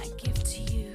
my gift to you.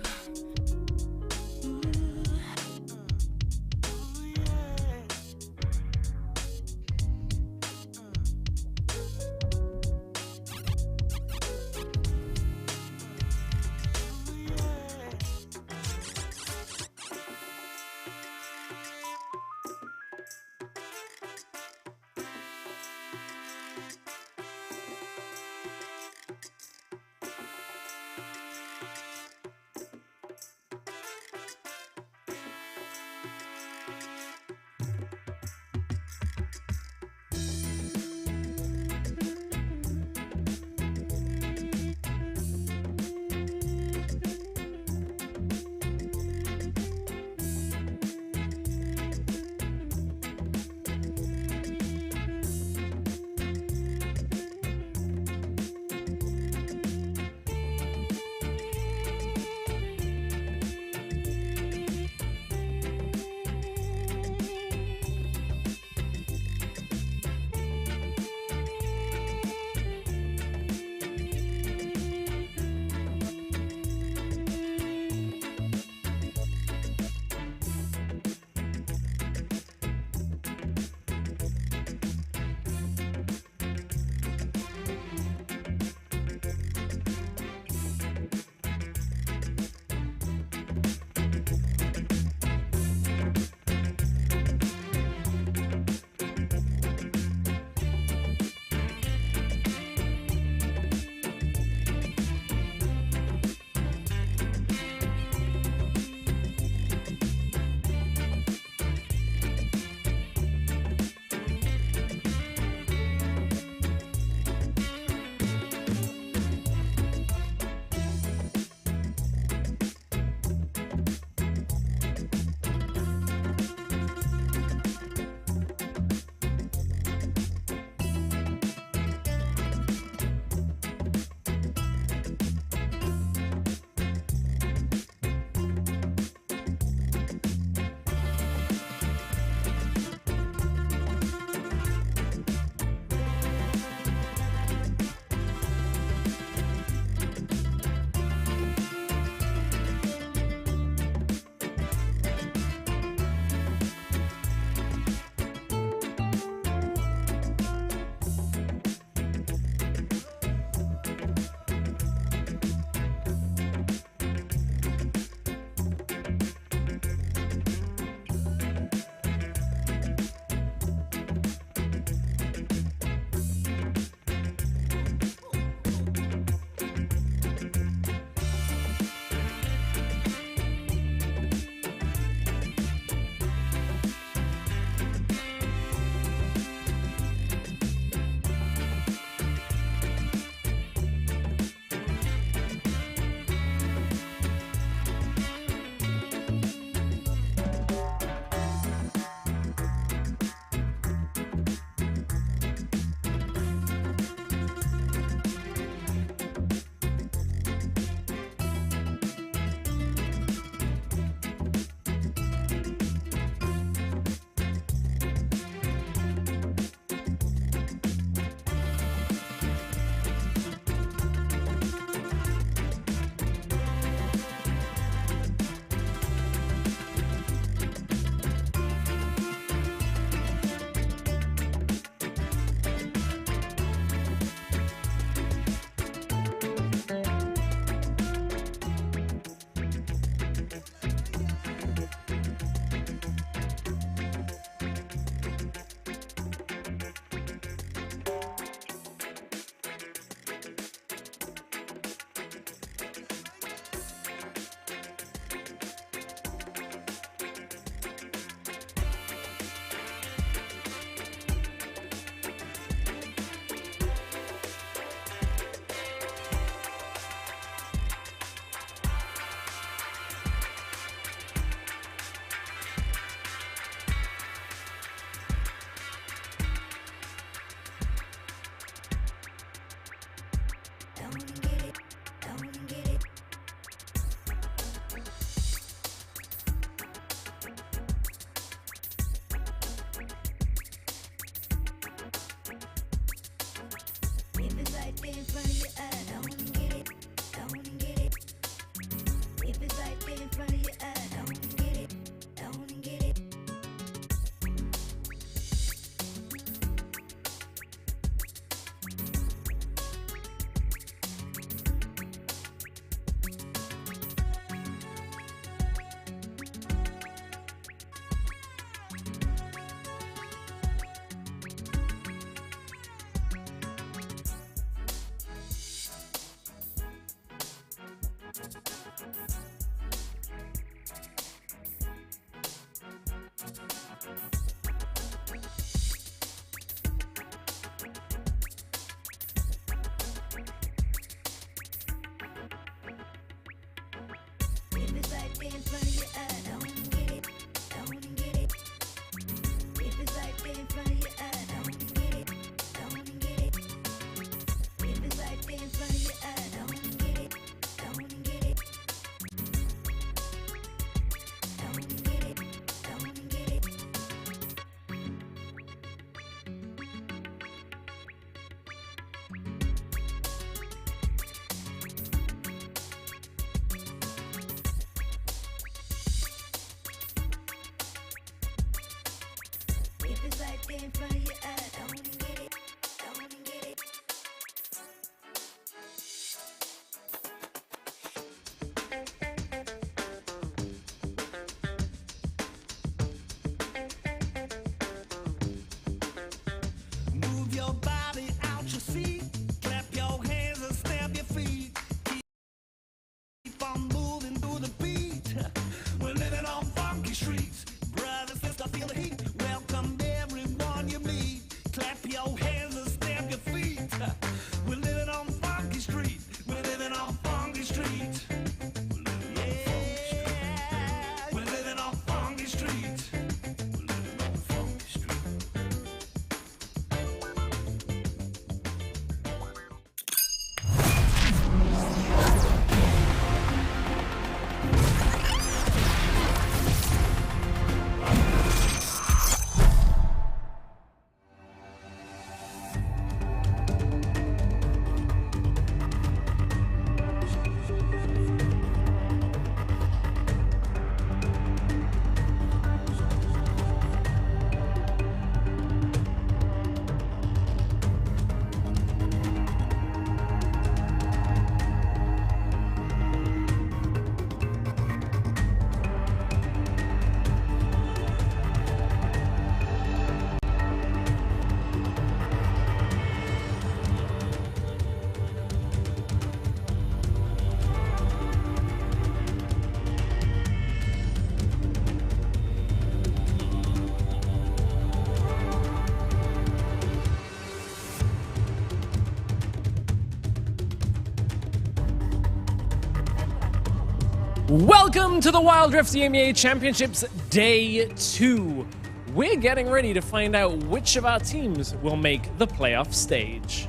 Welcome to the Wildrift Emea Championships Day 2. We're getting ready to find out which of our teams will make the playoff stage.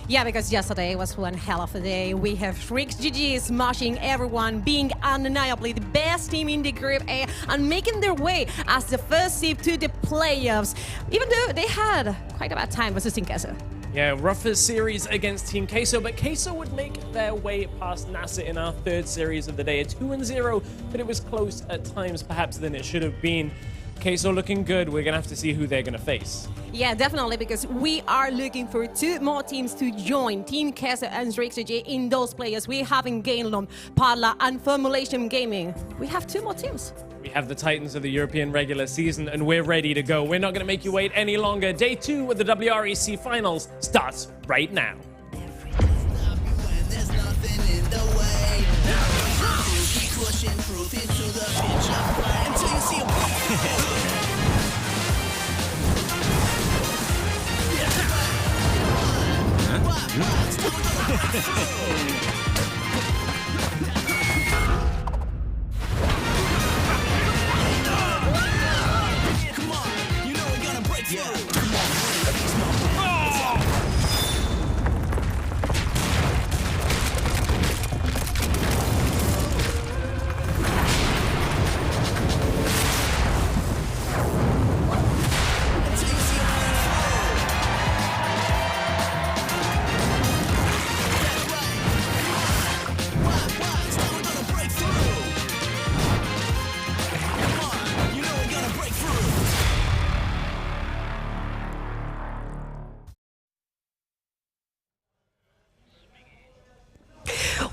Yeah, because yesterday was one hell of a day. We have Rix GG smashing everyone, being undeniably the best team in the Group A and making their way as the first seed to the playoffs, even though they had quite a bad time versus Team Queso. Yeah, rougher series against Team Queso, but Queso would make their way past NASA in our third series of the day. A 2-0, but it was close at times perhaps than it should have been. Queso looking good. We're going to have to see who they're going to face. Yeah, definitely, because we are looking for two more teams to join Team Queso and Rix GG in those players. We have in Gainlon, Parlor and Formulation Gaming. We have two more teams. We have the Titans of the European regular season, and we're ready to go. We're not going to make you wait any longer. Day 2 of the WREC Finals starts right now.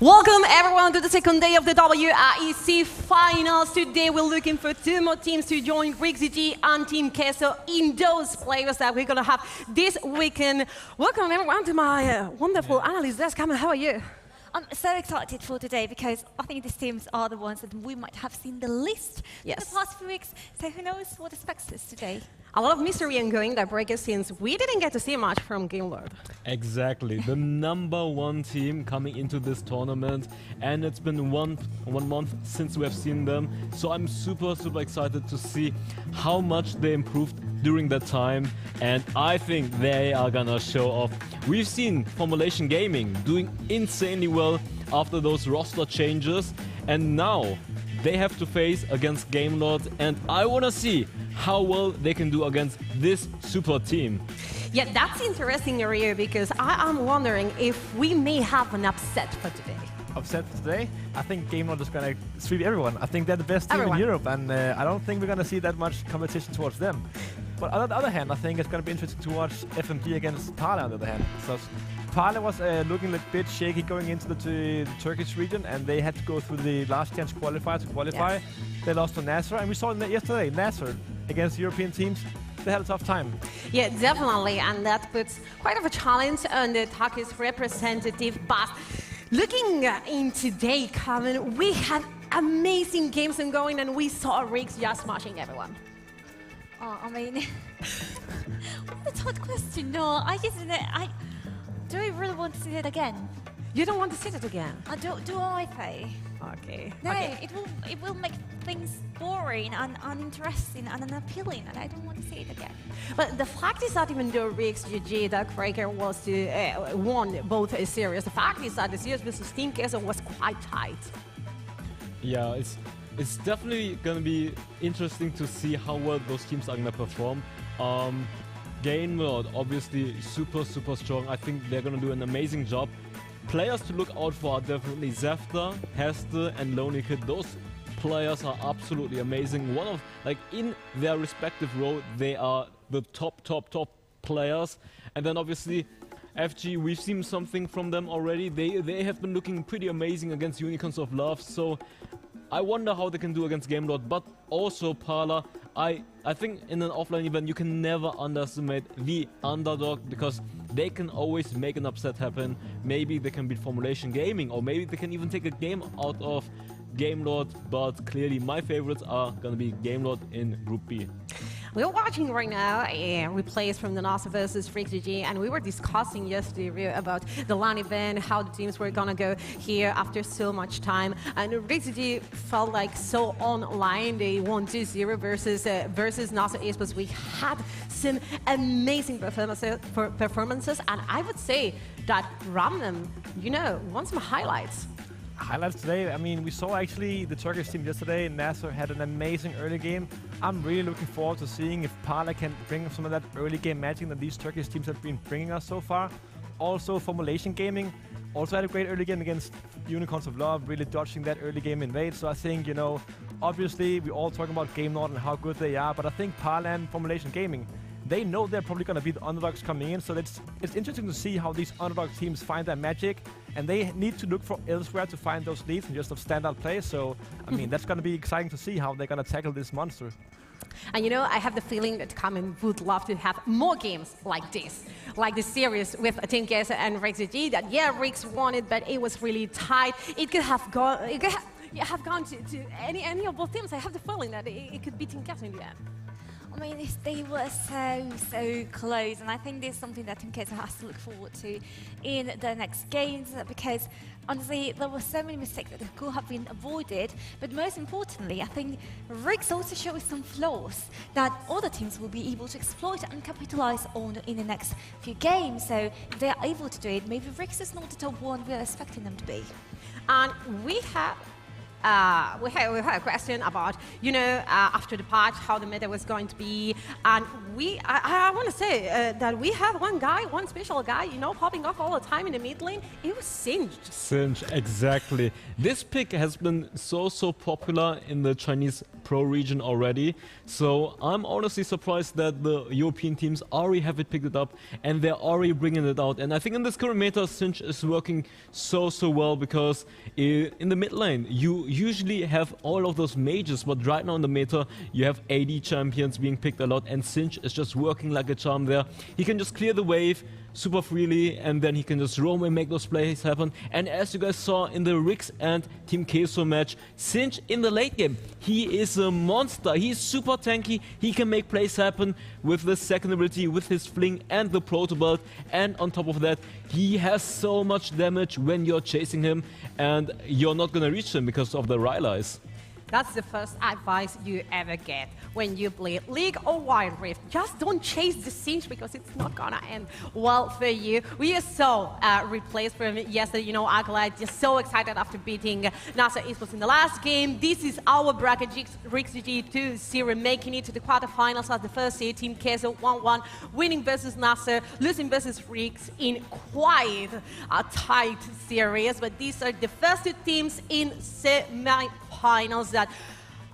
Welcome everyone to the second day of the WREC Finals. Today we're looking for two more teams to join Rix GG and Team Queso in those players that we're going to have this weekend. Welcome everyone to my wonderful analyst desk. How are you? I'm so excited for today because I think these teams are the ones that we might have seen the least in the past few weeks. So who knows what expects us today? A lot of mystery ongoing that breaks since we didn't get to see much from Game Lord. Exactly, the #1 team coming into this tournament, and it's been one month since we have seen them, so I'm super excited to see how much they improved during that time, and I think they are gonna show off. We've seen Formulation Gaming doing insanely well after those roster changes, and now they have to face against Game Lord, and I wanna see how well they can do against this super team. Yeah, that's interesting area because I am wondering if we may have an upset for today. Upset today? I think Game Lord is going to sweep everyone. I think they're the best team in Europe, and I don't think we're going to see that much competition towards them. But on the other hand, I think it's going to be interesting to watch FMG against Parlor on the other hand. So Parlor was looking a bit shaky going into the Turkish region, and they had to go through the last chance qualifier to qualify. Yes. They lost to Nasser, and we saw yesterday, Nasser against European teams. They had a tough time. Yeah, definitely, and that puts quite of a challenge on the Turkish representative. But looking in today, Carmen, we had amazing games ongoing, and we saw Riggs just smashing everyone. Oh, I mean, what a tough question. No, do I really want to see it again? You don't want to see it again? Do I, Faye? Okay. No, okay. It will make things boring and uninteresting and unappealing, and I don't want to see it again. But the fact is that even though Riggs, GG, Duckbreaker won both series, the fact is that the series versus Team Queso was quite tight. Yeah, it's definitely gonna be interesting to see how well those teams are gonna perform. Game Lord, obviously super strong. I think they're gonna do an amazing job. Players to look out for are definitely Zefta, Hester, and Lonely Kid. Those players are absolutely amazing. In their respective role, they are the top players. And then obviously FG, we've seen something from them already. They have been looking pretty amazing against Unicorns of Love. So I wonder how they can do against Game Lord, but also Parlor. I think in an offline event you can never underestimate the underdog because they can always make an upset happen. Maybe they can beat Formulation Gaming, or maybe they can even take a game out of Game Lord, but clearly my favorites are gonna be Game Lord in Group B. We're watching right now replays from the NASA versus FreakGG, and we were discussing yesterday about the LAN event, how the teams were gonna go here after so much time. And FreakGG felt like so online. They won 2-0 versus NASA Esports. We had some amazing performances, and I would say that Ramnam, won some highlights. Highlights today, I mean, we saw actually the Turkish team yesterday. Nasser had an amazing early game. I'm really looking forward to seeing if Parlor can bring some of that early game magic that these Turkish teams have been bringing us so far. Also, Formulation Gaming also had a great early game against Unicorns of Love, really dodging that early game invade. So I think, obviously we're all talking about Game Lord and how good they are, but I think Parlor and Formulation Gaming, they know they're probably going to be the underdogs coming in, so it's interesting to see how these underdog teams find their magic, and they need to look for elsewhere to find those leads and just of standout play. So, I mean, that's going to be exciting to see how they're going to tackle this monster. And I have the feeling that Carmen would love to have more games like this, like the series with Team Queso and FreakGG. That Riggs won it, but it was really tight. It could have gone. Have gone to any of both teams. I have the feeling that it could be Team Queso in the end. I mean, they were so close, and I think there's something that Team Queso has to look forward to in the next games, because honestly, there were so many mistakes that could have been avoided, but most importantly, I think Riggs also shows some flaws that other teams will be able to exploit and capitalize on in the next few games. So if they are able to do it, maybe Riggs is not the top one we're expecting them to be. And we have a question about, after the patch, how the meta was going to be. And I want to say that we have one special guy, popping off all the time in the mid lane. It was Singed. Singed, exactly. This pick has been so popular in the Chinese pro region already. So I'm honestly surprised that the European teams already have picked it up and they're already bringing it out. And I think in this current meta, Singed is working so well, because in the mid lane, you usually have all of those mages, but right now in the meta, you have AD champions being picked a lot, and Singed is just working like a charm there. He can just clear the wave, super freely, and then he can just roam and make those plays happen. And as you guys saw in the Rix and Team Queso match, Sinch in the late game, he is a monster. He's super tanky. He can make plays happen with the second ability, with his fling and the proto belt. And on top of that, he has so much damage when you're chasing him, and you're not gonna reach him because of the Rylai's. That's the first advice you ever get when you play League or Wildrift. Just don't chase the Sinch because it's not gonna end well for you. We saw replays from yesterday, you know, Acolyte just so excited after beating NASA Esports in the last game. This is our bracket, Rix GG 2-0, making it to the quarterfinals as the first seed. Team Queso 1-1, winning versus NASA, losing versus Rix in quite a tight series. But these are the first two teams in semi-finals that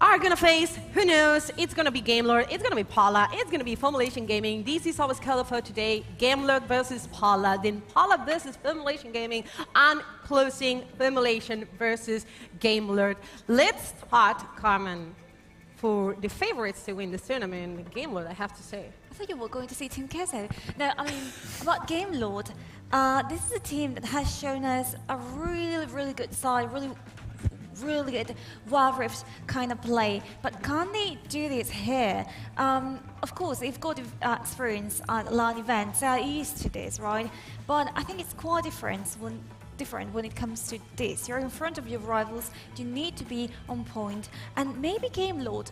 are gonna face, who knows, it's gonna be Gamelord, it's gonna be Parlor, it's gonna be Formulation Gaming. This is our schedule for today, Gamelord versus Parlor, then Parlor versus Formulation Gaming, and closing Formulation versus Gamelord. Let's start, Carmen, for the favorites to win this tournament, Gamelord, I have to say. I thought you were going to say Team Queso. No, I mean, about Gamelord, this is a team that has shown us a really, really good side, really good Wildrift kind of play, but can they do this here? Of course, they've got experience at LAN events, they are used to this, right? But I think it's quite different when it comes to this. You're in front of your rivals, you need to be on point, and maybe Gamelord,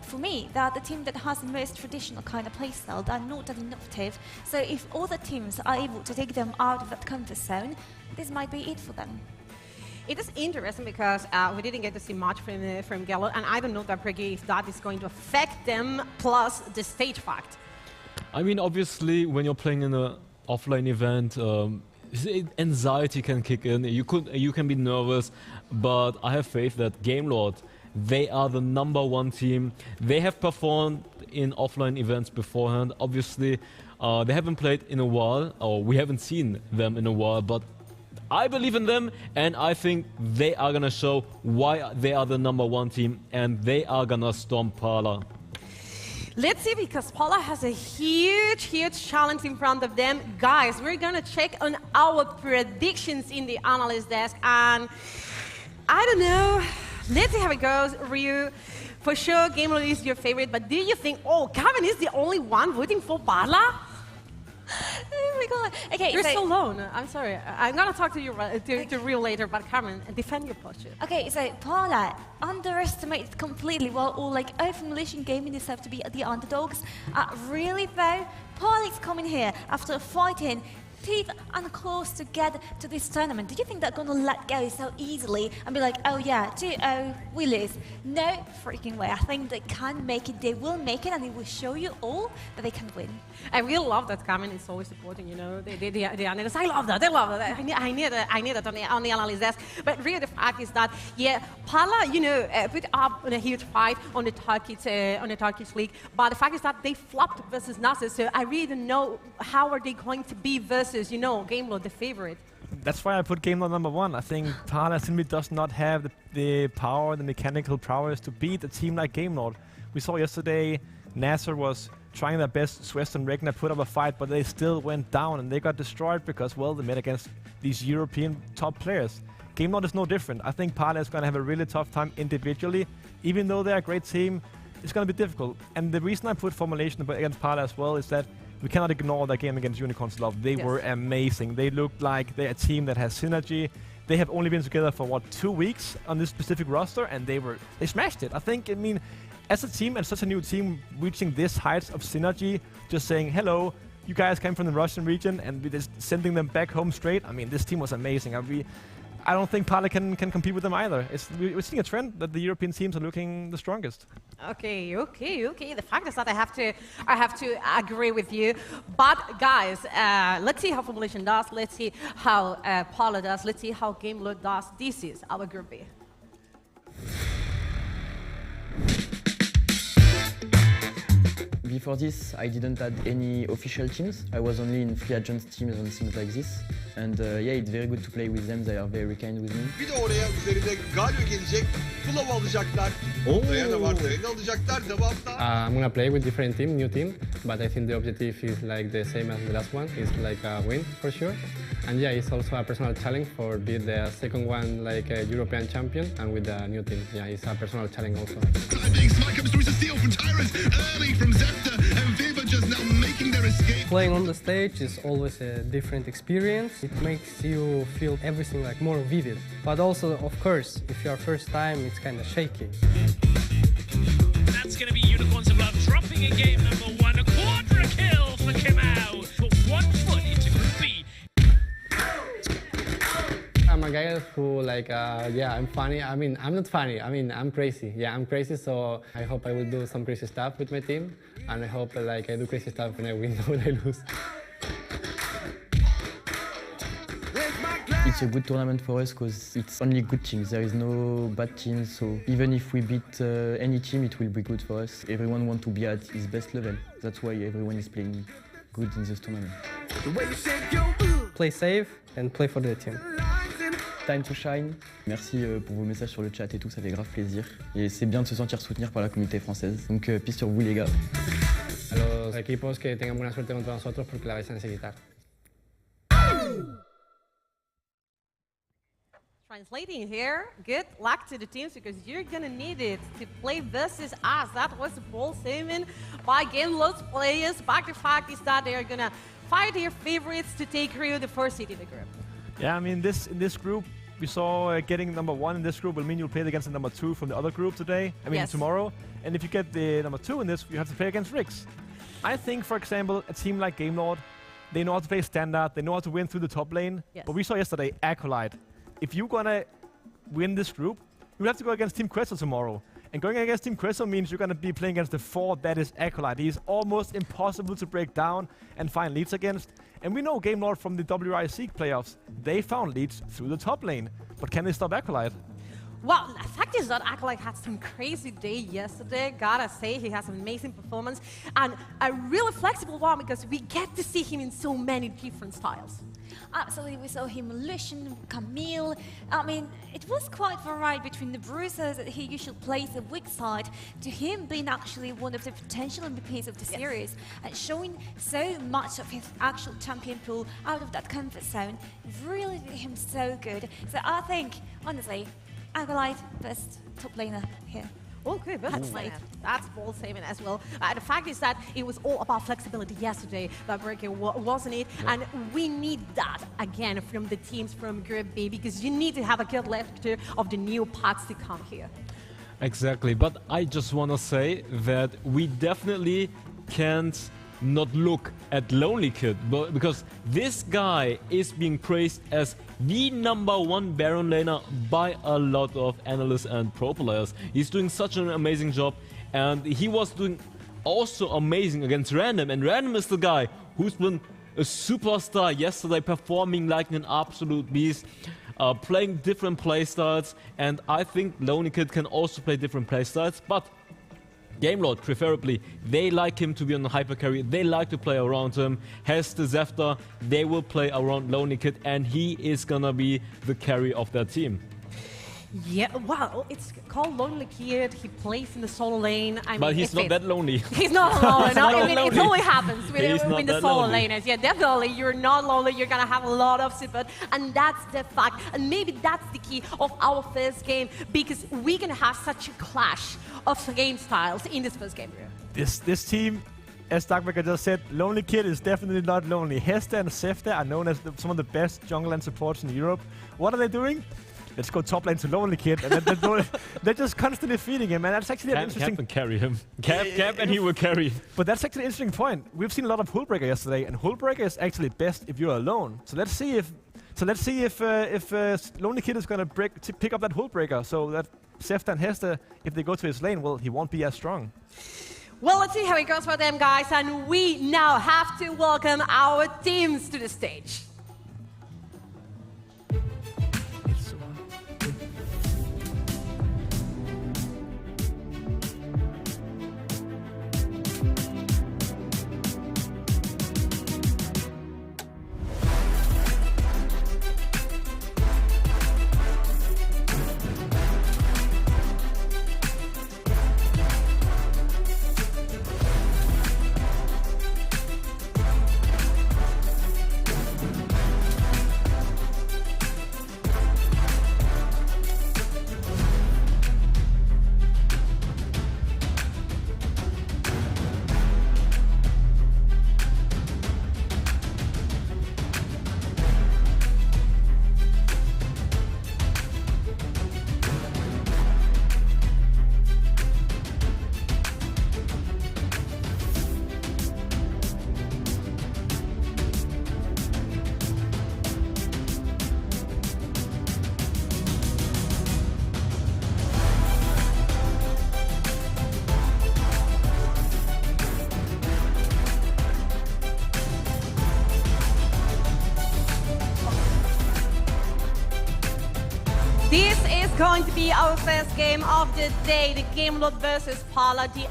for me, they're the team that has the most traditional kind of playstyle. They're not that innovative, so if all the teams are able to take them out of that comfort zone, this might be it for them. It is interesting because we didn't get to see much from Gamelord, and I don't know that if that is going to affect them, plus the stage fact. I mean, obviously, when you're playing in an offline event, anxiety can kick in. You can be nervous, but I have faith that Gamelord, they are the #1 team. They have performed in offline events beforehand. Obviously, they haven't played in a while, or we haven't seen them in a while, but I believe in them, and I think they are gonna show why they are the #1 team, and they are gonna storm Parlor. Let's see, because Parlor has a huge challenge in front of them. Guys, we're gonna check on our predictions in the analyst desk, and I don't know. Let's see how it goes, Ryu. For sure, Gamelord is your favorite, but do you think, Kevin is the only one voting for Parlor? Oh my god. Okay, You're so alone. I'm sorry. I'm gonna talk to you to Ryu later, but Carmen, defend your posture. Okay, so Parlor underestimated completely while all Formulation Gaming deserve to be the underdogs. Really though, Parlor is coming here after fighting teeth and claws together to this tournament. Do you think they're gonna let go so easily and be like, oh yeah, 2-0, we lose? No freaking way. I think they can make it, they will make it, and they will show you all that they can win. I really love that Carmen is always supporting, you know, the analysts. I love that, I need it on the analyst desk. But really the fact is that, yeah, Parlor, you know, put up a huge fight on the Turkish league, but the fact is that they flopped versus NASA, so I really don't know how are they going to be versus, you know, Gamelord, the favorite. That's why I put Gamelord #1. I think Parlor simply does not have the power, the mechanical prowess to beat a team like Gamelord. We saw yesterday Nasser was trying their best, Swest and Regner put up a fight, but they still went down and they got destroyed because, well, they met against these European top players. Gamelord is no different. I think Parlor is going to have a really tough time individually. Even though they're a great team, it's going to be difficult. And the reason I put Formulation against Parlor as well is that we cannot ignore that game against Unicorns Love. They were amazing. They looked like they're a team that has synergy. They have only been together for, what, 2 weeks on this specific roster, and they smashed it. I think, as a team and such a new team reaching this heights of synergy, just saying, hello, you guys came from the Russian region, and we're just sending them back home straight. I mean, this team was amazing. I don't think Parlor can compete with them either. We're seeing a trend that the European teams are looking the strongest. Okay. The fact is that I have to agree with you. But guys, let's see how Formulation does. Let's see how Parlor does. Let's see how Gamelord does. This is our Group B. Before this, I didn't have any official teams. I was only in free agents teams and things like this. And yeah, it's very good to play with them. They are very kind with me. Bir de oraya üzerinde Galio gelecek. Flow alacaklar. Dayana var, Dayana alacaklar. Devamda. I'm gonna play with different team, new team, but I think the objective is like the same as the last one. It's like a win for sure. And yeah, it's also a personal challenge for being the second one like a European champion and with the new team. Yeah, it's a personal challenge also. Smite comes through to steal from Tyrant early from Zepter, and Viva just now making their escape. Playing on the stage is always a different experience. It makes you feel everything like more vivid. But also, of course, if you're first time, it's kind of shaky. That's going to be Unicorns of Love dropping in game number 1. A quadra kill for Kimau. Put 1 foot into Group B. I'm a guy who like, yeah, I'm funny. I mean, I'm not funny. I mean, I'm crazy. Yeah, I'm crazy. So I hope I will do some crazy stuff with my team. And I hope like I do crazy stuff when I win, not when I lose. It's a good tournament for us because it's only good teams. There is no bad teams. So even if we beat any team, it will be good for us. Everyone wants to be at his best level. That's why everyone is playing good in this tournament. Play safe and play for the team. Time to shine. Merci pour vos messages sur le chat et tout, ça fait grave plaisir. Et c'est bien de se sentir soutenir par la communauté française. Donc peace sur vous les gars. A los equipos que tengan buena suerte contra nosotros porque la vais a necesitar. Translating here, good luck to the teams because you're gonna need it to play versus us. That was a bold statement by Gameload's players. But the fact is that they're gonna fight their favorites to take Rio the first seed in the group. Yeah, I mean, in this group, we saw getting number 1 in this group will mean you'll play against the number 2 from the other group today. I mean, Yes. tomorrow. And if you get the number 2 in this, you have to play against Rix. I think, for example, a team like Gamelord, they know how to play standard, they know how to win through the top lane. Yes. But we saw yesterday, Acolyte. If you're gonna win this group, you have to go against Team Queso tomorrow. And going against Team Queso means you're gonna be playing against the 4 that is Acolyte. He's almost impossible to break down and find leads against. And we know Gamelord from the WRIC playoffs, they found leads through the top lane. But can they stop Acolyte? Well, the fact is that Acolyte had some crazy day yesterday. Gotta say, he has an amazing performance and a really flexible one because we get to see him in so many different styles. Absolutely, we saw him Lucian, Camille. I mean, it was quite varied between the bruisers that he usually plays the weak side to him being actually one of the potential MVPs of the series and showing so much of his actual champion pool out of that comfort zone. Really did him so good. So I think, honestly, Acolyte, best top laner here. Okay, That's right. That's bold statement as well. The fact is that it was all about flexibility yesterday, that breaking wasn't it? Yeah. And we need that again from the teams from Group B because you need to have a good lecture of the new paths to come here. Exactly, but I just want to say that we definitely can't not look at Lonely Kid, because this guy is being praised as the #1 Baron laner by a lot of analysts and pro players. He's doing such an amazing job, and he was doing also amazing against Random, and Random is the guy who's been a superstar yesterday, performing like an absolute beast, playing different playstyles, and I think Lonely Kid can also play different playstyles, but Gamelord, preferably, they like him to be on the hyper carry, they like to play around him. Has the Zephyr, they will play around Lonely Kid, and he is gonna be the carry of their team. Yeah, well, it's called Lonely Kid. He plays in the solo lane. I But mean, he's not that lonely. He's not lonely. not I mean, lonely. it only happens with the that solo lonely. laners. Yeah, definitely. You're not lonely. You're going to have a lot of support. And that's the fact. And maybe that's the key of our first game because we're going to have such a clash of game styles in this first game. This team, as Darkbreaker just said, Lonely Kid is definitely not lonely. Hester and Zephyr are known as some of the best jungle and supports in Europe. What are they doing? Let's go top lane to Lonely Kid, and then they're just constantly feeding him, and that's actually an interesting. Cap and carry him. Cap and he will carry. But that's actually an interesting point. We've seen a lot of Hullbreaker yesterday, and Hullbreaker is actually best if you're alone. So let's see if Lonely Kid is gonna pick up that Hullbreaker, so that Zephyr and Hester, if they go to his lane, well, he won't be as strong. Well, let's see how it goes for them, guys, and we now have to welcome our teams to the stage. going to be our first game of the day. The Game Lord versus Parlor, the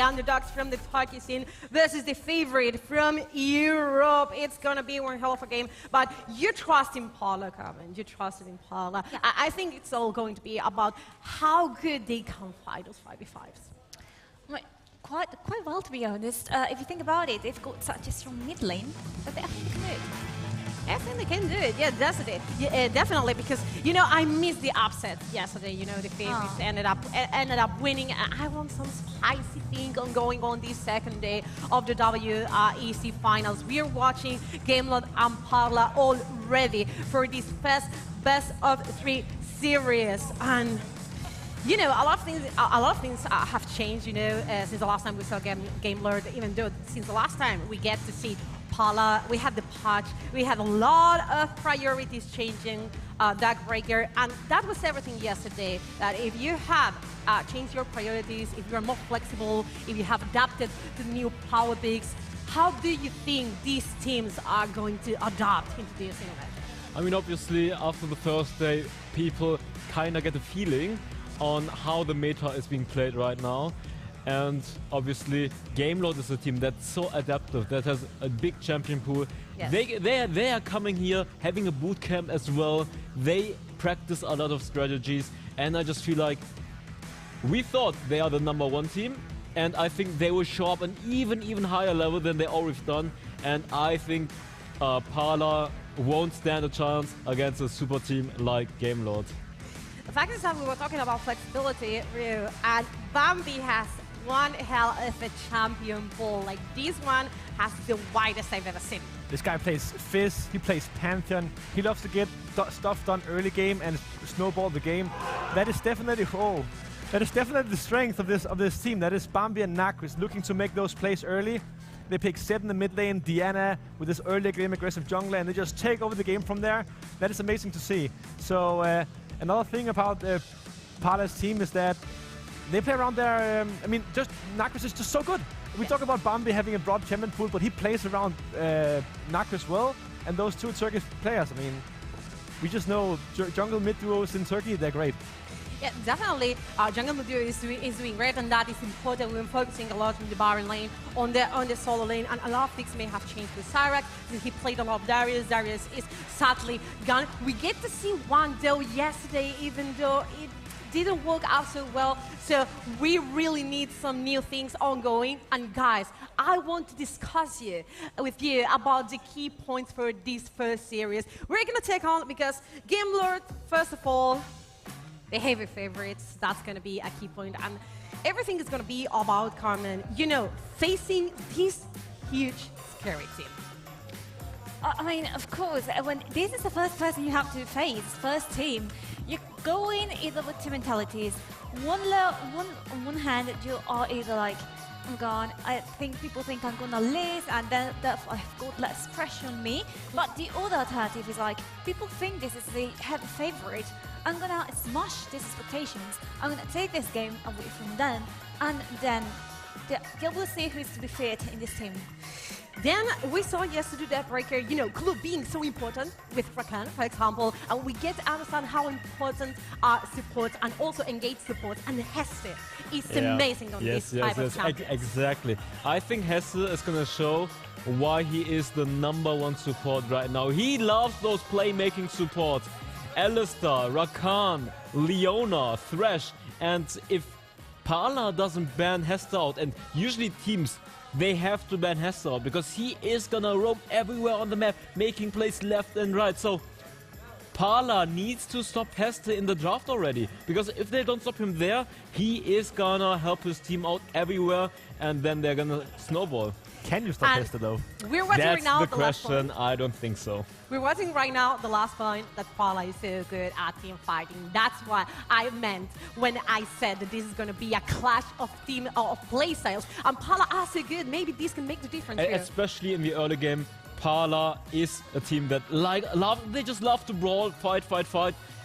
underdogs from the Turkey scene versus the favorite from Europe. It's going to be one hell of a game, but you trust in Parlor, Carmen. You trusted in Parlor. I think it's all going to be about how good they can fight those 5v5s. Quite well, to be honest. If you think about it, they've got such a strong mid lane, but they actually can do it. I think they can do it. Yeah, definitely. Yeah, definitely, because I missed the upset yesterday. The favorites ended up winning. I want some spicy thing going on this second day of the WEC finals. We are watching Game Lord and Parlor all ready for this first best of 3 series, and a lot of things have changed. Since the last time we saw Game Lord. Even though since the last time we get to see Parlor, we had the patch, we had a lot of priorities changing, Darkbreaker, and that was everything yesterday. That if you have changed your priorities, if you're more flexible, if you have adapted to the new power picks, how do you think these teams are going to adapt into this event? I mean, obviously, after the first day, people kind of get a feeling on how the meta is being played right now. And obviously, Game Lord is a team that's so adaptive, that has a big champion pool. Yes. They are coming here, having a boot camp as well. They practice a lot of strategies, and I just feel like we thought they are the #1 team, and I think they will show up an even higher level than they already done. And I think Parlor won't stand a chance against a super team like Game Lord. The fact is that we were talking about flexibility, Ryu, and Bambi has one hell of a champion pool. Like, this one has the widest I've ever seen. This guy plays Fizz, he plays Pantheon, he loves to get stuff done early game and snowball the game. That is definitely the strength of this team. That is Bambi and Nacris looking to make those plays early. They pick Zed in the mid lane, Diana with this early game aggressive jungler, and they just take over the game from there. That is amazing to see. So another thing about Parlor's team is that they play around their, just Nacris is just so good. We talk about Bambi having a broad champion pool, but he plays around Nacris well, and those two Turkish players, we just know jungle mid duos in Turkey, they're great. Yeah, definitely. Jungle mid duo is doing great, and that is important. We're focusing a lot on the Baron lane, on the solo lane, and a lot of things may have changed with Cyrax. He played a lot of Darius. Darius is sadly gone. We get to see one though yesterday, even though it didn't work out so well, so we really need some new things ongoing. And guys, I want to discuss with you about the key points for this first series. We're gonna take on, because Game Lord, first of all, the heavy favorites, that's gonna be a key point, and everything is gonna be about, Carmen, facing this huge, scary team. Of course, when this is the first person you have to face, first team, you go in either with two mentalities. On one hand, you are either like, oh God, I think people think I'm gonna lose, and then I've got less pressure on me. But the other alternative is like, people think this is the heavy favorite. I'm gonna smash these expectations. I'm gonna take this game away from them, and then you will see who's to be feared in this team. Then we saw yesterday that Breaker, Club being so important with Rakan, for example, and we get to understand how important are support and also engage support, and Hesse is amazing on this type of champions. Exactly. I think Hesse is going to show why he is the #1 support right now. He loves those playmaking supports. Alistar, Rakan, Leona, Thresh, and if Parlor doesn't ban Hesse out, and usually teams, they have to ban Hesse out because he is gonna roam everywhere on the map, making plays left and right. So Parlor needs to stop Hesse in the draft already, because if they don't stop him there, he is gonna help his team out everywhere, and then they're gonna snowball. Can you stop Hesse though? We're watching right now the question. I don't think so. We're watching right now the last point that Parlor is so good at team fighting. That's what I meant when I said that this is going to be a clash of play styles. And Parlor are so good. Maybe this can make the difference here. Especially in the early game, Parlor is a team that they just love to brawl, fight,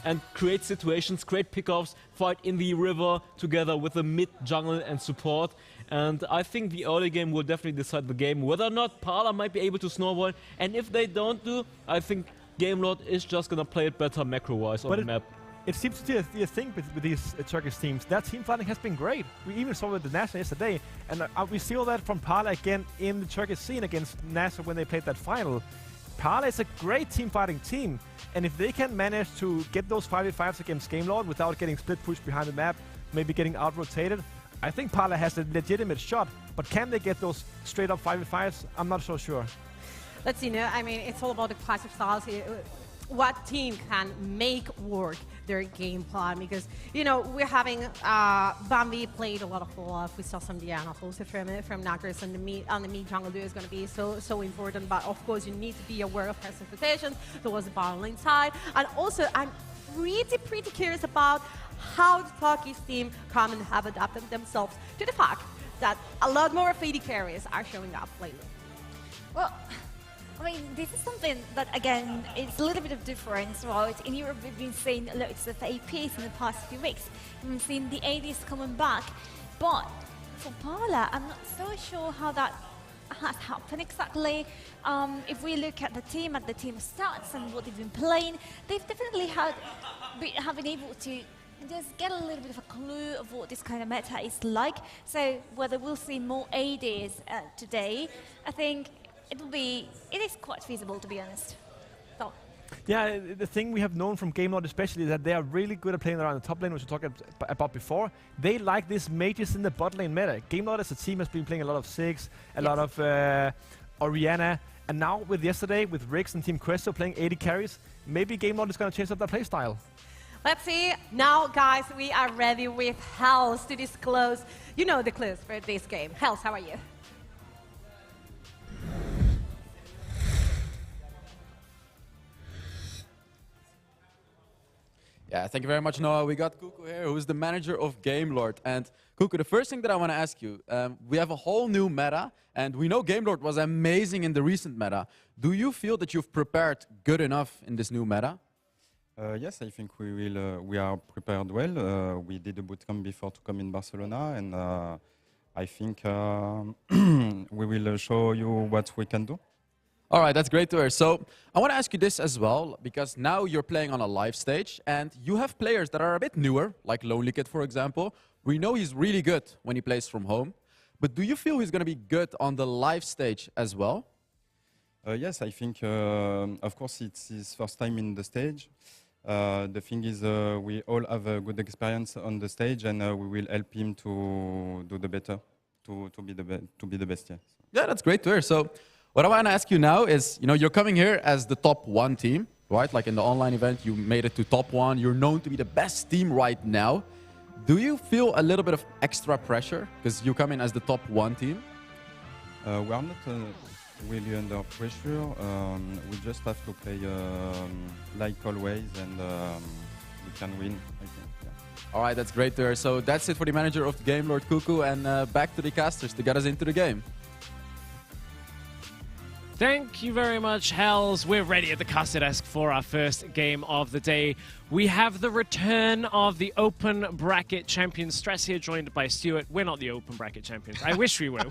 and create situations, create pickoffs, fight in the river together with the mid, jungle, and support. And I think the early game will definitely decide the game, whether or not Parlor might be able to snowball. And if they don't do, I think Game Lord is just going to play it better macro-wise on the map. it seems to be a thing with these Turkish teams. That team fighting has been great. We even saw it with the National yesterday, and we saw that from Parlor again in the Turkish scene against NASA when they played that final. Parlor is a great team fighting team, and if they can manage to get those 5v5s against Gamelord without getting split pushed behind the map, maybe getting out-rotated, I think Parlor has a legitimate shot. But can they get those straight-up 5v5s? I'm not so sure. Let's see, I mean, it's all about the classic styles here. What team can make work their game plan? Because, you know, we're having Bambi played a lot of Olaf. We saw some Diana also from Naggers, and the mid jungle duo is going to be so important. But of course, you need to be aware of precipitations towards the bottom lane side. And also, I'm pretty curious about how the Turkish team come and have adapted themselves to the fact that a lot more of AD carries are showing up lately. Well, I mean, this is something that, again, it's a little bit of difference, right? In Europe, we've been seeing loads of APs in the past few weeks. We've seen the ADs coming back. But for Parlor, I'm not so sure how that has happened exactly. If we look at the team stats and what they've been playing, they've definitely have been able to just get a little bit of a clue of what this kind of meta is like. So whether we'll see more ADs today, I think it is quite feasible, to be honest. So. Yeah, the thing we have known from Gamelord especially is that they are really good at playing around the top lane, which we talked about before. They like this mages in the bot lane meta. Gamelord as a team has been playing a lot of Ziggs, a lot of Orianna, and now with yesterday, with Rix and Team Questo playing 80 carries, maybe Gamelord is going to change up their playstyle. Let's see. Now, guys, we are ready with Hells to disclose, you know, the clues for this game. Hells, how are you? Yeah, thank you very much, Noah. We got Kuku here, who is the manager of Gamelord. And Kuku, the first thing that I want to ask you, we have a whole new meta, and we know Gamelord was amazing in the recent meta. Do you feel that you've prepared good enough in this new meta? Yes, I think we are prepared well. We did a bootcamp before to come in Barcelona, and I think we will show you what we can do. All right, that's great to hear. So I want to ask you this as well, because now you're playing on a live stage, and you have players that are a bit newer, like Lonely Kid, for example. We know he's really good when he plays from home, but do you feel he's going to be good on the live stage as well? Yes, I think, of course, it's his first time in the stage. The thing is, we all have a good experience on the stage, and we will help him to do the better, to be the best. Yeah. Yeah, that's great to hear. So what I want to ask you now is, you know, you're coming here as the top 1 team, right? Like in the online event, you made it to top 1. You're known to be the best team right now. Do you feel a little bit of extra pressure because you come in as the top 1 team? We are not really under pressure. We just have to play like always, and we can win, I think. Yeah. All right, that's great to hear. So that's it for the manager of the game, Lord Kuku, and back to the casters to get us into the game. Thank you very much, Hells. We're ready at the caster desk for our first game of the day. We have the return of the open bracket champions. Stress here, joined by Stuart. We're not the open bracket champions. I wish we were.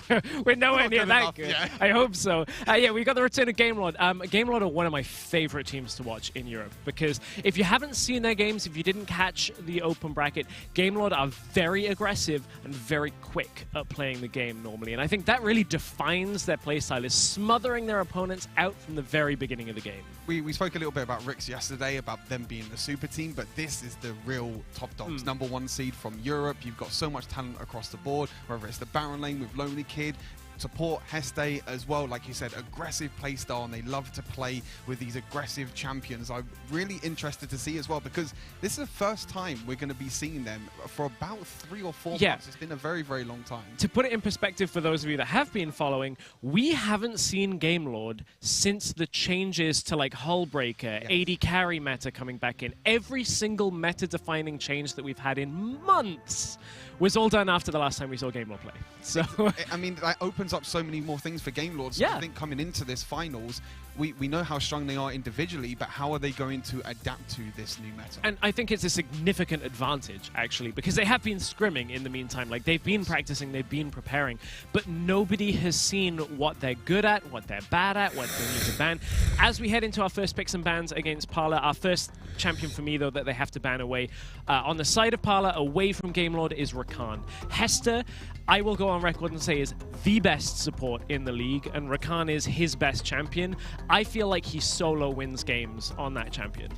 We're nowhere near that good. Yeah. I hope so. Yeah, we got the return of Gamelord. Gamelord are one of my favorite teams to watch in Europe, because if you haven't seen their games, if you didn't catch the open bracket, Gamelord are very aggressive and very quick at playing the game normally. And I think that really defines their playstyle, is smothering their opponents out from the very beginning of the game. We spoke a little bit about Rix yesterday, about them being the super team, but this is the real top dogs. Number 1 seed from Europe. You've got so much talent across the board, whether it's the Baron lane with Lonely Kid, support Heste as well, like you said, aggressive playstyle, and they love to play with these aggressive champions. I'm really interested to see as well, because this is the first time we're going to be seeing them for about 3 or 4 months. It's been a very, very long time. To put it in perspective for those of you that have been following, we haven't seen Gamelord since the changes to like Hullbreaker, AD carry meta coming back in. Every single meta-defining change that we've had in months was all done after the last time we saw Gamelord play. So I mean, that opens opens up so many more things for Game Lords. Yeah. I think coming into this finals, we know how strong they are individually, but how are they going to adapt to this new meta? And I think it's a significant advantage, actually, because they have been scrimming in the meantime. Like, they've been practicing, they've been preparing, but nobody has seen what they're good at, what they're bad at, what they need to ban. As we head into our first picks and bans against Parlor, our first champion for me, though, that they have to ban away, on the side of Parlor, away from Game Lord, is Rakan. Hester, I will go on record and say, is the best support in the league, and Rakan is his best champion. I feel like he solo wins games on that champion.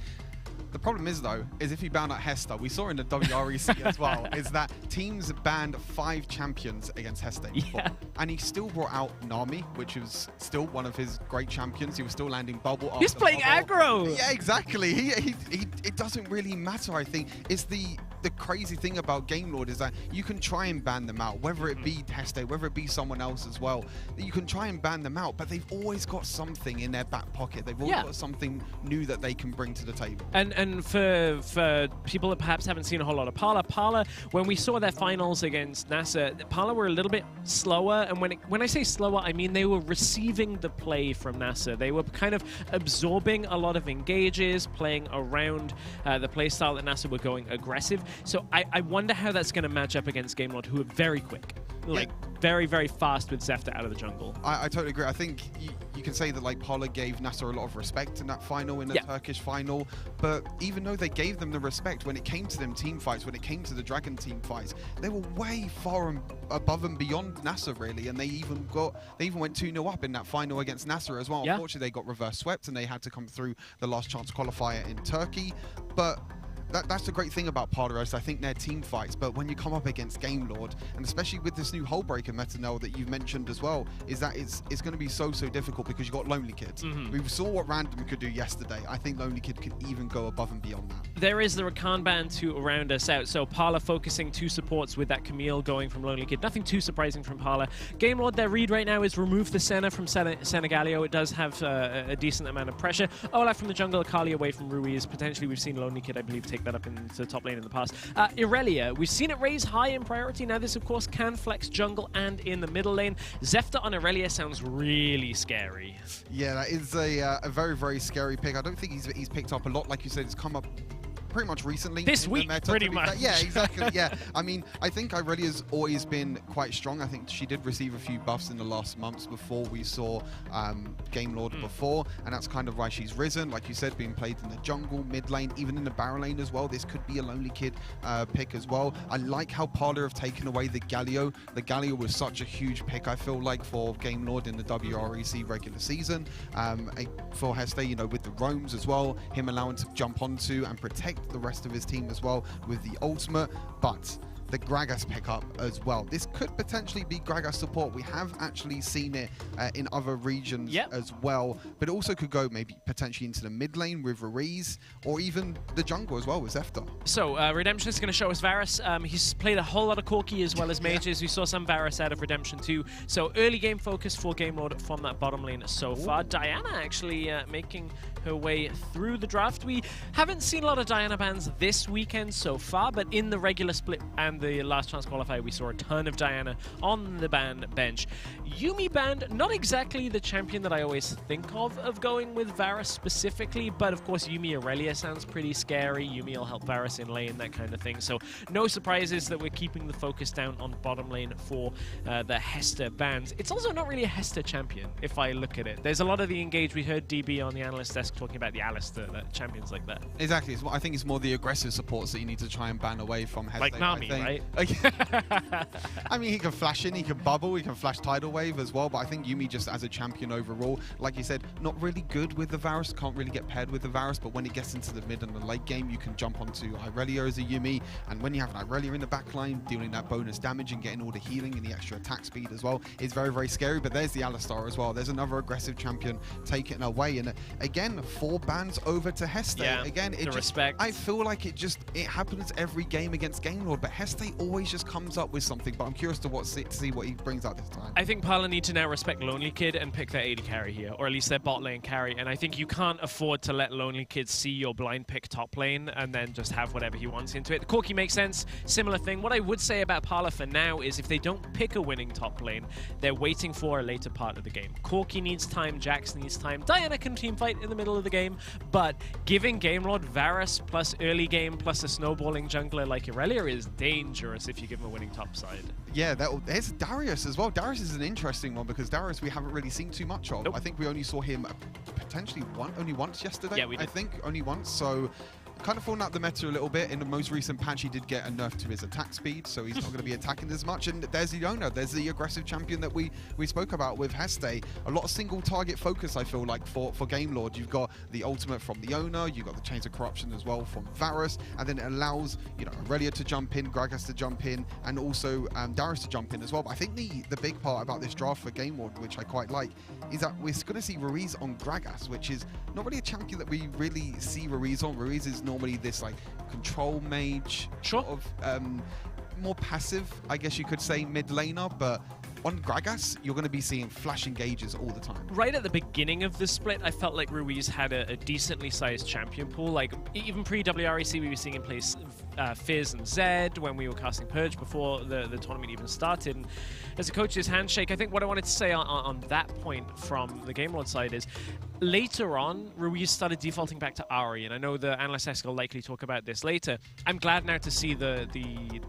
The problem is, though, is if you ban out Hester, we saw in the WREC as well, is that teams banned 5 champions against Hester before. And he still brought out Nami, which was still one of his great champions. He was still landing bubble after He's playing bubble. aggro! Yeah, exactly. It doesn't really matter, I think. It's the crazy thing about Game Lord is that you can try and ban them out, whether it be Hester, whether it be someone else as well. You can try and ban them out, but they've always got something in their back pocket. They've always got something new that they can bring to the table. And for people that perhaps haven't seen a whole lot of Parlor, when we saw their finals against NASA, Parlor were a little bit slower. And when I say slower, I mean they were receiving the play from NASA. They were kind of absorbing a lot of engages, playing around the play style that NASA were going aggressive. So I wonder how that's going to match up against Game Lord, who are very quick. Like, very, very fast with Zefta out of the jungle. I totally agree. I think you can say that, like, Parlor gave NASA a lot of respect in that final, in the Turkish final. But even though they gave them the respect, when it came to them team fights, when it came to the Dragon team fights, they were way far above and beyond NASA, really. And they even went 2-0 up in that final against NASA as well. Unfortunately, they got reverse swept and they had to come through the last chance qualifier in Turkey. But that's the great thing about Parlor. I think they're team fights, but when you come up against Game Lord, and especially with this new Hull Breaker meta now that you've mentioned as well, is that it's going to be so difficult because you've got Lonely Kid. We saw what Random could do yesterday. I think Lonely Kid could even go above and beyond that. There is the Rakan ban to round us out. So Parlor focusing 2 supports with that Camille going from Lonely Kid. Nothing too surprising from Parlor. Game Lord, their read right now is remove the Senna from Senegalio. It does have a decent amount of pressure. Olaf from the jungle, Akali away from Ruiz. Potentially we've seen Lonely Kid, I believe, take that up into the top lane in the past. Irelia, we've seen it raise high in priority. Now this, of course, can flex jungle and in the middle lane. Zefta on Irelia sounds really scary. Yeah, that is a very, very scary pick. I don't think he's picked up a lot. Like you said, it's come up pretty much recently. This week, pretty much. Yeah, exactly. Yeah, I mean, I think Irelia's always been quite strong. I think she did receive a few buffs in the last months before we saw Game Lord before, and that's kind of why she's risen. Like you said, being played in the jungle, mid lane, even in the Baron lane as well. This could be a Lonely Kid pick as well. I like how Parlor have taken away the Galio. The Galio was such a huge pick, I feel like, for Game Lord in the WREC regular season. For Hester, you know, with the roams as well, him allowing to jump onto and protect the rest of his team as well with the ultimate, but the Gragas pickup as well. This could potentially be Gragas support. We have actually seen it in other regions as well, but it also could go maybe potentially into the mid lane with Ruiz, or even the jungle as well with Zefta. So Redemption is going to show us Varus. He's played a whole lot of Corki as well as mages. We saw some Varus out of Redemption too. So early game focus for Game Lord from that bottom lane so far. Diana actually making her way through the draft. We haven't seen a lot of Diana bans this weekend so far, but in the regular split and the last chance qualifier, we saw a ton of Diana on the ban bench. Yuumi banned, not exactly the champion that I always think of going with Varus specifically, but of course Yuumi Irelia sounds pretty scary. Yuumi will help Varus in lane, that kind of thing. So no surprises that we're keeping the focus down on bottom lane for the Hester bans. It's also not really a Hester champion, if I look at it. There's a lot of the engage. We heard DB on the analyst desk talking about the Alistair, champions like that. Exactly. I think it's more the aggressive supports that you need to try and ban away from Hester. Like Nami, right? I mean, he can flash in, he can bubble, he can flash Tidal Wave as well, but I think Yuumi just as a champion overall, like you said, not really good with the Varus, can't really get paired with the Varus, but when it gets into the mid and the late game, you can jump onto Irelia as a Yuumi, and when you have an Irelia in the back line, dealing that bonus damage and getting all the healing and the extra attack speed as well, is very, very scary. But there's the Alistar as well. There's another aggressive champion taken away, and again, 4 bans over to Hester. Yeah, again, respect. I feel like it happens every game against Game Lord, but Hester Heste always just comes up with something, but I'm curious to see what he brings out this time. I think Parlor need to now respect Lonely Kid and pick their AD carry here, or at least their bot lane carry. And I think you can't afford to let Lonely Kid see your blind pick top lane and then just have whatever he wants into it. The Corki makes sense, similar thing. What I would say about Parlor for now is if they don't pick a winning top lane, they're waiting for a later part of the game. Corki needs time, Jax needs time, Diana can teamfight in the middle of the game, but giving Game Lord Varus plus early game plus a snowballing jungler like Irelia is dangerous if you give him a winning top side. Yeah, there's Darius as well. Darius is an interesting one because Darius we haven't really seen too much of. Nope. I think we only saw him potentially only once yesterday. Yeah, we did. I think only once. So kind of fallen out the meta a little bit. In the most recent patch, he did get a nerf to his attack speed, so he's not going to be attacking as much. And there's Iona. There's the aggressive champion that we spoke about with Heste. A lot of single target focus, I feel like, for Game Lord. You've got the ultimate from the Iona, you've got the Chains of Corruption as well from Varus, and then it allows, you know, Irelia to jump in, Gragas to jump in, and also Darius to jump in as well. But I think the big part about this draft for Game Lord, which I quite like, is that we're going to see Ruiz on Gragas, which is not really a champion that we really see Ruiz on. Ruiz is normally this like control mage, sort of more passive, I guess you could say, mid laner, but on Gragas, you're going to be seeing flash engages all the time. Right at the beginning of the split, I felt like Ruiz had a decently sized champion pool. Like, even pre-WREC, we were seeing him play Fizz and Zed when we were casting Purge before the tournament even started. And as a coach's handshake, I think what I wanted to say on that point from the Game Lord side is, later on, Ruiz started defaulting back to Ahri, and I know the Analyst will likely talk about this later. I'm glad now to see the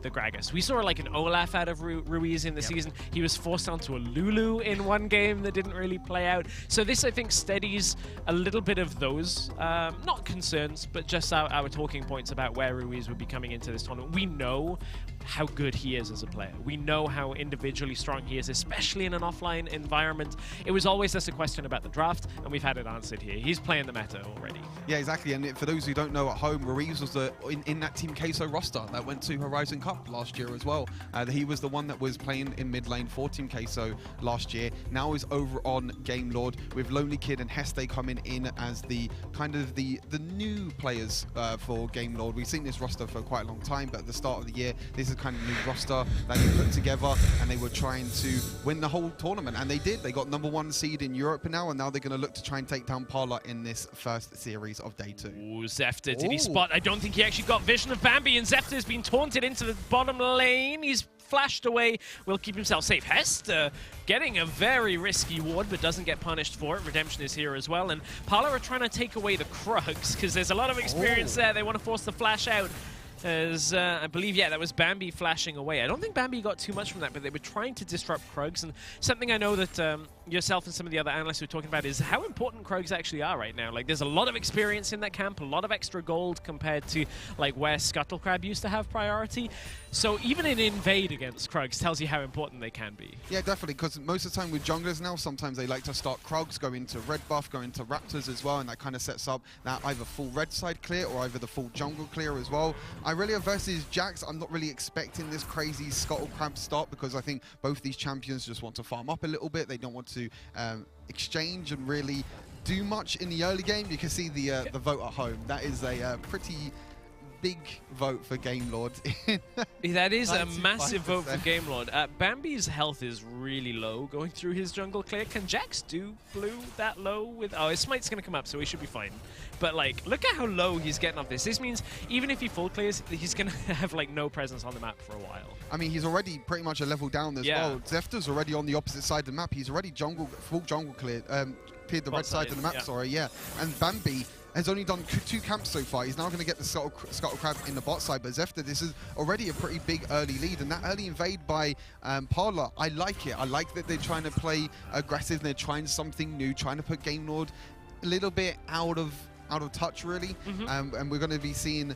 Gragas. We saw like an Olaf out of Ruiz in the season. He was forced onto a Lulu in one game that didn't really play out. So this, I think, steadies a little bit of those, not concerns, but just our talking points about where Ruiz would be coming into this tournament. We know how good he is as a player. We know how individually strong he is, especially in an offline environment. It was always just a question about the draft, and we've had it answered here. He's playing the meta already. Yeah, exactly. And for those who don't know at home, Ruiz was in that Team Queso roster that went to Horizon Cup last year as well. He was the one that was playing in mid lane for Team Queso last year. Now is over on Game Lord with Lonely Kid and Heste coming in as the kind of the new players for Game Lord. We've seen this roster for quite a long time, but at the start of the year, this is kind of new roster that they put together, and they were trying to win the whole tournament, and they did. They got #1 seed in Europe now, and now they're going to look to try and take down Parlor in this first series of day 2. Ooh, Zefter, did he spot? I don't think he actually got vision of Bambi, and Zefter's been taunted into the bottom lane. He's flashed away, will keep himself safe. Hester getting a very risky ward, but doesn't get punished for it. Redemption is here as well, and Parlor are trying to take away the Krugs, because there's a lot of experience there. They want to force the flash out. As I believe, yeah, that was Bambi flashing away. I don't think Bambi got too much from that, but they were trying to disrupt Krugs. And something I know that yourself and some of the other analysts were talking about is how important Krugs actually are right now. Like, there's a lot of experience in that camp, a lot of extra gold compared to like where Scuttlecrab used to have priority. So even an invade against Krugs tells you how important they can be. Yeah, definitely, because most of the time with junglers now, sometimes they like to start Krugs, go into red buff, go into Raptors as well, and that kind of sets up that either full red side clear or either the full jungle clear as well. Irelia versus Jax, I'm not really expecting this crazy Scuttlecrab start, because I think both these champions just want to farm up a little bit. They don't want to exchange and really do much in the early game. You can see the vote at home. That is a pretty big vote for Game Lord. That is a massive vote for Game Lord. Bambi's health is really low going through his jungle clear. Can Jax do blue that low with... Oh, his smite's going to come up, so he should be fine. But, like, look at how low he's getting off this. This means even if he full clears, he's going to have, like, no presence on the map for a while. I mean, he's already pretty much a level down as well. Zefter's already on the opposite side of the map. He's already full jungle cleared. Cleared the red side of the map, sorry, yeah. And Bambi has only done 2 camps so far. He's now going to get the Scuttlecrab in the bot side, but Zefter, this is already a pretty big early lead, and that early invade by Parlor, I like it. I like that they're trying to play aggressive, and they're trying something new, trying to put Game Lord a little bit out of touch, really. And we're going to be seeing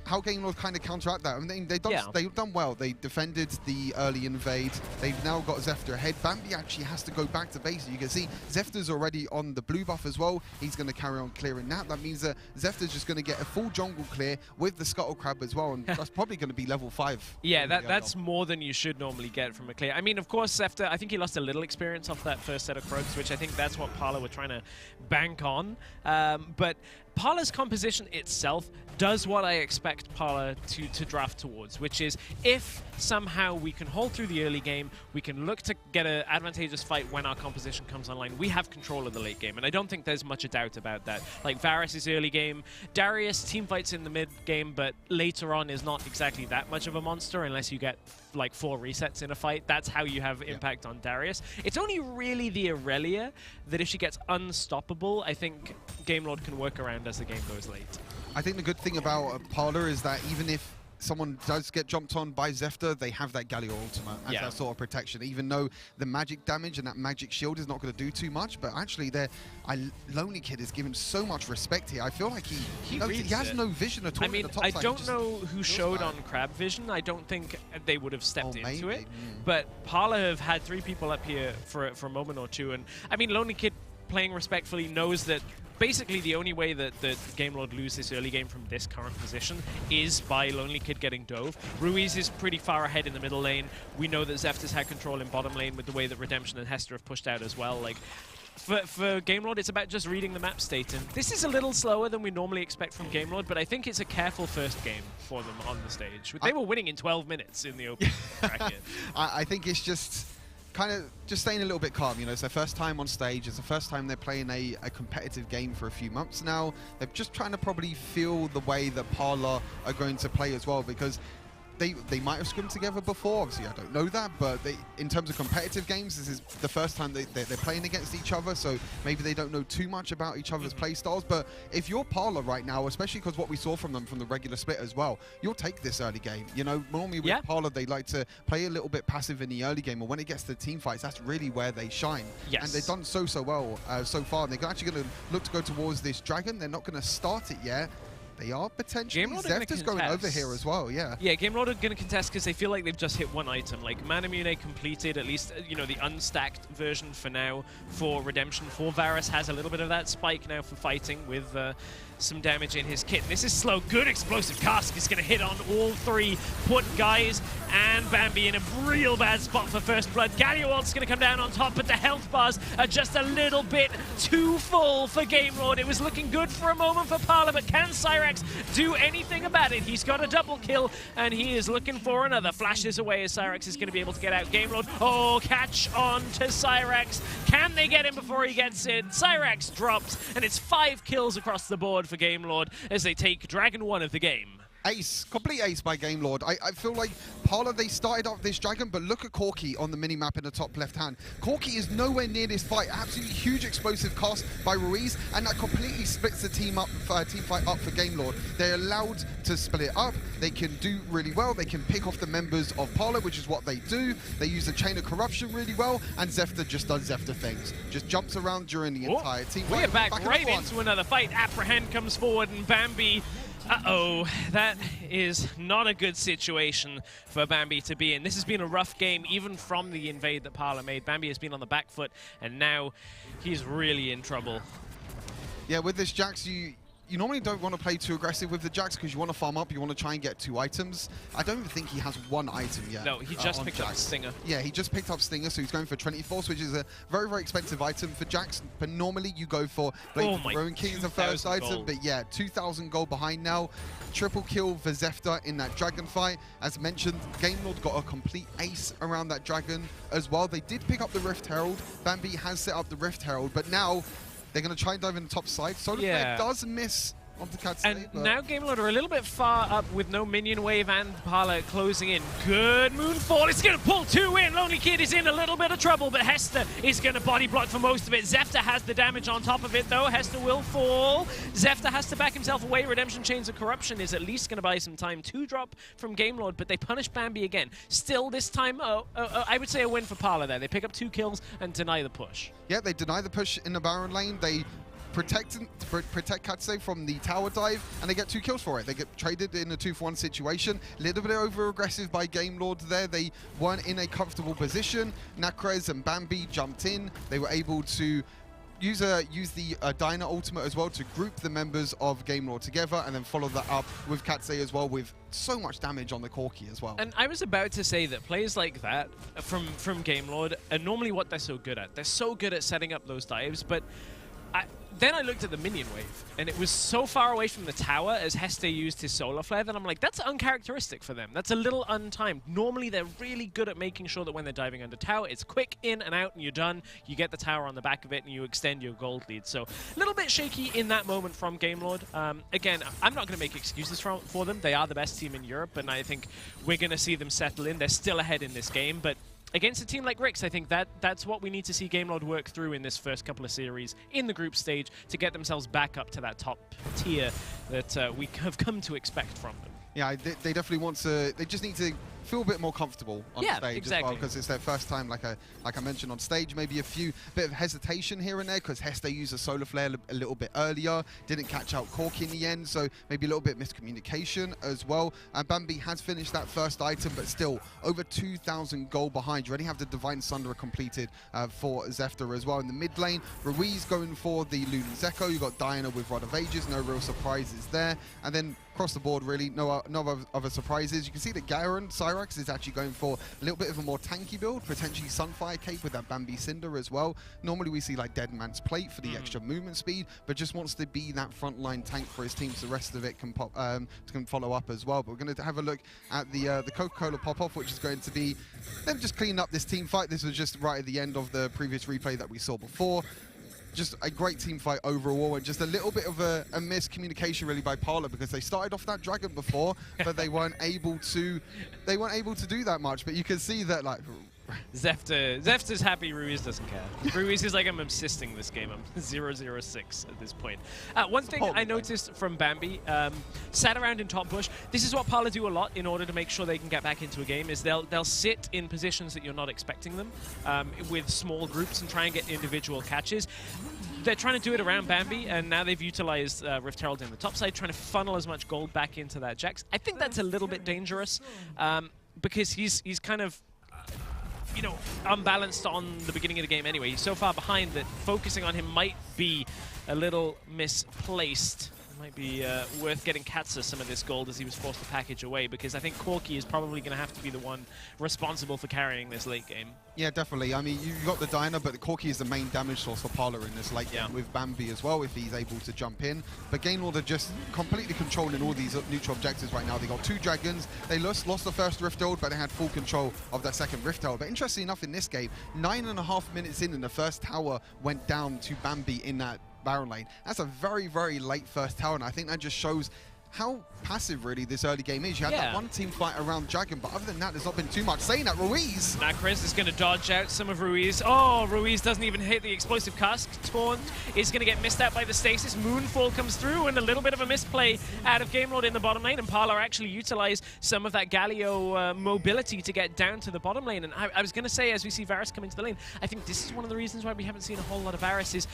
how Game Lord kind of counteract that. I mean, they've done well. They defended the early invade. They've now got Zefter ahead. Bambi actually has to go back to base. You can see Zefter's already on the blue buff as well. He's going to carry on clearing that. That means that Zefter's just going to get a full jungle clear with the Scuttlecrab as well, and that's probably going to be level 5. Yeah, that's more than you should normally get from a clear. I mean, of course, Zefter, I think he lost a little experience off that first set of Krugs, which I think that's what Parlor were trying to bank on. But Parlor's composition itself does what I expect Parlor to draft towards, which is if somehow we can hold through the early game, we can look to get an advantageous fight when our composition comes online, we have control of the late game. And I don't think there's much a doubt about that. Like Varus' early game, Darius team fights in the mid game, but later on is not exactly that much of a monster unless you get like 4 resets in a fight. That's how you have impact on Darius. It's only really the Aurelia that if she gets unstoppable, I think Game Lord can work around as the game goes late. I think the good thing about Parlor is that even if someone does get jumped on by Zefta, they have that Galio ultimate as that sort of protection, even though the magic damage and that magic shield is not going to do too much. But actually, Lonely Kid is given so much respect here. I feel like he has no vision at all. I mean, at the top I side. don't know who showed on Crab Vision. I don't think they would have stepped into it. But Parlor have had 3 people up here for a moment or two. And I mean, Lonely Kid playing respectfully knows that basically the only way that Game Lord lose this early game from this current position is by Lonely Kid getting dove. Ruiz is pretty far ahead in the middle lane. We know that Zefta's had control in bottom lane with the way that Redemption and Hester have pushed out as well. Like, for Game Lord, it's about just reading the map state. And this is a little slower than we normally expect from Game Lord, but I think it's a careful first game for them on the stage. They were winning in 12 minutes in the open bracket. I think it's just kind of just staying a little bit calm. You know, it's their first time on stage. It's the first time they're playing a competitive game for a few months now. They're just trying to probably feel the way that Parlor are going to play as well, because they might have scrimmed together before. Obviously, I don't know that, but in terms of competitive games, this is the first time they're playing against each other, so maybe they don't know too much about each other's play styles. But if you're Parlor right now, especially because what we saw from them from the regular split as well, you'll take this early game. You know, normally with Parlor, they like to play a little bit passive in the early game, and when it gets to team fights, that's really where they shine. Yes. And they've done so well so far. And they're actually going to look to go towards this dragon. They're not going to start it yet. They are potentially. Zefta's going over here as well, yeah. Yeah, Game Lord are going to contest because they feel like they've just hit one item. Like, Manamune completed at least, you know, the unstacked version for now for Redemption. For Varus has a little bit of that spike now for fighting with some damage in his kit. This is slow. Good explosive cask is going to hit on all 3. Put Guys and Bambi in a real bad spot for first blood. Galliowald's going to come down on top, but the health bars are just a little bit too full for Game Lord. It was looking good for a moment for Parlor, but can Cyrax do anything about it? He's got a double kill, and he is looking for another. Flashes away as Cyrax is going to be able to get out. Game Lord, catch on to Cyrax. Can they get him before he gets in? Cyrax drops, and it's 5 kills across the board for Game Lord as they take Dragon 1 of the game. Ace, complete ace by Game Lord. I feel like Parlor, they started off this dragon, but look at Corki on the mini-map in the top left hand. Corki is nowhere near this fight. Absolutely huge explosive cost by Ruiz, and that completely splits the team fight up for Game Lord. They're allowed to split it up. They can do really well. They can pick off the members of Parlor, which is what they do. They use the chain of corruption really well, and Zefta just does Zefta things. Just jumps around during the entire team. We're back right into another fight. Apprehend comes forward, and Bambi... Uh-oh, that is not a good situation for Bambi to be in. This has been a rough game, even from the invade that Parlor made. Bambi has been on the back foot, and now he's really in trouble. Yeah, with this Jax, you normally don't want to play too aggressive with the Jax because you want to farm up, you want to try and get 2 items. I don't even think he has 1 item yet. No, he just picked up Stinger. Yeah, he just picked up Stinger, so he's going for 24, which is a very, very expensive item for Jax. But normally you go for Blade of the Rowan King as the first item. But yeah, 2,000 gold behind now. Triple kill for Zefta in that dragon fight. As mentioned, Game Lord got a complete ace around that dragon as well. They did pick up the Rift Herald. Bambi has set up the Rift Herald, but now they're going to try and dive in the top side. Solar Flare does miss onto Katsune. And now Game Lord are a little bit far up with no minion wave and Parlor closing in. Good Moonfall. It's going to pull 2 in. Lonely Kid is in a little bit of trouble, but Hester is going to body block for most of it. Zefta has the damage on top of it, though. Hester will fall. Zefta has to back himself away. Redemption Chains of Corruption is at least going to buy some time. 2 drop from Game Lord, but they punish Bambi again. Still, this time, I would say a win for Parlor there. They pick up 2 kills and deny the push. Yeah, they deny the push in the Baron lane. They protect Katsune from the tower dive, and they get 2 kills for it. They get traded in a 2-for-1 situation. A little bit over-aggressive by Game Lord there. They weren't in a comfortable position. Nakrez and Bambi jumped in. They were able to use the Dyna ultimate as well to group the members of Game Lord together, and then follow that up with Katsune as well, with so much damage on the Corki as well. And I was about to say that players like that from Game Lord are normally what they're so good at. They're so good at setting up those dives, but Then I looked at the minion wave, and it was so far away from the tower as Heste used his solar flare that I'm like, that's uncharacteristic for them. That's a little untimed. Normally, they're really good at making sure that when they're diving under tower, it's quick, in and out, and you're done. You get the tower on the back of it, and you extend your gold lead. So a little bit shaky in that moment from GameLord. Again, I'm not going to make excuses for them. They are the best team in Europe, and I think we're going to see them settle in. They're still ahead in this game, but against a team like Rix, I think that's what we need to see GameLord work through in this first couple of series in the group stage to get themselves back up to that top tier that we have come to expect from them. Yeah, they definitely want to. They just need to feel a bit more comfortable on stage as well, because it's their first time, like I mentioned, on stage. Maybe a bit of hesitation here and there, because Heste used a solar flare a little bit earlier, didn't catch out Corki in the end, so maybe a little bit of miscommunication as well. And Bambi has finished that first item, but still over 2,000 gold behind. You already have the Divine Sunder completed for Zefta as well. In the mid lane, Ruiz going for the Lunan Zeko. You've got Diana with Rod of Ages, no real surprises there. And then across the board, really, no other surprises. You can see that Garen Cyrax is actually going for a little bit of a more tanky build, potentially Sunfire Cape with that Bambi Cinder as well. Normally we see like Dead Man's Plate for the extra movement speed, but just wants to be that frontline tank for his team, so the rest of it can follow up as well. But we're going to have a look at the Coca-Cola pop-off, which is going to be them just cleaning up this team fight. This was just right at the end of the previous replay that we saw before. Just a great team fight overall, and just a little bit of a miscommunication really by Parlor, because they started off that dragon before, but they weren't able to do that much. But you can see that like Zefta's happy, Ruiz doesn't care. Ruiz is like, I'm assisting this game. I'm 0-0-6 at this point. One thing I noticed from Bambi, sat around in top bush. This is what Parlor do a lot in order to make sure they can get back into a game, is they'll sit in positions that you're not expecting them with small groups and try and get individual catches. They're trying to do it around Bambi, and now they've utilized Rift Herald in the top side, trying to funnel as much gold back into that Jax. I think that's a little bit dangerous because he's kind of unbalanced on the beginning of the game anyway. He's so far behind that focusing on him might be a little misplaced. It might be worth getting Katsa some of this gold as he was forced to package away, because I think Corki is probably going to have to be the one responsible for carrying this late game. Yeah, definitely. I mean, you've got the Diana, but the Corki is the main damage source for Parlor in this late game with Bambi as well, if he's able to jump in. But GameLord are just completely controlling all these neutral objectives right now. They got 2 dragons. They lost the first Rift Herald, but they had full control of that second Rift Herald. But interestingly enough, in this game, 9.5 minutes in, and the first tower went down to Bambi in that Baron lane. That's a very, very late first tower, and I think that just shows how passive really this early game is. You had that one team fight around Dragon, but other than that, there's not been too much. Saying that, Ruiz. Nacris is going to dodge out some of Ruiz. Oh, Ruiz doesn't even hit the explosive cask. Taunt is going to get missed out by the stasis. Moonfall comes through, and a little bit of a misplay out of GameLord in the bottom lane, and Parlor actually utilized some of that Galio mobility to get down to the bottom lane. And I was going to say, as we see Varus come into the lane, I think this is one of the reasons why we haven't seen a whole lot of Varus is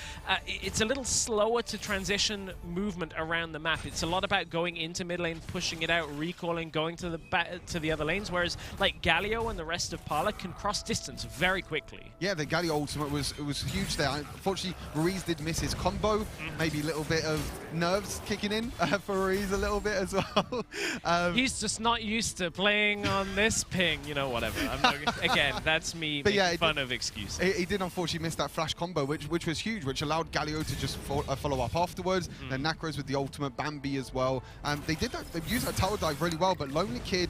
it's a little slower to transition movement around the map. It's a lot about going into mid lane, pushing it out, recalling, going to the other lanes, whereas like Galio and the rest of Parlor can cross distance very quickly. Yeah, the Galio ultimate was huge there. Unfortunately, Ruiz did miss his combo. Maybe a little bit of nerves kicking in for Ruiz a little bit as well. He's just not used to playing on this ping, whatever. Again, that's me making fun of excuses. He did unfortunately miss that flash combo, which was huge, which allowed Galio to just follow up afterwards. Then Nacros with the ultimate, Bambi as well. They used that tower dive really well, but Lonely Kid...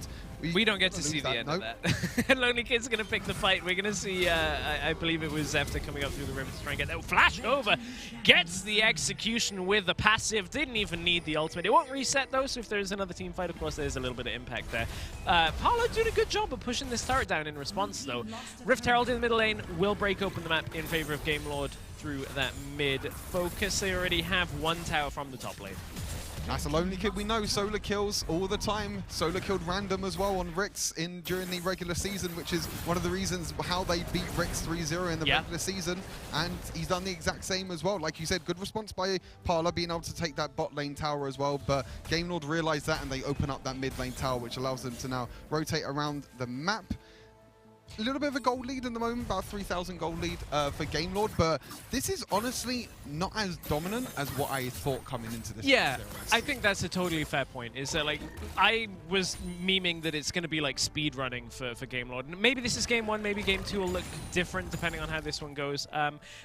We don't get to see the end of that. Lonely Kid's going to pick the fight. We're going to see, I believe it was Zefta coming up through the river to try and get that. Flash over, gets the execution with the passive. Didn't even need the ultimate. It won't reset though, so if there's another team fight, of course, there's a little bit of impact there. Parlor doing a good job of pushing this turret down in response though. Rift Herald in the middle lane will break open the map in favor of GameLord through that mid focus. They already have 1 tower from the top lane. That's a Lonely Kid. We know solar kills all the time. Solar killed random as well on Rix during the regular season, which is one of the reasons how they beat Rix 3-0 in the regular season. And he's done the exact same as well. Like you said, good response by Parlor being able to take that bot lane tower as well. But GameLord realized that, and they open up that mid lane tower, which allows them to now rotate around the map. a little bit of a gold lead in the moment, about 3,000 gold lead for Game Lord, but this is honestly not as dominant as what I thought coming into this. Yeah, I think that's a totally fair point. Is that like I was memeing that it's going to be like speed running for Game Lord. Maybe this is game 1, maybe game 2 will look different depending on how this one goes.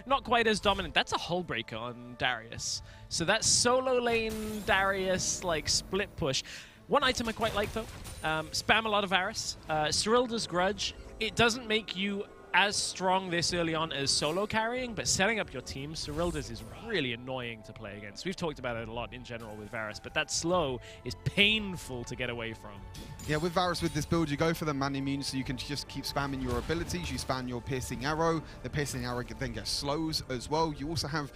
Not quite as dominant. That's a hull breaker on Darius. So that's solo lane Darius like split push. One item I quite like though, spam a lot of Varus. Cyrilda's Grudge. It doesn't make you as strong this early on as solo carrying, but setting up your team, Cyrilda's is really annoying to play against. We've talked about it a lot in general with Varus, but that slow is painful to get away from. Yeah, with Varus, with this build, you go for the man immune, so you can just keep spamming your abilities. You spam your piercing arrow. The piercing arrow then gets slows as well. You also have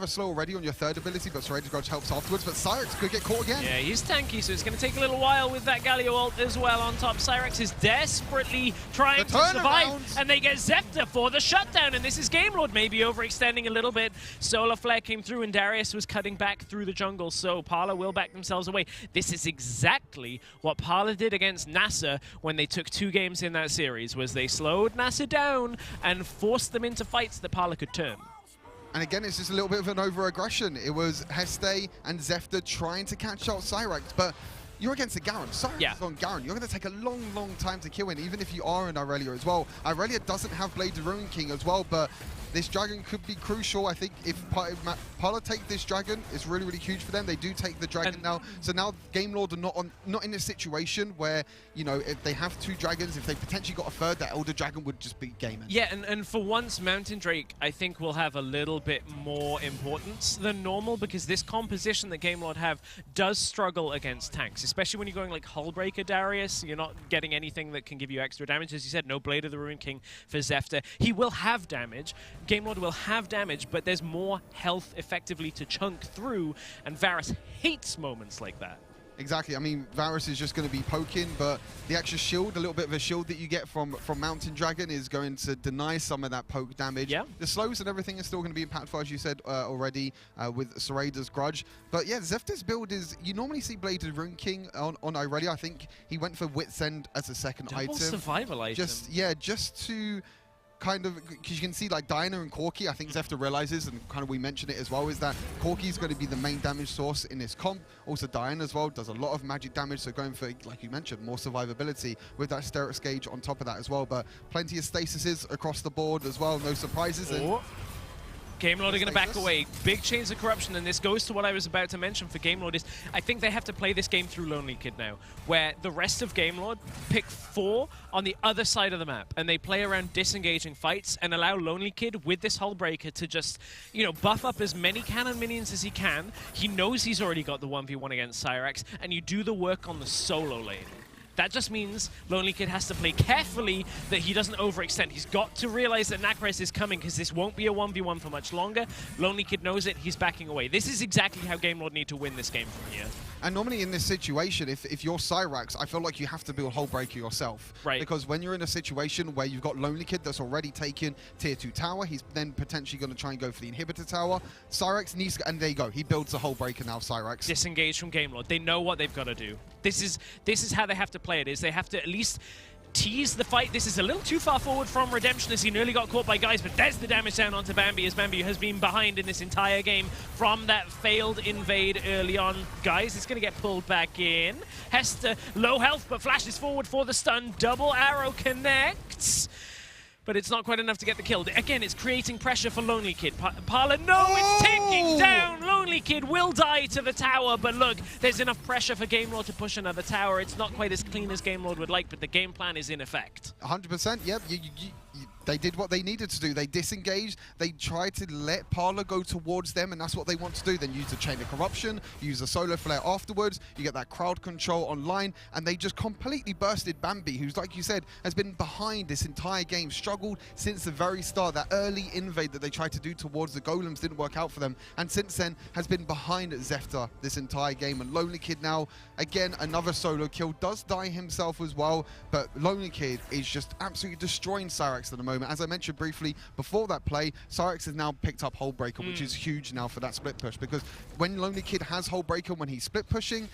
a slow already on your third ability, but Serrated Grudge helps afterwards. But Cyrex could get caught again. Yeah, he's tanky, so it's going to take a little while with that Galio ult as well on top. Cyrex is desperately trying to survive, and they get Zephyr for the shutdown, and this is Game Lord maybe overextending a little bit. Solar Flare came through, and Darius was cutting back through the jungle, so Parlor will back themselves away. This is exactly what Parlor did against NASA when they took 2 games in that series, was they slowed NASA down and forced them into fights that Parlor could turn. And again, it's just a little bit of an over-aggression. It was Heste and Zephyr trying to catch out Cyrex, but you're against a Garen. Cyrex is on Garen. You're going to take a long, long time to kill him, even if you are an Irelia as well. Irelia doesn't have Blade of Ruin King as well, but this dragon could be crucial. I think if Parlor take this dragon, it's really, really huge for them. They do take the dragon now. So now Game Lord are not in a situation where, you know, if they have 2 dragons, if they potentially got a third, that Elder Dragon would just be game end. Yeah, and for once, Mountain Drake, I think, will have a little bit more importance than normal, because this composition that Game Lord have does struggle against tanks, especially when you're going like Hullbreaker Darius. You're not getting anything that can give you extra damage. As you said, no Blade of the Ruin King for Zephyr. He will have damage. Game Lord will have damage, but there's more health effectively to chunk through, and Varus hates moments like that. Exactly. I mean, Varus is just going to be poking, but the extra shield, a little bit of a shield that you get from Mountain Dragon is going to deny some of that poke damage. Yeah. The slows and everything is still going to be impactful, as you said already, with Serrader's Grudge. But yeah, Zephyr's build is, you normally see Bladed Rune King on Irelia. I think he went for Wit's End as a second item. Survival item. Just to kind of, because you can see like Diana and Corki, I think Zephyr realizes, and kind of we mentioned it as well, is that Corki is going to be the main damage source in this comp. Also Diana as well does a lot of magic damage, so going for, like you mentioned, more survivability with that Sterix gauge on top of that as well. But plenty of stasises across the board as well, no surprises. Game Lord are going to back away. Big chains of corruption, and this goes to what I was about to mention for Game Lord is I think they have to play this game through Lonely Kid now, where the rest of Game Lord pick 4 on the other side of the map, and they play around disengaging fights and allow Lonely Kid with this Hull Breaker to just, you know, buff up as many cannon minions as he can. He knows he's already got the 1v1 against Cyrex, and you do the work on the solo lane. That just means Lonely Kid has to play carefully that he doesn't overextend. He's got to realize that Nakres is coming, because this won't be a 1v1 for much longer. Lonely Kid knows it. He's backing away. This is exactly how Game Lord need to win this game from here. And normally in this situation, if you're Cyrax, I feel like you have to build Hull Breaker yourself. Right. Because when you're in a situation where you've got Lonely Kid that's already taken tier 2 tower, he's then potentially going to try and go for the inhibitor tower. Cyrax needs to, and there you go, he builds a Hull Breaker now, Cyrax. Disengage from Game Lord. They know what they've got to do. This is how they have to play it, is they have to at least tease the fight. This is a little too far forward from Redemption, as he nearly got caught by Guys, but there's the damage down onto Bambi, as Bambi has been behind in this entire game from that failed invade early on. Guys is going to get pulled back in. Hester, low health, but flashes forward for the stun. Double arrow connects, but it's not quite enough to get the kill. Again, it's creating pressure for Lonely Kid. Parlor, no, it's ticking down. Lonely Kid will die to the tower, but look, there's enough pressure for Game Lord to push another tower. It's not quite as clean as Game Lord would like, but the game plan is in effect. 100%, yep. They did what they needed to do. They disengaged. They tried to let Parlor go towards them, and that's what they want to do. Then use the Chain of Corruption, use the Solar Flare afterwards. You get that crowd control online, and they just completely bursted Bambi, who's, like you said, has been behind this entire game, struggled since the very start. That early invade that they tried to do towards the Golems didn't work out for them, and since then has been behind Zephyr this entire game. And Lonely Kid now, again, another solo kill, does die himself as well, but Lonely Kid is just absolutely destroying Cyrax at the moment. As I mentioned briefly before that play, Cyrex has now picked up Hull Breaker, which is huge now for that split push, because when Lonely Kid has Hull Breaker, when he's split pushing,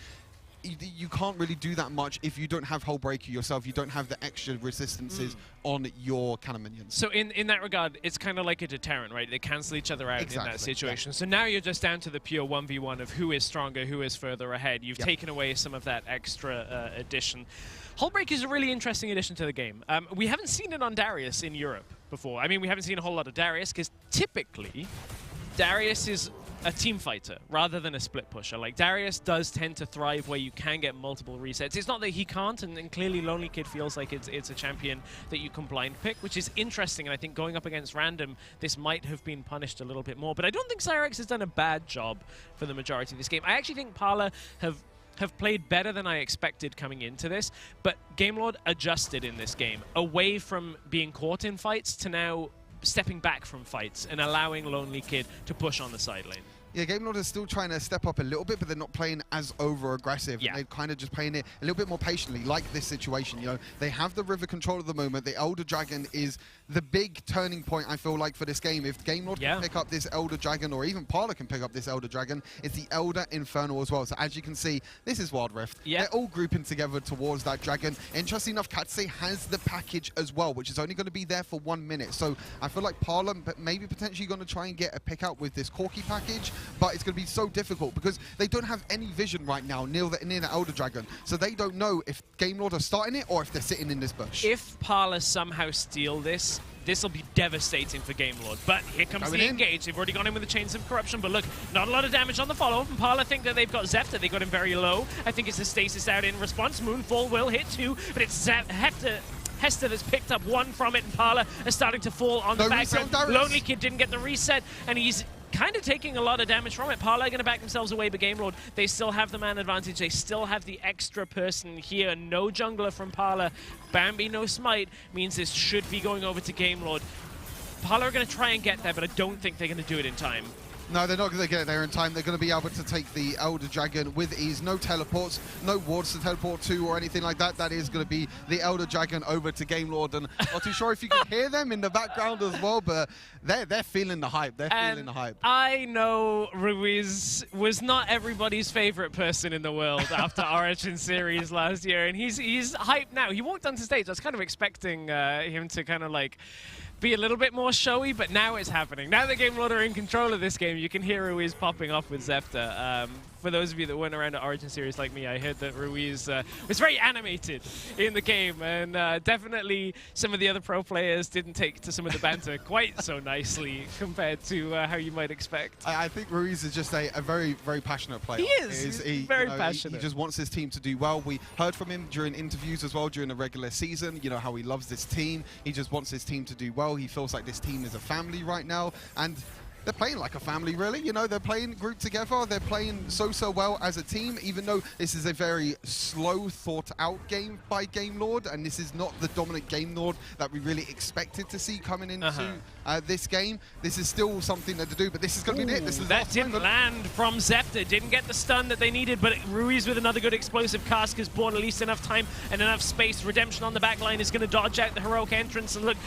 you can't really do that much if you don't have Hull Breaker yourself. You don't have the extra resistances on your cannon minions. So in that regard, it's kind of like a deterrent, right? They cancel each other out in that situation. So now you're just down to the pure 1v1 of who is stronger, who is further ahead. You've taken away some of that extra addition. Hullbreak is a really interesting addition to the game. We haven't seen it on Darius in Europe before. I mean, we haven't seen a whole lot of Darius because typically Darius is a team fighter rather than a split pusher. Like, Darius does tend to thrive where you can get multiple resets. It's not that he can't, and clearly Lonely Kid feels like it's a champion that you can blind pick, which is interesting, and I think going up against random, this might have been punished a little bit more. But I don't think Cyrex has done a bad job for the majority of this game. I actually think Parlor have played better than I expected coming into this, but Gamelord adjusted in this game, away from being caught in fights to now stepping back from fights and allowing Lonely Kid to push on the side lane. Yeah, Gamelord is still trying to step up a little bit, but they're not playing as over-aggressive. Yeah. They're kind of just playing it a little bit more patiently, like this situation. You know, they have the river control at the moment. The Elder Dragon is the big turning point, I feel like, for this game. If Gamelord can pick up this Elder Dragon, or even Parlor can pick up this Elder Dragon, it's the Elder Infernal as well. So as you can see, this is Wildrift. They're all grouping together towards that dragon. Interesting enough, Katsei has the package as well, which is only going to be there for 1 minute. So I feel like Parlor maybe potentially going to try and get a pick out with this Corki package, but it's going to be so difficult because they don't have any vision right now near the Elder Dragon. So they don't know if Gamelord are starting it or if they're sitting in this bush. If Parlor somehow steal this, this will be devastating for Gamelord. But here comes the engage. They've already gone in with the Chains of Corruption, but look, not a lot of damage on the follow. And Parlor think that they've got Zephyr. They got him very low. I think it's a stasis out in response. Moonfall will hit 2, but it's Hester that's picked up 1 from it, and Parlor is starting to fall on the background. Lonely Kid didn't get the reset, and he's kind of taking a lot of damage from it. Parlor going to back themselves away, but Gamelord, they still have the man advantage. They still have the extra person here. No jungler from Parlor. Bambi, no smite, means this should be going over to Gamelord. Parlor are going to try and get there, but I don't think they're going to do it in time. No, they're not going to get there in time. They're going to be able to take the Elder Dragon with ease. No teleports, no wards to teleport to or anything like that. That is going to be the Elder Dragon over to Gamelord. And I'm not too sure if you can hear them in the background as well, but they're feeling the hype. They're feeling the hype. I know Ruiz was not everybody's favorite person in the world after Origin Series last year, and he's hyped now. He walked onto stage. I was kind of expecting him to kind of like be a little bit more showy, but now it's happening. Now that Gamelord are in control of this game, you can hear Ruiz popping off with Zephyr. For those of you that weren't around at Origin Series like me, I heard that Ruiz was very animated in the game, and definitely some of the other pro players didn't take to some of the banter quite so nicely compared to how you might expect. I think Ruiz is just a very, very passionate player. He is. He's very passionate. He just wants his team to do well. We heard from him during interviews as well during the regular season, you know, how he loves this team. He just wants his team to do well. He feels like this team is a family right now, and they're playing like a family, really. You know, they're playing grouped together. They're playing so well as a team, even though this is a very slow, thought-out game by Gamelord, and this is not the dominant Gamelord that we really expected to see coming into this game. This is still something to do, but this is going to be it. This is that didn't land from Zephyr. Didn't get the stun that they needed, but Ruiz with another good explosive cast has bought at least enough time and enough space. Redemption on the back line is going to dodge out the heroic entrance, and look,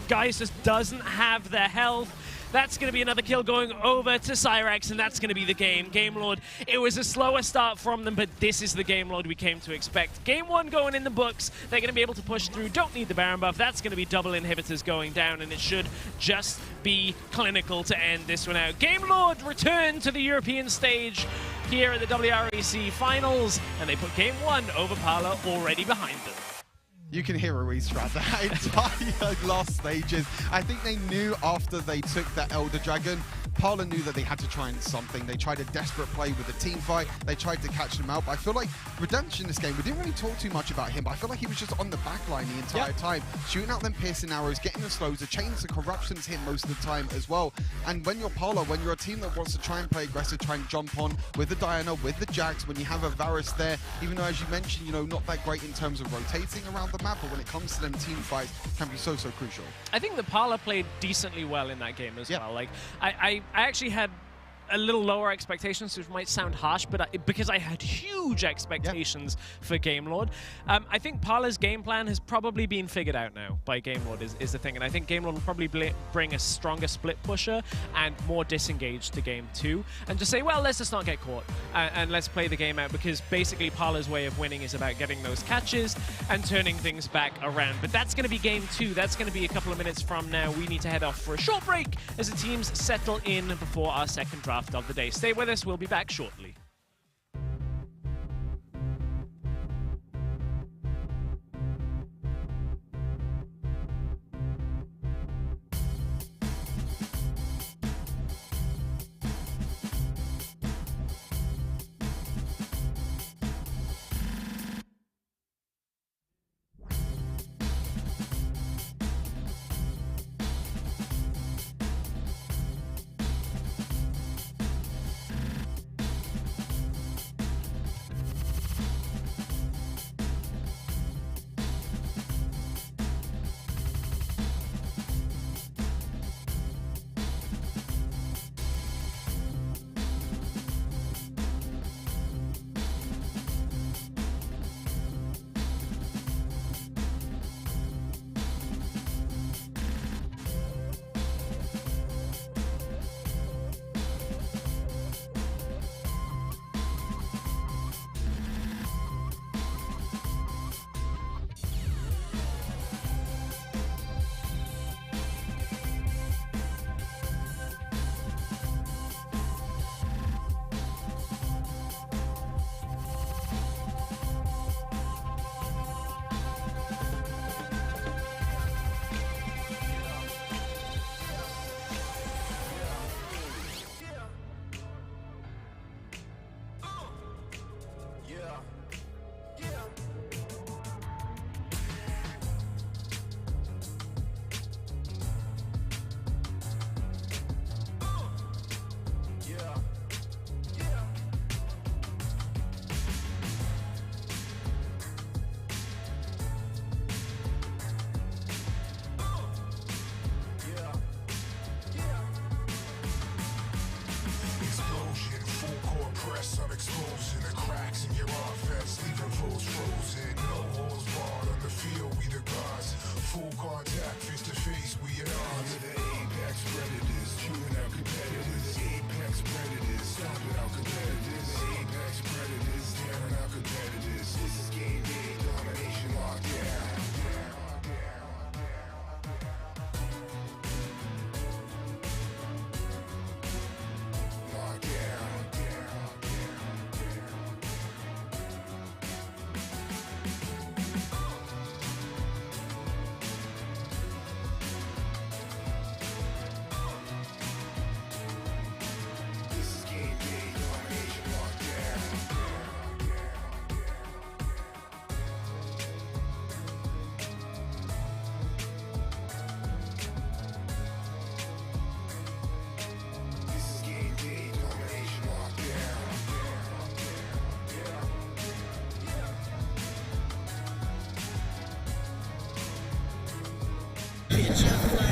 Guys just doesn't have the health. That's going to be another kill going over to Cyrex, and that's going to be the game. Gamelord, it was a slower start from them, but this is the Gamelord we came to expect. Game 1 going in the books. They're going to be able to push through. Don't need the Baron buff. That's going to be double inhibitors going down, and it should just be clinical to end this one out. Gamelord return to the European stage here at the WREC Finals, and they put Game 1 over Parlor already behind them. You can hear Ruiz throughout the entire last stages. I think they knew after they took that Elder Dragon, Parlor knew that they had to try something. They tried a desperate play with the team fight. They tried to catch them out. But I feel like Redemption this game, we didn't really talk too much about him, but I feel like he was just on the back line the entire time, shooting out them piercing arrows, getting the slows, the chains of corruptions hit most of the time as well. And when you're Parlor, when you're a team that wants to try and play aggressive, try and jump on with the Diana, with the Jax, when you have a Varus there, even though, as you mentioned, you know, not that great in terms of rotating around the map, but when it comes to them team fights, can be so crucial. I think the Parlor played decently well in that game as well. Like, I actually had a little lower expectations, which might sound harsh, but because I had huge expectations for Game Lord. I think Parlor's game plan has probably been figured out now by Game Lord is the thing, and I think Game Lord will probably bring a stronger split pusher and more disengaged to game 2, and just say, well, let's just not get caught, and let's play the game out, because basically Parlor's way of winning is about getting those catches and turning things back around. But that's going to be game 2. That's going to be a couple of minutes from now. We need to head off for a short break as the teams settle in before our second draft of the day. Stay with us. We'll be back shortly.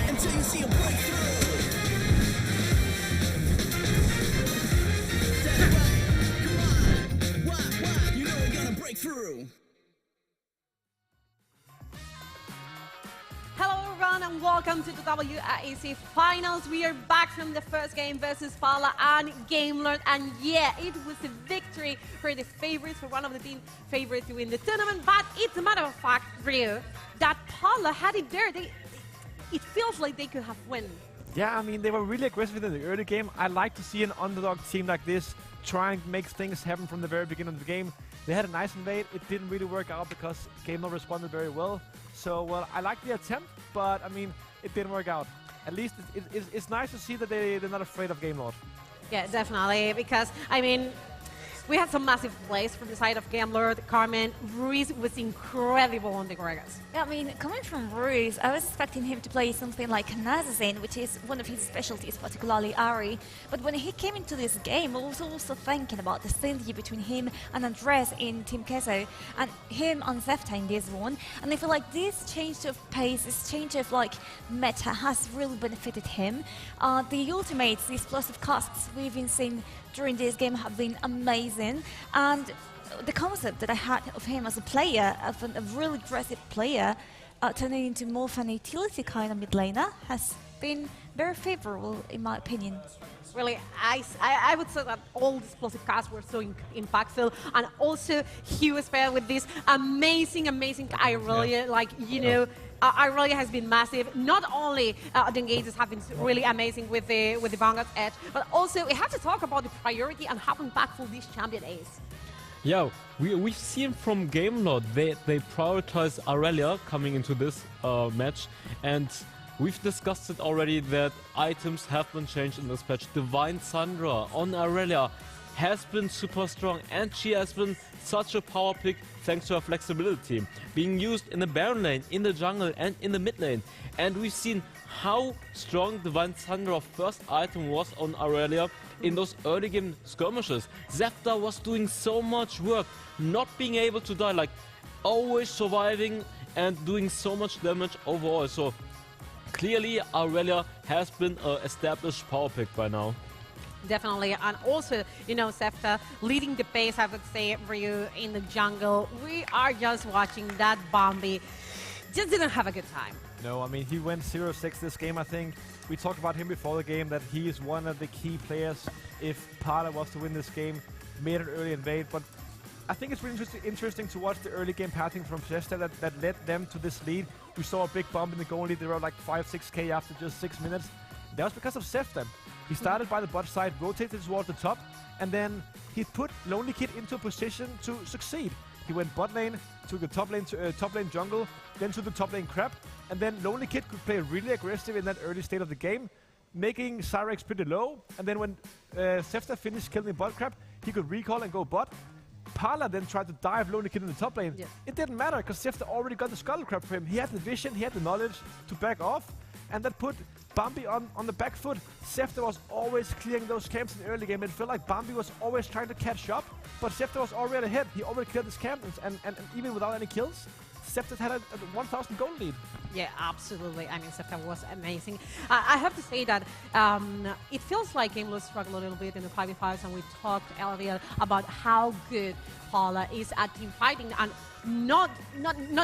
Until you see a breakthrough. That's right. Come on. Why? You know we're gonna break through. Hello everyone and welcome to the WAEC Finals. We are back from the first game versus Parlor and Game Lord, and yeah, it was a victory for the favorites, for one of the team favorites to win the tournament, but it's a matter of fact, Rio, that Parlor had it there. It feels like they could have won. Yeah, I mean, they were really aggressive in the early game. I like to see an underdog team like this trying to make things happen from the very beginning of the game. They had a nice invade. It didn't really work out because Game Lord responded very well. So, well, I like the attempt, but, I mean, it didn't work out. At least it's nice to see that they're not afraid of Game Lord. Yeah, definitely, because, I mean, we had some massive plays from the side of Gambler. Carmen, Ruiz was incredible on the Gragas. Yeah, I mean, coming from Ruiz, I was expecting him to play something like Nazazin, which is one of his specialties, particularly Ari. But when he came into this game, I was also thinking about the synergy between him and Andres in Team Queso, and him on Zefta in this one. And I feel like this change of pace, this change of like meta has really benefited him. The ultimates, the explosive casts we've been seeing during this game have been amazing, and the concept that I had of him as a player, of a really aggressive player, turning into more of an utility kind of mid laner, has been very favorable in my opinion. Really, I would say that all the explosive casts were so impactful, and also he was paired with this amazing Irelia, like, you know, Irelia has been massive. Not only the engages have been really amazing with the Vanguard's edge, but also we have to talk about the priority and how impactful this champion is. Yeah, we've seen from Gamelord they prioritize Aurelia coming into this match, and we've discussed it already that items have been changed in this patch. Divine Sandra on Aurelia has been super strong, and she has been such a power pick thanks to her flexibility, being used in the Baron lane, in the jungle and in the mid lane. And we've seen how strong Divine Sandra's first item was on Aurelia in those early game skirmishes. Zefta was doing so much work, not being able to die, like always surviving and doing so much damage overall. So clearly Aurelia has been an established power pick by now. Definitely, and also, you know, Zefta leading the pace, I would say, Ryu in the jungle. We are just watching that Bombi. Just didn't have a good time. No, I mean, he went 0-6 this game, I think. We talked about him before the game, that he is one of the key players if Parlor was to win this game. Made an early invade, but I think it's really interesting to watch the early game pathing from Zefta that led them to this lead. We saw a big bump in the goal lead. They were like 5-6k after just 6 minutes. That was because of Zefta. He started by the bot side, rotated towards the top, and then he put Lonely Kid into a position to succeed. He went bot lane, to the top lane jungle, then to the top lane crab, and then Lonely Kid could play really aggressive in that early state of the game, making Cyrex pretty low, and then when Zefta finished killing the bot crab, he could recall and go bot. Parlor then tried to dive Lonely Kid in the top lane. Yeah. It didn't matter, because Zefta already got the scuttle crab for him. He had the vision, he had the knowledge to back off, and that put Bambi on the back foot. Zefta was always clearing those camps in the early game. It felt like Bambi was always trying to catch up, but Zefta was already ahead. He already cleared his camp, and even without any kills, Zefta had a 1,000 gold lead. Yeah, absolutely. I mean, Zefta was amazing. I have to say that it feels like Gameless struggled a little bit in the 5v5s, and we talked earlier about how good Paula is at team fighting, and not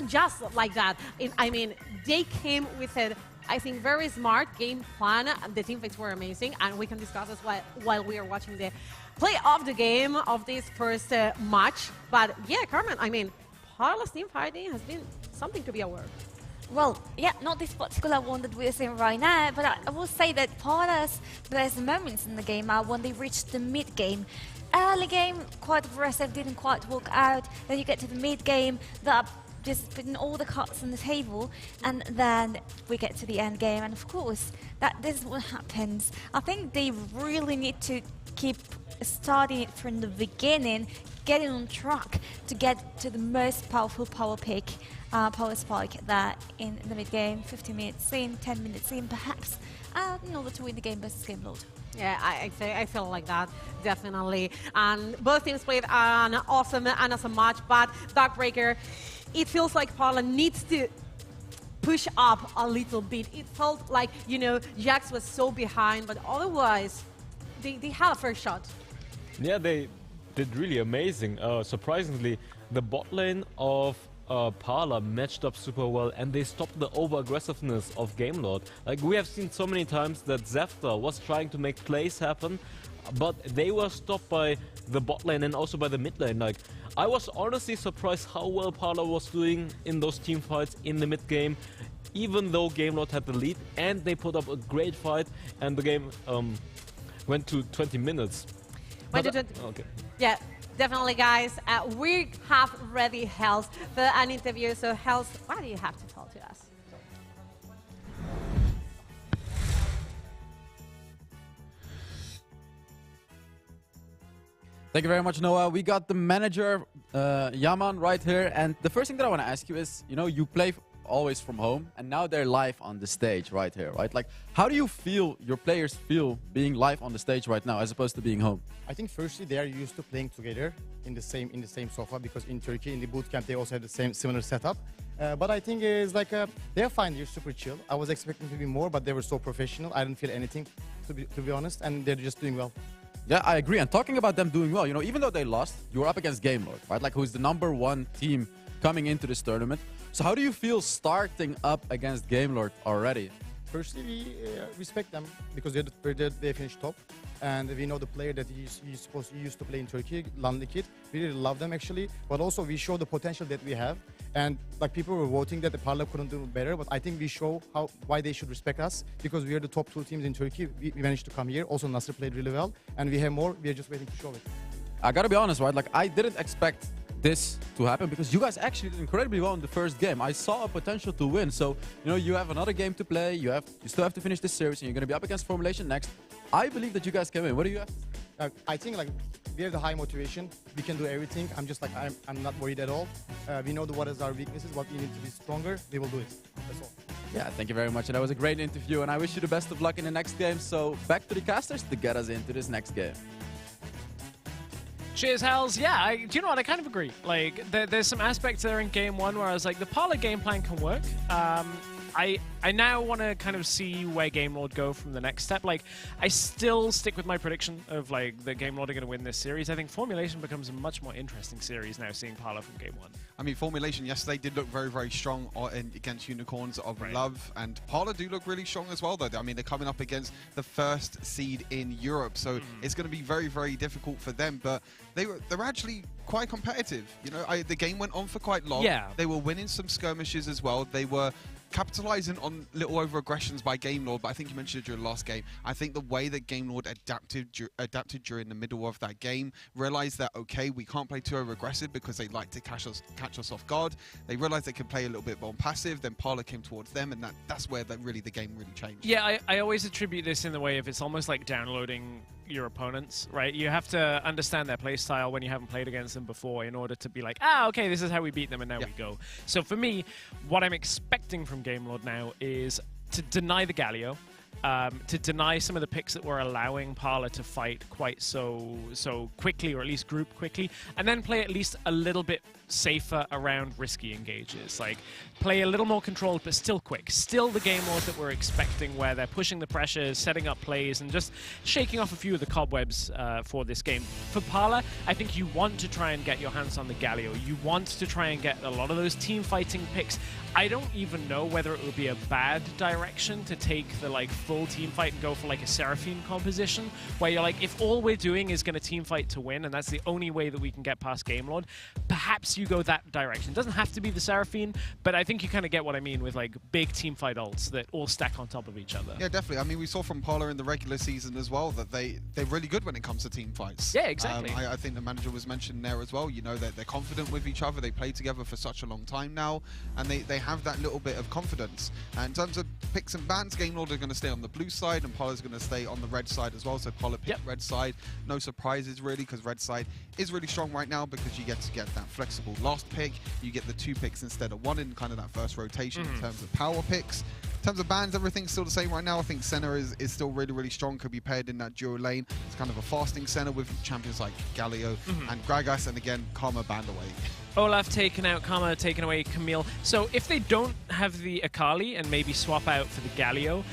just like that. I mean, they came with a, I think, very smart game plan. The team fights were amazing, and we can discuss this while we are watching the play of the game of this first match. But yeah, Carmen, I mean, Parlor's team fighting has been something to be aware of. Well, yeah, not this particular one that we're seeing right now, but I will say that Parlor's best moments in the game are when they reach the mid game. Early game, quite aggressive, didn't quite work out. Then you get to the mid game, that just putting all the cards on the table, and then we get to the end game, and of course, this is what happens. I think they really need to keep starting it from the beginning, getting on track to get to the most powerful power pick, power spike that in the mid game, 15 minutes in, 10 minutes in perhaps, in order to win the game versus Game Lord. Yeah, I feel like that, definitely. And both teams played an awesome and awesome match, but Darkbreaker, it feels like Parlor needs to push up a little bit. It felt like, you know, Jax was so behind, but otherwise, they had a first shot. Yeah, they did really amazing. Surprisingly, the bot lane of Parlor matched up super well, and they stopped the over-aggressiveness of Gamelord. Like, we have seen so many times that Zefta was trying to make plays happen, but they were stopped by the bot lane and also by the mid lane. Like, I was honestly surprised how well Parlor was doing in those team fights in the mid game, even though Gamelord had the lead, and they put up a great fight, and the game went to 20 minutes. Okay. Yeah. Definitely, guys. We have ready Hells for an interview. So, Hells, what do you have to tell to us? Thank you very much, Noah. We got the manager, Yaman, right here. And the first thing that I want to ask you is, you know, you play always from home, and now they're live on the stage right here, right? Like, how do you feel, your players feel, being live on the stage right now as opposed to being home? I think firstly they are used to playing together in the same sofa, because in Turkey in the boot camp they also have the similar setup. But I think it's like they're fine. They're super chill. I was expecting to be more, but they were so professional. I didn't feel anything, to be honest, and they're just doing well. Yeah, I agree. And talking about them doing well, you know, even though they lost, you were up against GameLord, right? Like, who's the #1 team coming into this tournament. So how do you feel starting up against GameLord already? Firstly, we respect them because they finished top, and we know the player that he used to play in Turkey, Landikit. We really love them actually, but also we show the potential that we have. And like, people were voting that the Parlor couldn't do better, but I think we show why they should respect us, because we are the top 2 teams in Turkey. We managed to come here. Also, Nasser played really well, and we have more. We are just waiting to show it. I gotta be honest, right? Like, I didn't expect this to happen, because you guys actually did incredibly well in the first game. I saw a potential to win. So, you know, you have another game to play. You still have to finish this series, and you're gonna be up against Formulation next. I believe that you guys can win. What do you have? I think like we have the high motivation. We can do everything. I'm just like, I'm not worried at all. We know what is our weaknesses, what we need to be stronger. We will do it. That's all. Yeah, thank you very much. And that was a great interview, and I wish you the best of luck in the next game. So back to the casters to get us into this next game. Cheers, Hells. Yeah, do you know what? I kind of agree. Like, there's some aspects there in game 1 where I was like, the Parlor game plan can work. I now want to kind of see where GameLord go from the next step. Like, I still stick with my prediction of, like, that GameLord are going to win this series. I think Formulation becomes a much more interesting series now, seeing Parlor from game 1. I mean, Formulation yesterday did look very, very strong against Unicorns of Love, and Parlor do look really strong as well, though. I mean, they're coming up against the first seed in Europe, so it's going to be very, very difficult for them, but they're actually quite competitive. You know, the game went on for quite long. Yeah. They were winning some skirmishes as well. They were capitalizing on little over-aggressions by GameLord, but I think you mentioned it during the last game. I think the way that GameLord adapted during the middle of that game, realized that, okay, we can't play too over-aggressive because they like to catch us off guard. They realized they could play a little bit more passive, then Parlor came towards them, and that's where the game really changed. Yeah, I always attribute this in the way of it's almost like downloading your opponents, right? You have to understand their play style when you haven't played against them before in order to be like, okay, this is how we beat them, and now we go. So for me, what I'm expecting from GameLord now is to deny the Galio, to deny some of the picks that were allowing Parlor to fight quite so quickly, or at least group quickly, and then play at least a little bit safer around risky engages. Like, play a little more controlled, but still quick. Still the game mode that we're expecting, where they're pushing the pressure, setting up plays, and just shaking off a few of the cobwebs for this game. For Parlor, I think you want to try and get your hands on the Galio. You want to try and get a lot of those team fighting picks. I don't even know whether it would be a bad direction to take the, like, full team fight and go for, like, a Seraphine composition, where you're like, if all we're doing is going to team fight to win, and that's the only way that we can get past GameLord, perhaps you go that direction. It doesn't have to be the Seraphine, but I think you kind of get what I mean with, like, big team fight ults that all stack on top of each other. Yeah, definitely. I mean, we saw from Parlor in the regular season as well that they're really good when it comes to team fights. Yeah, exactly. I think the manager was mentioned there as well. You know, they're confident with each other. They play together for such a long time now, and they have that little bit of confidence. And in terms of picks and bans, GameLord are going to stay on the blue side, and Parlor's going to stay on the red side as well. So Parlor picked red side. No surprises really, because red side is really strong right now, because you get to get that flexible last pick. You get the 2 picks instead of 1 in kind of that first rotation in terms of power picks. In terms of bans, everything's still the same right now. I think Senna is still really, really strong. Could be paired in that duo lane. It's kind of a fasting Senna with champions like Galio and Gragas, and again, Karma banned away. Olaf taken out, Karma taken away, Camille. So if they don't have the Akali and maybe swap out for the Galio,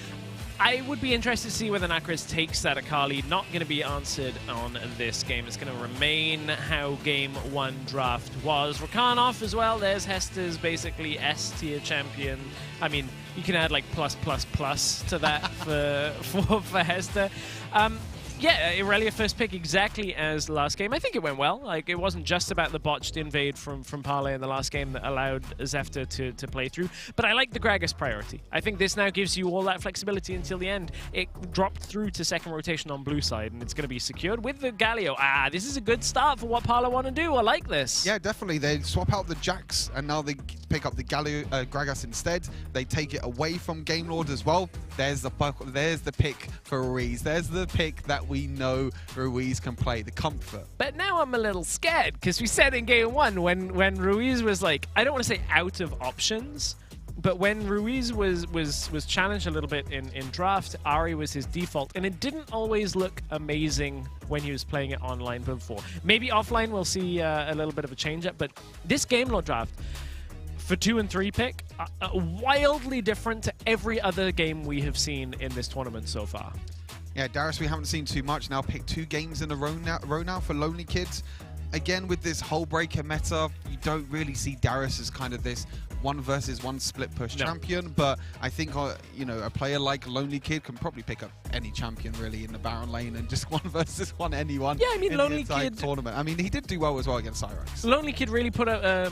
I would be interested to see whether Nakris takes that Akali. Not going to be answered on this game. It's going to remain how game 1 draft was. Rakanov as well. There's Hester's basically S-tier champion. I mean, you can add like plus to that for Hester. Yeah, Irelia first pick exactly as last game. I think it went well. Like, it wasn't just about the botched invade from Parlor in the last game that allowed Zefta to play through. But I like the Gragas priority. I think this now gives you all that flexibility until the end. It dropped through to second rotation on blue side, and it's going to be secured with the Galio. This is a good start for what Parlor want to do. I like this. Yeah, definitely. They swap out the Jax, and now they pick up the Galio, Gragas instead. They take it away from GameLord as well. There's the pick for Ruiz. There's the pick that we know Ruiz can play, the comfort. But now I'm a little scared because we said in game one when Ruiz was like, I don't want to say out of options, but when Ruiz was challenged a little bit in draft, Ari was his default, and it didn't always look amazing when he was playing it online before. Maybe offline we'll see a little bit of a change up, but this game lord draft for 2 and 3 pick, wildly different to every other game we have seen in this tournament so far. Yeah, Darius we haven't seen too much. Now picked 2 games in a row now for Lonely Kids. Again, with this Hull Breaker meta, you don't really see Darius as kind of this 1 versus 1 split push champion, but I think you know, a player like Lonely Kid can probably pick up any champion really in the Baron lane and just 1 versus 1 anyone. Yeah, I mean, in Lonely the entire Kid tournament. I mean, he did do well as well against Cyrex. Lonely Kid really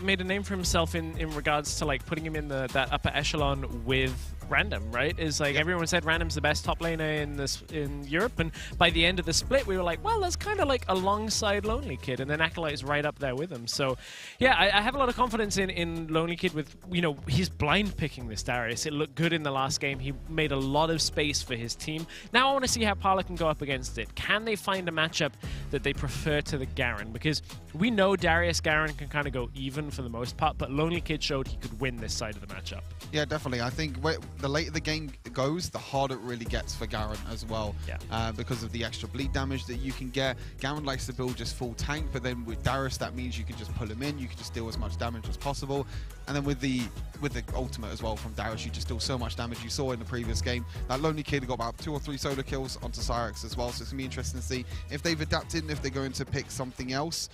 made a name for himself in regards to like putting him in that upper echelon with Random, right? Is like everyone said Random's the best top laner in Europe, and by the end of the split we were like, well, that's kind of like alongside Lonely Kid, and then Acolyte's right up there with him. So yeah, I have a lot of confidence in Lonely Kid with, you know, he's blind picking this Darius. It looked good in the last game. He made a lot of space for his team. Now I want to see how Parlor can go up against it. Can they find a matchup that they prefer to the Garen? Because we know Darius Garen can kind of go even for the most part, but Lonely Kid showed he could win this side of the matchup. Yeah, definitely. I think the later the game goes, the harder it really gets for Garen as well. Yeah. Because of the extra bleed damage that you can get. Garen likes to build just full tank, but then with Darius, that means you can just pull him in. You can just deal as much damage as possible. And then with the ultimate as well from Darius, you just deal so much damage. You saw in the previous game that Lonely Kid got about 2 or 3 solo kills onto Cyrex as well. So it's gonna be interesting to see if they've adapted and if they're going to pick something else.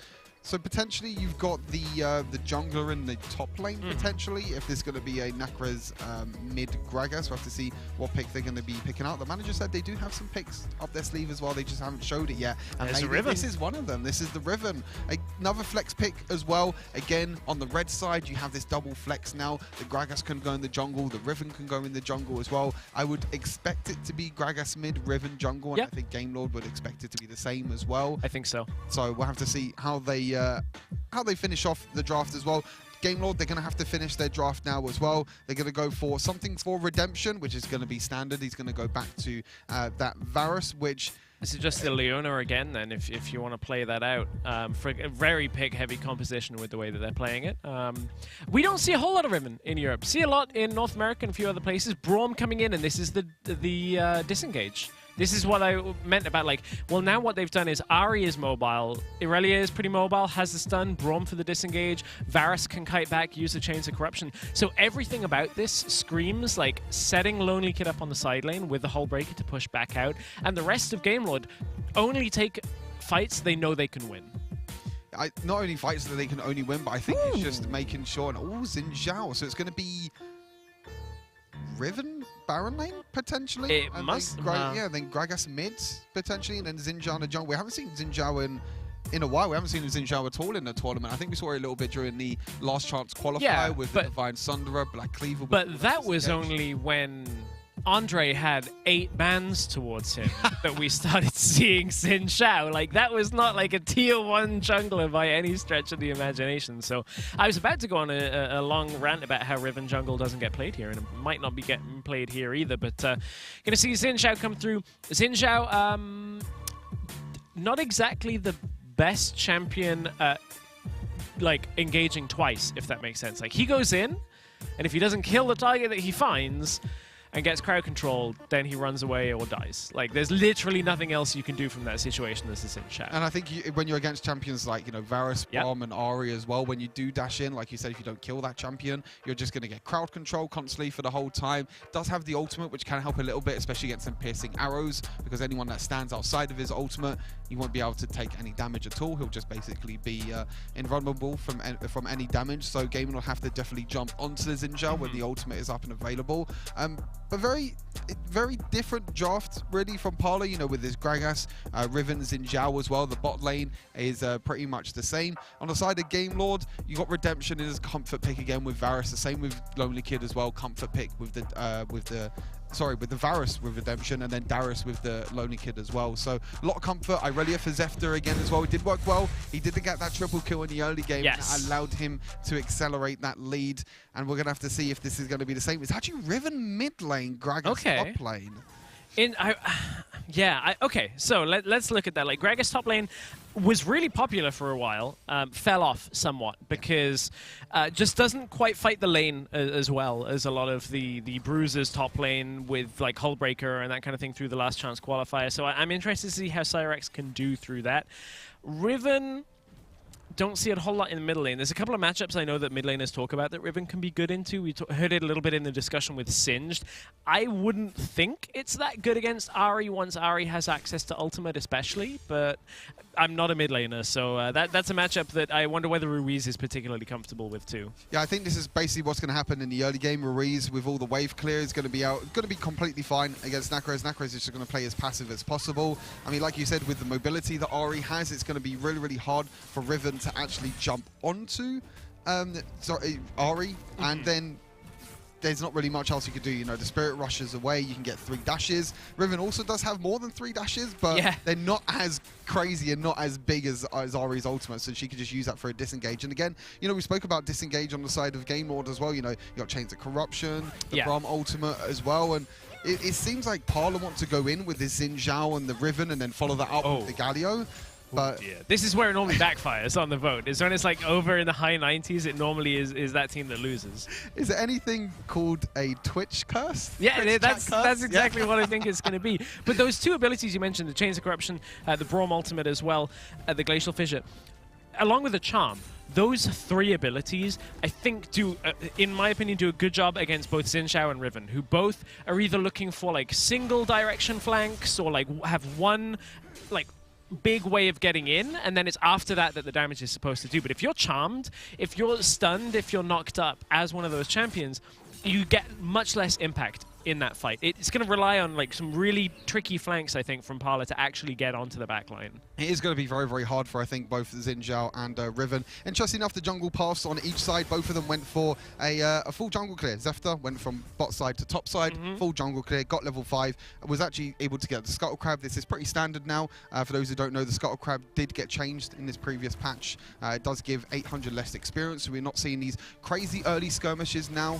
So potentially you've got the jungler in the top lane, potentially, if there's going to be a Nakrez mid Gragas. We'll have to see what pick they're going to be picking out. The manager said they do have some picks up their sleeve as well. They just haven't showed it yet. And There's maybe this is one of them. This is the Riven. Another flex pick as well. Again, on the red side, you have this double flex now. The Gragas can go in the jungle. The Riven can go in the jungle as well. I would expect it to be Gragas mid, Riven jungle. And I think Game Lord would expect it to be the same as well. I think so. So we'll have to see how they finish off the draft as well. Game Lord, they're going to have to finish their draft now as well. They're going to go for something for Redemption, which is going to be standard. He's going to go back to that Varus, which... This is just the Leona again, then, if you want to play that out. For a very pick-heavy composition with the way that they're playing it. We don't see a whole lot of Riven in Europe. See a lot in North America and a few other places. Braum coming in, and this is the disengage. This is what I meant about, like, well, now what they've done is Ari is mobile, Irelia is pretty mobile, has the stun, Braum for the disengage, Varus can kite back, use the Chains of Corruption. So everything about this screams like setting Lonely Kid up on the side lane with the Hull Breaker to push back out, and the rest of Game Lord only take fights they know they can win. Not only fights that they can only win, but I think it's just making sure, and Xin Zhao, so it's going to be Riven Baron lane potentially. It must. Yeah, then Gragas mid potentially, and then Xin Zhao in the jungle. We haven't seen Xin Zhao in a while. We haven't seen Xin Zhao at all in the tournament. I think we saw it a little bit during the last chance qualifier with the Divine Sunderer, Black Cleaver. But that was only when Andre had 8 bans towards him that we started seeing Xin Zhao. Like, that was not like a tier 1 jungler by any stretch of the imagination. So I was about to go on a long rant about how Riven jungle doesn't get played here, and it might not be getting played here either. But gonna see Xin Zhao come through. Xin Zhao, not exactly the best champion at, like, engaging twice, if that makes sense. Like, he goes in, and if he doesn't kill the target that he finds and gets crowd control, then he runs away or dies. Like, there's literally nothing else you can do from that situation as a Xin Zhao. And I think when you're against champions like, you know, Varus, Braum, and Ari as well, when you do dash in, like you said, if you don't kill that champion, you're just going to get crowd control constantly for the whole time. Does have the ultimate, which can help a little bit, especially against some piercing arrows, because anyone that stands outside of his ultimate, he won't be able to take any damage at all. He'll just basically be invulnerable from any damage. So Game will have to definitely jump onto the Xin Zhao when the ultimate is up and available. But very different draft really from Parlor, you know, with his Gragas, Riven, Xin Zhao as well. The bot lane is pretty much the same. On the side of Game Lord, you got Redemption in his comfort pick again with Varus. The same with Lonely Kid as well, comfort pick with the Varus with Redemption, and then Darius with the Lonely Kid as well. So a lot of comfort. Irelia for Zefter again as well. It did work well. He did get that triple kill in the early game. Yes. That allowed him to accelerate that lead. And we're going to have to see if this is going to be the same. It's actually Riven mid lane, Gragas top lane. Yeah. Okay, so let's look at that. Like, Gragas top lane was really popular for a while, fell off somewhat because just doesn't quite fight the lane as well as a lot of the bruisers top lane with like Hullbreaker and that kind of thing through the last chance qualifier. So I'm interested to see how Cyrex can do through that. Riven, don't see it a whole lot in the middle lane. There's a couple of matchups I know that mid laners talk about that Riven can be good into. We heard it a little bit in the discussion with Singed. I wouldn't think it's that good against Ahri once Ahri has access to ultimate especially, but I'm not a mid laner, so that's a matchup that I wonder whether Ruiz is particularly comfortable with too. Yeah, I think this is basically what's going to happen in the early game. Ruiz, with all the wave clear, is going to be out, going to be completely fine against Nakros. Nakros is just going to play as passive as possible. I mean, like you said, with the mobility that Ahri has, it's going to be really, really hard for Riven to actually jump onto Ahri, and then there's not really much else you could do. You know, the Spirit rushes away, you can get 3 dashes. Riven also does have more than 3 dashes, but they're not as crazy and not as big as Ahri's ultimate, so she could just use that for a disengage. And again, you know, we spoke about disengage on the side of Game Lord as well. You know, you got Chains of Corruption, the Braum ultimate as well, and it seems like Parlor want to go in with the Xin Zhao and the Riven and then follow that up with the Galio. But this is where it normally backfires on the vote. Is when it's like over in the high 90s, it normally is that team that loses. Is there anything called a Twitch curse? Yeah, that's exactly what I think it's going to be. But those 2 abilities you mentioned, the Chains of Corruption, the Braum ultimate as well, the Glacial Fissure, along with the Charm, those 3 abilities, I think, do, in my opinion, do a good job against both Xin Zhao and Riven, who both are either looking for like single direction flanks or like have one like big way of getting in, and then it's after that that the damage is supposed to do. But if you're charmed, if you're stunned, if you're knocked up as one of those champions, you get much less impact in that fight. It's going to rely on like some really tricky flanks, I think, from Parlor to actually get onto the back line. It is going to be very, very hard for, I think, both Xin Zhao and Riven. Interesting enough, the jungle paths on each side, both of them went for a full jungle clear. Zefta went from bot side to top side, full jungle clear, got level 5, was actually able to get the Scuttle Crab. This is pretty standard now. For those who don't know, the Scuttle Crab did get changed in this previous patch. It does give 800 less experience, so we're not seeing these crazy early skirmishes now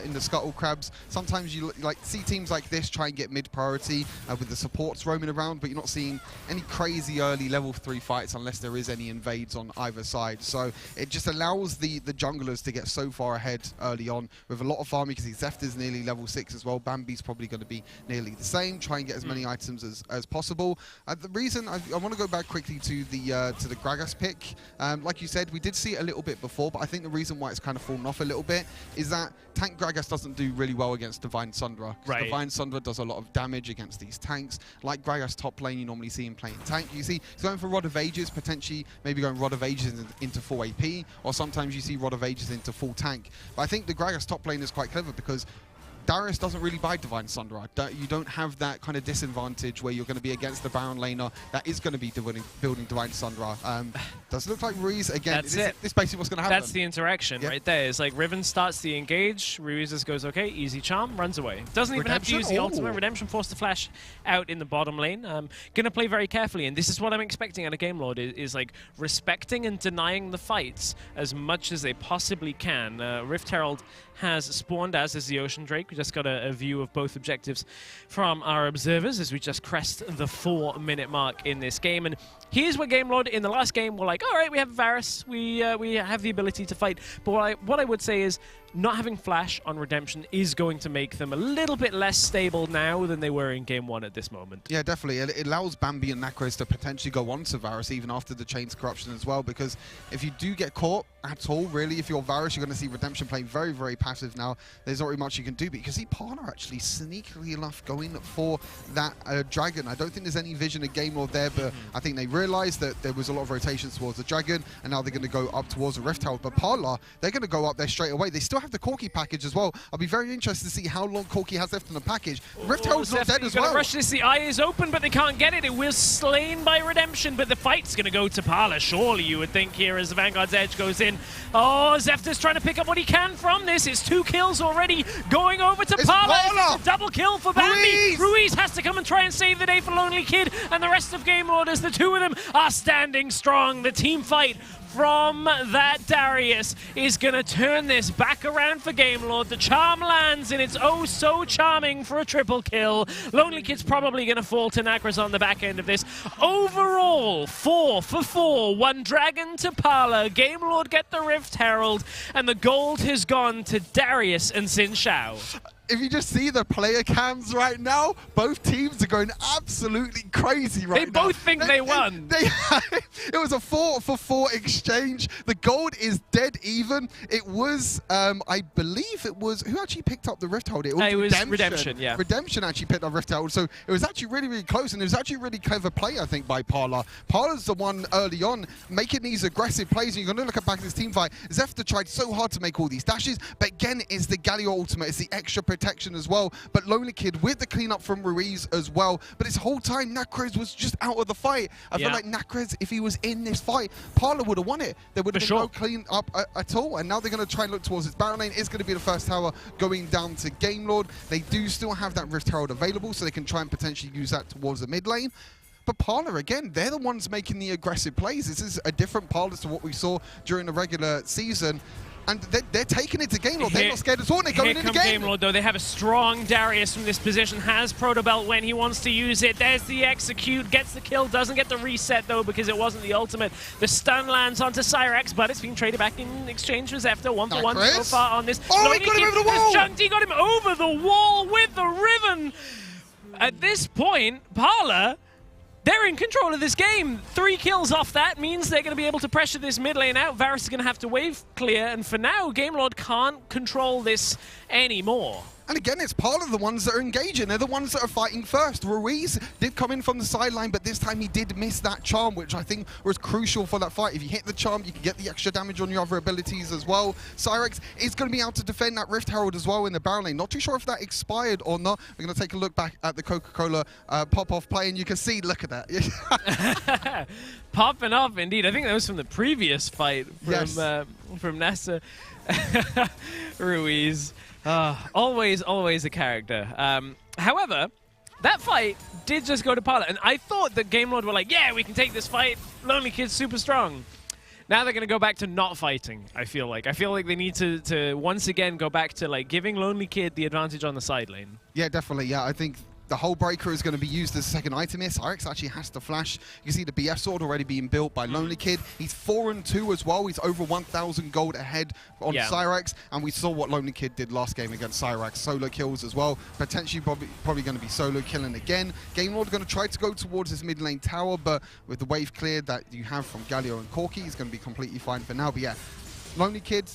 in the Scuttle Crabs. Sometimes you like see teams like this try and get mid priority with the supports roaming around, but you're not seeing any crazy early level 3 fights unless there is any invades on either side. So it just allows the junglers to get so far ahead early on with a lot of farming, because Zefta's nearly level 6 as well. Bambi's probably going to be nearly the same. Try and get as many items as possible. The reason I want to go back quickly to the Gragas pick, like you said, we did see it a little bit before, but I think the reason why it's kind of fallen off a little bit is that tank Gragas doesn't do really well against Divine Sundra. Right. Divine Sundra does a lot of damage against these tanks. Like Gragas top lane, you normally see him playing tank. You see he's going for Rod of Ages, potentially maybe going Rod of Ages into full AP, or sometimes you see Rod of Ages into full tank. But I think the Gragas top lane is quite clever because Darius doesn't really buy Divine Sundra. You don't have that kind of disadvantage where you're going to be against the Baron laner that is going to be building Divine Sundra. Does look like Ruiz again. That's it. This basically what's going to happen. That's the interaction right there. It's like Riven starts the engage, Ruiz just goes, okay, easy charm, runs away. Doesn't even have to use the ultimate. Redemption forced to flash out in the bottom lane. Going to play very carefully, and this is what I'm expecting out of Game Lord, is like respecting and denying the fights as much as they possibly can. Rift Herald has spawned, as is the Ocean Drake. We just got a view of both objectives from our observers as we just crest the 4-minute mark in this game. And here's where Game Lord in the last game were like, all right, we have Varus, we have the ability to fight. But what I would say is not having Flash on Redemption is going to make them a little bit less stable now than they were in Game 1 at this moment. Yeah, definitely. It allows Bambi and Nakros to potentially go on to Varus even after the Chains Corruption as well, because if you do get caught at all, really, if you're Varus, you're going to see Redemption playing very, very passive now. There's not really much you can do, but you can see Parlor actually sneakily enough going for that Dragon. I don't think there's any vision of Game Lord there, but I think they realized that there was a lot of rotations towards the Dragon, and now they're going to go up towards the Rift Herald. But Parlor, they're going to go up there straight away. They still have the Corki package as well. I'll be very interested to see how long Corki has left in the package. Rift Herald's not dead as well. Rush this. The eye is open, but they can't get it. It was slain by Redemption, but the fight's going to go to Parlor, surely you would think, here as the Vanguard's Edge goes in. Oh, Zefta's trying to pick up what he can from this. It's 2 kills already going over to Parlor. It's a double kill for Bambi. Ruiz has to come and try and save the day for Lonely Kid, and the rest of Game Lord as the 2 of them are standing strong. The team fight from that Darius is going to turn this back around for Game Lord. The charm lands, and it's oh so charming for a triple kill. Lonely Kid's probably going to fall to Nacras on the back end of this. Overall, 4 for 4. 1 Dragon to Parlor. Game Lord get the Rift Herald, and the gold has gone to Darius and Xin Shao. If you just see the player cams right now, both teams are going absolutely crazy right now. They both think they won. It was a 4 for 4 exchange. The gold is dead even. It was, I believe it was, who actually picked up the Rift Hold? It was Redemption, yeah. Redemption actually picked up Rift Hold. So it was actually really, really close, and it was actually a really clever play, I think, by Parlor. Parlor's the one early on making these aggressive plays. And you're going to look at back at this team fight. Zefta tried so hard to make all these dashes, but again, it's the Galio ultimate. It's the extra protection as well, but Lonely Kid with the cleanup from Ruiz as well. But this whole time, Nacres was just out of the fight. I feel like Nacres, if he was in this fight, Parlor would have won it. There would have been no clean up at all, and now they're going to try and look towards its Baron lane. It's going to be the first tower going down to Game Lord. They do still have that Rift Herald available, so they can try and potentially use that towards the mid lane. But Parlor, again, they're the ones making the aggressive plays. This is a different Parlor to what we saw during the regular season. And they're taking it to Game Lord. They're not scared at all. They're going in again. Game Lord, though. They have a strong Darius from this position. Has Protobelt when he wants to use it. There's the execute. Gets the kill. Doesn't get the reset, though, because it wasn't the ultimate. The stun lands onto Cyrex, but it's being traded back in exchange for Zefta. 1-for-1 so far on this. Oh, he got him over the wall! Junked. He got him over the wall with the ribbon. At this point, Parlor, they're in control of this game. 3 kills off that means they're going to be able to pressure this mid lane out. Varus is going to have to wave clear, and for now, Game Lord can't control this anymore. And again, it's Parlor the ones that are engaging. They're the ones that are fighting first. Ruiz did come in from the sideline, but this time he did miss that charm, which I think was crucial for that fight. If you hit the charm, you can get the extra damage on your other abilities as well. Cyrex is going to be able to defend that Rift Herald as well in the Baron lane. Not too sure if that expired or not. We're going to take a look back at the Coca-Cola pop-off play, and you can see, look at that. Popping off, indeed. I think that was from the previous fight from NASA Ruiz. Always a character. However, that fight did just go to Parlor, and I thought that Game Lord were like, yeah, we can take this fight. Lonely Kid's super strong. Now they're going to go back to not fighting, I feel like. I feel like they need to once again go back to like giving Lonely Kid the advantage on the side lane. Yeah, definitely. Yeah, I think the Hull Breaker is going to be used as a second item here. Cyrex actually has to flash. You can see the BF sword already being built by Lonely Kid. He's 4-2 as well. He's over 1,000 gold ahead on Cyrex. And we saw what Lonely Kid did last game against Cyrex. Solo kills as well. Potentially probably going to be solo killing again. Game Lord going to try to go towards his mid lane tower, but with the wave cleared that you have from Galio and Corki, he's going to be completely fine for now. But yeah, Lonely Kid,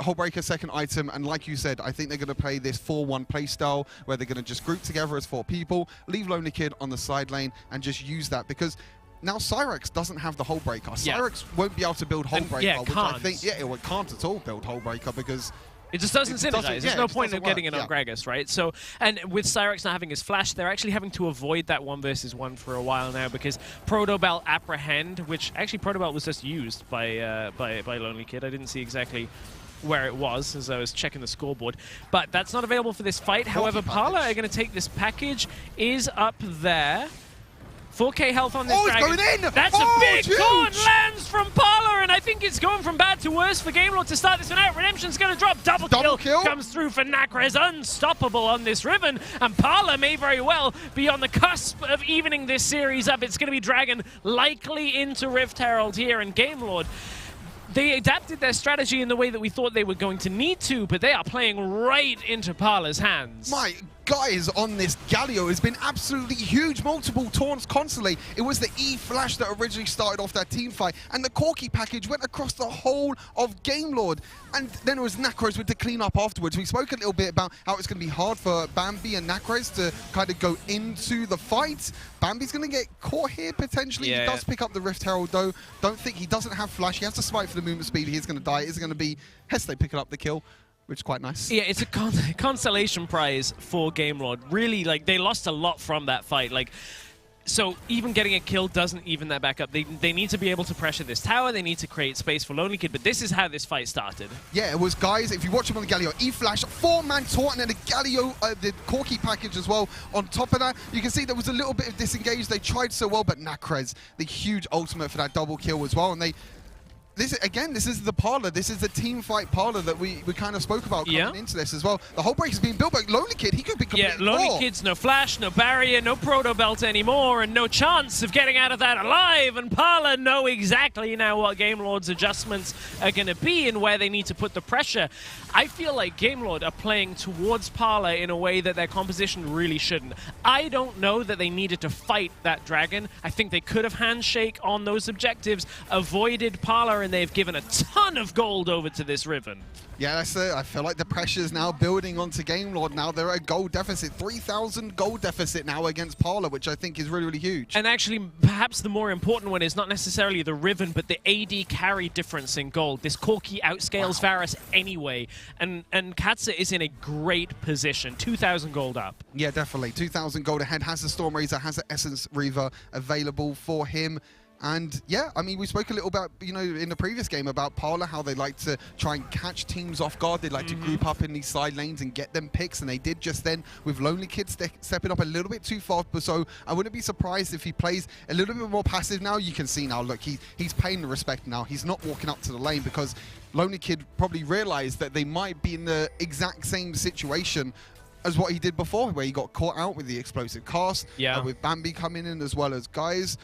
Hull Breaker second item, and like you said, I think they're going to play this 4-1 playstyle where they're going to just group together as 4 people, leave Lonely Kid on the side lane, and just use that, because now Cyrex doesn't have the Hull Breaker. Cyrex won't be able to build Hull Breaker, which I think, it can't at all build Hull Breaker, because it just doesn't synergize. There's no point in getting it on Gragas, right? So, and with Cyrex not having his flash, they're actually having to avoid that 1-versus-1 for a while now, because Protobelt Apprehend, which actually Protobelt was just used by Lonely Kid. I didn't see exactly where it was as I was checking the scoreboard, but that's not available for this fight. However, Parlor are going to take this package, is up there. 4k health on this dragon. It's going in! That's a big taunt lands from Parlor, and I think it's going from bad to worse for Game Lord to start this one out. Redemption's going to drop. Double kill comes through for Nacres. Unstoppable on this ribbon, and Parlor may very well be on the cusp of evening this series up. It's going to be Dragon likely into Rift Herald here, and Game Lord, they adapted their strategy in the way that we thought they were going to need to, but they are playing right into Parlor's hands. My guys on this Galio has been absolutely huge. Multiple taunts constantly. It was the E flash that originally started off that team fight, and the Corki package went across the whole of Game Lord. And then it was Nacres with the clean up afterwards. We spoke a little bit about how it's going to be hard for Bambi and Nacres to kind of go into the fight. Bambi's going to get caught here potentially. He does pick up the Rift Herald though. Don't think he doesn't have flash. He has to smite for the movement speed. He's going to die. It's going to be Heste picking up the kill, which is quite nice. Yeah, it's a consolation prize for Game Lord. Really, like, they lost a lot from that fight. Like, so even getting a kill doesn't even that back up. They need to be able to pressure this tower. They need to create space for Lonely Kid, but this is how this fight started. Yeah, it was, guys, if you watch him on the Galio, E-Flash, 4-man taunt, and then the Galio, the Corki package as well. On top of that, you can see there was a little bit of disengage. They tried so well, but Nacres, the huge ultimate for that double kill as well, and this is the Parlor. This is the team fight Parlor that we kind of spoke about coming into this as well. The whole break is being built by Lonely Kid. He could be completely Lonely Kid's no flash, no barrier, no proto belt anymore, and no chance of getting out of that alive. And Parlor know exactly now what Game Lord's adjustments are going to be and where they need to put the pressure. I feel like Game Lord are playing towards Parlor in a way that their composition really shouldn't. I don't know that they needed to fight that dragon. I think they could have handshake on those objectives, avoided Parlor, and they've given a ton of gold over to this Riven. Yeah, that's it. I feel like the pressure's now building onto Game Lord. Now they're at a gold deficit, 3,000 gold deficit now against Parlor, which I think is really, really huge. And actually, perhaps the more important one is not necessarily the Riven, but the AD carry difference in gold. This Corki outscales Varus anyway, and Katsa is in a great position, 2,000 gold up. Yeah, definitely. 2,000 gold ahead, has the Storm Razor, has the Essence Reaver available for him. And yeah, I mean, we spoke a little about, you know, in the previous game about Parlor, how they like to try and catch teams off guard. They like to group up in these side lanes and get them picks, and they did just then with Lonely Kid stepping up a little bit too far. But so I wouldn't be surprised if he plays a little bit more passive now. You can see now, look, he's paying the respect now. He's not walking up to the lane because Lonely Kid probably realized that they might be in the exact same situation as what he did before, where he got caught out with the explosive cast, with Bambi coming in as well as guys.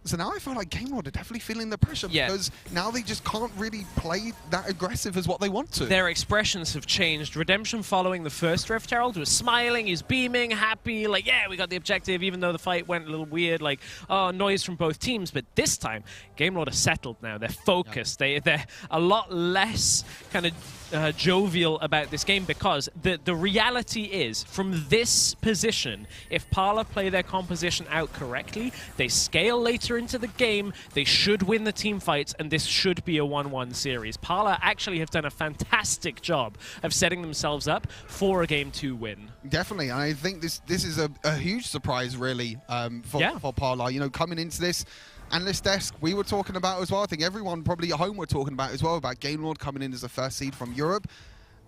So now I feel like Game Lord are definitely feeling the pressure because now they just can't really play that aggressive as what they want to. Their expressions have changed. Redemption following the first Rift Herald was smiling, he's beaming, happy, like, yeah, we got the objective, even though the fight went a little weird, like, oh, noise from both teams. But this time, Game Lord are settled now. They're focused. They're a lot less kind of jovial about this game because the reality is, from this position, if Parlor play their composition out correctly, they scale later into the game, they should win the team fights, and this should be a 1-1 series. Parlor actually have done a fantastic job of setting themselves up for a Game 2 win. Definitely, and I think this is a huge surprise, really, for Parlor. You know, coming into this, Analyst desk, we were talking about as well. I think everyone probably at home were talking about as well, about Game Lord coming in as a first seed from Europe.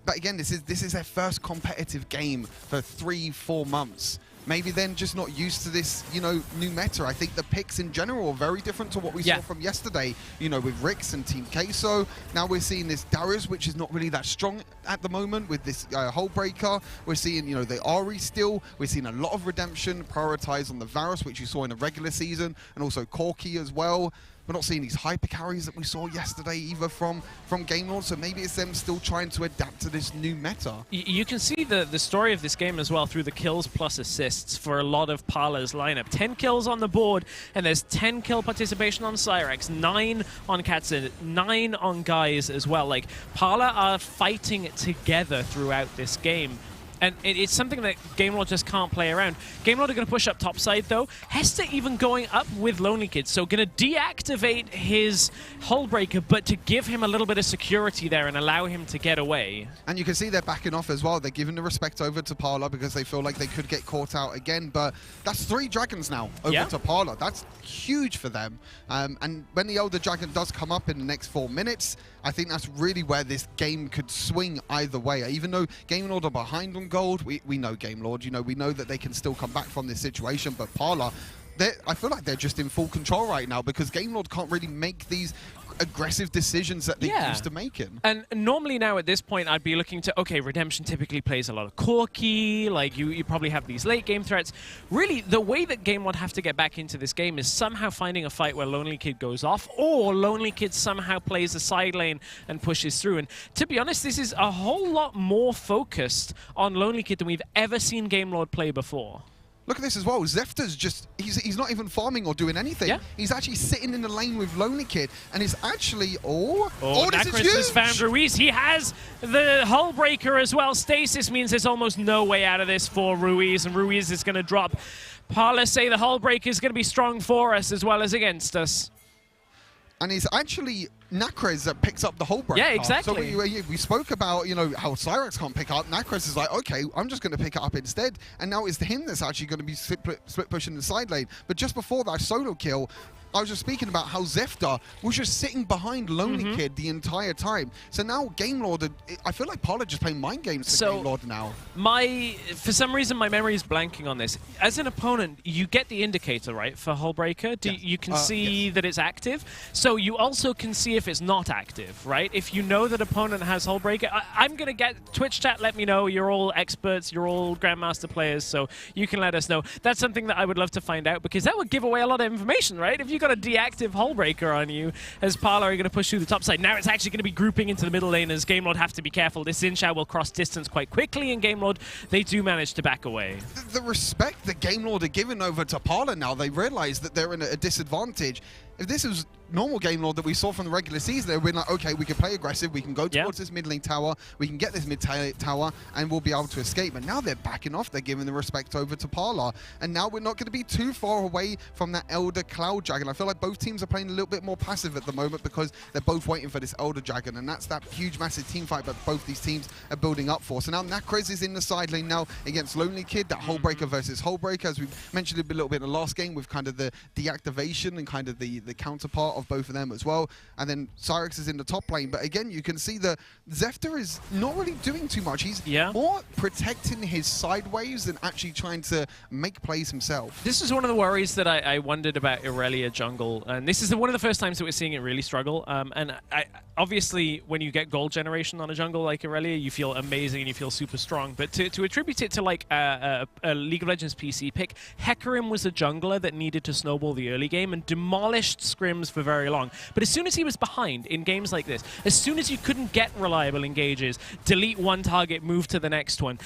But again, this is their first competitive game for 3-4 months. Maybe then just not used to this, you know, new meta. I think the picks in general are very different to what we saw from yesterday, you know, with Rix and Team Queso. Now we're seeing this Darius, which is not really that strong at the moment with this Hullbreaker. We're seeing, you know, the Ari still. We're seeing a lot of Redemption prioritized on the Varus, which you saw in the regular season, and also Corki as well. We're not seeing these hyper carries that we saw yesterday either from Game Lord, so maybe it's them still trying to adapt to this new meta. You can see the story of this game as well through the kills plus assists for a lot of Parlor's lineup. 10 kills on the board, and there's 10 kill participation on Cyrex, 9 on Katsun, 9 on Guys as well. Like, Parlor are fighting together throughout this game. And it's something that Game Lord just can't play around. Game Lord are going to push up topside, though. Hester even going up with Lonely Kid, so going to deactivate his Hullbreaker, but to give him a little bit of security there and allow him to get away. And you can see they're backing off as well. They're giving the respect over to Parlor because they feel like they could get caught out again. But that's 3 dragons now over to Parlor. That's huge for them. And when the Elder Dragon does come up in the next 4 minutes, I think that's really where this game could swing either way. Even though Game Lord are behind on gold, we know Game Lord, you know, we know that they can still come back from this situation, but Parlor, I feel like they're just in full control right now because Game Lord can't really make these aggressive decisions that they used to making. And normally now at this point I'd be looking to, okay, Redemption typically plays a lot of Corki, like you probably have these late game threats. Really, the way that Game Lord have to get back into this game is somehow finding a fight where Lonely Kid goes off, or Lonely Kid somehow plays a side lane and pushes through. And to be honest, this is a whole lot more focused on Lonely Kid than we've ever seen Game Lord play before. Look at this as well. Zefta's just, he's not even farming or doing anything. Yeah. He's actually sitting in the lane with Lonely Kid and is actually, this Nacris is huge. has found Ruiz. He has the Hullbreaker as well. Stasis means there's almost no way out of this for Ruiz, and Ruiz is going to drop. Parlor say the Hullbreaker is going to be strong for us as well as against us. And it's actually Nacres that picks up the whole break. Yeah, exactly. So we spoke about, you know, how Cyrex can't pick up. Nacres is like, okay, I'm just going to pick it up instead. And now it's him that's actually going to be split pushing the side lane. But just before that solo kill, I was just speaking about how Zefta was just sitting behind Lonely Kid the entire time. So now Game Lord, I feel like Parlor just playing mind games for Game Lord now. For some reason, my memory is blanking on this. As an opponent, you get the indicator, right, for Hullbreaker? You can see that it's active. So you also can see if if it's not active, right? If you know that opponent has Hullbreaker, I'm going to get Twitch chat, let me know. You're all experts, you're all Grandmaster players, so you can let us know. That's something that I would love to find out, because that would give away a lot of information, right? If you've got a deactive Hullbreaker on you, as Parlor are going to push through the top side, now it's actually going to be grouping into the middle lane, as Game Lord have to be careful. This Zinshao will cross distance quite quickly, and Game Lord, they do manage to back away. The respect that Game Lord are giving over to Parlor now, they realize that they're in a disadvantage. If this was normal Game Lord that we saw from the regular season, they've been like, okay, we can play aggressive, we can go towards this mid lane tower, we can get this mid tower, and we'll be able to escape. But now they're backing off, they're giving the respect over to Parlor, and now we're not going to be too far away from that Elder Cloud Dragon. I feel like both teams are playing a little bit more passive at the moment, because they're both waiting for this Elder Dragon, and that's that huge, massive team fight that both these teams are building up for. So now Nakrez is in the side lane now against Lonely Kid, that Hullbreaker versus Hullbreaker, as we mentioned a little bit in the last game, with kind of the deactivation and kind of the counterpart of both of them as well. And then Cyrix is in the top lane, but again, you can see that Zefter is not really doing too much. He's more protecting his side waves than actually trying to make plays himself. This is one of the worries that I wondered about Irelia jungle, and this is one of the first times that we're seeing it really struggle. And obviously, when you get gold generation on a jungle like Irelia, you feel amazing and you feel super strong. But to attribute it to like a League of Legends PC pick, Hecarim was a jungler that needed to snowball the early game and demolished scrims for very long. But as soon as he was behind in games like this, as soon as you couldn't get reliable engages, delete one target, move to the next one,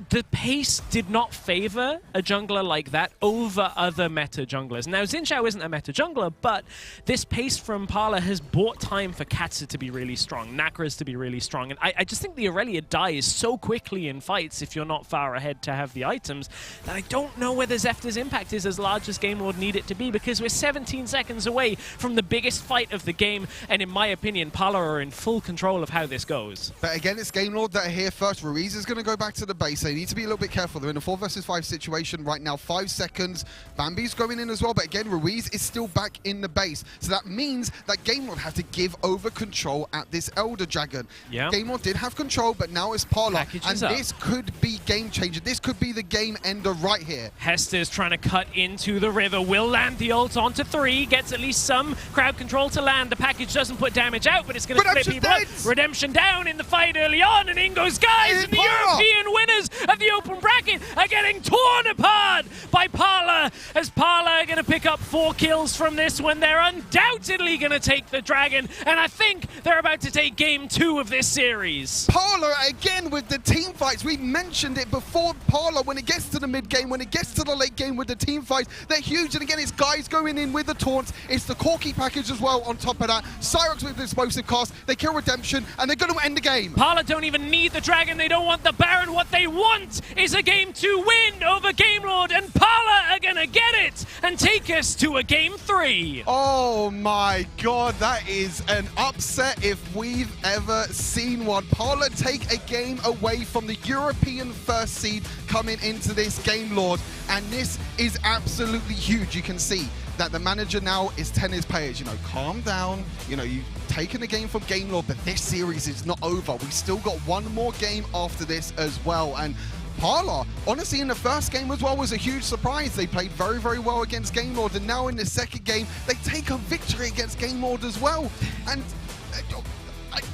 the pace did not favor a jungler like that over other meta junglers. Now, Zinshao isn't a meta jungler, but this pace from Parlor has bought time for Katsu to be really strong, Nakrez to be really strong, and I just think the Irelia dies so quickly in fights if you're not far ahead to have the items, that I don't know whether Zefter's impact is as large as Game Lord need it to be, because we're 17 seconds away from the biggest fight of the game, and in my opinion, Parlor are in full control of how this goes. But again, it's Game Lord that are here first. Ruiz is going to go back to the base. They need to be a little bit careful. They're in a 4 versus 5 situation right now. 5 seconds. Bambi's going in as well, but again, Ruiz is still back in the base. So that means that Game Lord have to give over control at this Elder Dragon. Yeah. Game Lord did have control, but now it's Parlor. Packages and up. This could be game changer. This could be the game ender right here. Hester's trying to cut into the river. Will land the ult onto 3. Gets at least some crowd control to land. The package doesn't put damage out, but it's going to split people up. Redemption down in the fight early on, and in goes Guys, and the European winners of the open bracket are getting torn apart by Parlor, as Parlor are going to pick up 4 kills from this one. They're undoubtedly going to take the dragon, and I think they're about to take game 2 of this series. Parlor again with the team fights. We mentioned it before. Parlor, when it gets to the mid game, when it gets to the late game with the team fights, they're huge. And again, it's Guys going in with the taunts. It's the Corky package as well on top of that. Cyrox with the explosive cast. They kill Redemption, and they're going to end the game. Parlor don't even need the dragon. They don't want the Baron. What they want is a game 2 win over Game Lord, and Parlor are gonna get it and take us to a game 3. Oh my god, that is an upset if we've ever seen one. Parlor take a game away from the European first seed coming into this Game Lord, and this is absolutely huge. You can see that the manager now is telling his players, you know, calm down, you know, you've taken a game from Game Lord, but this series is not over. We've still got one more game after this as well, and Parlor, honestly, in the first game as well was a huge surprise. They played very, very well against Game Lord, and now in the second game, they take a victory against Game Lord as well. And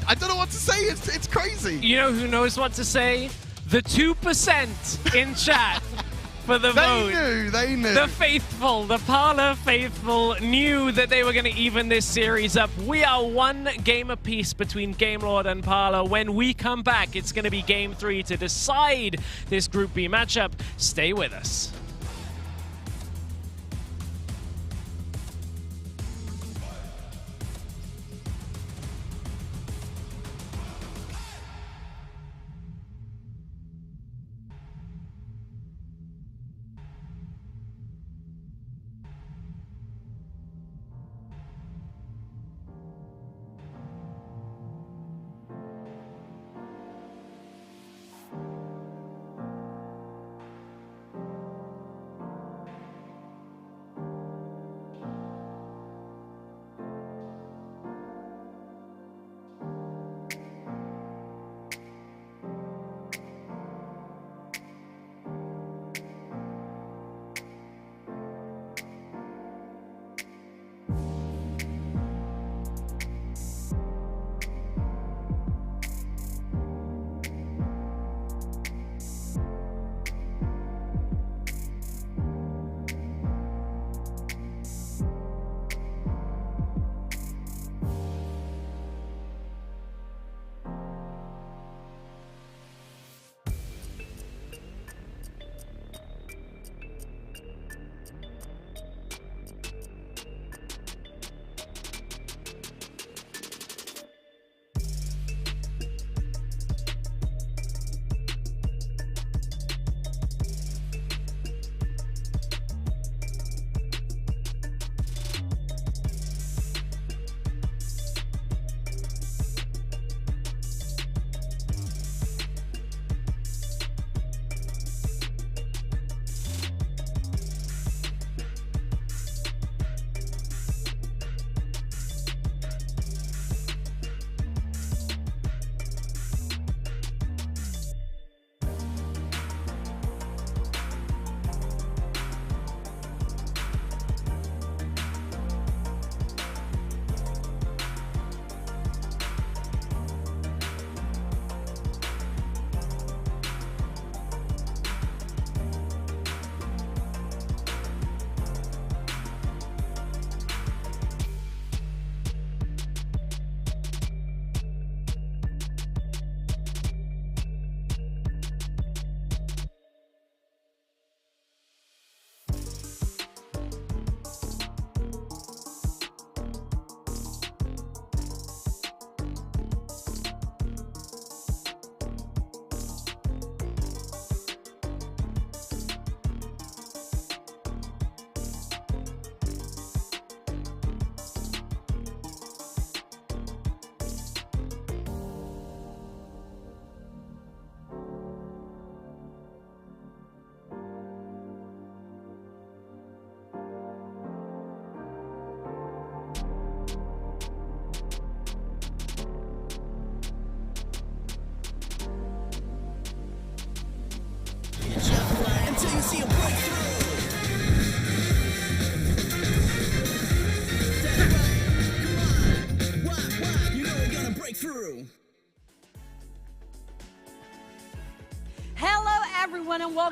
I don't know what to say. It's crazy. You know who knows what to say? The 2% in chat. For the vote. They knew. The faithful, the Parlor faithful knew that they were going to even this series up. We are 1 game apiece between Game Lord and Parlor. When we come back, it's going to be game 3 to decide this Group B matchup. Stay with us.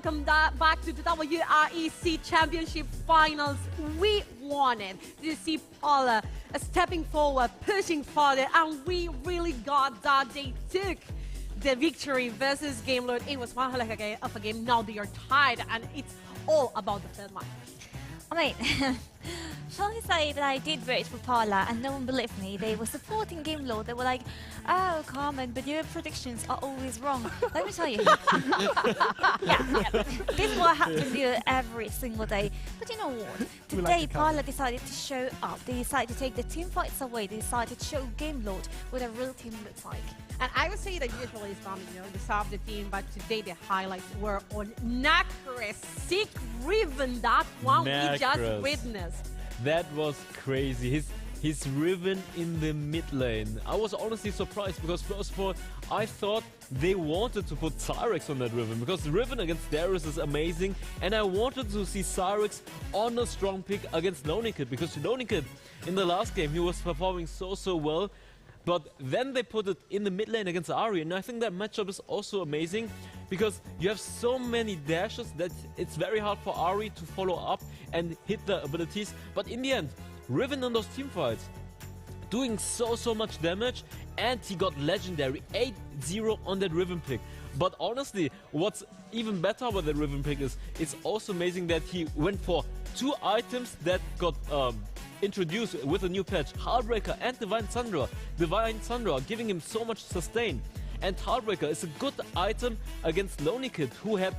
welcome back to the WREC Championship Finals. We wanted to see Parlor stepping forward, pushing further, and we really got that. They took the victory versus Game Lord. It was one heck of a game. Now they are tied, and it's all about the third match. I mean, shall I say that I did vote for Parlor and no one believed me? They were supporting Game Lord. They were like, oh, Carmen, but your predictions are always wrong. Let me tell you. This is what I have to do every single day. But you know what? Today, Parlor decided to show up. They decided to take the team fights away. They decided to show Game Lord what a real team looks like. And I would say that usually it's not, the side of the team, but today the highlights were on Nacres, sick Riven, that one we just witnessed. That was crazy. His Riven in the mid lane. I was honestly surprised because first of all, I thought they wanted to put Cyrex on that Riven because the Riven against Darius is amazing, and I wanted to see Cyrex on a strong pick against LonelyKid because LonelyKid in the last game he was performing so well. But then they put it in the mid lane against Ahri, and I think that matchup is also amazing because you have so many dashes that it's very hard for Ahri to follow up and hit the abilities. But in the end, Riven in those teamfights doing so much damage, and he got legendary 8-0 on that Riven pick. But honestly, what's even better about that Riven pick is it's also amazing that he went for 2 items that got introduced with a new patch, Heartbreaker and Divine Sundra. Divine Sundra giving him so much sustain, and Heartbreaker is a good item against LonelyKid, who had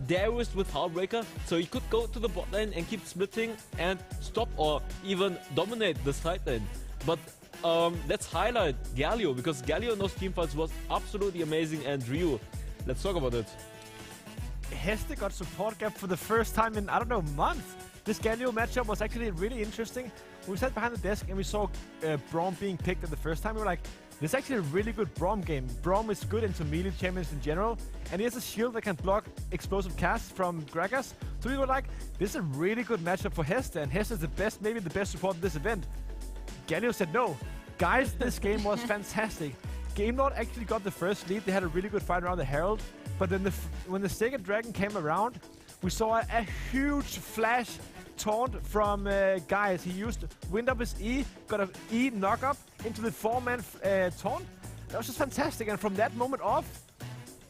Darius with Heartbreaker, so he could go to the bot lane and keep splitting and stop or even dominate the side lane. But let's highlight Galio, because Galio in those teamfights was absolutely amazing, and Ryu, let's talk about it. Heste got support gap for the first time in, I don't know, months. This Galio matchup was actually really interesting. We sat behind the desk and we saw Braum being picked at the first time. We were like, this is actually a really good Braum game. Braum is good into melee champions in general, and he has a shield that can block explosive casts from Gragas. So we were like, this is a really good matchup for Heste, and Heste is the best, maybe the best support in this event. Galio said no. Guys, this game was fantastic. Game Lord actually got the first lead. They had a really good fight around the Herald, but then when the second dragon came around, we saw a huge flash taunt from Guys. He used wind up his E, got an E knock up into the 4-man taunt. That was just fantastic, and from that moment off,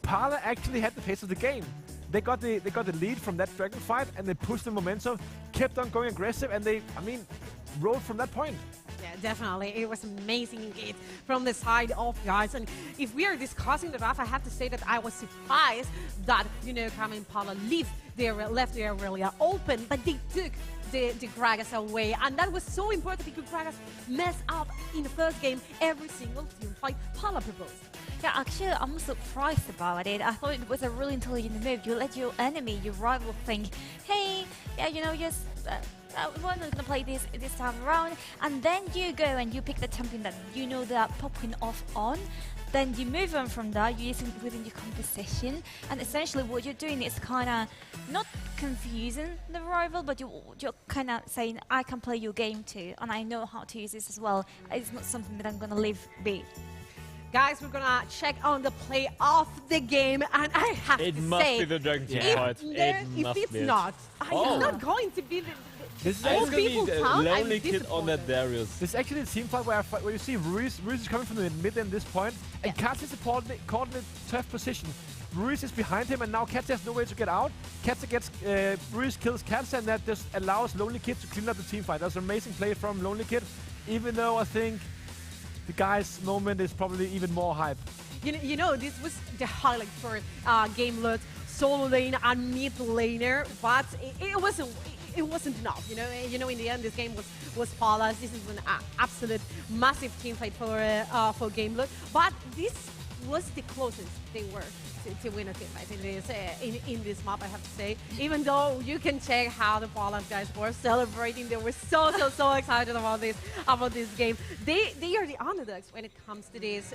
Parlor actually had the pace of the game. They got the lead from that dragon fight, and they pushed the momentum, kept on going aggressive, and they, rode from that point. Yeah, definitely. It was amazing engage from the side of Guys. And if we are discussing the draft, I have to say that I was surprised that, Carmen Parlor left their area open, but they took the Gragas away. And that was so important because Gragas messed up in the first game every single team fight Parlor proposed. Yeah, actually, I'm surprised about it. I thought it was a really intelligent move. You let your enemy, your rival, think, hey, just we're not going to play this time around. And then you go and you pick the champion that they are popping off on. Then you move on from that, you use it within your composition. And essentially what you're doing is kind of not confusing the rival, but you're kind of saying, I can play your game too, and I know how to use this as well. It's not something that I'm going to leave be. Guys, we're gonna check on the play of the game, and I have to say, it must be the Dragon Team fight. If it's not, I'm not going to be the this is going to be the LonelyKid on that Darius. This is actually a team fight where you see Ruiz is coming from the mid lane at this point, and Katz is caught in a tough position. Ruiz is behind him, and now Katz has no way to get out. Katz gets Ruiz kills Katz, and that just allows LonelyKid to clean up the team fight. That's an amazing play from LonelyKid, even though I think the Guys moment is probably even more hype. This was the highlight for Game Lord, solo lane and mid laner, but it wasn't enough. In the end, this game was flawless. This is an absolute massive team fight for Game Lord, but this was the closest they were to win a team fight in this map, I have to say. Even though you can check how the Parlor guys were celebrating, they were so excited about this game. They are the underdogs when it comes to this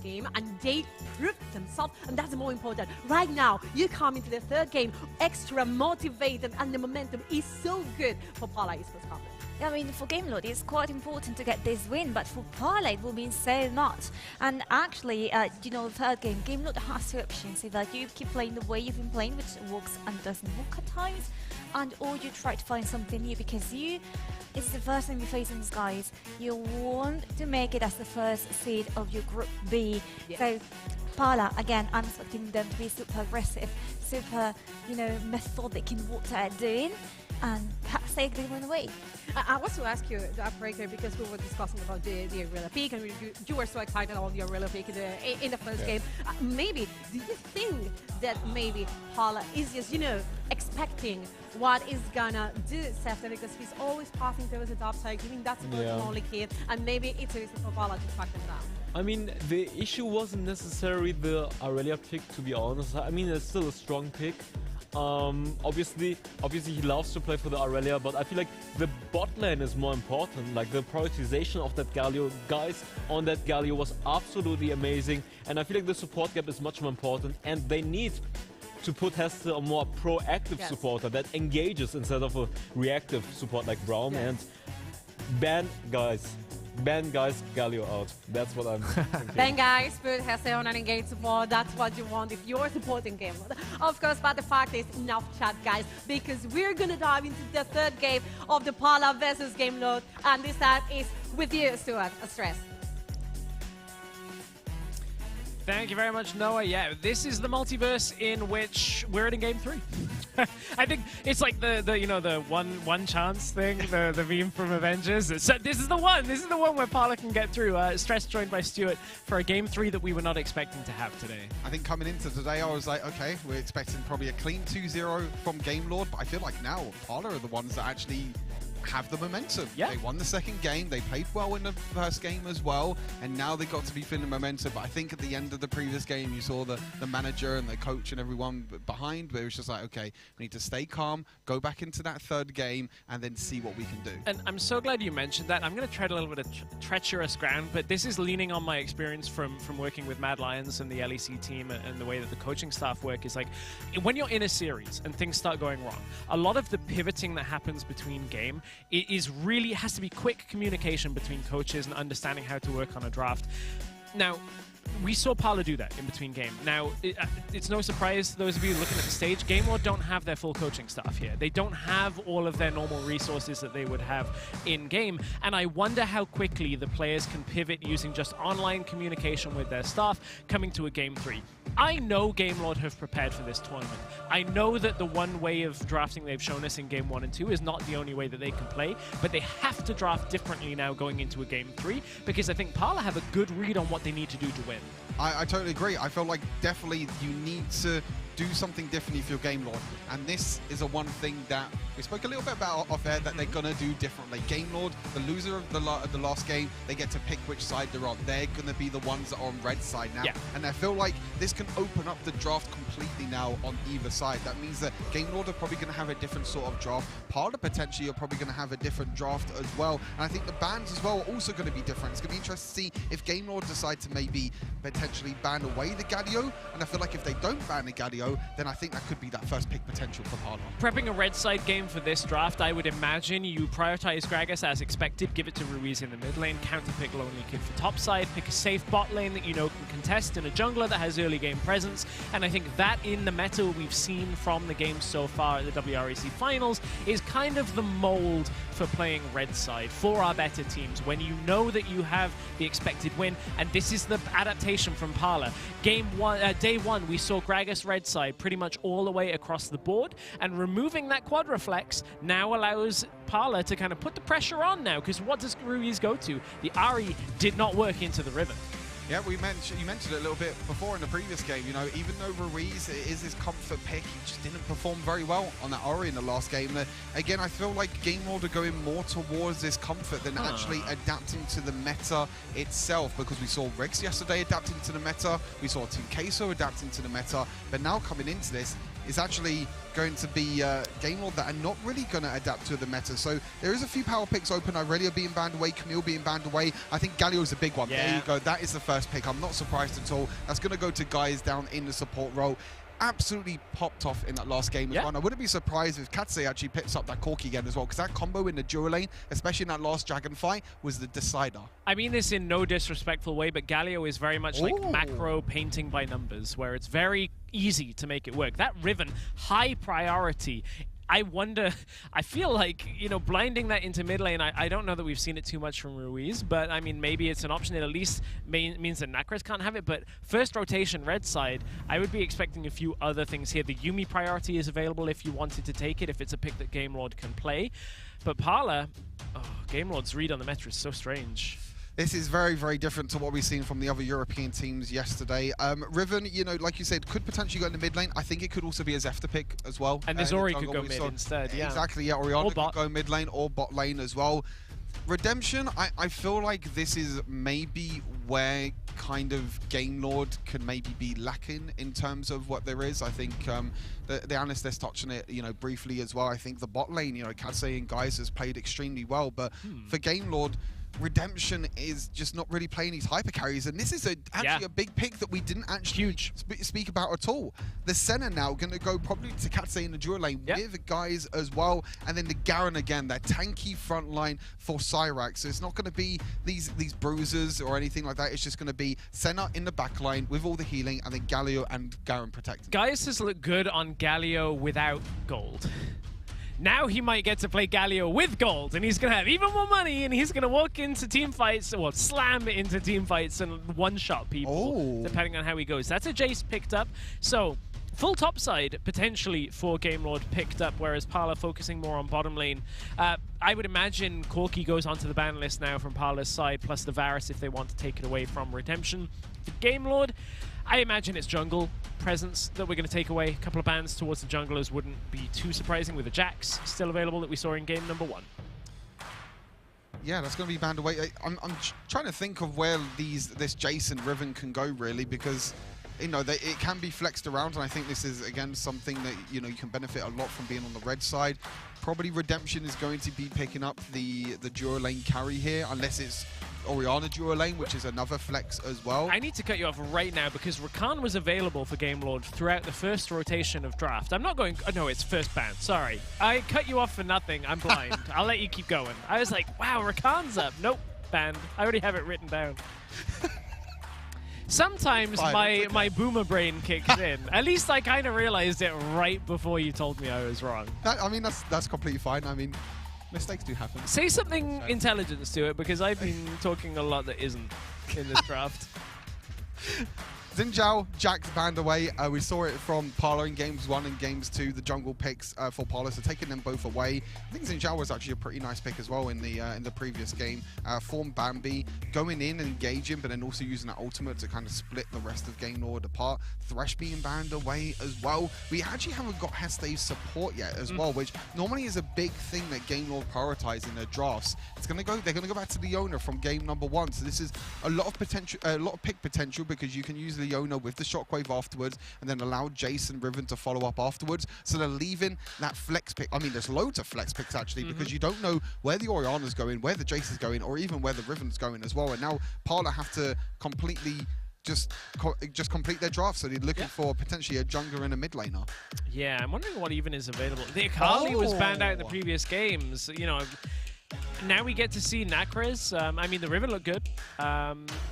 game, and they proved themselves, and that's the more important. Right now, you come into the third game extra motivated, and the momentum is so good for Parlor Esports Company. For Game Lord, it's quite important to get this win, but for Parlor, it will mean so much. And actually, the third game, Game Lord has two options. Either you keep playing the way you've been playing, which works and doesn't work at times, and or you try to find something new, because it's the first time you're facing these guys. You want to make it as the first seed of your Group B. Yeah. So Parlor, again, I'm expecting them to be super aggressive, super, methodic in what they're doing, and perhaps take the win away. I want to ask you, Breaker, because we were discussing about the Arela pick, and you were so excited about the Arela pick in the first game. Maybe, do you think that maybe Parlor is just, expecting what is gonna do Sefton, because he's always passing towards the top side, giving that support to only kid, and maybe it's a reason for Parlor to track them down? I mean, the issue wasn't necessarily the Aurelia pick, to be honest. I mean, it's still a strong pick. Obviously he loves to play for the Aurelia, but I feel like the bot lane is more important. Like, the prioritization of that Galio, guys on that Galio was absolutely amazing, and I feel like the support gap is much more important, and they need to put Hester a more proactive supporter that engages instead of a reactive support like Braum, and ban guys Galio out. That's what I'm thinking. Then guys, put Hester on an engaged support. That's what you want if you're supporting game mode. Of course, but the fact is, enough chat, guys, because we're gonna dive into the third game of the Parlor versus game mode, and this time is with you, Stuart. A stress. Thank you very much, Noah. Yeah, this is the multiverse in which we're in game 3. I think it's like the one chance thing, the meme from Avengers. So this is the one where Parlor can get through. Stress joined by Stuart for a game 3 that we were not expecting to have today. I think coming into today, I was like, okay, we're expecting probably a clean 2-0 from Game Lord, but I feel like now Parlor are the ones that actually have the momentum. Yeah. They won the second game, they played well in the first game as well, and now they got to be feeling momentum. But I think at the end of the previous game, you saw the manager and the coach and everyone behind, but it was just like, okay, we need to stay calm, go back into that third game, and then see what we can do. And I'm so glad you mentioned that. I'm going to tread a little bit of treacherous ground, but this is leaning on my experience from working with Mad Lions and the LEC team, and the way that the coaching staff work is like, when you're in a series and things start going wrong, a lot of the pivoting that happens between game, it has to be quick communication between coaches and understanding how to work on a draft. Now, we saw Parlor do that in between game. Now, it's no surprise to those of you looking at the stage, Game Lord don't have their full coaching staff here. They don't have all of their normal resources that they would have in-game, and I wonder how quickly the players can pivot using just online communication with their staff coming to a game 3. I know Game Lord have prepared for this tournament. I know that the one way of drafting they've shown us in game 1 and 2 is not the only way that they can play, but they have to draft differently now going into a game 3, because I think Parlor have a good read on what they need to do to win. I totally agree. I feel like definitely you need to do something differently for your Game Lord, and this is a one thing that we spoke a little bit about off air that they're gonna do differently. Game Lord, the loser of the last game, they get to pick which side they're on. They're gonna be the ones that are on red side now, and I feel like this can open up the draft completely now on either side. That means that Game Lord are probably gonna have a different sort of draft. Parlor potentially are probably gonna have a different draft as well, and I think the bans as well are also gonna be different. It's gonna be interesting to see if Game Lord decide to maybe potentially ban away the Galio, and I feel like if they don't ban the Galio, then I think that could be that first pick potential for Parlor. Prepping a red side game for this draft, I would imagine you prioritize Gragas as expected, give it to Ruiz in the mid lane, counter-pick Lonely Kid for top side, pick a safe bot lane that you know can contest, and a jungler that has early game presence, and I think that in the meta we've seen from the game so far at the WREC finals is kind of the mold for playing red side for our better teams, when you know that you have the expected win, and this is the adaptation from Parlor. Day one, we saw Gragas red side pretty much all the way across the board, and removing that quad reflex now allows Parlor to kind of put the pressure on now, because what does Ruiz go to? The Ahri did not work into the river. Yeah, you mentioned it a little bit before in the previous game. You know, even though Ruiz is his comfort pick, he just didn't perform very well on that Ahri in the last game. Again, I feel like Game Lord are going more towards this comfort than actually adapting to the meta itself, because we saw Rex yesterday adapting to the meta, we saw Team Queso adapting to the meta, but now coming into this, is actually going to be Game Lord that are not really going to adapt to the meta. So there is a few power picks open. Irelia being banned away, Camille being banned away. I think Galio's a big one. Yeah. There you go. That is the first pick. I'm not surprised at all. That's going to go to guys down in the support role. absolutely popped off in that last game as well. And I wouldn't be surprised if Katse actually picks up that Corki again as well, because that combo in the dual lane, especially in that last Dragon fight, was the decider. I mean this in no disrespectful way, but Galio is very much like macro painting by numbers, where it's very easy to make it work. That Riven, high priority. I wonder, I feel like, you know, blinding that into mid lane, I don't know that we've seen it too much from Ruiz, but I mean, maybe it's an option. It at least means that Nakres can't have it, but first rotation red side, I would be expecting a few other things here. The Yuumi priority is available if you wanted to take it, if it's a pick that Game Lord can play. But Parlor, Game Lord's read on the meta is so strange. This is very, very different to what we've seen from the other European teams yesterday. Riven, you know, like you said, could potentially go in the mid lane. I think it could also be a Zephyr pick as well. And this Ori could go mid instead, yeah. Exactly, yeah. Oriana could go mid lane or bot lane as well. Redemption, I feel like this is maybe where kind of Game Lord can maybe be lacking in terms of what there is. I think the Analyst is touching it, you know, briefly as well. I think the bot lane, you know, Katse and Guys has played extremely well, but for Game Lord, Redemption is just not really playing these hyper carries, and this is actually a big pick that we didn't actually speak about at all. The Senna now going to go probably to Katse in the dual lane with Guys as well, and then the Garen again, that tanky front line for Cyrax. So it's not going to be these bruisers or anything like that. It's just going to be Senna in the back line with all the healing, and then Galio and Garen protecting. Guys has looked good on Galio without gold. Now he might get to play Galio with gold, and he's going to have even more money, and he's going to walk into team fights, or slam into team fights and one-shot people, depending on how he goes. That's a Jace picked up. So, full topside, potentially, for Game Lord picked up, whereas Parlor focusing more on bottom lane. I would imagine Corki goes onto the ban list now from Parlor's side, plus the Varus if they want to take it away from Redemption. For Game Lord, I imagine it's jungle presence that we're going to take away. A couple of bans towards the junglers wouldn't be too surprising, with the Jax still available that we saw in game number 1. Yeah, that's going to be banned away. I'm trying to think of where this Jason Riven can go, really, because, you know, it can be flexed around, and I think this is, again, something that, you know, you can benefit a lot from being on the red side. Probably Redemption is going to be picking up the dual lane carry here, unless it's Oriana dual lane, which is another flex as well. I need to cut you off right now because Rakan was available for Game Lord throughout the first rotation of draft. I'm not going... Oh, no, it's first ban. Sorry. I cut you off for nothing. I'm blind. I'll let you keep going. I was like, wow, Rakan's up. Nope, banned. I already have it written down. Sometimes my boomer brain kicks in. At least I kind of realized it right before you told me I was wrong. I mean, that's completely fine. I mean, mistakes do happen. Say something intelligence to it, because I've been talking a lot that isn't in this draft. Xin Zhao, Jax banned away. We saw it from Parlor in games 1 and games 2, the jungle picks for Parlor, so taking them both away. I think Xin Zhao was actually a pretty nice pick as well in the previous game. Form Bambi, going in and engaging, but then also using that ultimate to kind of split the rest of Game Lord apart. Thresh being banned away as well. We actually haven't got Heste's support yet as well, which normally is a big thing that Game Lord prioritize in their drafts. They're gonna go back to Leona from game number 1. So this is a lot of potential, a lot of pick potential, because you can use Leona with the shockwave afterwards and then allow Jason Riven to follow up afterwards. So they're leaving that flex pick. I mean, there's loads of flex picks actually, because you don't know where the Oriana's going, where the Jace is going, or even where the Riven's going as well. And now Parlor have to completely just complete their draft, so they're looking for potentially a jungler and a mid laner. Yeah, I'm wondering what even is available. The Akali was banned out in the previous games. You know, now we get to see Nakres. I mean, the Riven looked good.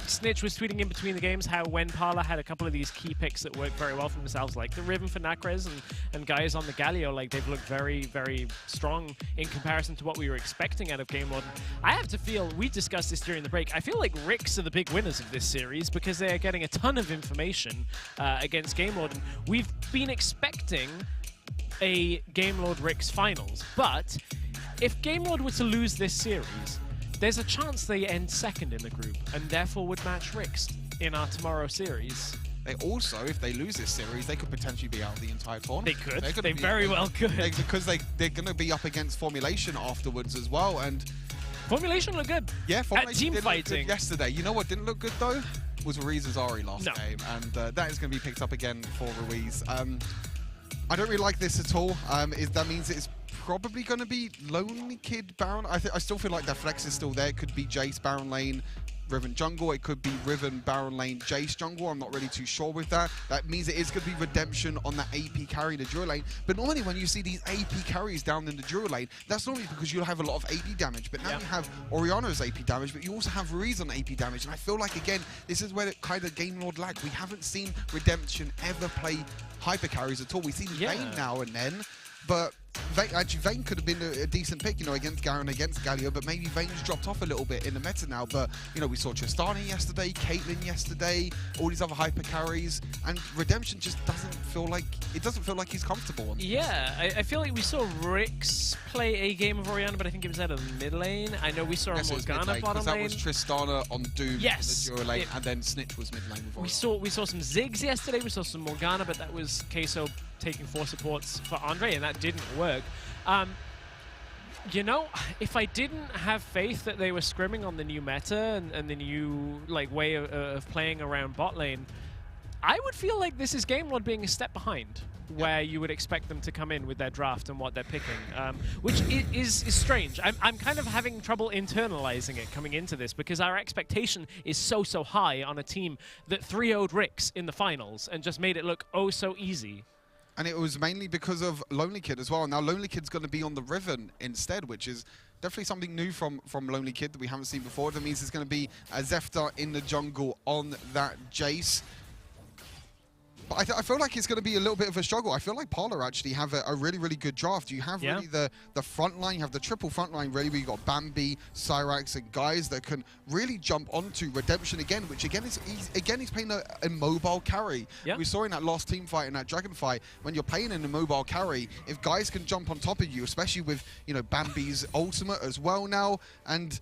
Snitch was tweeting in between the games how when Parlor had a couple of these key picks that worked very well for themselves, like the Riven for Nakres and guys on the Galio, like they've looked very, very strong in comparison to what we were expecting out of Game Lord. I have to feel, we discussed this during the break, I feel like Ricks are the big winners of this series because they are getting a ton of information against Game Lord. And we've been expecting a Game Lord Ricks finals, but if Game Lord were to lose this series, there's a chance they end second in the group and therefore would match Ricks in our tomorrow series. They also, if they lose this series, they could potentially be out of the entire tournament. They could. They very well could. Because they're going to be up against Formulation afterwards as well. And Formulation looked good. Yeah, Formulation team fighting yesterday. You know what didn't look good though? Was Ruiz Azari last game, and that is going to be picked up again for Ruiz. I don't really like this at all. That means it's probably going to be Lonely Kid Baron. I still feel like their flex is still there. It could be Jace Baron lane. Riven jungle. It could be Riven Baron lane Jace jungle. I'm not really too sure with that. That means it is going to be Redemption on that AP carry in the dual lane. But normally when you see these AP carries down in the dual lane, that's normally because you'll have a lot of AP damage. But now you have Orianna's AP damage, but you also have Ruiz on AP damage. And I feel like, again, this is where it kind of Game Lord lag. We haven't seen Redemption ever play hyper carries at all. We've seen Vayne now and then, but actually Vayne could have been a decent pick, you know, against Garen, against Galio, but maybe Vayne's dropped off a little bit in the meta now. But, you know, we saw Tristana yesterday, Caitlyn yesterday, all these other hyper carries, and Redemption just doesn't feel like he's comfortable on. Yeah, I feel like we saw Rix play a game of Orianna, but I think it was out of the mid lane. I know we saw Morgana bottom lane. That was Tristana on Doom, yes, in the dual lane, and then Snitch was mid lane with Orianna. We saw some Ziggs yesterday, we saw some Morgana, but that was Queso taking 4 supports for Andre, and that didn't work. You know, if I didn't have faith that they were scrimming on the new meta and the new way of playing around bot lane, I would feel like this is Game Lord being a step behind where you would expect them to come in with their draft and what they're picking, which is strange. I'm kind of having trouble internalizing it coming into this because our expectation is so high on a team that 3-0'd Rix in the finals and just made it look oh so easy. And it was mainly because of Lonely Kid as well. Now Lonely Kid's going to be on the Riven instead, which is definitely something new from Lonely Kid that we haven't seen before. That means there's going to be a Zefta in the jungle on that Jace. But I feel like it's going to be a little bit of a struggle. I feel like Parlor actually have a really good draft. You have really the front line, you have the triple front line really, where you got Bambi, Cyrax, and guys that can really jump onto Redemption again, which again he's playing a mobile carry. We saw in that last team fight, in that Dragon fight, when you're playing in a mobile carry, if guys can jump on top of you, especially with, you know, Bambi's ultimate as well now, and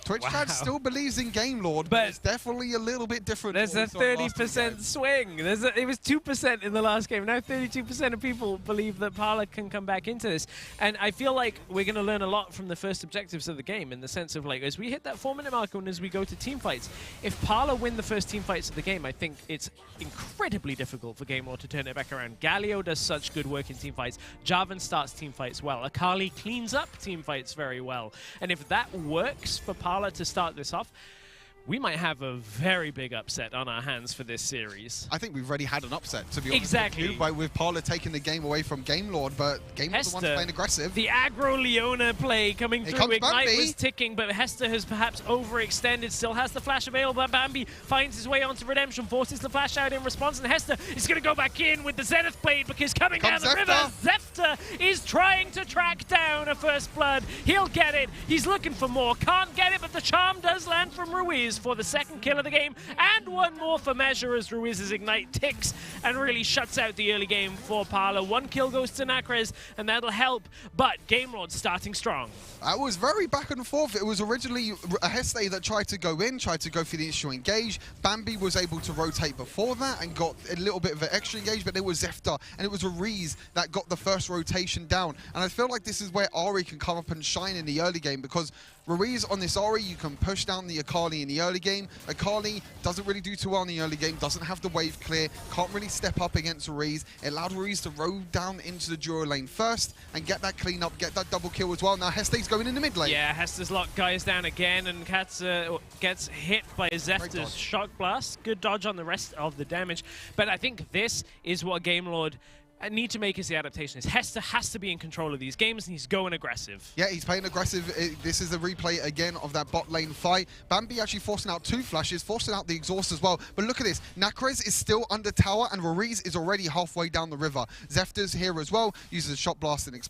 Twitch chat still believes in Game Lord, but it's definitely a little bit different. There's a 30% swing. It was 2% in the last game. Now 32% of people believe that Parlor can come back into this. And I feel like we're going to learn a lot from the first objectives of the game, in the sense of, like, as we hit that 4-minute mark and as we go to team fights, if Parlor win the first team fights of the game, I think it's incredibly difficult for Game Lord to turn it back around. Galio does such good work in team fights. Jarvan starts team fights well. Akali cleans up team fights very well. And if that works for Parlor to start this off, we might have a very big upset on our hands for this series. I think we've already had an upset, to be honest. Exactly. With Parlor taking the game away from Game Lord, but Game Lord's the one playing aggressive. The aggro Leona play coming through. Ignite was ticking, but Hester has perhaps overextended. Still has the flash available. Bambi finds his way onto Redemption, forces the flash out in response, and Hester is going to go back in with the Zenith Blade because coming down the river, Zefta is trying to track down a first blood. He'll get it. He's looking for more. Can't get it, but the charm does land from Ruiz for the second kill of the game, and one more for measure as Ruiz's Ignite ticks and really shuts out the early game for Parlor. 1 kill goes to Nacrez, and that'll help, but Game Lord starting strong. It was very back and forth. It was originally a Heste that tried to go for the initial engage. Bambi was able to rotate before that and got a little bit of an extra engage, but it was Zefta and it was Ruiz that got the first rotation down. And I feel like this is where Ahri can come up and shine in the early game, because Ruiz on this Ahri, you can push down the Akali in the early game. Akali doesn't really do too well in the early game, doesn't have the wave clear, can't really step up against Ruiz. It allowed Ruiz to roll down into the duo lane first and get that clean up, get that double kill as well. Now Heste's going in the mid lane. Yeah, Hester's locked guys down again, and Katz gets hit by Zefta's shock blast. Good dodge on the rest of the damage. But I think this is what Game Lord need to make as the adaptation is. Hester has to be in control of these games, and he's going aggressive. Yeah, he's playing aggressive. This is a replay again of that bot lane fight. Bambi actually forcing out 2 flashes, forcing out the exhaust as well. But look at this. Nacrez is still under tower, and Ruiz is already halfway down the river. Zefta's here as well, uses a shot blast and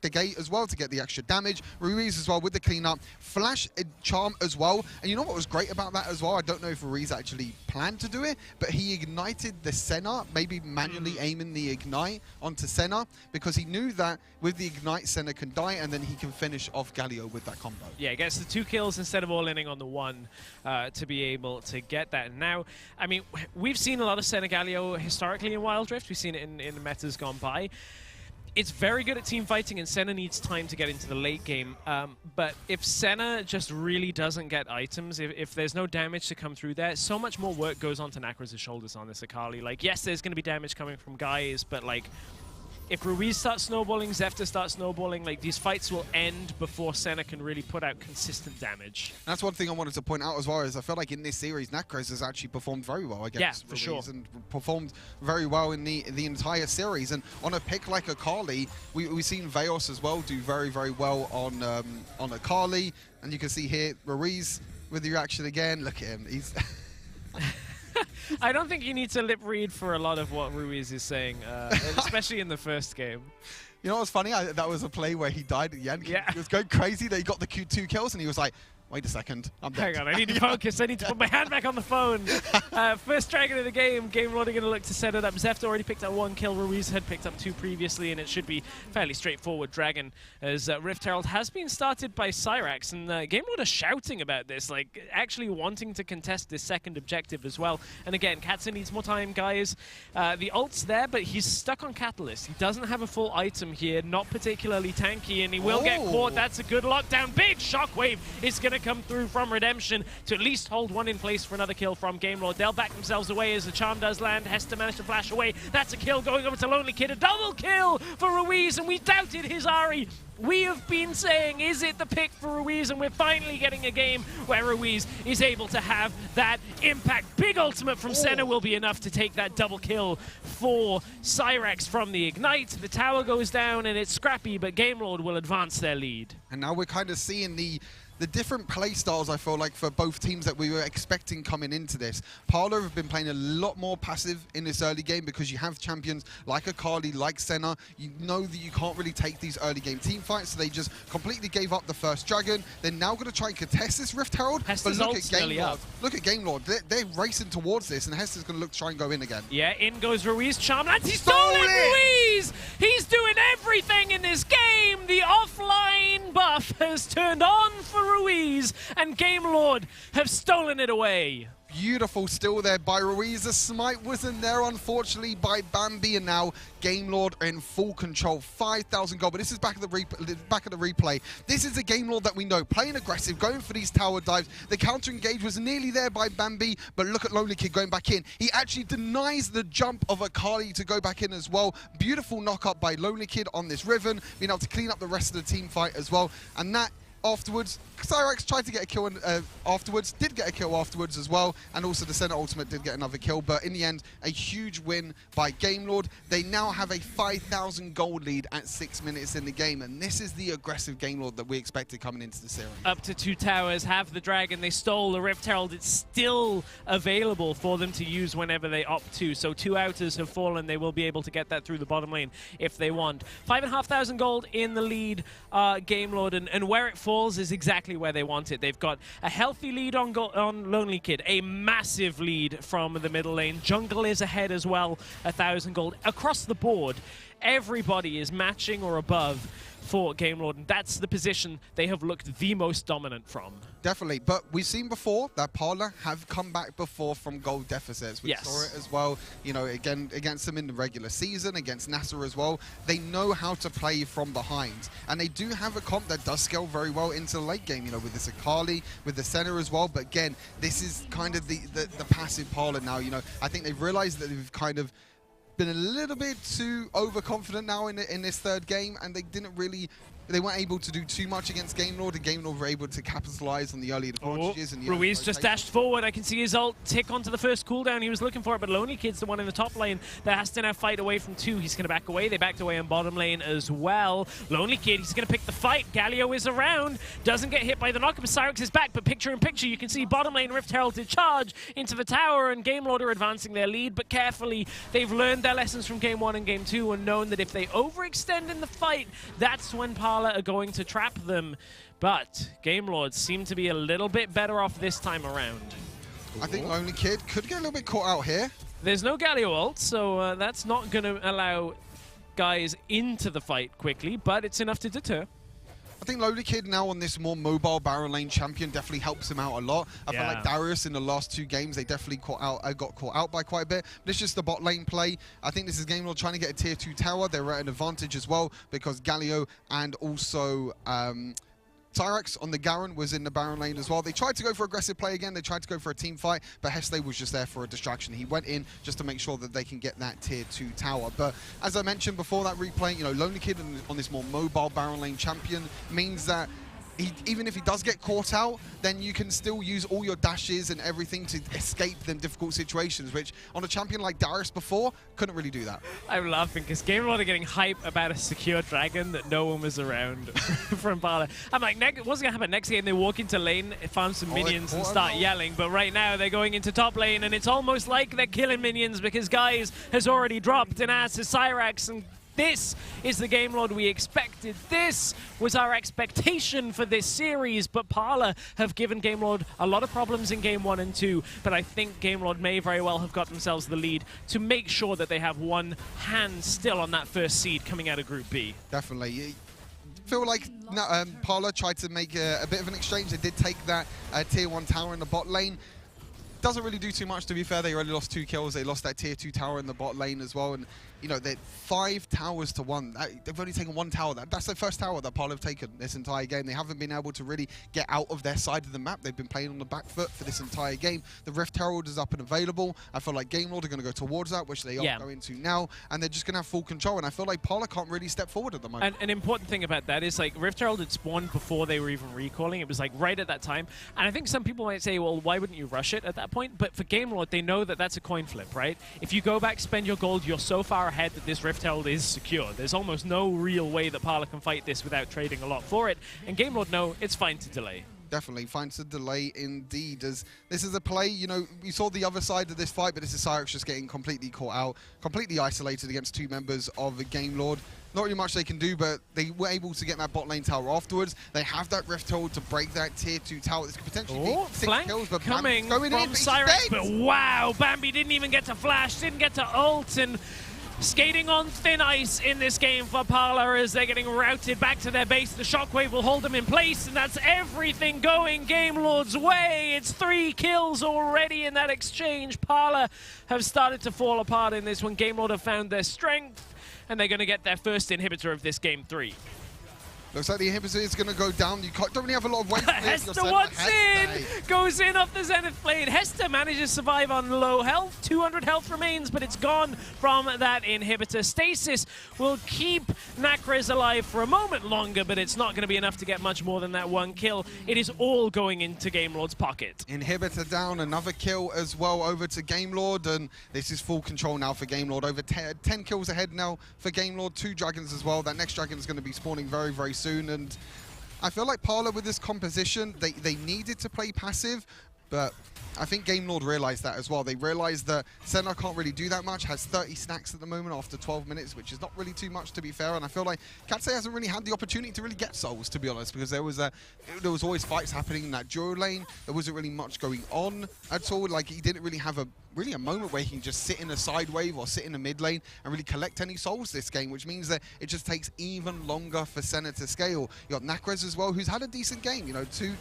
the gate as well to get the extra damage. Ruiz as well with the cleanup. Flash charm as well. And you know what was great about that as well? I don't know if Ruiz actually planned to do it, but he ignited the Senna, maybe manually aiming the Ignite onto Senna, because he knew that with the Ignite, Senna can die, and then he can finish off Galio with that combo. Yeah, gets the 2 kills instead of all-inning on the 1 to be able to get that. Now, I mean, we've seen a lot of Senna Galio historically in Wildrift. We've seen it in the metas gone by. It's very good at team fighting, and Senna needs time to get into the late game. But if Senna just really doesn't get items, if there's no damage to come through there, so much more work goes on to Nacrez's shoulders on this Akali. Like, yes, there's going to be damage coming from guys, but, like, if Ruiz starts snowballing, Zefta starts snowballing, like these fights will end before Senna can really put out consistent damage. That's one thing I wanted to point out as well, is I feel like in this series, Nakros has actually performed very well against for Ruiz sure. and performed very well in the entire series. And on a pick like Akali, we've seen Veos as well do very, very well on Akali. And you can see here, Ruiz with the reaction again. Look at him. He's... I don't think you need to lip read for a lot of what Ruiz is saying, especially in the first game. You know what's funny? That was a play where he died at the end. Yeah. He was going crazy that he got the two kills, and he was like, wait a second, I'm dead. Hang on, I need to focus. I need to put my hand back on the phone. First Dragon of the game. Game Lord are going to look to set it up. Zefta already picked up 1 kill. Ruiz had picked up 2 previously, and it should be fairly straightforward Dragon, as Rift Herald has been started by Cyrax. And Game Lord are shouting about this, like actually wanting to contest this second objective as well. And again, Katza needs more time, guys. The ult's there, but he's stuck on Catalyst. He doesn't have a full item here, not particularly tanky, and he will get caught. That's a good lockdown. Big shockwave is going to come through from Redemption to at least hold 1 in place for another kill from Game Lord. They'll back themselves away as the charm does land. Hester managed to flash away. That's a kill going over to Lonely Kid. A double kill for Ruiz, and we doubted his Ahri. We have been saying, is it the pick for Ruiz? And we're finally getting a game where Ruiz is able to have that impact. Big ultimate from Senna will be enough to take that double kill for Cyrax from the Ignite. The tower goes down and it's scrappy, but Game Lord will advance their lead. And now we're kind of seeing the different play styles, I feel like, for both teams that we were expecting coming into this. Parlor have been playing a lot more passive in this early game because you have champions like Akali, like Senna. You know that you can't really take these early game team fights, so they just completely gave up the first Dragon. They're now going to try and contest this Rift Herald, but look at Game Lord. Look at Game Lord. They're racing towards this, and Hester's going to look to try and go in again. Yeah, in goes Ruiz. Charmlands, he's stolen Ruiz! He's doing everything in this game! The offline buff has turned on for Ruiz, and Game Lord have stolen it away. Beautiful still there by Ruiz. The smite wasn't there, unfortunately, by Bambi, and now Game Lord are in full control. 5,000 gold, but this is back of the replay. This is a Game Lord that we know, playing aggressive, going for these tower dives. The counter engage was nearly there by Bambi, but look at Lonely Kid going back in. He actually denies the jump of Akali to go back in as well. Beautiful knock up by Lonely Kid on this Riven, being able to clean up the rest of the team fight as well. And that afterwards, Cyrax tried to get a kill afterwards, did get a kill afterwards as well, and also the Senna ultimate did get another kill, but in the end, a huge win by Game Lord. They now have a 5,000 gold lead at 6 minutes in the game, and this is the aggressive Game Lord that we expected coming into the series. Up to 2 towers, have the Dragon, they stole the Rift Herald. It's still available for them to use whenever they opt to, so 2 outers have fallen. They will be able to get that through the bottom lane if they want. 5,500 gold in the lead, Game Lord, and where it falls is exactly where they want it. They've got a healthy lead on Lonely Kid, a massive lead from the middle lane. Jungle is ahead as well, 1,000 gold. Across the board, everybody is matching or above for Game Lord, and that's the position they have looked the most dominant from. Definitely, but we've seen before that Parlor have come back before from gold deficits. We saw it as well, you know, again against them in the regular season, against NASA as well. They know how to play from behind, and they do have a comp that does scale very well into the late game, you know, with this Akali, with the Senna as well. But again, this is kind of the passive Parlor now, you know. I think they've realized that they've kind of been a little bit too overconfident now in this third game, and they weren't able to do too much against Game Lord, and Game Lord were able to capitalize on the early advantages. And Ruiz just dashed forward. I can see his ult tick onto the first cooldown. He was looking for it, but Lonely Kid's the one in the top lane that has to now fight away from 2. He's going to back away. They backed away on bottom lane as well. Lonely Kid, he's going to pick the fight. Galio is around. Doesn't get hit by the knockup. Cyrax is back, but picture in picture, you can see bottom lane Rift Herald to charge into the tower, and Game Lord are advancing their lead, but carefully. They've learned their lessons from Game 1 and Game 2 and known that if they overextend in the fight, that's when Parlor are going to trap them. But Game Lords seem to be a little bit better off this time around. I think Lonely Kid could get a little bit caught out here. There's no Galio ult, so that's not going to allow guys into the fight quickly, but it's enough to deter. I think Lonely Kid now on this more mobile Baron lane champion definitely helps him out a lot. I feel like Darius in the last 2 games, they definitely got caught out by quite a bit. But it's just the bot lane play. I think this is Game Lord trying to get a tier 2 tower. They're at an advantage as well because Galio and also Tyrax on the Garen was in the Baron lane as well. They tried to go for aggressive play again. They tried to go for a team fight, but Heste was just there for a distraction. He went in just to make sure that they can get that tier 2 tower. But as I mentioned before that replay, you know, Lonely Kid on this more mobile Baron lane champion means that even if he does get caught out, then you can still use all your dashes and everything to escape them difficult situations, which on a champion like Darius before, couldn't really do that. I'm laughing because Game Lord are getting hype about a secure dragon that no one was around from Parlor. I'm like, what's going to happen next game? They walk into lane, farm some minions and start yelling, but right now they're going into top lane and it's almost like they're killing minions because Guys has already dropped and as is Cyrax, and this is the Game Lord we expected. This was our expectation for this series, but Parlor have given Game Lord a lot of problems in Game 1 and 2, but I think Game Lord may very well have got themselves the lead to make sure that they have one hand still on that first seed coming out of Group B. Definitely. Feel like Parlor tried to make a bit of an exchange. They did take that tier 1 tower in the bot lane. Doesn't really do too much, to be fair. They only lost 2 kills. They lost that tier 2 tower in the bot lane as well. And, you know, they're 5 towers to 1. They've only taken 1 tower. That's their first tower that Parlor have taken this entire game. They haven't been able to really get out of their side of the map. They've been playing on the back foot for this entire game. The Rift Herald is up and available. I feel like Game Lord are going to go towards that, which they are going to now. And they're just going to have full control. And I feel like Parlor can't really step forward at the moment. And an important thing about that is, like, Rift Herald had spawned before they were even recalling. It was, like, right at that time. And I think some people might say, well, why wouldn't you rush it at that point? But for Game Lord, they know that that's a coin flip, right? If you go back, spend your gold, you're so far ahead that this Rift Herald is secure. There's almost no real way that Parlor can fight this without trading a lot for it. And Game Lord know it's fine to delay. Definitely fine to delay indeed, as this is a play, you know, we saw the other side of this fight, but this is Cyrax just getting completely caught out, completely isolated against 2 members of the Game Lord. Not really much they can do, but they were able to get that bot lane tower afterwards. They have that Rift Herald to break that tier 2 tower. This could potentially be 6 kills, but coming going from in, Cyrax, but wow, Bambi didn't even get to flash, didn't get to ult, and skating on thin ice in this game for Parlor as they're getting routed back to their base. The shockwave will hold them in place, and that's everything going Game Lord's way. It's 3 kills already in that exchange. Parlor have started to fall apart in this one. Game Lord have found their strength, and they're going to get their first inhibitor of this game 3. Looks like the inhibitor is going to go down. You don't really have a lot of weight. Heste wants in! Goes in off the Zenith Blade. Heste manages to survive on low health. 200 health remains, but it's gone from that inhibitor. Stasis will keep Nakrez alive for a moment longer, but it's not going to be enough to get much more than that 1 kill. It is all going into Game Lord's pocket. Inhibitor down, another kill as well over to Game Lord, and this is full control now for Game Lord. Over 10 kills ahead now for Game Lord. 2 dragons as well. That next dragon is going to be spawning very, very soon, and I feel like Parlor with this composition, they needed to play passive, but I think Game Lord realized that as well. They realized that Senna can't really do that much, has 30 stacks at the moment after 12 minutes, which is not really too much, to be fair. And I feel like Katse hasn't really had the opportunity to really get souls, to be honest, because there was always fights happening in that duo lane. There wasn't really much going on at all. Like, he didn't really have a moment where he can just sit in a side wave or sit in a mid lane and really collect any souls this game, which means that it just takes even longer for Senna to scale. You got Nakrez as well, who's had a decent game, you know, two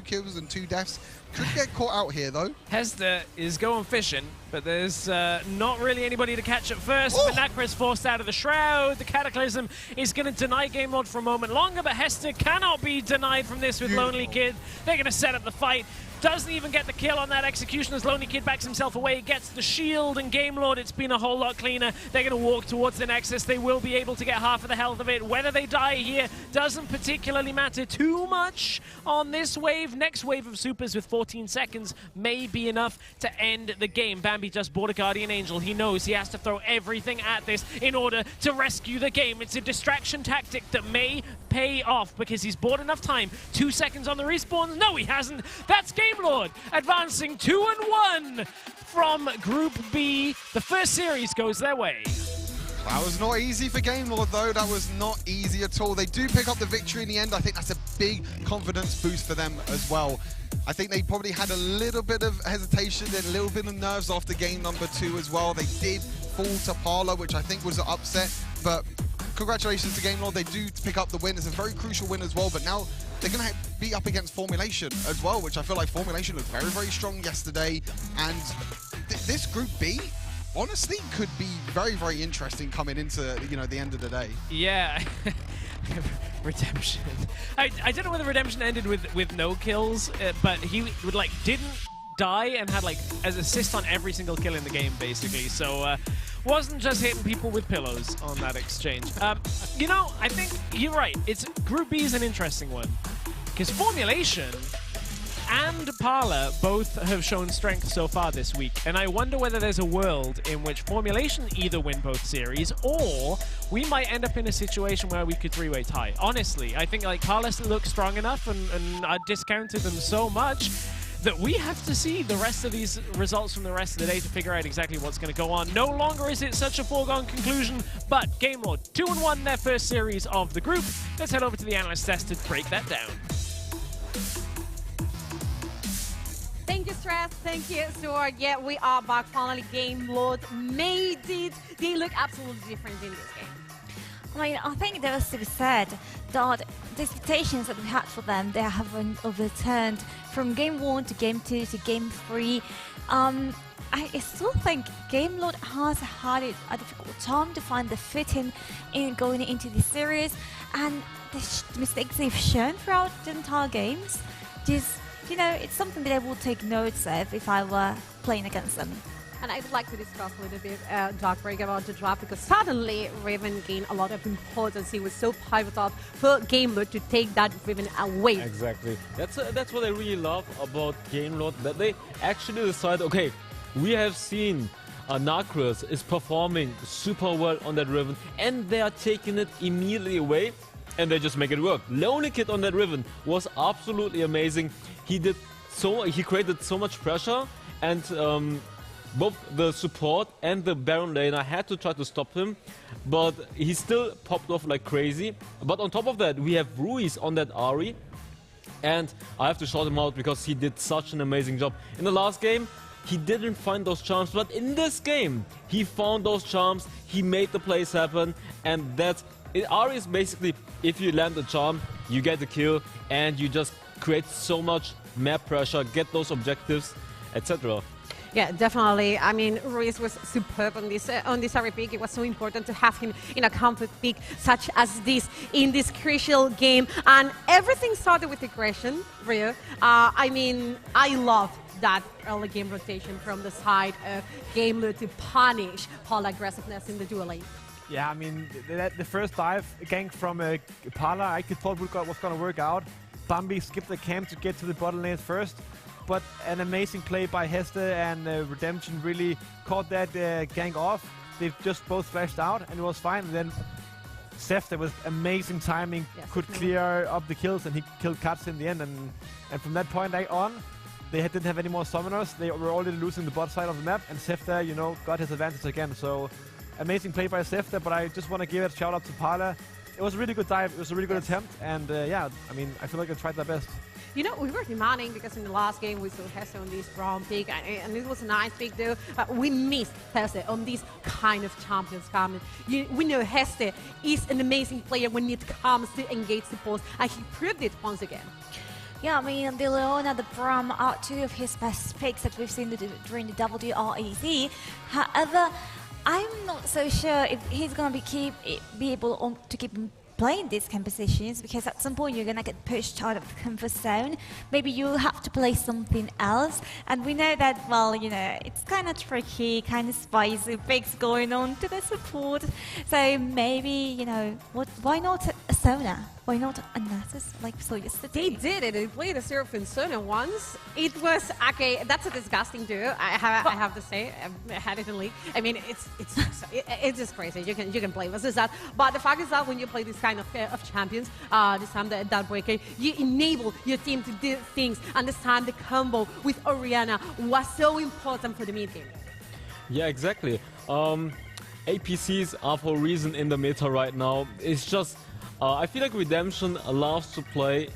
kills and 2 deaths. Could get caught out here though. Heste is going fishing, but there's not really anybody to catch at first. But Nakrez forced out of the Shroud. The Cataclysm is going to deny Game Lord for a moment longer, but Heste cannot be denied from this with Lonely Kid. They're going to set up the fight. Doesn't even get the kill on that execution as Lonely Kid backs himself away, gets the shield, and Game Lord, it's been a whole lot cleaner. They're going to walk towards the Nexus. They will be able to get half of the health of it. Whether they die here doesn't particularly matter too much on this wave. Next wave of supers with 14 seconds may be enough to end the game. Bambi just bought a Guardian Angel. He knows he has to throw everything at this in order to rescue the game. It's a distraction tactic that may pay off because he's bought enough time. 2 seconds on the respawns. No, he hasn't. That's Game Lord advancing 2-1 from Group B. The first series goes their way. That was not easy for Game Lord though. That was not easy at all. They do pick up the victory in the end. I think that's a big confidence boost for them as well. I think they probably had a little bit of hesitation and a little bit of nerves after game number 2 as well. They did fall to Parlor, which I think was an upset, but congratulations to Game Lord. They do pick up the win. It's a very crucial win as well, but now they're going to be up against Formulation as well, which I feel like Formulation looked very, very strong yesterday. And this Group B, honestly, could be very, very interesting coming into, you know, the end of the day. Yeah. Redemption. I don't know whether Redemption ended with no kills, but he would like didn't die and had like as assist on every single kill in the game basically. So wasn't just hitting people with pillows on that exchange. You know, I think you're right. It's Group B is an interesting one because Formulation and Parlor both have shown strength so far this week, and I wonder whether there's a world in which Formulation either win both series, or we might end up in a situation where we could three-way tie. Honestly, I think like Parlor looks strong enough, and I discounted them so much that we have to see the rest of these results from the rest of the day to figure out exactly what's going to go on. No longer is it such a foregone conclusion, but Game Lord 2-1 in their first series of the group. Let's head over to the Analyst test to break that down. Thank you, Stress. Thank you, Stuart. Yeah, we are back. Finally, Game Lord made it. They look absolutely different in this game. I mean, I think there was to be said that the expectations that we had for them, they have been overturned from Game 1 to Game 2 to Game 3. I still think Game Lord has had a difficult time to find the footing in going into the series, and the mistakes they've shown throughout the entire games, just, you know, it's something that I will take notes of if I were playing against them. And I would like to discuss a little bit, Darkbreak, about the draft, because suddenly Riven gained a lot of importance. He was so pivotal for Game Lord to take that Riven away. Exactly. That's what I really love about Game Lord, that they actually decide, okay, we have seen Nacrus is performing super well on that Riven, and they are taking it immediately away, and they just make it work. Lonely Kid on that Riven was absolutely amazing. He created so much pressure, and both the support and the Baron laner had to try to stop him, but he still popped off like crazy. But on top of that, we have Ruiz on that Ahri, and I have to shout him out because he did such an amazing job. In the last game, he didn't find those charms, but in this game, he found those charms, he made the plays happen, and Ahri is basically, if you land a charm, you get the kill, and you just create so much map pressure, get those objectives, etc. Yeah, definitely. I mean, Ruiz was superb on this Ahri pick. It was so important to have him in a comfort pick such as this in this crucial game. And everything started with aggression, Rio. I mean, I love that early game rotation from the side of Game Lord to punish Paul aggressiveness in the dual lane. Yeah, I mean, the first dive gank from Parlor, I thought was going to work out. Bambi skipped the camp to get to the bottom lane first. But an amazing play by Heste and Redemption really caught that gank off. They just both flashed out and it was fine. And then Sefta with amazing timing could clear up the kills, and he killed Katz in the end. And from that point on, they didn't have any more summoners. They were already losing the bot side of the map, and Sefta, you know, got his advantage again. So amazing play by Sefta, but I just want to give a shout out to Parlor. It was a really good dive. It was a really good attempt, and yeah, I mean, I feel like I tried their best. You know, we were demanding because in the last game we saw Heste on this brown pick, and it was a nice pick though, but we missed Heste on these kind of champions coming. We know Heste is an amazing player when it comes to engage support, and he proved it once again. Yeah, I mean, the Leona, the Bram are two of his best picks that we've seen during the WREZ. However, I'm not so sure if he's going to be able to keep playing these kind of positions, because at some point you're going to get pushed out of the comfort zone. Maybe you have to play something else, and we know that, well, you know, it's kind of tricky, kind of spicy picks going on to the support. So maybe, you know, why not a Sona? Why not a Nasus like we saw yesterday? They did it. They played a Seraphine Sona once. It was, okay, that's a disgusting duo, I have to say. I had it in league. I mean, it's just crazy. You can play versus that. But the fact is that when you play this kind of champions, this time that breaker, you enable your team to do things. And this time the combo with Orianna was so important for the mid game. Yeah, exactly. APCs are for a reason in the meta right now. It's just, I feel like Redemption loves to play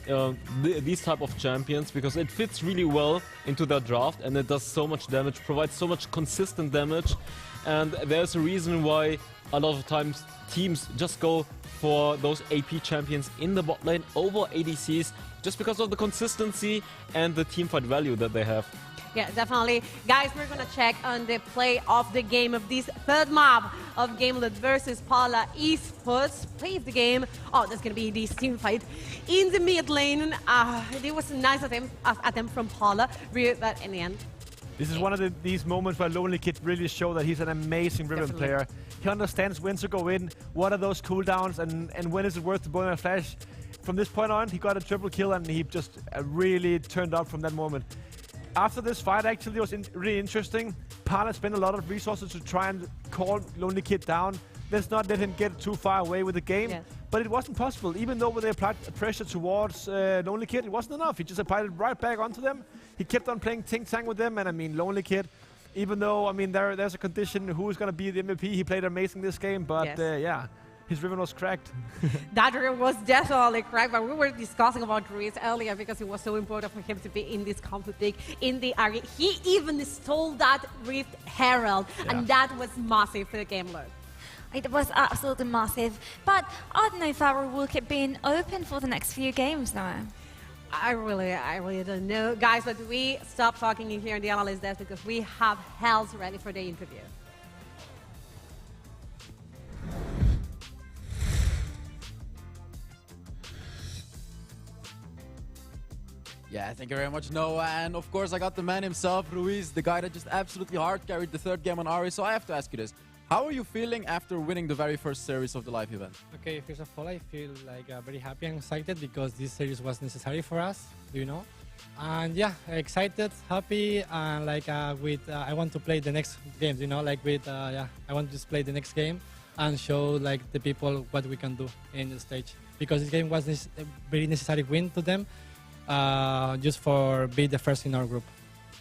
these type of champions because it fits really well into their draft, and it does so much damage, provides so much consistent damage, and there's a reason why a lot of times teams just go for those AP champions in the bot lane over ADCs just because of the consistency and the teamfight value that they have. Yeah, definitely. Guys, we're going to check on the play of the game of this third map of Gamelet versus Parlor Esports. Play of the game. Oh, there's going to be this team fight in the mid lane. It was a nice attempt from Parlor, but in the end. This is one of these moments where Lonely Kid really showed that he's an amazing Riven player. He understands when to go in, what are those cooldowns, and when is it worth to burn a flash. From this point on, he got a triple kill, and he just really turned up from that moment. After this fight, actually, it was really interesting. Parlor spent a lot of resources to try and call Lonely Kid down. Let's not let him get too far away with the game. Yeah. But it wasn't possible. Even though they applied pressure towards Lonely Kid, it wasn't enough. He just applied it right back onto them. He kept on playing ting-tang with them. And I mean, Lonely Kid, even though, I mean, there's a condition who's going to be the MVP, he played amazing this game. But yeah. His Riven was cracked. That Riven was definitely cracked, but we were discussing about Ruiz earlier because it was so important for him to be in this conflict league, in the area. He even stole that Rift Herald, and that was massive for the game load. It was absolutely massive, but I don't know if our will keep being open for the next few games now. I really don't know. Guys, but we stop talking in here in the analyst desk because we have Hells ready for the interview. Yeah, thank you very much, Noah. And of course, I got the man himself, Ruiz, the guy that just absolutely hard carried the third game on Ari. So I have to ask you this. How are you feeling after winning the very first series of the live event? Okay, first of all, I feel like very happy and excited because this series was necessary for us, do you know? And yeah, excited, happy, and like I want to play the next games, you know, like I want to just play the next game and show like the people what we can do in the stage. Because this game was a very necessary win to them. Just for being the first in our group.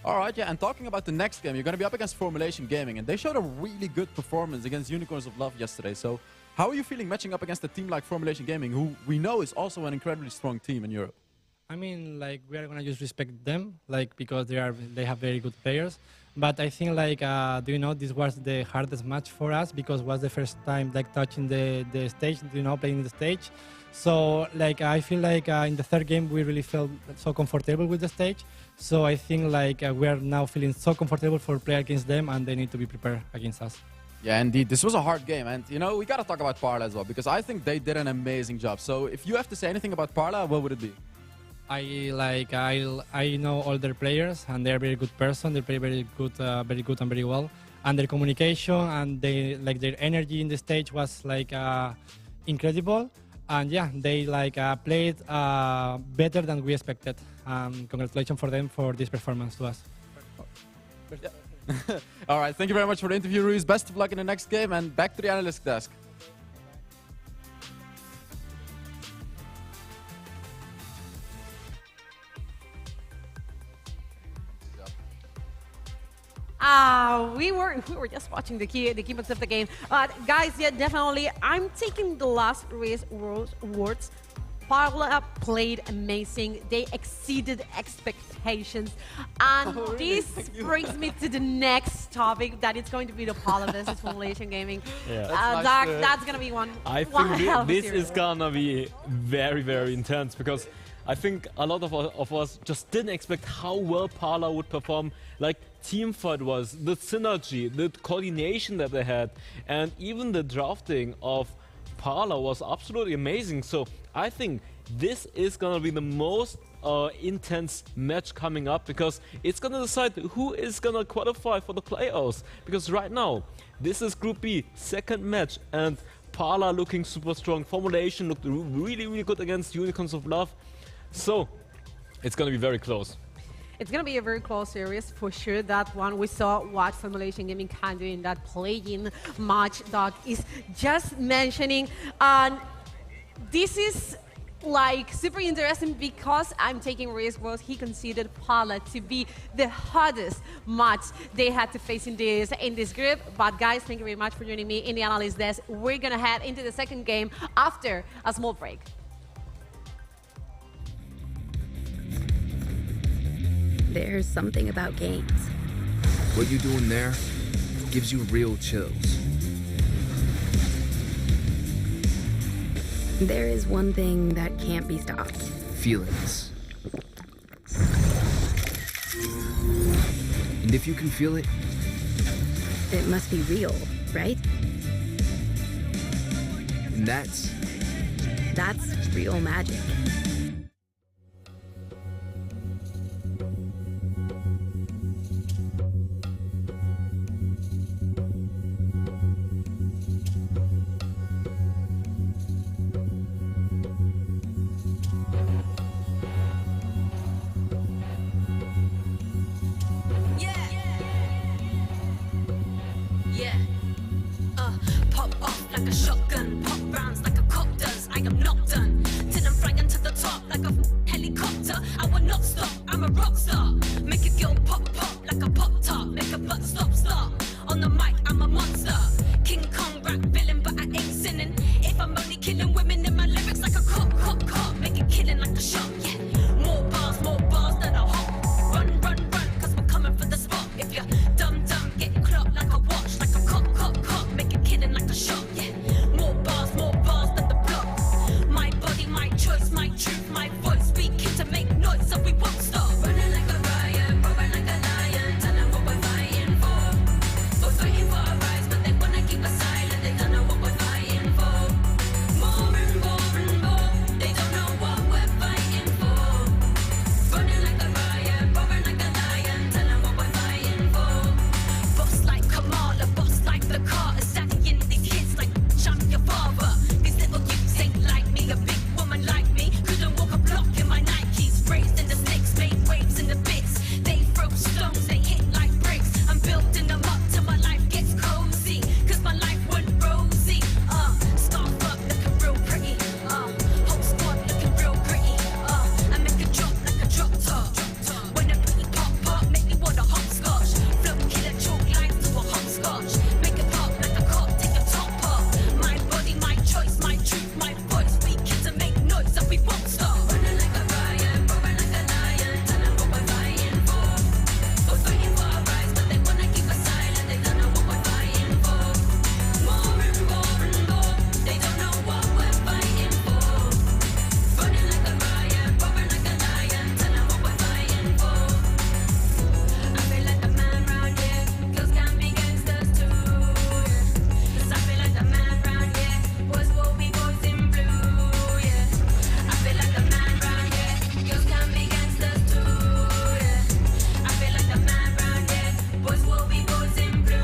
All right, yeah, and talking about the next game, you're going to be up against Formulation Gaming, and they showed a really good performance against Unicorns of Love yesterday. So how are you feeling matching up against a team like Formulation Gaming, who we know is also an incredibly strong team in Europe? I mean, like, we are going to just respect them, like, because they have very good players. But I think, like, do you know, this was the hardest match for us because it was the first time, like, touching the stage, you know, playing the stage. So, like, I feel like in the third game, we really felt so comfortable with the stage. So I think, like, we are now feeling so comfortable for play against them, and they need to be prepared against us. Yeah, indeed. This was a hard game. And, you know, we got to talk about Parlor as well, because I think they did an amazing job. So if you have to say anything about Parlor, what would it be? I know all their players, and they're very good person. They play very good and very well. And their communication and their energy in the stage was like incredible. And yeah, they played better than we expected. Congratulations for them for this performance to us. Yeah. All right, thank you very much for the interview, Ruiz. Best of luck in the next game, and back to the analyst desk. We were just watching the keyboards of the game. Guys, yeah, definitely, I'm taking the last Ruiz words. Parlor played amazing. They exceeded expectations. And this brings me to the next topic, that it's going to be the Parlor versus Formulation Gaming. Yeah. That's going to be one. I think this is going to be very, very intense, because I think a lot of us just didn't expect how well Parlor would perform. Like, team fight was, the synergy, the coordination that they had, and even the drafting of Parlor was absolutely amazing. So I think this is going to be the most intense match coming up, because it's going to decide who is going to qualify for the playoffs. Because right now, this is Group B, second match, and Parlor looking super strong. Formulation looked really, really good against Unicorns of Love. So it's going to be very close. It's going to be a very close series for sure. That one, we saw what Formulation Gaming can do in that play-in match Doc is just mentioning. And this is like super interesting because I'm taking Ruiz words. He considered Parlor to be the hardest match they had to face in this group. But guys, thank you very much for joining me in the analyst desk. We're going to head into the second game after a small break. There's something about games. What you're doing there gives you real chills. There is one thing that can't be stopped. Feelings. if you can feel it, It must be real, right? and that's That's real magic. Yeah. Pop off like a shotgun, pop rounds like a cop does. I am not done till I'm flying to the top like a helicopter. I will not stop. I'm a rock star. Make a girl pop pop like a pop top. Make a butt stop start. On the mic, I'm a monster. King Kong rap villain, but I ain't sinning. If I'm only killing women in my lyrics like a cop. Make it killing like a shot. Yeah. More bars than a hop. Run, 'cause we're coming for the spot. If you're dumb, get clocked like a watch, like a cop. Make it killing like a shot, yeah. More bars than the block. My body, my choice, my truth, my voice. Speaking to make noise, so we won't stop. Running like a riot, roaring like a lion. Tell them what we're fighting for. We're fighting for our rights, but they wanna keep us silent. They don't know what we're fighting for. More and more. They don't know what we're fighting for. Running like a riot, roaring like a lion. Tell them what we're fighting for. Boss like Kamala, boss like the Carters, daddy and the kids like I'm your father. These little youths ain't like me, a big woman like me couldn't walk a block in my Nikes. Raised in the sticks, made waves in the bits. They throw stones, they hit like bricks. I'm building them up till my life gets cozy, 'cause my life went rosy. Scarf up, looking real pretty. Whole squad looking real gritty. I make a drop like a drop top. When a pretty pop, make me want a hopscotch. Flow killer chalk lines to a hopscotch. Make it pop like a cop, take a top off. My body, my choice, my truth, my voice. We kids to make noise, so we won't stop. Running like a riot, roaring like a lion. Tell them what we're fighting for. We're fighting for our rights, but they wanna keep us silent. They don't know what we're fighting for. More and more. They don't know what we're fighting for. Running like a riot, roaring like a lion. Tell them what we're fighting for. I feel like a man round here. Girls can be gangsters too. Yeah. 'Cause I feel like a man round here. Boys will be boys in blue. Yeah. I feel like a man round here. Girls can be gangsters too. Yeah. I feel like a man round here. Boys will be boys in blue.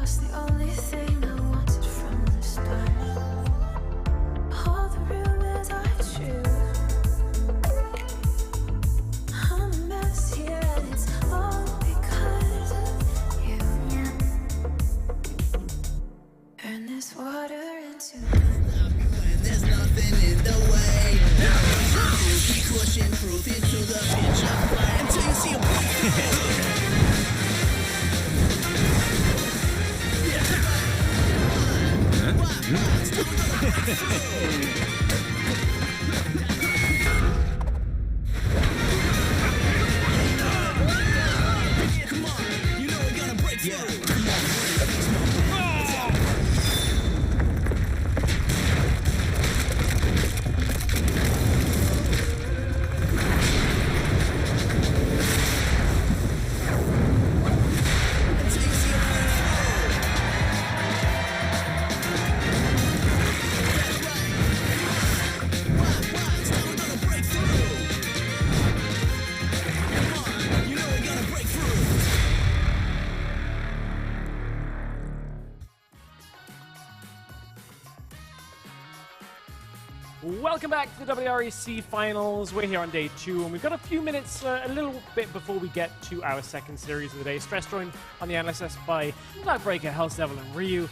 was the only thing I wanted from the start. All the rumors are true. I'm a mess here, and it's all because of you. Turn this water into There's nothing in the way. Keep pushing proof into the pitch of fire until you see a Welcome back to the WREC Finals. We're here on day 2, and we've got a few minutes, a little bit before we get to our second series of the day. Stress joined on the Analyst by Cloudbreaker, Hell's Devil, and Ryu.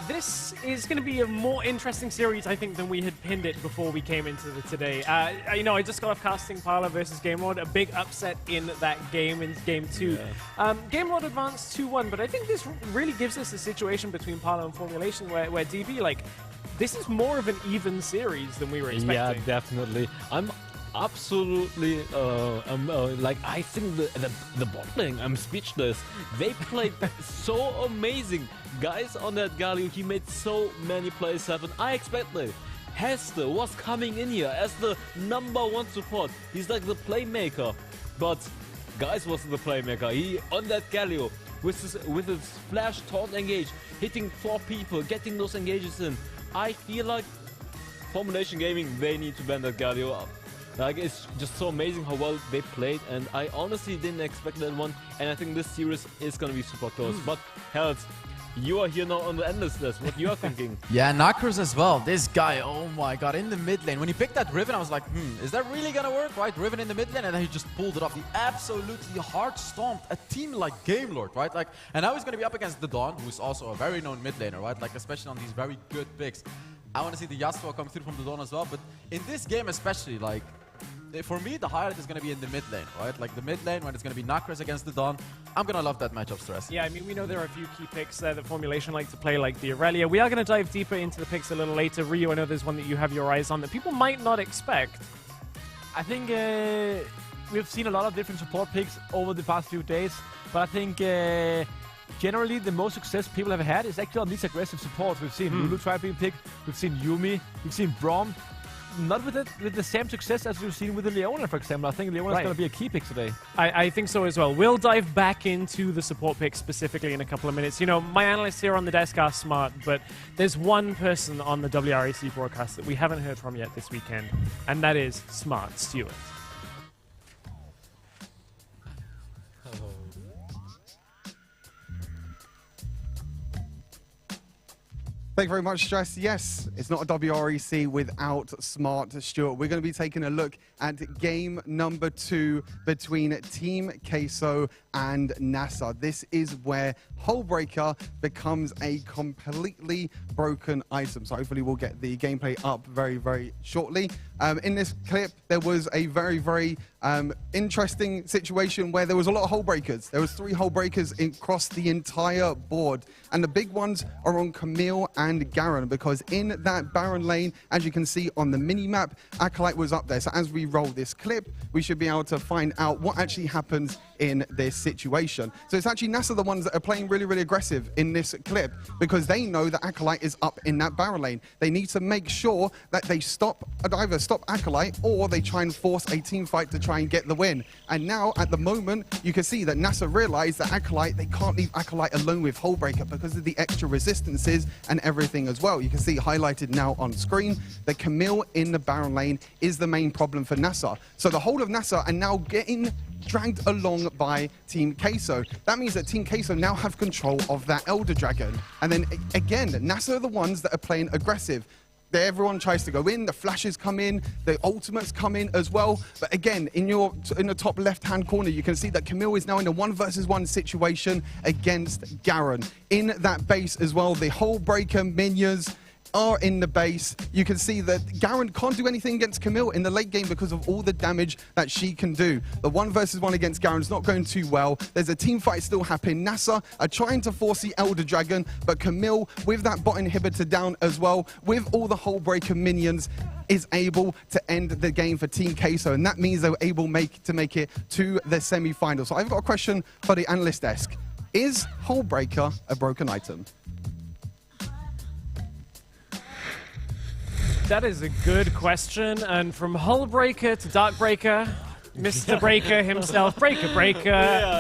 This is going to be a more interesting series, I think, than we had pinned it before we came into the today. I just got off casting Parlor versus Game Lord, a big upset in that game, in game 2. Yeah. Game Lord advanced 2-1, but I think this really gives us a situation between Parlor and Formulation where DB, like, this is more of an even series than we were expecting. Yeah, definitely. I'm absolutely like, I think the bot lane, I'm speechless. They played so amazing. Guys on that Galio, he made so many plays happen. I expected Hester was coming in here as the #1 support. He's like the playmaker, but Guys wasn't the playmaker. He on that Galio with his flash taunt engage, hitting 4 people, getting those engages in. I feel like Formulation Gaming, they need to ban that Galio up. Like, it's just so amazing how well they played, and I honestly didn't expect that one, and I think this series is gonna be super close. But Hells, you are here now on the endless list. What you are thinking? Yeah, Nakros as well. This guy, oh my god, in the mid lane. When he picked that Riven, I was like, is that really gonna work, right? Riven in the mid lane, and then he just pulled it off. He absolutely hard stomped a team like Game Lord, right? Like, and now he's gonna be up against the Dawn, who's also a very known mid laner, right? Like, especially on these very good picks. I want to see the Yasuo come through from the Dawn as well, but in this game especially, like, for me, the highlight is going to be in the mid lane, right? Like the mid lane, when it's going to be Nakros against the Dawn. I'm going to love that matchup, Stress. Yeah, I mean, we know there are a few key picks there that Formulation like to play, like the Aurelia. We are going to dive deeper into the picks a little later. Ryu, I know there's one that you have your eyes on that people might not expect. I think we've seen a lot of different support picks over the past few days, but I think generally the most success people have had is actually on these aggressive supports. We've seen Lulu try being picked, we've seen Yuumi, we've seen Braum. Not with the same success as we've seen with the Leona, for example. I think Leona is going to be a key pick today. I think so as well. We'll dive back into the support picks specifically in a couple of minutes. You know, my analysts here on the desk are smart, but there's one person on the WREC broadcast that we haven't heard from yet this weekend, and that is Smart Stewart. Thank you very much, Stress. Yes, it's not a WREC without Smart Stewart. We're going to be taking a look at game number 2 between Team Queso and NASA. This is where Hullbreaker becomes a completely broken item. So hopefully we'll get the gameplay up very, very shortly. In this clip, there was a very, very interesting situation where there was a lot of Hullbreakers. There was 3 Hullbreakers across the entire board. And the big ones are on Camille and Garen, because in that Baron lane, as you can see on the mini-map, Acolyte was up there. So as we roll this clip, we should be able to find out what actually happens in this situation. So it's actually NASA the ones that are playing really, really aggressive in this clip, because they know that Acolyte is up in that Baron lane. They need to make sure that they either stop Acolyte, or they try and force a team fight to try try and get the win. And now, at the moment, you can see that NASA realized that Acolyte, they can't leave Acolyte alone with Hullbreaker because of the extra resistances and everything as well. You can see highlighted now on screen that Camille in the Baron lane is the main problem for NASA. So the whole of NASA are now getting dragged along by Team Queso. That means that Team Queso now have control of that Elder Dragon. And then again, NASA are the ones that are playing aggressive. Everyone tries to go in, the flashes come in, the ultimates come in as well. But again, in the top left-hand corner, you can see that Camille is now in a 1 versus 1 situation against Garen. In that base as well, the Hullbreaker minions are in the base. You can see that Garen can't do anything against Camille in the late game because of all the damage that she can do. The 1 versus 1 against Garen is not going too well. There's a team fight still happening. NASA are trying to force the Elder Dragon, but Camille, with that bot inhibitor down as well, with all the Hullbreaker minions, is able to end the game for Team Queso, and that means they were able to make it to the semi-final. So I've got a question for the analyst desk. Is Hullbreaker a broken item? That is a good question, and from Hullbreaker to Darkbreaker, Mr. Breaker himself, Breaker,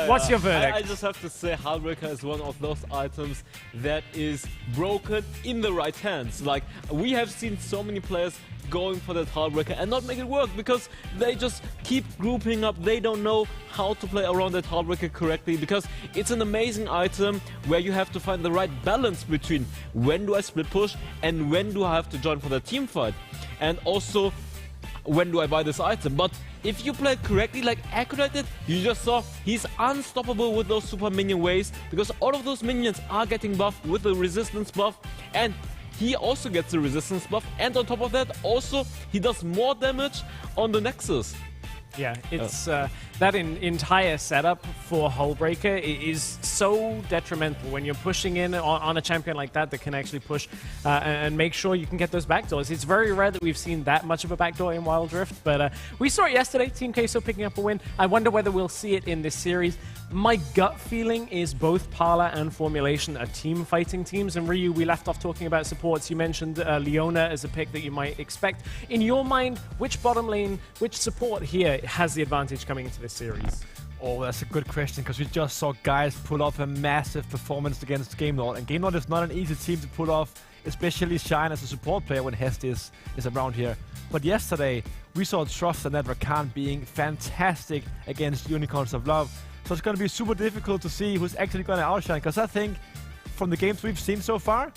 what's your verdict? I just have to say Hullbreaker is one of those items that is broken in the right hands. Like, we have seen so many players going for that Hullbreaker and not make it work because they just keep grouping up. They don't know how to play around that Hullbreaker correctly because it's an amazing item where you have to find the right balance between when do I split push and when do I have to join for the team fight, and also when do I buy this item. But if you play it correctly like Acolyte did, you just saw he's unstoppable with those super minion waves because all of those minions are getting buffed with the resistance buff, and he also gets the resistance buff, and on top of that, also, he does more damage on the Nexus. Yeah, it's that entire setup for Hullbreaker is so detrimental when you're pushing in on a champion like that can actually push and make sure you can get those backdoors. It's very rare that we've seen that much of a backdoor in Wildrift, but we saw it yesterday, Team Queso picking up a win. I wonder whether we'll see it in this series. My gut feeling is both Parlor and Formulation are team fighting teams, and Ryu, we left off talking about supports. You mentioned Leona as a pick that you might expect. In your mind, which bottom lane, which support here has the advantage coming into this series? Oh, that's a good question, because we just saw guys pull off a massive performance against Game Lord, and Game Lord is not an easy team to pull off, especially Shine as a support player when Hest is around here. But yesterday, we saw Trust and Network Khan being fantastic against Unicorns of Love. So it's going to be super difficult to see who's actually going to outshine, because I think from the games we've seen so far,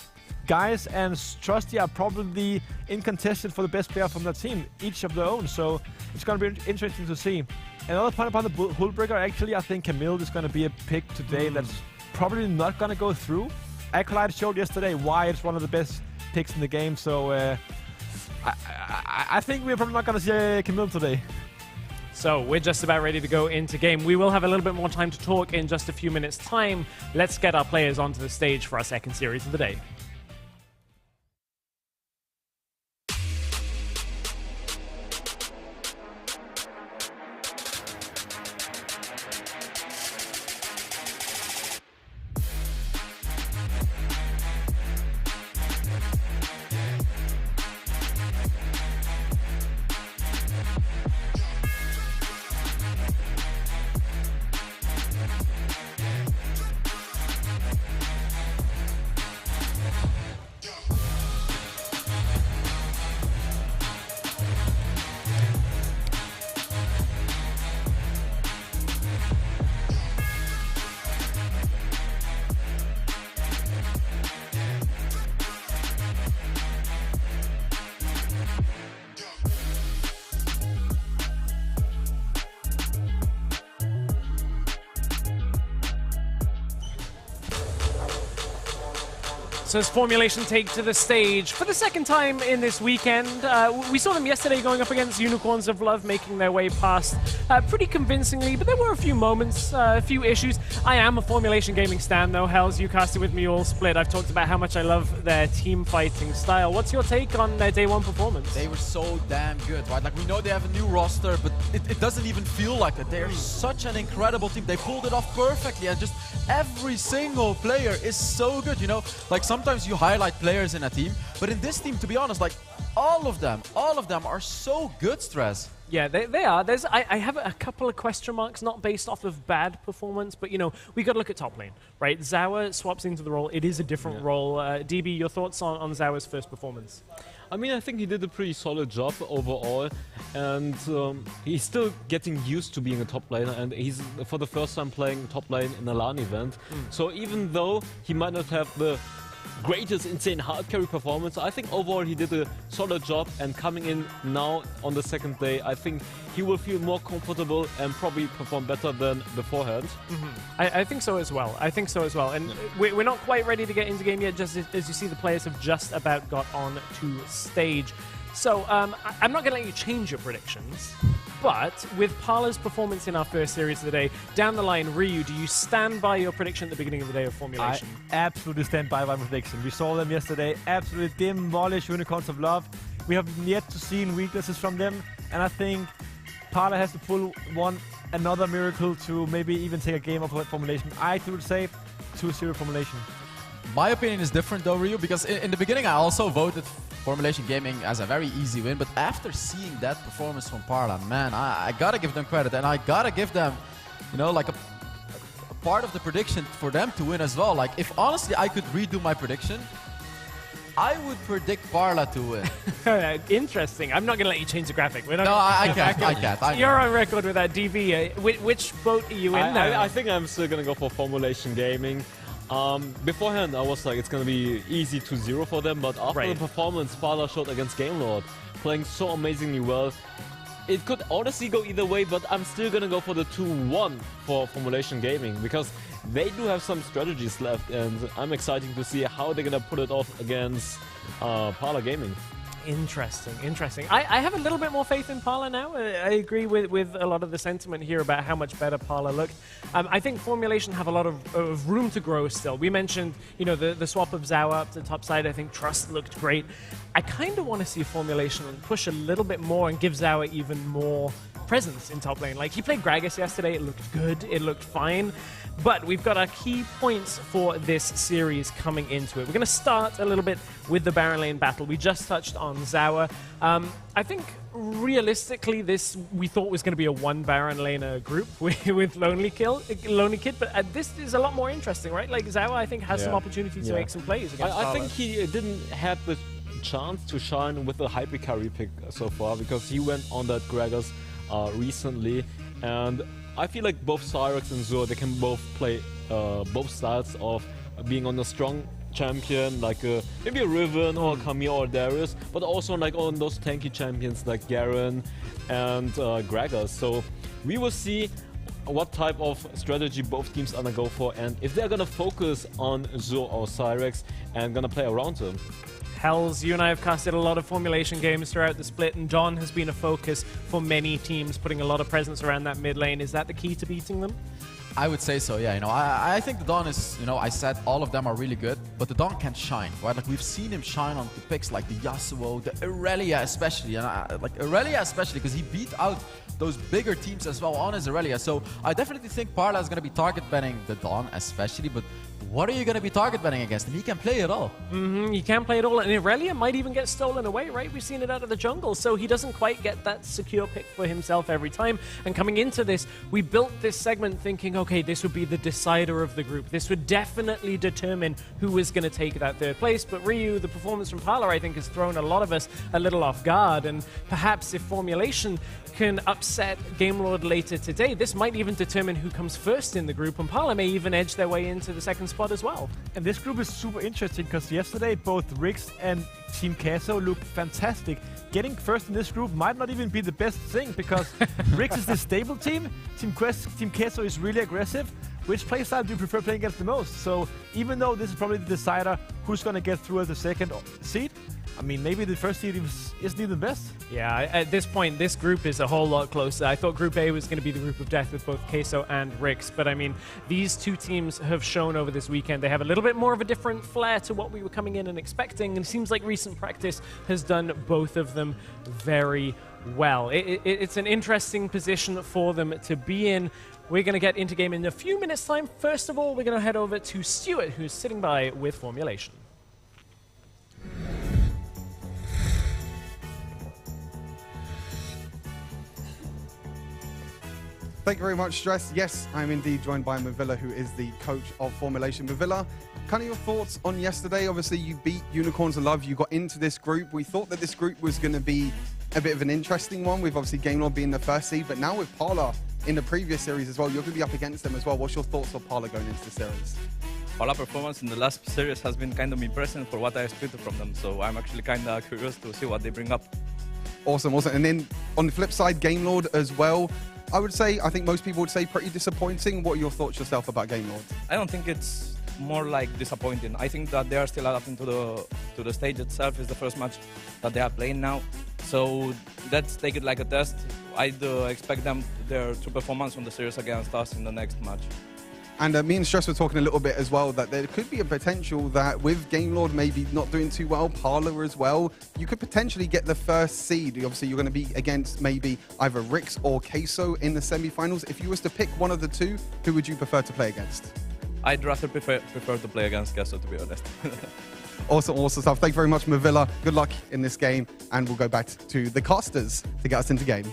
Guys and Trusty are probably in contention for the best player from that team, each of their own. So it's going to be interesting to see. Another point upon the Hullbreaker, actually, I think Camille is going to be a pick today that's probably not going to go through. Acolyte showed yesterday why it's one of the best picks in the game. So I think we're probably not going to see Camille today. So we're just about ready to go into game. We will have a little bit more time to talk in just a few minutes' time. Let's get our players onto the stage for our second series of the day. So as Formulation take to the stage for the second time in this weekend. We saw them yesterday going up against Unicorns of Love, making their way past pretty convincingly, but there were a few moments, a few issues. I am a Formulation gaming stan though. Hells, you cast it with me all split. I've talked about how much I love their team fighting style. What's your take on their day one performance? They were so damn good, right? Like, we know they have a new roster, but it doesn't even feel like it. They're such an incredible team. They pulled it off perfectly, and just every single player is so good, you know? Like, sometimes you highlight players in a team, but in this team, to be honest, like, all of them are so good, Stress. Yeah, they are. I have a couple of question marks, not based off of bad performance, but, you know, we got to look at top lane, right? Zawa swaps into the role. It is a different role. DB, your thoughts on Zawa's first performance? I mean, I think he did a pretty solid job overall, and he's still getting used to being a top laner, and he's for the first time playing top lane in a LAN event. So even though he might not have the greatest insane hard carry performance, I think overall he did a solid job, and coming in now on the second day, I think he will feel more comfortable and probably perform better than beforehand. I think so as well. And we're not quite ready to get into game yet, just as you see the players have just about got on to stage. So I'm not going to let you change your predictions, but with Parlor's performance in our first series of the day, down the line, Ryu, do you stand by your prediction at the beginning of the day of Formulation? I absolutely stand by my prediction. We saw them yesterday absolutely demolish Unicorns of Love. We have yet to see weaknesses from them, and I think Parlor has to pull another miracle to maybe even take a game of Formulation. I would say 2-0 Formulation. My opinion is different though, Ryu, because in the beginning I also voted Formulation Gaming as a very easy win, but after seeing that performance from Parlor, man, I gotta give them credit, and I gotta give them, you know, like a part of the prediction for them to win as well. Like, if honestly I could redo my prediction, I would predict Parlor to win. Interesting. I'm not going to let you change the graphic. We're not I can't. You're on record with that, DV. Which boat are you in now? I think I'm still going to go for Formulation Gaming. Beforehand, I was like, it's going to be easy 2-0 for them, but after the performance Parlor showed against GameLord, playing so amazingly well, it could honestly go either way, but I'm still going to go for the 2-1 for Formulation Gaming, because they do have some strategies left, and I'm excited to see how they're going to put it off against Parlor Gaming. Interesting. I have a little bit more faith in Parlor now. I agree with a lot of the sentiment here about how much better Parlor looked. I think Formulation have a lot of room to grow still. We mentioned, you know, the swap of Zawa up to the top side. I think Trust looked great. I kind of want to see Formulation push a little bit more and give Zawa even more presence in top lane. Like, he played Gragas yesterday. It looked good. It looked fine. But we've got our key points for this series coming into it. We're going to start a little bit with the Baron lane battle. We just touched on Zawa. I think realistically this we thought was going to be a one Baron laner group with Lonely Kid, but this is a lot more interesting, right? Like, Zawa, I think, has some opportunity to make some plays against I think he didn't have the chance to shine with the hyper carry pick so far, because he went on that Gragas recently, and I feel like both Cyrex and Zur, they can both play both styles of being on a strong champion, like maybe a Riven or Camille or Darius, but also like on those tanky champions like Garen and Gragas. So we will see what type of strategy both teams are gonna go for, and if they're gonna focus on Zur or Cyrex and gonna play around them. Hells, you and I have casted a lot of Formulation games throughout the split, and Dawn has been a focus for many teams, putting a lot of presence around that mid lane. Is that the key to beating them? I would say so, yeah. You know, I think the Dawn is, you know, I said all of them are really good, but the Dawn can shine, right? Like, we've seen him shine on the picks like the Yasuo, the Irelia especially, and like Irelia especially, because he beat out those bigger teams as well on his Irelia. So I definitely think Parlor is going to be target banning the Dawn especially, but what are you going to be target banning against him? He can play it all. He can play it all, and Irelia might even get stolen away, right? We've seen it out of the jungle, so he doesn't quite get that secure pick for himself every time. And coming into this, we built this segment thinking, okay, this would be the decider of the group. This would definitely determine who was going to take that third place. But Ryu, the performance from Parlor, I think, has thrown a lot of us a little off guard, and perhaps if Formulation can upset GameLord later today, this might even determine who comes first in the group, and Parlor may even edge their way into the second spot as well. And this group is super interesting because yesterday both Rix and Team Queso looked fantastic. Getting first in this group might not even be the best thing, because Rix is the stable team, Team Queso is really aggressive. Which playstyle do you prefer playing against the most? So even though this is probably the decider who's going to get through as the second seed, I mean, maybe the first seed isn't even the best. Yeah, at this point, this group is a whole lot closer. I thought Group A was going to be the group of death with both Queso and Rix, but I mean, these two teams have shown over this weekend they have a little bit more of a different flair to what we were coming in and expecting, and it seems like recent practice has done both of them very well. It's an interesting position for them to be in. We're going to get into game in a few minutes' time. First of all, we're going to head over to Stuart, who's sitting by with Formulation. Thank you very much, Stress. Yes, I'm indeed joined by Mavilla, who is the coach of Formulation. Mavilla, kind of your thoughts on yesterday? Obviously, you beat Unicorns of Love. You got into this group. We thought that this group was going to be a bit of an interesting one, with obviously Game Lord being the first seed, but now with Parlor in the previous series as well, you're going to be up against them as well. What's your thoughts on Parlor going into the series? Parlor performance in the last series has been kind of impressive for what I expected from them, so I'm actually kind of curious to see what they bring up. Awesome, awesome. And then on the flip side, Game Lord as well. I think most people would say pretty disappointing. What are your thoughts yourself about Game Lord? I don't think it's more like disappointing. I think that they are still adapting to the stage itself. It's the first match that they are playing now. So let's take it like a test. I'd expect them their true performance on the series against us in the next match. And me and Stress were talking a little bit as well that there could be a potential that with Game Lord maybe not doing too well, Parlor as well, you could potentially get the first seed. Obviously, you're going to be against maybe either Rix or Queso in the semi-finals. If you was to pick one of the two, who would you prefer to play against? I'd rather prefer to play against Queso, to be honest. Awesome, awesome stuff. Thank you very much, Mavilla. Good luck in this game, and we'll go back to the casters to get us into game.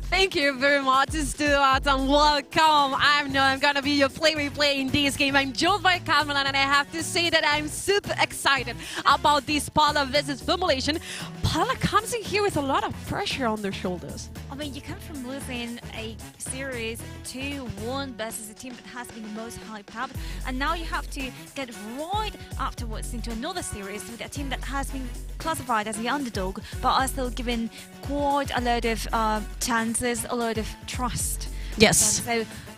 Thank you very much, Stuart, and welcome. I know I'm going to be your play-by-play in this game. I'm joined by Cameron, and I have to say that I'm super excited about this Parlor versus Formulation. Parlor comes in here with a lot of pressure on their shoulders. I mean, you come from losing a series 2-1 versus a team that has been the most hyped up, and now you have to get right afterwards into another series with a team that has been classified as the underdog, but are still given quite a lot of chances, a lot of trust. Yes. So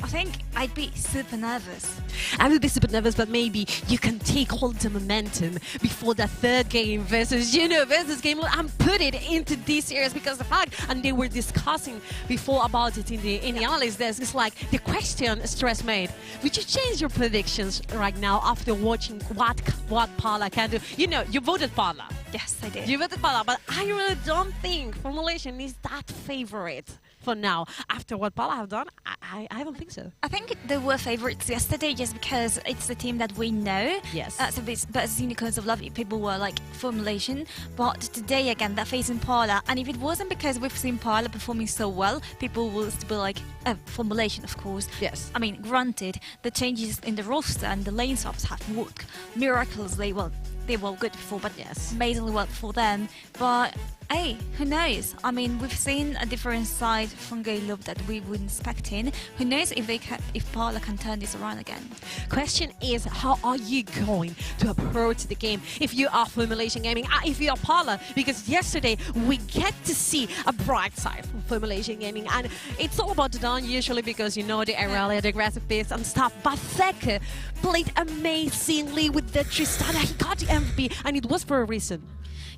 I think I'd be super nervous. I would be super nervous, but maybe you can take all the momentum before the third game versus Game Lord and put it into this series, because the fact, and they were discussing before about it in the analyst desk, it's like the question Stress made. Would you change your predictions right now after watching what Parlor can do? You voted Parlor. Yes, I did. You voted Parlor, but I really don't think Formulation is that favorite for now. After what Parlor have done, I don't think so. I think they were favorites yesterday just because it's the team that we know. Yes. But as Unicorns of Love, people were like Formulation. But today, again, they're facing Parlor. And if it wasn't because we've seen Parlor performing so well, people will still be like, Formulation, of course. Yes. I mean, granted, the changes in the roster and the lane swaps have worked miraculously well. They were good before, but yes, amazingly well for them. But hey, who knows? I mean, we've seen a different side from Game Lord that we weren't expecting. Who knows if Parlor can turn this around again? Question is, how are you going to approach the game if you are Formulation Gaming, if you are Parlor? Because yesterday we get to see a bright side from Formulation Gaming, and it's all about the dawn usually because the earlier, the aggressive pace and stuff. But Theke played amazingly with the Tristana. He got the MVP, and it was for a reason.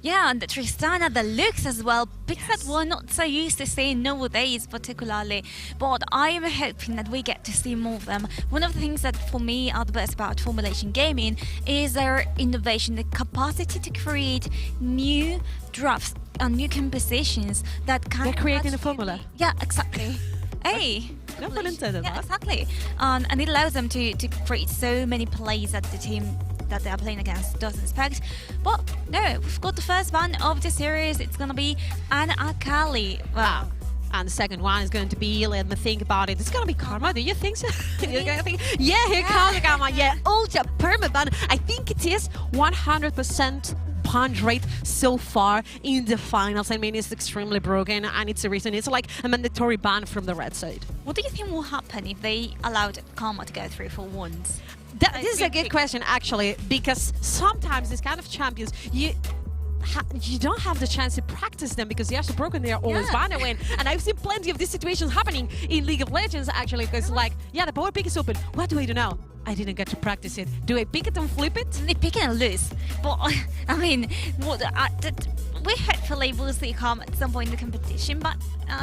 Yeah, and the Tristana, the looks as well, picks that we're not so used to seeing nowadays particularly, but I'm hoping that we get to see more of them. One of the things that for me are the best about Formulation Gaming is their innovation, the capacity to create new drafts and new compositions that can... They're creating a formula. Yeah, exactly. Hey! No pun intended. Yeah, exactly. And it allows them to create so many plays that the team that they are playing against doesn't expect. But no, we've got the first one of the series. It's gonna be an Akali. Wow. And the second one is going to be, let me think about it, it's going to be Karma. Do you think so? You're going to think, yeah, here comes Karma. Yeah, ultra permaban. I think it is 100% punch rate so far in the finals. I mean, it's extremely broken, and it's a reason it's like a mandatory ban from the red side. What do you think will happen if they allowed Karma to go through for once? This is a good question, actually, because sometimes these kind of champions, you don't have the chance to practice them because they are so broken, they are always bound to win. And I've seen plenty of these situations happening in League of Legends, actually, because like, yeah, the power pick is open. What do I do now? I didn't get to practice it. Do I pick it and flip it? They pick it and lose. But, I mean, we hopefully will see Karma at some point in the competition, but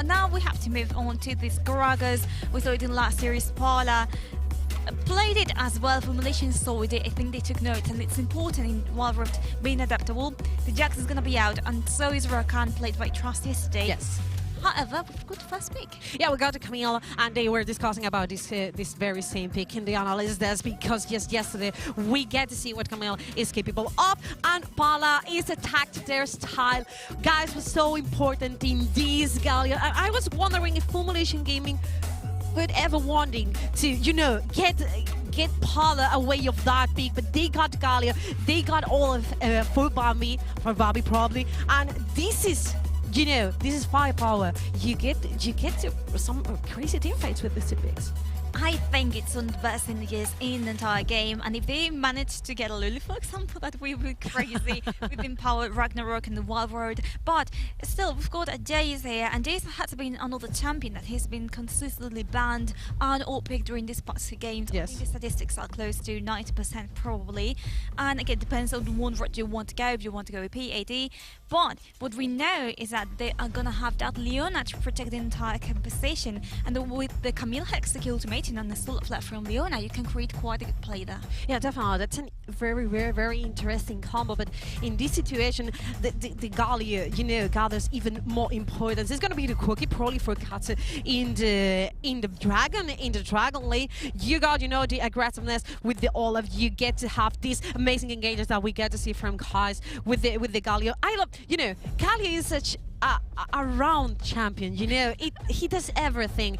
now we have to move on to these Gragas. We saw it in last series, Parlor played it as well. Formulation saw it. I think they took notes, and it's important in Wildrift being adaptable. The Jax is going to be out, and so is Rakan, played by Trust yesterday. Yes. However, we've got the first pick. Yeah, we got to Camille, and they were discussing about this very same pick in the Analyst desk, because just yesterday we get to see what Camille is capable of, and Parlor is attacked their style. Guys, was so important in this Gallia. I was wondering if Formulation Gaming would ever wanting to, get Parlor away of that pick, but they got Gallia, they got all of for Bobby probably, and this is. This is firepower. You get to some crazy team fights with the two picks. I think it's one of the best synergies in the entire game, and if they manage to get a Lulu, for example, that would be crazy with Empower, Ragnarok and the Wildrift. But still, we've got Jace here, and Jace has been another champion that has been consistently banned and all picked during these past two games. Yes. I think the statistics are close to 90% probably, and again, it depends on the one route you want to go, if you want to go with PAD. But what we know is that they are gonna have that Leona to protect the entire composition, and with the Camille Hexacultimate on the solo flat from Leona, you can create quite a good play there. Yeah, definitely. That's a very, very, very interesting combo. But in this situation, the Gallia, gathers even more importance. It's gonna be the cookie probably for Katsu in the Dragon lane. You got, the aggressiveness with the Olaf. You get to have these amazing engagements that we get to see from Kais with the Gallia. I love, Gallia is such a round champion, he does everything.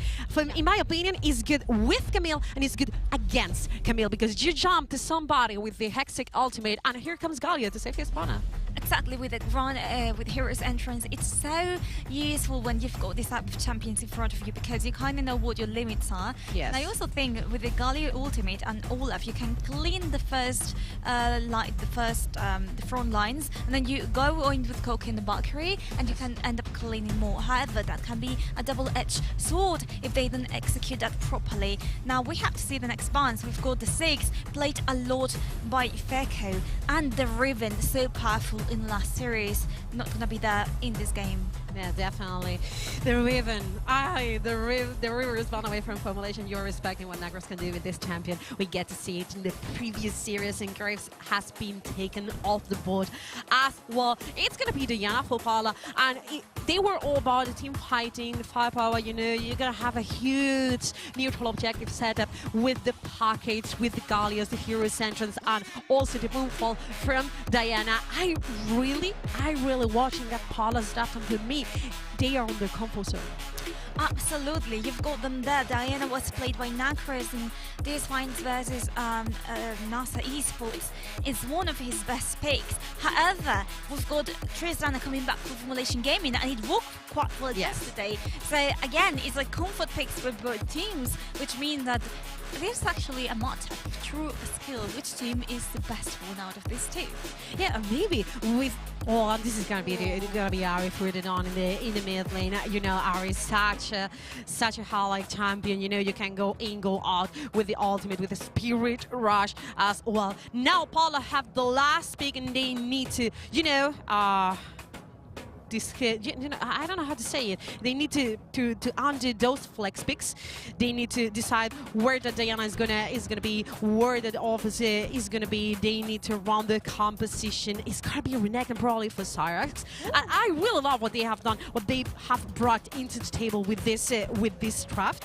In my opinion, he's good with Camille and he's good against Camille, because you jump to somebody with the Hexic ultimate and here comes Gallia to save his spawner. Exactly, with it run with Hero's Entrance, it's so useful when you've got this type of champions in front of you, because you kind of know what your limits are. Yes. And I also think with the Gallia ultimate and Olaf, you can clean the first the front lines, and then you go in with Coke and the Valkyrie, and you can end up cleaning more. However, that can be a double-edged sword if they don't execute that properly. Now we have to see the next bans. We've got the 6 played a lot by Feko, and the Riven, so powerful in the last series, not gonna be there in this game. Yeah, definitely. The Riven. The River is run away from Formulation. You're respecting what Nagros can do with this champion. We get to see it in the previous series, and Graves has been taken off the board as well. It's gonna be Diana for Parlor, and they were all about the team fighting, the firepower. You're gonna have a huge neutral objective setup with the package, with the Gallias, the Hero's Entrance, and also the moonfall from Diana. I really watching that Parlor stuff, and to me, they are on their comfort zone. Absolutely, you've got them there. Diana was played by Nacros in these finds versus NASA Esports. It's one of his best picks. However, we've got Tristana coming back for Formulation Gaming, and it worked quite well yesterday. So again, it's like comfort picks for both teams, which means that there's actually a matchup of true skill. Which team is the best one out of these two? Yeah, maybe with. Oh, this is gonna be Ari further on in the mid lane. Ari is such a highlight champion. You can go in, go out with the ultimate, with the Spirit Rush as well. Now Parlor have the last pick, and they need to, I don't know how to say it. They need to undo those flex picks. They need to decide where the Diana is gonna be, where the office is gonna be. They need to run the composition. It's gonna be Renekton probably for Cyrax. And I really love what they have done, what they have brought into the table with this draft.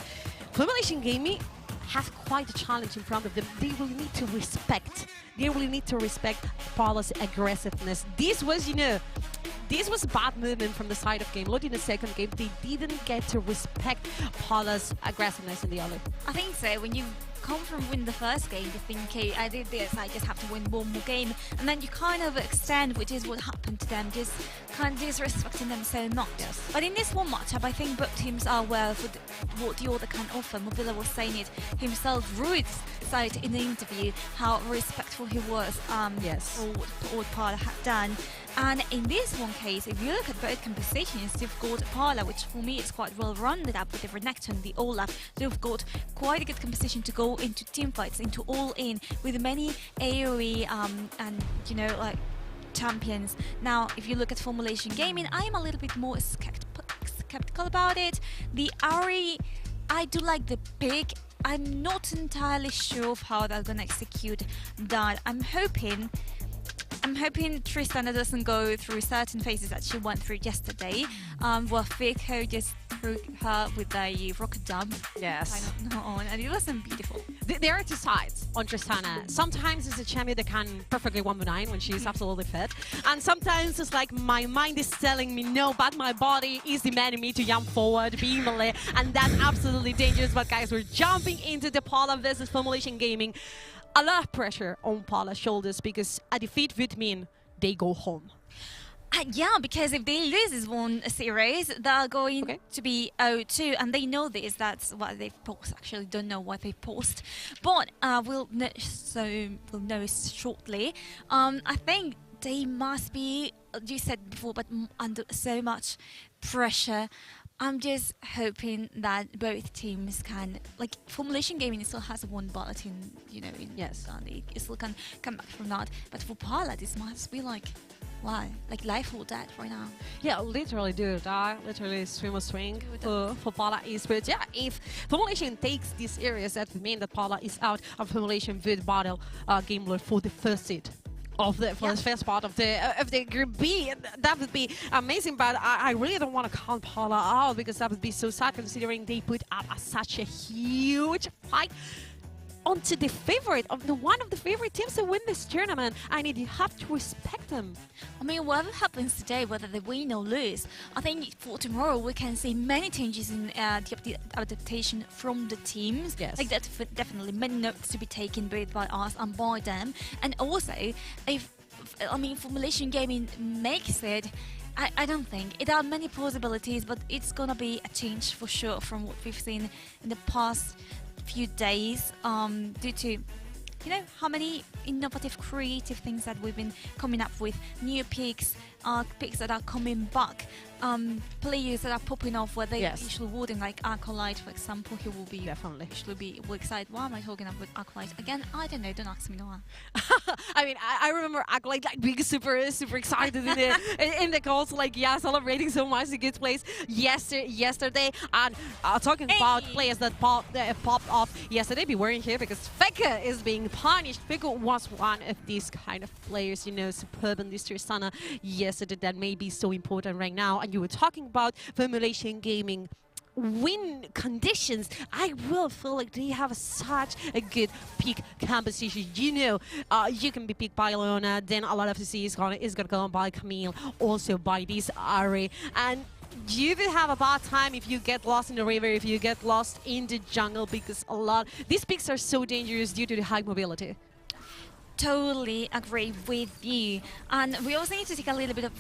Formulation Gaming have quite a challenge in front of them. They will need to respect. They really need to respect Parlor's aggressiveness. This was, this was a bad movement from the side of Game. Look, in the second game, they didn't get to respect Parlor's aggressiveness in the early. I think so. When you come from win the first game, you think, okay, I did this, I just have to win one more game, and then you kind of extend, which is what happened to them, just kind of disrespecting them so much. Yes. But in this one matchup, I think both teams are aware of what the other can offer. Mobilla was saying it himself, Ruud's side in the interview, how respectful he was for what Parlor had done. And in this one case, if you look at both compositions, you've got Parlor, which for me is quite well rounded up with the Renekton, the Olaf. So you've got quite a good composition to go into team fights, into all-in, with many AoE and, champions. Now, if you look at Formulation Gaming, I'm a little bit more skeptical about it. The Ari, I do like the pick. I'm not entirely sure of how they're going to execute that. I'm hoping I'm hoping Tristana doesn't go through certain phases that she went through yesterday. Where Fico just threw her with a rocket dump. Yes. And it wasn't beautiful. There are two sides on Tristana. Sometimes it's a champion that can perfectly 1v9 when she's absolutely fit. And sometimes it's like my mind is telling me no, but my body is demanding me to jump forward, be melee, and that's absolutely dangerous. But guys, we're jumping into the Parlor versus Formulation Gaming. A lot of pressure on Parlor's shoulders because a defeat would mean they go home. Yeah, because if they lose this one series, they're going to be 0-2, and they know this. That's what they post. Actually, don't know what they post, but we'll know shortly. I think they must be, you said before, but under so much pressure. I'm just hoping that both teams can, like, Formulation Gaming still has one bullet in, in Gandhi. It still can come back from that. But for Parlor, this must be like, why? Like life or death right now. Yeah, literally do or die. Literally swim or swing for Parlor Esports. Yeah, if Formulation takes these areas, that would mean that Parlor is out of Formulation would battle Game Lord for the first seed. The first part of the Group B. That would be amazing, but I really don't want to count Parlor out because that would be so sad considering they put up such a huge fight onto the favorite of one of the favorite teams to win this tournament, and you have to respect them. I mean, whatever happens today, whether they win or lose, I think for tomorrow we can see many changes in the adaptation from the teams. Yes. Like that, definitely many notes to be taken both by us and by them. And also, if Formulation Gaming makes it, I don't think. There are many possibilities, but it's gonna be a change for sure from what we've seen in the past few days, due to how many innovative, creative things that we've been coming up with, new picks that are coming back, players that are popping off where they usually wouldn't, like Acolyte, for example. He will be usually be excited. Why am I talking about Acolyte again? I don't know. Don't ask me, Noah. I mean, I remember Acolyte like being super excited in the calls, like celebrating so much the good plays yesterday. And talking about players that popped off yesterday, be wearing here because Feka is being punished. Feka was one of these kind of players, superb in this Tristana yesterday that may be so important right now. And you were talking about Formulation Gaming win conditions. I will feel like they have such a good peak composition. You can be picked by Leona, then a lot of the C is gonna go by Camille, also by this Ari, and you will have a bad time if you get lost in the river, if you get lost in the jungle, because these picks are so dangerous due to the high mobility. Totally agree with you, and we also need to take a little bit of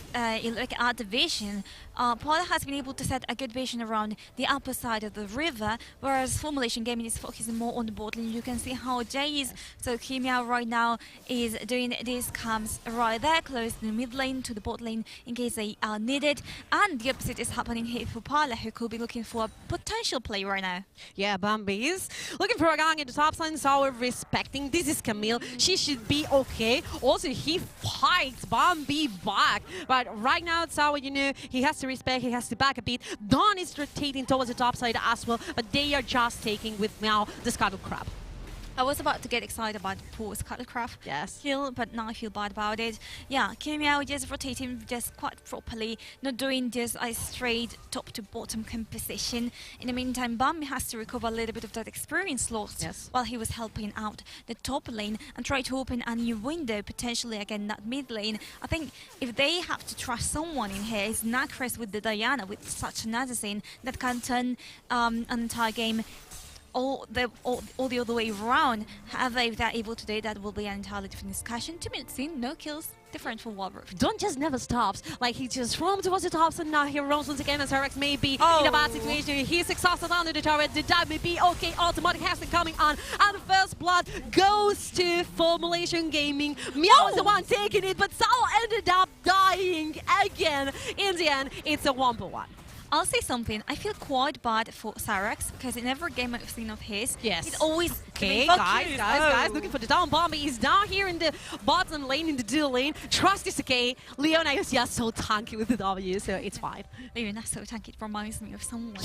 look at the vision. Parlor has been able to set a good vision around the upper side of the river, whereas Formulation Gaming is focusing more on the bot lane. You can see how Jace, so Emea right now is doing these camps right there, close to the mid lane to the bot lane in case they are needed, and the opposite is happening here for Parlor, who could be looking for a potential play right now. Yeah, Bambi is looking for a gang in the top side, so we're respecting. This is Camille. She should be okay. Also, he fights Bambi back, but right now it's how he has to respect, he has to back a bit. Dawn is rotating towards the top side as well, but they are just taking with now the Scuttle Crab. I was about to get excited about poor Scuttlecraft kill, but now I feel bad about it. Yeah, Emea just rotating just quite properly, not doing just a straight top to bottom composition. In the meantime, Bambi has to recover a little bit of that experience lost while he was helping out the top lane and try to open a new window, potentially again that mid lane. I think if they have to trust someone in here, it's Nacres with the Diana with such an assassin that can turn an entire game all the other way around. However, if they're able to do that, will be an entirely different discussion. 2 minutes in, no kills, different for Wildrift. Don't just never stops. Like, he just roams towards the tops, and now he roams once again as Rex may be in a bad situation. He's exhausted under the turret. The dive may be okay. Automatic has been coming on, and the first blood goes to Formulation Gaming. Meow was the one taking it, but Sal ended up dying again. In the end, it's a 1-1. I'll say something. I feel quite bad for Cyrax because in every game I've seen of his, Yes. it always... Okay, guys, looking for the down bomb. He's down here in the bottom lane, in the dual lane. Trust is okay. Leona is just so tanky with the W, so it's fine. Leona's so tanky, it reminds me of someone.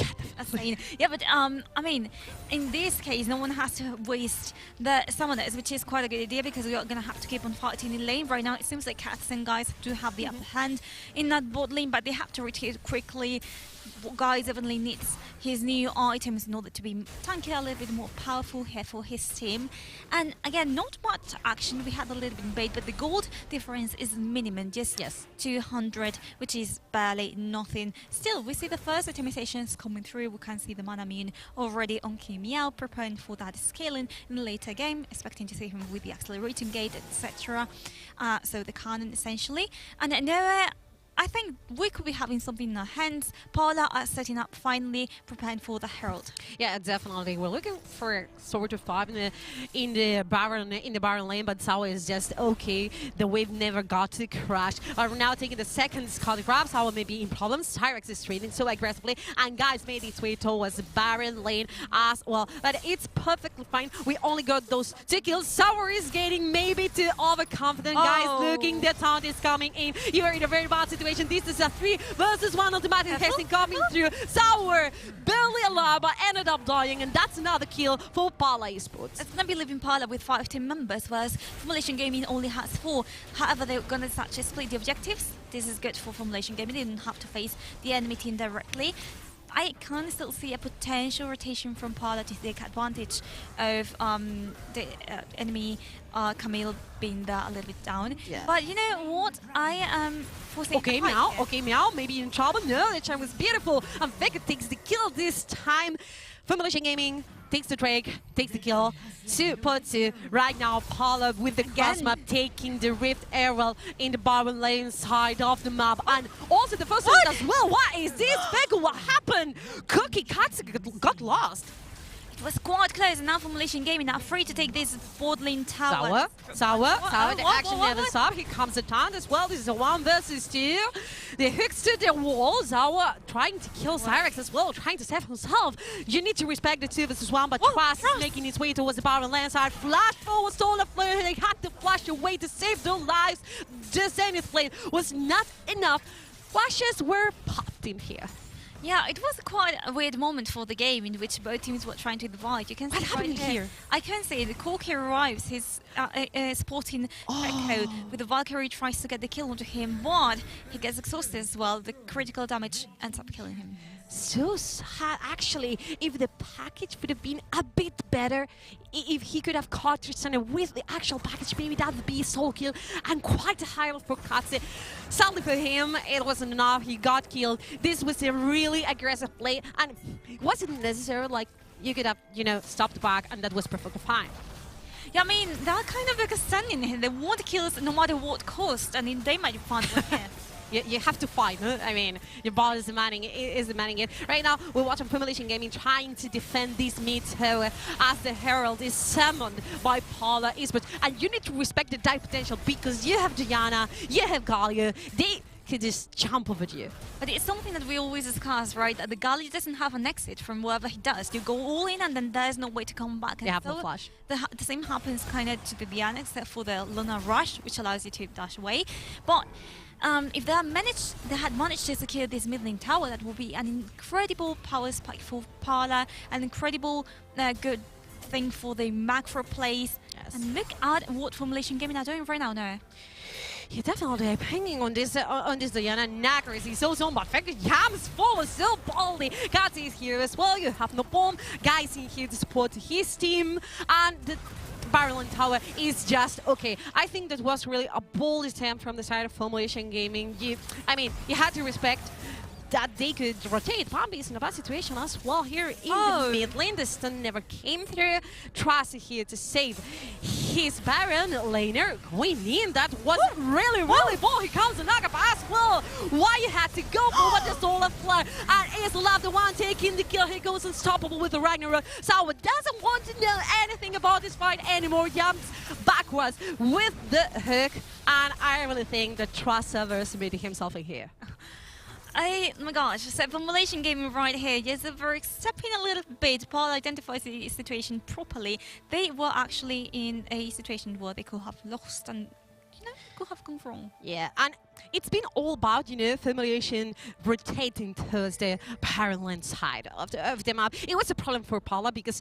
Yeah, but I mean, in this case, no one has to waste the summoners, which is quite a good idea because we are going to have to keep on fighting in lane. Right now, it seems like Cats and guys do have the upper hand in that bot lane, but they have to retreat quickly. Guys definitely needs his new items in order to be tanky, a little bit more powerful here for his team. And again, not much action. We had a little bit of bait, but the gold difference is minimum, just 200, which is barely nothing. Still, we see the first itemizations coming through. We can see the Manamune already on Emea, preparing for that scaling in the later game, expecting to see him with the accelerating gate, etc. So the cannon essentially. And Noah, I think we could be having something in our hands. Parlor are setting up finally, preparing for the Herald. Yeah, definitely. We're looking for sort of 5 in the Baron lane, but Sawa is just okay. The wave never got to crash. We're now taking the second Scotty grab. Sawa may be in problems. Tyrex is trading so aggressively, and guys made its way towards the Baron lane as well. But it's perfectly fine. We only got those 2 kills. Sawa is getting maybe too overconfident. Guys, looking, the taunt is coming in. You are in a very bad situation. This is a 3 versus 1 automatic testing coming through. Sour barely alive, but ended up dying, and that's another kill for Parlor Esports. It's gonna be leaving Parlor with 5 team members, whereas Formulation Gaming only has 4. However, they're gonna start to split the objectives. This is good for Formulation Gaming. They didn't have to face the enemy team directly. I can still see a potential rotation from Parlor to take advantage of the enemy Camille being there a little bit down. Yeah. But you know what? I am forcing Meow, maybe in trouble. No, the charm was beautiful. And Vega takes the kill this time. Formulation Gaming takes the Drake, takes the kill. 2-2. Right now, Parlor with the cross map taking the Rift Arrow in the Baron lane side of the map. And also the first one as well. What is this? Vega, what happened? Cookie Katsu got lost. It was quite close, and now Formulation Gaming are free to take this board lane tower. Sour, the action never stopped. Here comes the taunt as well. This is a 1 versus 2. The hooks to the wall. Sour trying to kill Cyrex as well, trying to save himself. You need to respect the 2 versus 1, but Trust is making his way towards the Baron land side. Flash forward, Solar Flare. They had to flash away to save their lives. The Zenith Flame was not enough. Flashes were popped in here. Yeah, it was quite a weird moment for the game in which both teams were trying to divide. You can see right here. I can see the Corki arrives, his sporting Echo with the Valkyrie tries to get the kill onto him, but he gets exhausted as well. The critical damage ends up killing him. So sad, actually. If the package would have been a bit better, if he could have caught Tristana with the actual package, maybe that would be a solo kill and quite a highlight for Katse. Sadly for him, it wasn't enough. He got killed. This was a really aggressive play, and it wasn't necessary. Like, you could have, you know, stopped back, and that was perfectly fine. Yeah, I mean, they're kind of like a standing here. They want kills no matter what cost. I mean, they might find one here. You have to fight. Huh? I mean, your ball is demanding it. Right now, we're watching Formulation Gaming trying to defend this mid tower as the Herald is summoned by Parlor Esports. And you need to respect the dive potential because you have Diana, you have Galio. They could just jump over you. But it's something that we always discuss, right? That the Galio doesn't have an exit from wherever he does. You go all in and then there's no way to come back. They have no flash. The same happens kind of to the Diana except for the Luna Rush, which allows you to dash away. But if they had managed to secure this mid lane tower, that would be an incredible power spike for Parlor, an incredible good thing for the macro plays. Yes. And look at what Formulation Gaming are doing right now, Noah. Yeah, definitely hanging on this Diana. Nagris is so but Vega jams forward, still baldy. Katsu is here as well. You have no bomb. Guys in here to support his team, and the Barrel Tower is just okay. I think that was really a bold attempt from the side of Formulation Gaming. You had to respect that they could rotate. Bambi is in a bad situation as well here in the mid lane. The stun never came through. Trust here to save his Baron laner. Going in, that wasn't really bold. Here comes the Nagapa as well. Why you had to go for the Solar Flare? And Isolaf, the one taking the kill. He goes unstoppable with the Ragnarok. Sawa doesn't want to know anything about this fight anymore. Jumps backwards with the hook. And I really think that Trust overestimated himself in here. Oh my gosh, so Formulation Gaming right here, yes, we're stepping a little bit. Paul identifies the situation properly. They were actually in a situation where they could have lost and, you know, could have gone wrong. Yeah, and it's been all about, you know, Formulation rotating towards the Parlor side of the map. It was a problem for Parlor because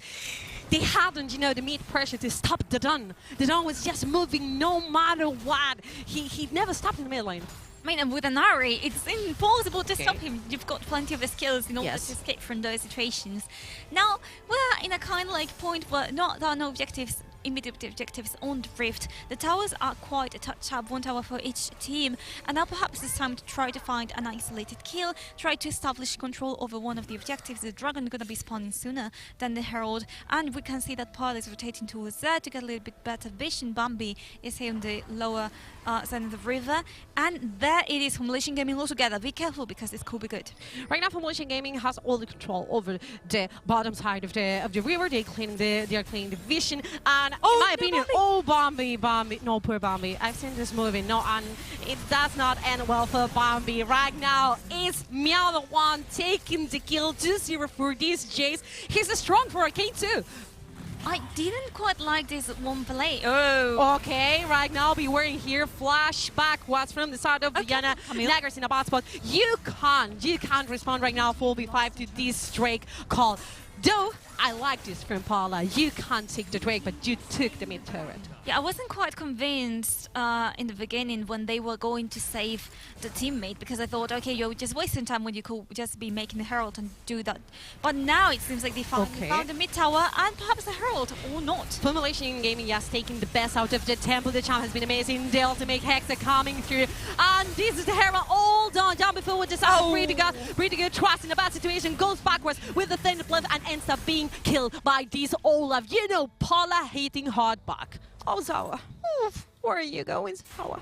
they hadn't, you know, the mid pressure to stop the Don. The Don was just moving no matter what. He never stopped in the mid lane. I mean, and with an Ari, it's impossible to stop him. You've got plenty of skills in order to escape from those situations. Now, we're in a kind of like point where there are no objectives, immediate objectives on the Rift. The towers are quite a touch-up, one tower for each team, and now perhaps it's time to try to find an isolated kill, try to establish control over one of the objectives. The Dragon is going to be spawning sooner than the Herald, and we can see that Parlor is rotating towards there to get a little bit better vision. Bambi is here on the lower side of the river, and there it is, Formulation Gaming all together. Be careful because this could be good. Right now, Formulation Gaming has all the control over the bottom side of the river. They are cleaning the vision, and in my opinion, Bambi, no, poor Bambi. I've seen this movie, no, and it does not end well for Bambi. Right now, it's Meow the one taking the kill 2-0 for these Jays. He's strong for a K2. I didn't quite like this one play. Oh. Okay, right now be wearing here flashback what's from the side of Diana. Naggers in a bot spot. You can't respond right now full B5 to this Drake call. Though I like this from Paula. You can't take the Drake, but you took the mid turret. Yeah, I wasn't quite convinced in the beginning when they were going to save the teammate, because I thought, okay, you're just wasting time when you could just be making the Herald and do that. But now it seems like they found the mid tower and perhaps the Herald, or not. Formulation Gaming, yes, taking the best out of the Temple. The champ has been amazing. The ultimate Hexa coming through. And this is the Herald all done. Down before with the sound. Pretty good. Trust in a bad situation. Goes backwards with the thin flip and ends up being killed by this Olaf. You know, Paula hitting hard back. Oh, Zawa. Where are you going, Zawa?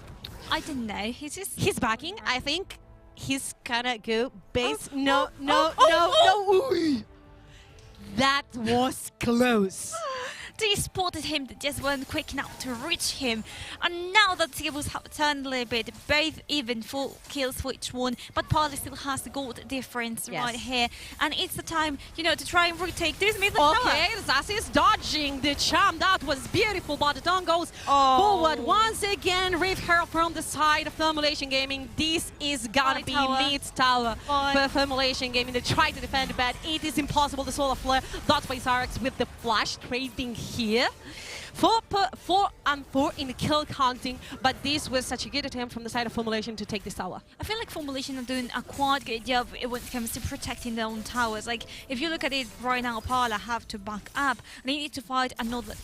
I don't know. He's backing. I think he's gonna go base. No. That was close. They spotted him, they just weren't quick enough to reach him. And now that tables have turned a little bit, both even full kills for each one, but Parlor still has the gold difference right here. And it's the time, you know, to try and retake this middle tower. Okay, Zass is dodging the charm. That was beautiful, but the Dawn goes forward once again. Rift Herald from the side of Formulation Gaming. This is gonna be mid tower for Formulation Gaming. They try to defend, but it is impossible. The Solar Flare, that's by Zarex with the flash trading here. 4-4 in the kill counting, but this was such a good attempt from the side of Formulation to take this tower. I feel like Formulation are doing a quite good job when it comes to protecting their own towers. Like, if you look at it right now, Parlor have to back up. They need to find another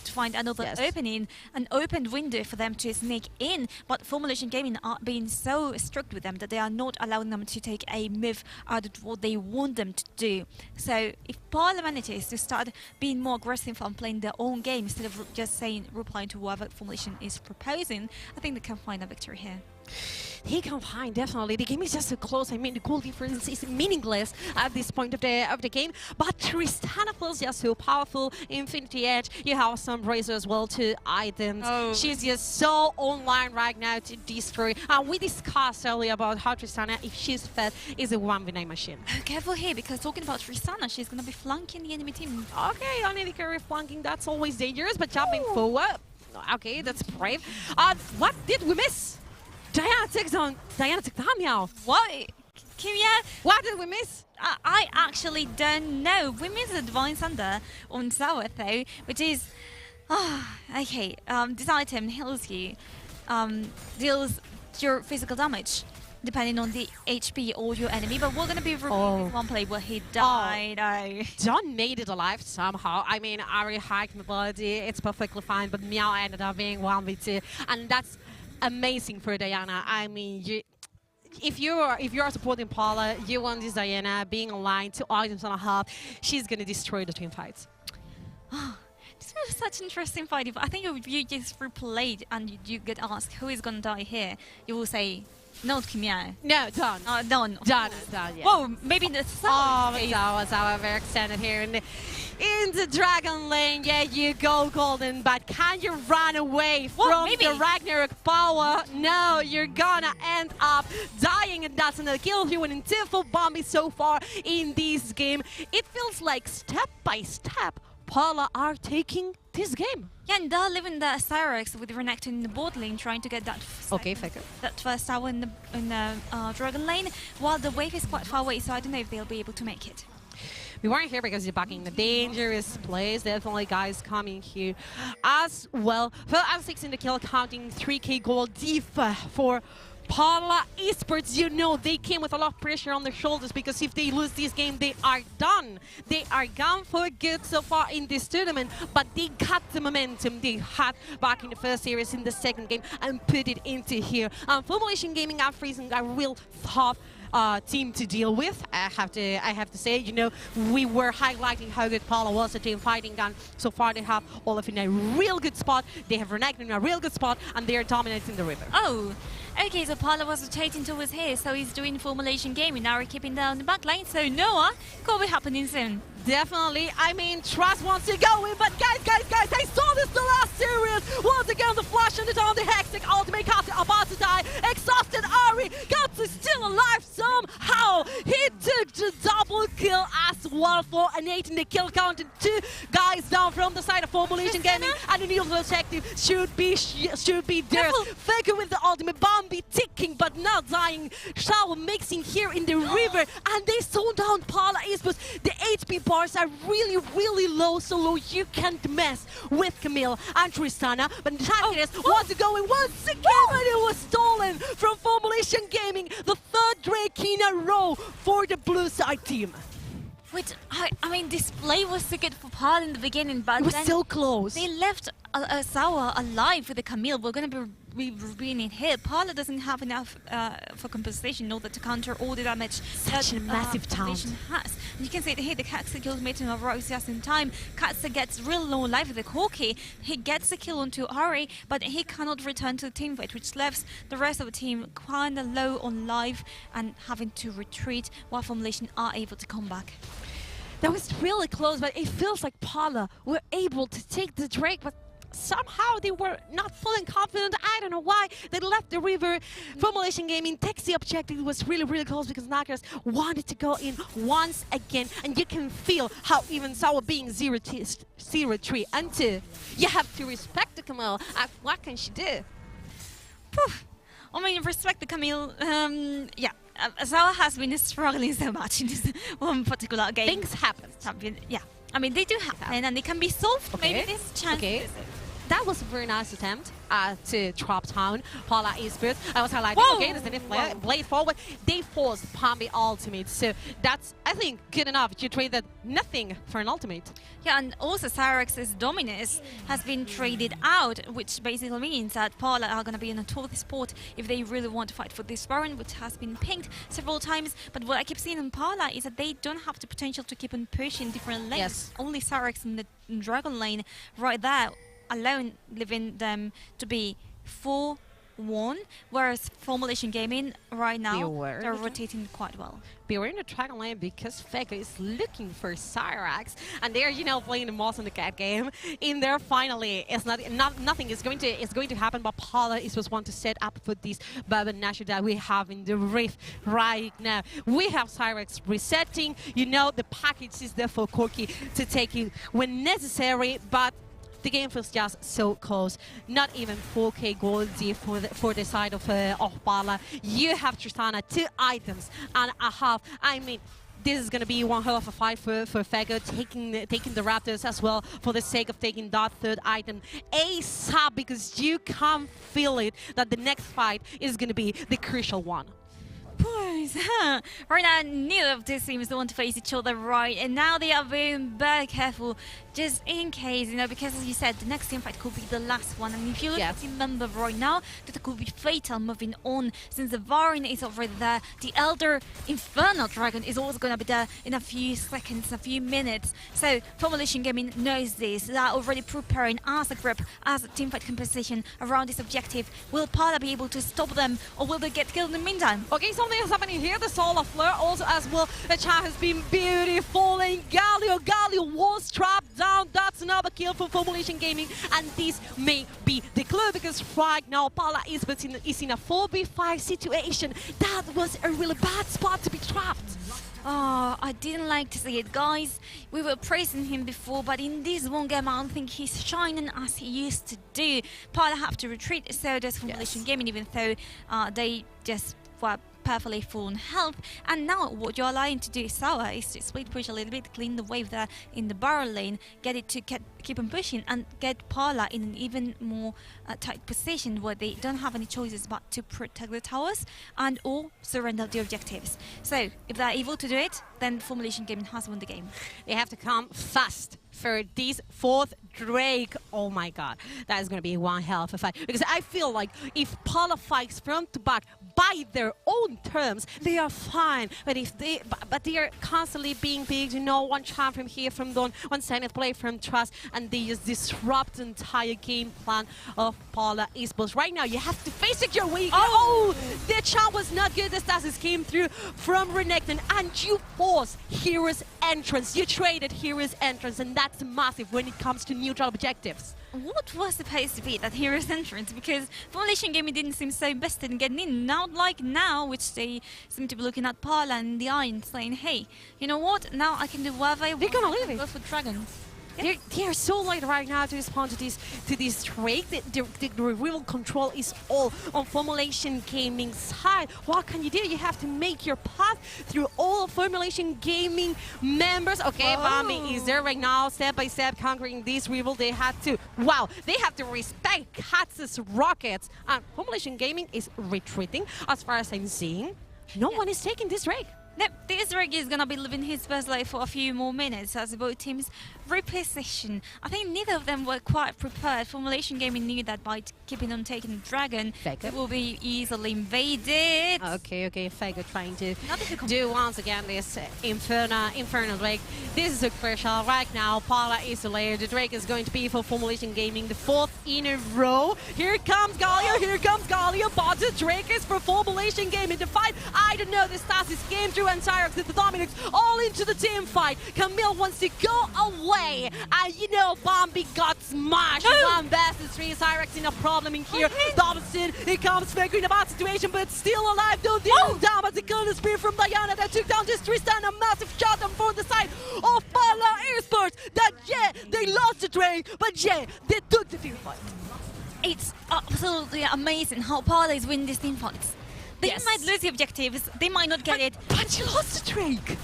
opening, an open window for them to sneak in. But Formulation Gaming are being so strict with them that they are not allowing them to take a move out of what they want them to do. So if Parlor manages to start being more aggressive and playing their own game instead of just replying to whatever Formulation is proposing, I think they can find a victory here. He can find, definitely. The game is just so close. I mean, the goal difference is meaningless at this point of the game. But Tristana feels just so powerful. Infinity Edge. You have some Razor as well, 2 items. She's just so online right now to destroy. And we discussed earlier about how Tristana, if she's fed, is a 1v9 machine. Careful here, because talking about Tristana, she's going to be flanking the enemy team. Okay, on any carry flanking, that's always dangerous, but jumping forward. Okay, that's brave. What did we miss? Diana took down Meow. What? Kimia? What did we miss? I actually don't know. We missed the Divine Thunder on Sour though, which is... okay, this item heals you, deals your physical damage, depending on the HP or your enemy, but we're going to be reviewing one play where he died. John made it alive somehow. I mean, Ari hiked mobility, it's perfectly fine, but Meow ended up being 1v2, and that's amazing for Diana. I mean, if you are supporting Paula, you want this Diana being aligned 2 items and a half. She's gonna destroy the team fights. This was such an interesting fight. I think if you just replayed and you get asked who is gonna die here, you will say Not Emea. No, done. Done. Done, yeah. Whoa, maybe the Zawa very extended here in the Dragon Lane. Yeah, you go, Golden, but can you run away from the Ragnarok power? No, you're gonna end up dying, and that's another kill. You went into full Bombi so far in this game. It feels like step by step, Parlor are taking this game. Yeah, and they're leaving the Cyrex with Renekton in the bot lane, trying to get that that first tower in the Dragon Lane, while the wave is quite far away, so I don't know if they'll be able to make it. We weren't here because you're back in the dangerous place. Definitely guys coming here as well. Well, L6 in the kill, counting 3k gold deep for Parlor Esports. You know they came with a lot of pressure on their shoulders, because if they lose this game, they are done. They are gone for good so far in this tournament, but they got the momentum they had back in the first series, in the second game, and put it into here. Formulation Gaming are facing a real tough team to deal with. I have to say, you know, we were highlighting how good Parlor was a team fighting, and so far they have Olaf in a real good spot, they have Renekton in a real good spot, and they are dominating the river. Oh, okay, so Parlor was rotating towards here, so he's doing Formulation Gaming. Now we're keeping down the back lane, so Noah, could be happening soon. Definitely. I mean, Trust wants to go in, but guys, I saw this the last series. Once again, the flash and the down, the Hextech ultimate got about to die. Exhausted Ari got to still alive somehow. He took the double kill as well for an 8 in the kill count, and 2 guys down from the side of Formulation Gaming, and the new objective should be there. Faker with the ultimate, Bombi ticking but not dying. Shower mixing here in the river, and they slow down Parlor Esports. The HP bars are really low, so low you can't mess with Camille and Tristana. But Antagonist wants to go in once again, and it was stolen from Formulation Gaming. The 3rd Drake in a row for the blue side team. Which, I mean, this play was so good for Parlor in the beginning, but it was then so close. They left Sawa alive with the Camille. We're going to be being hit. Parlor doesn't have enough for compensation in order to counter all the damage such a massive taunt has. And you can see that here the Katsa kills Maiden of Rose just in time. Katsa gets real low life with the Corki. He gets a kill onto Ari, but he cannot return to the team fight, which leaves the rest of the team kinda low on life and having to retreat while Formulation are able to come back. That was really close, but it feels like Parlor were able to take the Drake, but somehow they were not fully confident. I don't know why. They left the river. Formulation Gaming takes the objective. It was really close because Nagas wanted to go in once again, and you can feel how even Sawa being 0-3 and 2. You have to respect the Camille. What can she do? I mean, respect the Camille. Yeah. Sawa has been struggling so much in this one particular game. Things happen. Yeah. I mean, they do happen, and they can be solved. Maybe this chance. That was a very nice attempt to drop down Parlor Esports. I was highlighting, okay, there's a blade forward. They forced Pombi ultimate, so that's, I think, good enough. You traded nothing for an ultimate. Yeah, and also Cyrex's Dominus has been traded out, which basically means that Parlor are going to be in a tough spot if they really want to fight for this Baron, which has been pinged several times. But what I keep seeing in Parlor is that they don't have the potential to keep on pushing different lanes. Yes. Only Cyrex in the Dragon lane right there alone, leaving them to be 4-1, whereas Formulation Gaming right now, they're rotating quite well. Beware in the Dragon lane because Faker is looking for Cyrex, and they're, you know, playing the Moss in the Cat game. In there, finally, it's nothing is going to happen, but Parlor is just want to set up for this Bourbon Nash that we have in the Rift right now. We have Cyrex resetting, you know, the package is there for Corki to take it when necessary, but the game feels just so close. Not even 4k gold deep for the side of Parlor. You have Tristana 2 items and a half. I mean, this is going to be one hell of a fight for Fago, taking the Raptors as well for the sake of taking that 3rd item ASAP, because you can feel it that the next fight is going to be the crucial one. Right now, neither of these teams want to face each other right, and now they are being very careful just in case, because as you said, the next team fight could be the last one. And if you look at team member right now, that could be fatal moving on, since the Varyn is already there. The Elder Infernal Dragon is also going to be there in a few seconds, a few minutes. So Formulation Gaming knows this. They are already preparing as a group, as a team fight composition around this objective. Will Parlor be able to stop them, or will they get killed in the meantime? Okay, something is happening here. The Solar Flare also as well. The chat has been beautiful. And Galio was trapped down. That's another kill from Formulation Gaming. And this may be the clue, because right now Parlor is in a 4v5 situation. That was a really bad spot to be trapped. Oh, I didn't like to see it, guys. We were praising him before, but in this one game, I don't think he's shining as he used to do. Parlor have to retreat, so does Formulation Gaming, even though they just were perfectly full on health. And now what you're allowing to do, Sour, is to split push a little bit, clean the wave there in the barrel lane, get it to keep on pushing, and get Parlor in an even more tight position where they don't have any choices but to protect the towers and or surrender the objectives. So if they're able to do it, then Formulation Gaming has won the game. They have to come fast for this fourth Drake. Oh my god, that is going to be one hell of a fight, because I feel like if Parlor fights front to back by their own terms, they are fine. But if they are constantly being picked, one charm from here, from Dawn, one silent play from Trust, and they just disrupt the entire game plan of Parlor Esports. Right now, you have to face it your way. Oh, the charm was not good. The stasis came through from Renekton, and you forced Hero's entrance. You traded Hero's entrance, and that's massive when it comes to neutral objectives. What was supposed to be that Hero's entrance? Because Formulation Gaming didn't seem so invested in getting in. Not like now, which they seem to be looking at Parlor in the eye and saying, hey, you know what? Now I can do whatever I want. They're gonna leave it. Go for dragons. They are so late right now to respond to this Drake. The real control is all on Formulation Gaming's side. What can you do? You have to make your path through all of Formulation Gaming members. Okay, Bambi is there right now, step by step, conquering this rival. They have to respect Katz's rockets. And Formulation Gaming is retreating, as far as I'm seeing. No one is taking this Drake. No, this Drake is going to be living his first life for a few more minutes as both teams reposition. I think neither of them were quite prepared. Formulation Gaming knew that by keeping on taking the dragon, it will be easily invaded. Okay, Fago trying to do once again this Infernal Drake. This is a crucial right now. Parlor is the layer. The Drake is going to be for Formulation Gaming, the fourth in a row. Here comes Galio, but the Drake is for Formulation Gaming. The fight, I don't know, the Stasis came through, and Cyrox with the Dominix all into the team fight. Camille wants to go away, and Bombi got smashed. 1 versus 3. Cyrox in a problem in here. Dobson, he comes figuring a bad situation, but still alive. Don't deal down, but the killing spear from Diana that took down this Tristan. A massive shot on for the side of Parlor Esports. That they lost the Drake, but they took the team fight. It's absolutely amazing how Parlor is winning these team fights. They might lose the objectives, they might not get it. But you lost the Drake!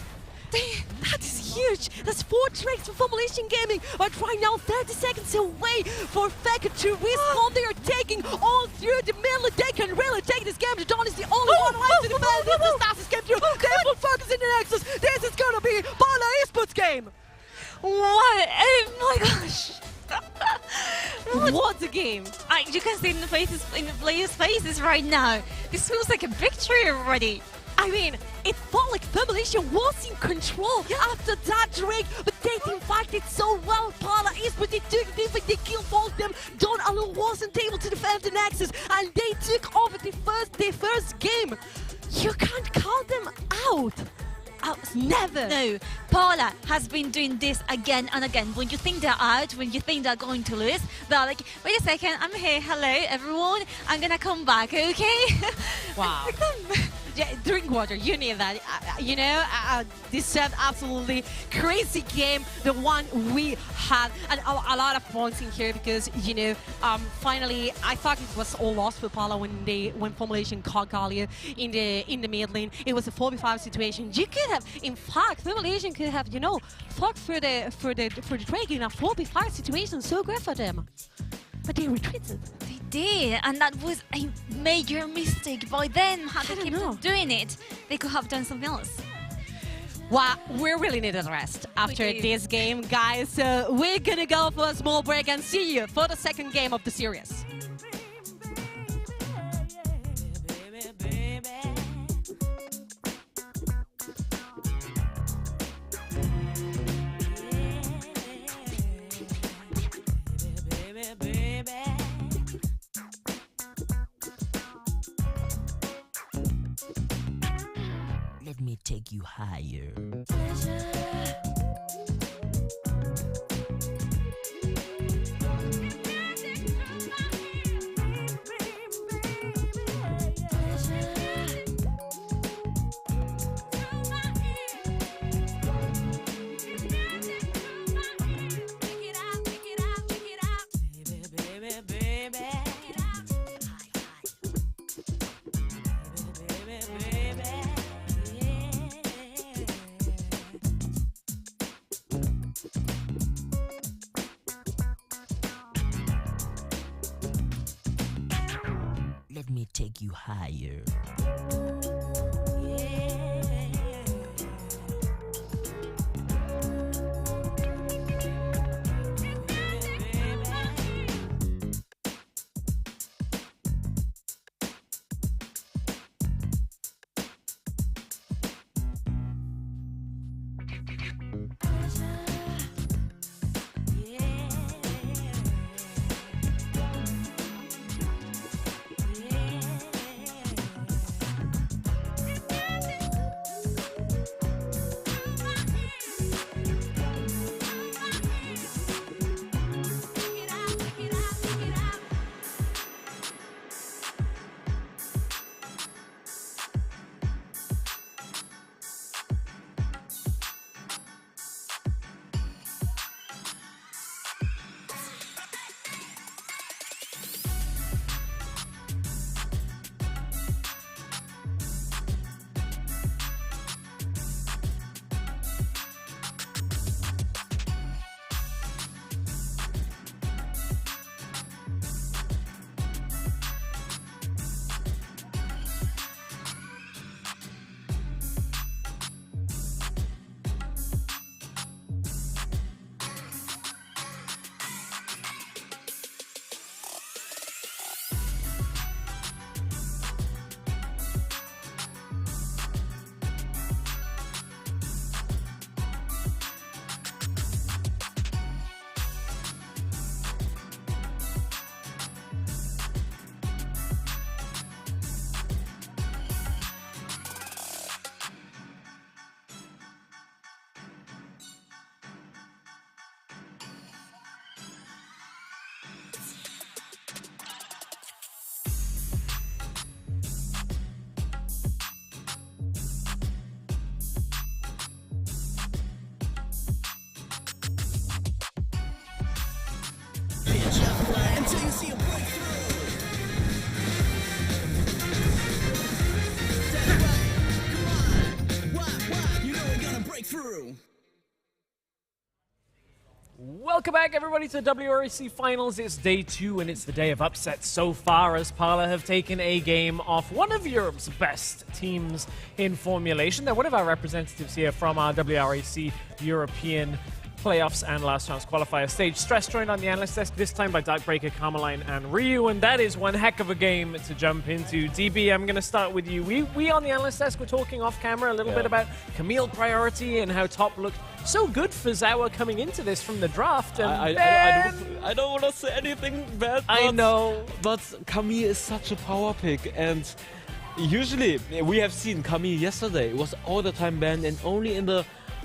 That is huge! That's 4 Drakes for Formulation Gaming, but right now 30 seconds away for Faker to respawn. They are taking all through the middle. They can really take this game. Dawn is the only one alive to defend. The Stasis came through. They will focus in the Nexus. This is gonna be Parlor Esports game! What? Oh my gosh! What a game! You can see in the players' faces right now. This feels like a victory already. I mean, it felt like Formulation was in control after that Drake, but they didn't fight it so well. Parlor Esports, they took the defense, they killed all of them. Dawn alone wasn't able to defend the Nexus, and they took over the first game. You can't count them out. Never! No, Parlor has been doing this again and again. When you think they're out, when you think they're going to lose, they're like, wait a second, I'm here, hello everyone, I'm gonna come back, okay? Wow. Drink water, you need that. This is absolutely crazy game, the one we had, and a lot of points in here because, finally, I thought it was all lost for Parlor when Formulation caught Galio in the mid lane. It was a 4v5 situation. You could have, in fact, Formulation could have, fought for the Drake in a 4v5 situation. So great for them. But they retreated. They did, and that was a major mistake by them. Had they kept on doing it, they could have done something else. Well, we really need a rest after this game, guys. So we're gonna go for a small break and see you for the second game of the series. Let me take you higher. Let me take you higher. Until you see a breakthrough. That's right. Come on. What? You know we're gonna break through. Welcome back, everybody, to the WRC Finals. It's day 2, and it's the day of upsets so far, as Parlor have taken a game off one of Europe's best teams in Formulation. They're one of our representatives here from our WRC European playoffs and last chance qualifier stage. Stress joined on the analyst desk this time by Darkbreaker, Carmeline, and Ryu, and that is one heck of a game to jump into. DB, I'm going to start with you. We on the analyst desk were talking off camera a little bit about Camille priority and how top looked so good for Zawa coming into this from the draft. And I don't want to say anything bad. I know, but Camille is such a power pick, and usually we have seen Camille yesterday was all the time banned, and only in the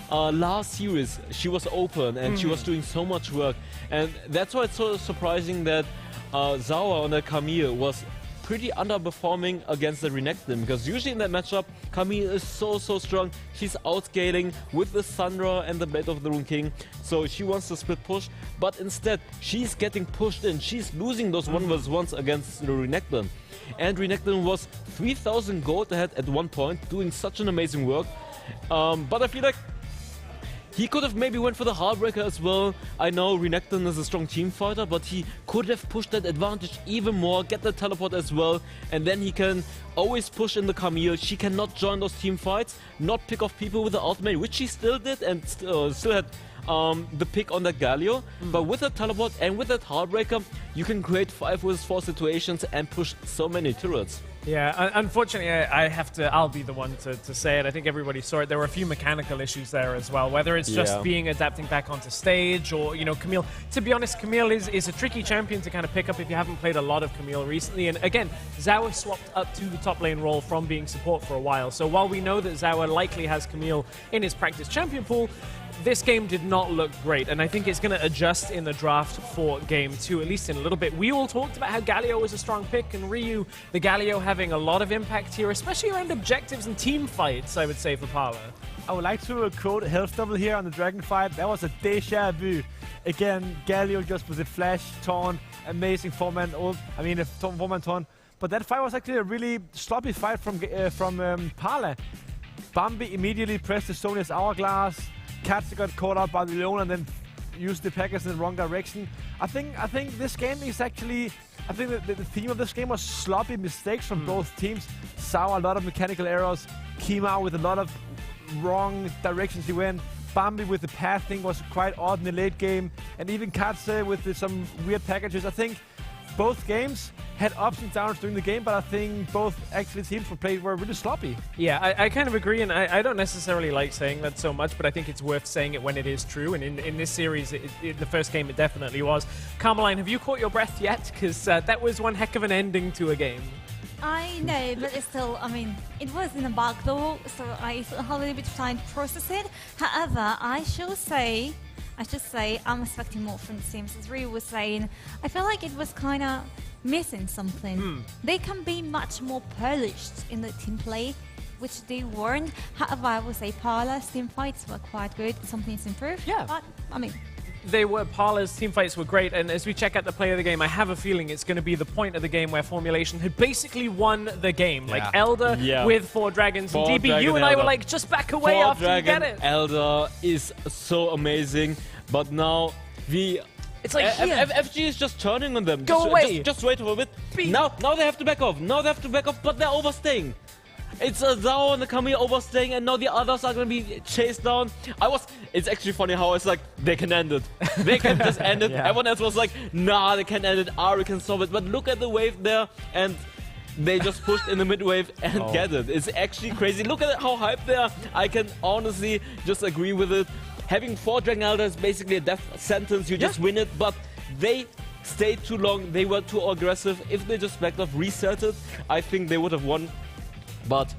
last series she was open and she was doing so much work, and that's why it's so surprising that Zawa on the Camille was pretty underperforming against the Renekton, because usually in that matchup Camille is so strong. She's outscaling with the Sandra and the Blade of the Rune King, so she wants to split push, but instead she's getting pushed in. She's losing those 1v1s against the Renekton, and Renekton was 3000 gold ahead at one point, doing such an amazing work, but I feel like He could have maybe went for the Heartbreaker as well. I know Renekton is a strong team fighter, but he could have pushed that advantage even more, get the teleport as well, and then he can always push in the Camille. She cannot join those team fights, not pick off people with the ultimate, which she still did, and still had the pick on that Galio. But with the teleport and with that Heartbreaker, you can create 5 vs 4 situations and push so many turrets. Yeah, unfortunately, I'll be the one to say it. I think everybody saw it. There were a few mechanical issues there as well, whether it's just being adapting back onto stage or, you know, Camille. To be honest, Camille is a tricky champion to kind of pick up if you haven't played a lot of Camille recently. And again, Zawa swapped up to the top lane role from being support for a while. So while we know that Zawa likely has Camille in his practice champion pool, this game did not look great, and I think it's going to adjust in the draft for Game 2, at least in a little bit. We all talked about how Galio was a strong pick, and Ryu, the Galio, having a lot of impact here, especially around objectives and team fights, I would say, for Parlor. I would like to quote Health Double here on the Dragon fight. That was a déjà vu. Again, Galio just with a flash, taunt, amazing 4-man ult. I mean, a 4-man taunt. But that fight was actually a really sloppy fight from Parlor. Bambi immediately pressed the Sonya's Hourglass. Katze got caught out by the Leon and then used the packers in the wrong direction. I think this game is actually... I think the theme of this game was sloppy mistakes from both teams. Saw a lot of mechanical errors. Kima with a lot of wrong directions he went. Bambi with the pathing was quite odd in the late game. And even Katze with some weird packages. I think both games had ups and downs during the game, but I think both actually teams were really sloppy. Yeah, I kind of agree, and I don't necessarily like saying that so much, but I think it's worth saying it when it is true, and in this series, the first game, it definitely was. Carmeline, have you caught your breath yet? Because that was one heck of an ending to a game. I know, but it's still, I mean, it was in a bug though, so I still have a little bit of time to process it. However, I should say, I'm expecting more from the teams. As Ryu was saying, I feel like it was kind of missing something. They can be much more polished in the team play, which they weren't. However, I would say Parlor's team fights were quite good. Something's improved. Yeah. But, I mean... Parlor's team fights were great, and as we check out the play of the game, I have a feeling it's going to be the point of the game where Formulation had basically won the game. Like Elder with 4 dragons and DB. You and I were like, just back away after you get it. Elder is so amazing, but now it's like FG is just turning on them. Go away. Just wait for a bit. Now they have to back off. But they're overstaying. It's a Zhao and the Camille overstaying, and now the others are going to be chased down. It's actually funny how it's like, they can end it. They can just end it. Everyone else was like, nah, they can't end it. Ari can solve it. But look at the wave there, and they just pushed in the mid wave and get it. It's actually crazy. Look at how hyped they are. I can honestly just agree with it. Having 4 Dragon Elder is basically a death sentence. You just win it, but they stayed too long. They were too aggressive. If they just backed off, reset it, I think they would have won. But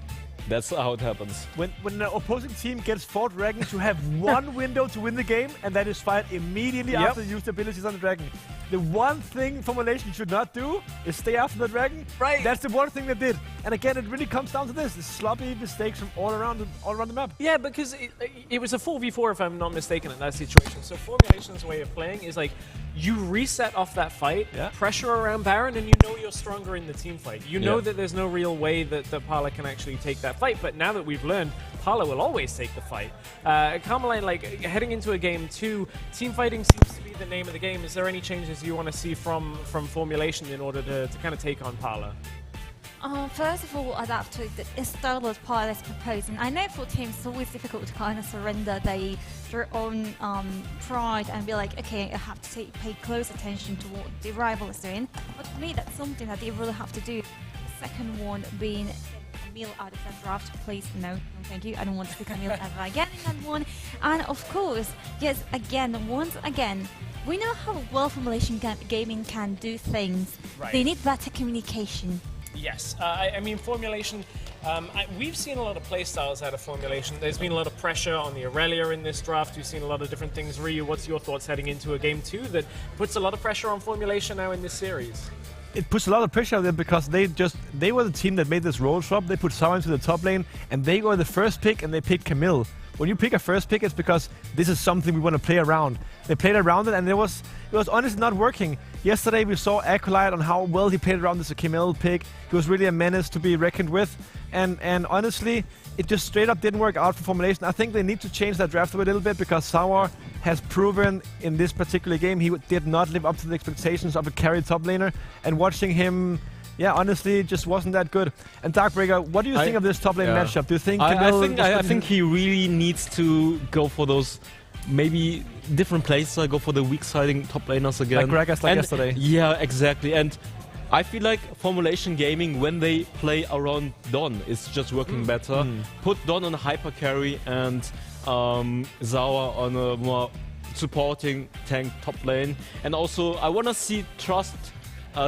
that's how it happens. When an opposing team gets 4 dragons, you have one window to win the game, and that is fired immediately after you use the abilities on the dragon. The one thing Formulation should not do is stay after the dragon. Right. That's the one thing they did. And again, it really comes down to this: the sloppy mistakes from all around the map. Yeah, because it was a 4v4, if I'm not mistaken, in that situation. So Formulation's way of playing is like, you reset off that fight, pressure around Baron, and you know you're stronger in the team fight. You know that there's no real way that Parlor can actually take that fight, but now that we've learned, Parlor will always take the fight. Carmeline, like, heading into a game 2, team fighting seems to be the name of the game. Is there any changes you want to see from Formulation in order to kind of take on Parlor? First of all, adapt to the style that Parlor is proposing. I know for teams it's always difficult to kind of surrender their own pride and be like, okay, I have to pay close attention to what the rival is doing. But for me, that's something that they really have to do. The second one being Camille out of that draft. Please, no, thank you. I don't want to see Camille ever again in that one. And of course, yes, once again, we know how well Formulation Gaming can do things. Right. They need better communication. Yes, I mean, Formulation, we've seen a lot of playstyles out of Formulation. There's been a lot of pressure on the Aurelia in this draft. We've seen a lot of different things. Ryu, what's your thoughts heading into a game 2 that puts a lot of pressure on Formulation now in this series? It puts a lot of pressure on them because they were the team that made this role swap. They put Sawa into the top lane, and they were the first pick, and they picked Camille. when you pick a first pick, it's because this is something we want to play around. They played around it, and it was honestly not working. Yesterday we saw Acolyte on how well he played around this Kimel pick. He was really a menace to be reckoned with, and honestly, it just straight up didn't work out for Formulation. I think they need to change that draft a little bit, because Sour has proven in this particular game he did not live up to the expectations of a carry top laner, and watching him, yeah, honestly, just wasn't that good. And Darkbreaker, what do you think of this top lane matchup? Do you think I think he really needs to go for those maybe different places, go for the weak-siding top laners again. Like Gragas, like yesterday. Yeah, exactly. And I feel like Formulation Gaming, when they play around Don, is just working better. Put Don on a hyper carry and Zawa on a more supporting tank top lane. And also, I want to see Trust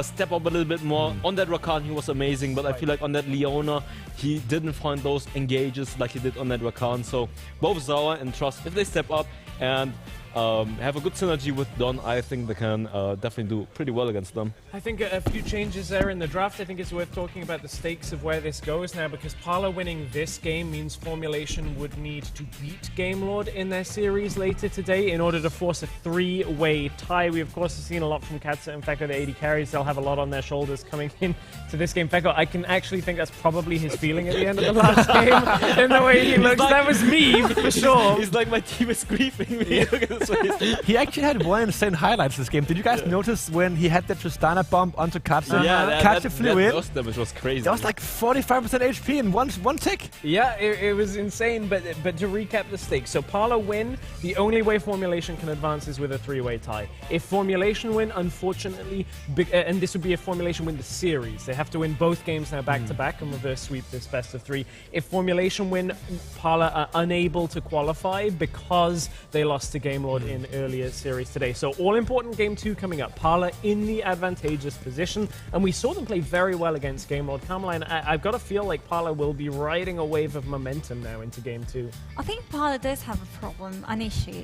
step up a little bit more. On that Rakan, he was amazing, but I feel like on that Leona, he didn't find those engages like he did on that Rakan. So both Zawa and Trust, if they step up and have a good synergy with Don, I think they can definitely do pretty well against them. I think a few changes there in the draft. I think it's worth talking about the stakes of where this goes now, because Parlor winning this game means Formulation would need to beat Gamelord in their series later today in order to force a three-way tie. We, of course, have seen a lot from Katsa and Fekko, the AD carries. They'll have a lot on their shoulders coming in to this game. Fekko, I can actually think that's probably his feeling at the end of the last game, in the way he looks. Like, that was me, for sure. He's like, my team is grieving me. He actually had one insane highlights this game. Did you guys notice when he had that Tristana bomb onto Katsa? Yeah, Katsa flew in. That damage was crazy. That was like 45% HP in one tick. Yeah, it was insane, but to recap the stakes. So Parlor win, the only way Formulation can advance is with a three-way tie. If Formulation win, unfortunately, and this would be a Formulation win the series. They have to win both games now back-to-back and reverse sweep this best of three. If Formulation win, Parlor are unable to qualify because they lost to Gamelord in earlier series today. So all-important game 2 coming up. Parlor in the advantageous position, and we saw them play very well against Gamelord. Carmeline, I've got to feel like Parlor will be riding a wave of momentum now into game 2. I think Parlor does have a problem, an issue.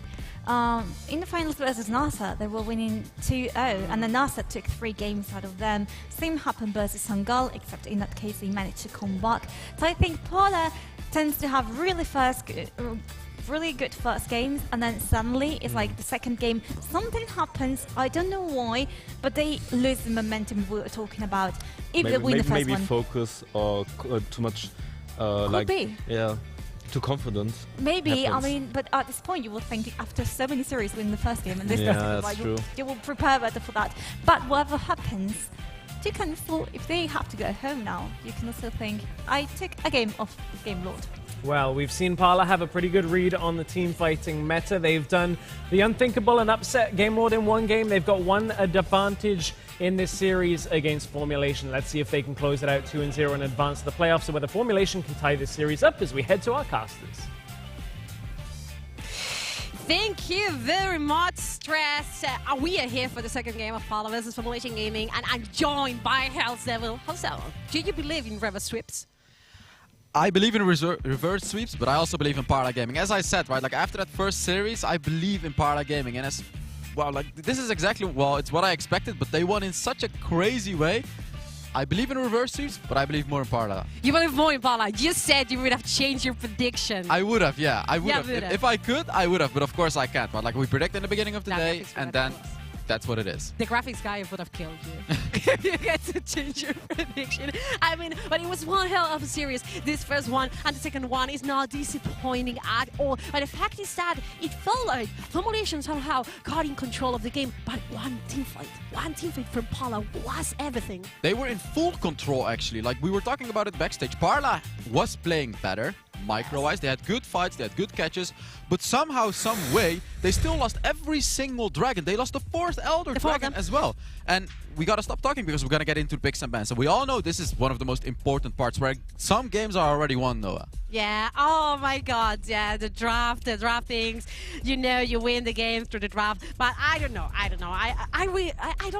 In the finals versus NASA, they were winning 2-0, and then NASA took 3 games out of them. Same happened versus Sangal, except in that case they managed to come back. So I think Parlor tends to have really good first games, and then suddenly it's like the second game something happens, I don't know why, but they lose the momentum we were talking about. If they win the first one, focus or too much too confident. Maybe, happens. I mean, but at this point you will think after so many series win the first game and this that's true. You will prepare better for that. But whatever happens, you can still, if they have to go home now, you can also think, I took a game off Gamelord. Well, we've seen Parlor have a pretty good read on the team fighting meta. They've done the unthinkable and upset Gamelord in one game. They've got one advantage in this series against Formulation. Let's see if they can close it out 2-0 and advance to the playoffs, or whether Formulation can tie this series up as we head to our casters. Thank you very much, Stress. We are here for the second game of Parlor versus Formulation Gaming, and I'm joined by Hell's Devil. Do you believe in reverse sweeps? I believe in reverse sweeps, but I also believe in Parlor Gaming. As I said, right, like after that first series, I believe in Parlor Gaming, and as well, like this is exactly, well, it's what I expected, but they won in such a crazy way. I believe in reverse sweeps, but I believe more in Parlor. You believe more in Parlor. You said you would have changed your prediction. I would have, yeah, I would have. If I could, I would have, but of course I can't. But like we predicted in the beginning of the day, and then that's what it is. The graphics guy would have killed you if you get to change your prediction. I mean, but it was one hell of a series. This first one and the second one is not disappointing at all. But the fact is that it felt like Formulation somehow got in control of the game. But one team fight from Parlor was everything. They were in full control, actually. Like we were talking about it backstage. Parlor was playing better. Micro-wise, they had good fights, they had good catches, but somehow, some way, they still lost every single dragon. They lost the 4th Elder Dragon as well. And we gotta stop talking because we're gonna get into picks and bans. And we all know this is one of the most important parts where some games are already won, Noah. Yeah, oh my god, yeah, the draftings, you know, you win the game through the draft, but I don't know, I don't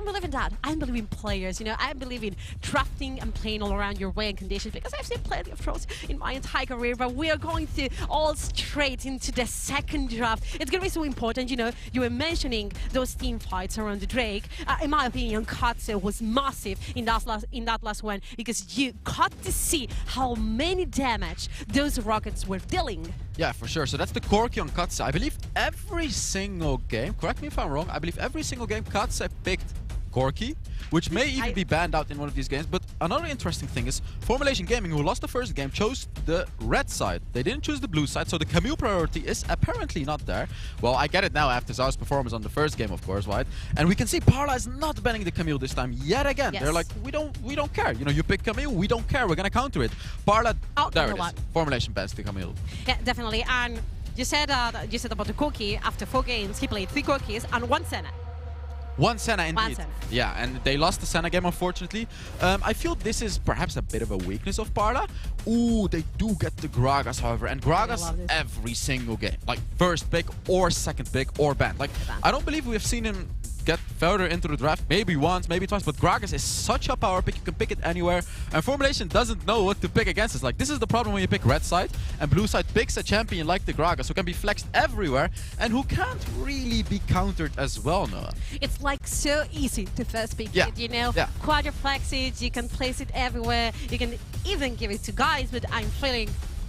believe in that. I believe in players, you know, I believe in drafting and playing all around your way and conditions, because I've seen plenty of pros in my entire career, but we are going to all straight into the second draft. It's gonna be so important, you know, you were mentioning those team fights around the Drake. In my opinion, Katse was massive in that last one, because you got to see how many damage those those rockets were dealing. Yeah, for sure. So that's the Corki on Katse. I believe every single game, correct me if I'm wrong, I believe every single game Katse picked Corki, which may even be banned out in one of these games. But another interesting thing is Formulation Gaming, who lost the first game, chose the red side. They didn't choose the blue side, so the Camille priority is apparently not there. Well, I get it now after Zhao's performance on the first game, of course, right? And we can see Parlor is not banning the Camille this time yet again. Yes. They're like, we don't care. You know, you pick Camille, we don't care. We're gonna counter it. Parlor, there it is. Formulation bans the Camille. Yeah, definitely. And you said about the Corki. After 4 games, he played 3 Corkis and 1 Senna. One Senna indeed. One Senna. Yeah, and they lost the Senna game, unfortunately. I feel this is perhaps a bit of a weakness of Parla. Ooh, they do get the Gragas, however. And Gragas every single game. Like, first pick or second pick or ban. Like, I don't believe we have seen him get further into the draft. Maybe once, maybe twice. But Gragas is such a power pick. You can pick it anywhere. And Formulation doesn't know what to pick against. It's like, this is the problem when you pick red side. And blue side picks a champion like the Gragas who can be flexed everywhere. And who can't really be countered as well, Noah. It's like so easy to first pick Yeah. it, you know? Yeah. Quadruplex it, you can place it everywhere. You can even give it to Guys, but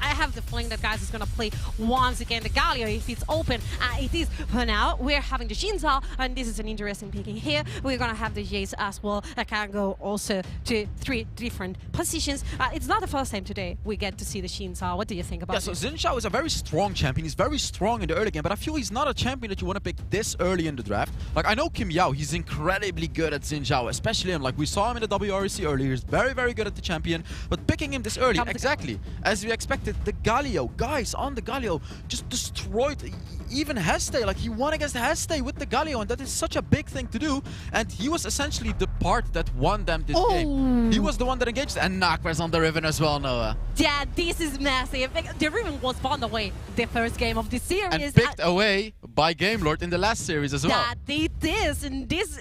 I have the feeling that Guys is going to play once again the Galio if it's open. It is for now. We're having the Shinza, and this is an interesting picking here. We're going to have the Jace as well that can go also to 3 different positions. It's not the first time today we get to see the Shinza. What do you think about it? Yeah, so Xin Zhao is a very strong champion. He's very strong in the early game, but I feel he's not a champion that you want to pick this early in the draft. Like, I know Kim Yao, he's incredibly good at Xin Zhao, especially him. Like, we saw him in the WRC earlier. He's very, very good at the champion, but picking him this early, exactly, as we expected, the Galio, Guys on the Galio just destroyed even Heste. Like, he won against Heste with the Galio, and that is such a big thing to do. And he was essentially the part that won them this game. He was the one that engaged, and Nakver's on the Riven as well, Noah. Yeah, this is massive. The Riven was found away the first game of the series. And picked away by Gamelord in the last series as well. That it is, and this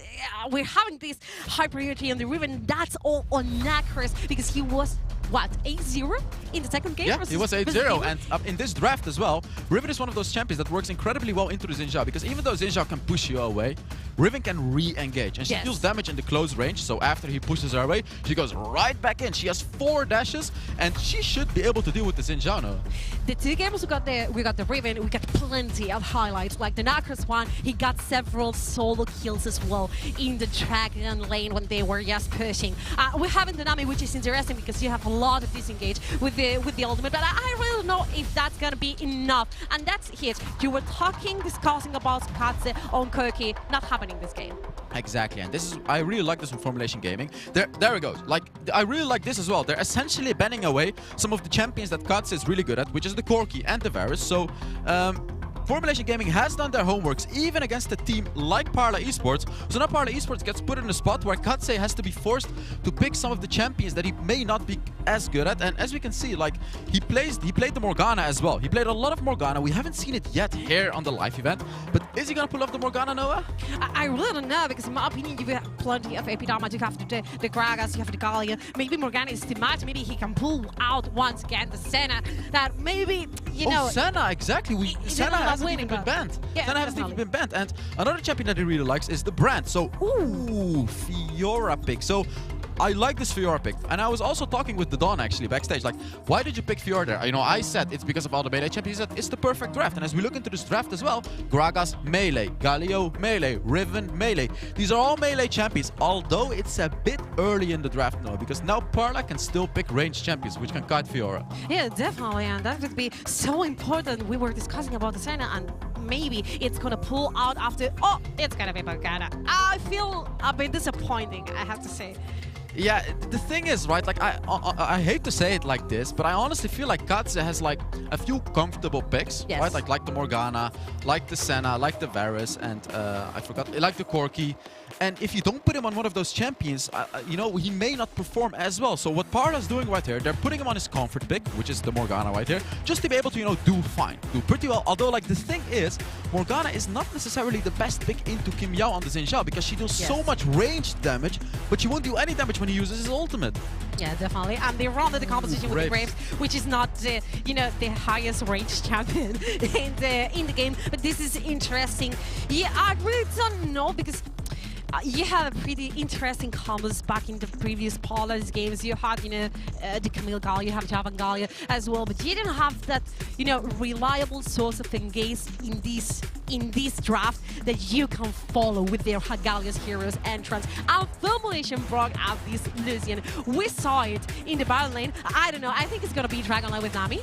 we're having this high priority on the Riven. That's all on Nakver's because he was what, 8-0 in the second game? Yeah, he was 8-0, and in this draft as well, Riven is one of those champions that works incredibly well into the Xin Zhao, because even though Xin Zhao can push you away, Riven can re-engage, and she deals damage in the close range, so after he pushes her away, she goes right back in. She has 4 dashes, and she should be able to deal with the Xin Zhao now. The 2 games we got the Riven, we got plenty of highlights, like the Nakers one, he got several solo kills as well in the Dragon lane when they were just pushing. We're having the Nami, which is interesting because you have a lot of disengage with the ultimate, but I really don't know if that's gonna be enough. And that's it. You were discussing about Katse on Kirky, not happening this game. Exactly, and this is, I really like this from Formulation Gaming. There it goes. Like, I really like this as well. They're essentially banning away some of the champions that Katse is really good at, which is the Corki and the Varus. So, Formulation Gaming has done their homeworks even against a team like Parlor Esports. So now Parlor Esports gets put in a spot where Katse has to be forced to pick some of the champions that he may not be as good at. And as we can see, like, he played the Morgana as well. He played a lot of Morgana. We haven't seen it yet here on the live event. But is he gonna pull off the Morgana, Noah? I really don't know, because in my opinion, you have plenty of AP damage. You have the Gragas, you have the Gallia. Maybe Morgana is too much. Maybe he can pull out once again the Senna. That maybe, you know... Senna, exactly. Senna hasn't even been banned. Yeah, Senna hasn't even been banned. And another champion that he really likes is the Brand. So, Fiora pick. So, I like this Fiora pick. And I was also talking with the Dawn actually backstage. Like, why did you pick Fiora there? You know, I said it's because of all the melee champions. He said it's the perfect draft. And as we look into this draft as well, Gragas melee, Galio melee, Riven melee. These are all melee champions. Although it's a bit early in the draft now, because now Parla can still pick ranged champions, which can kite Fiora. Yeah, definitely. And that would be so important. We were discussing about the Senna, and maybe it's gonna pull out after. Oh, it's gonna be Morgana. I feel a bit disappointing, I have to say. Yeah, the thing is, right, like, I hate to say it like this, but I honestly feel like Katse has, like, a few comfortable picks, right? Like the Morgana, like the Senna, like the Varus, and I forgot, like the Corki. And if you don't put him on one of those champions, you know, he may not perform as well. So what Parla's doing right here, they're putting him on his comfort pick, which is the Morgana right here, just to be able to, you know, do fine, do pretty well. Although, like, the thing is, Morgana is not necessarily the best pick into Kim Yao on the Xin Zhao, because she does so much ranged damage, but she won't do any damage when he uses his ultimate. Yeah, definitely. And they run the composition with the Graves, which is not, you know, the highest range champion in the game. But this is interesting. Yeah, I really don't know, because you have a pretty interesting combos back in the previous Parlor's games. You had, the Camille Gallia, you have Javan Gallia as well, but you didn't have that, reliable source of engage in this draft that you can follow with their Gallia's Heroes entrance. And Formulation brought out this Lucian. We saw it in the battle lane. I don't know, I think it's gonna be Dragon Lane with Nami.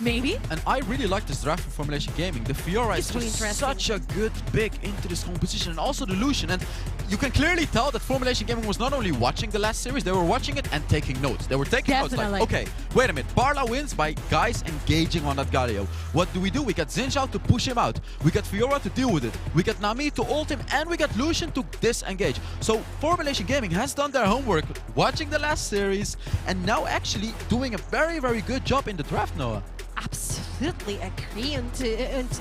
Maybe. And I really like this draft from Formulation Gaming. The Fiora is really just such a good pick into this composition, and also the Lucian. And you can clearly tell that Formulation Gaming was not only watching the last series, they were watching it and taking notes. They were taking notes like, okay, wait a minute, Parlor wins by guys engaging on that Galio. What do? We got Xinjiao to push him out. We got Fiora to deal with it. We got Nami to ult him, and we got Lucian to disengage. So Formulation Gaming has done their homework, watching the last series, and now actually doing a very, very good job in the draft, Noah. Absolutely agree into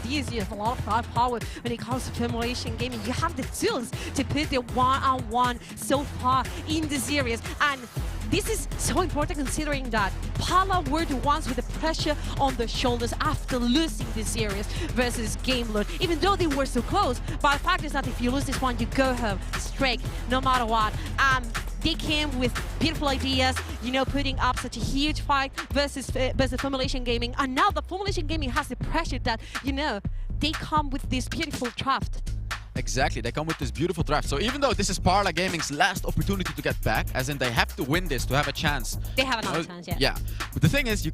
these. You have a lot of firepower when it comes to Formulation Gaming. You have the tools to put the one-on-one so far in the series, and this is so important considering that Parlor were the ones with the pressure on their shoulders after losing this series versus GameLord, even though they were so close. But the fact is that if you lose this one, you go home straight, no matter what. They came with beautiful ideas, putting up such a huge fight versus Formulation Gaming. And now the Formulation Gaming has the pressure that, they come with this beautiful draft. Exactly, they come with this beautiful draft. So even though this is Parlor Gaming's last opportunity to get back, as in they have to win this to have a chance. They have another chance, yeah. Yeah, but the thing is, you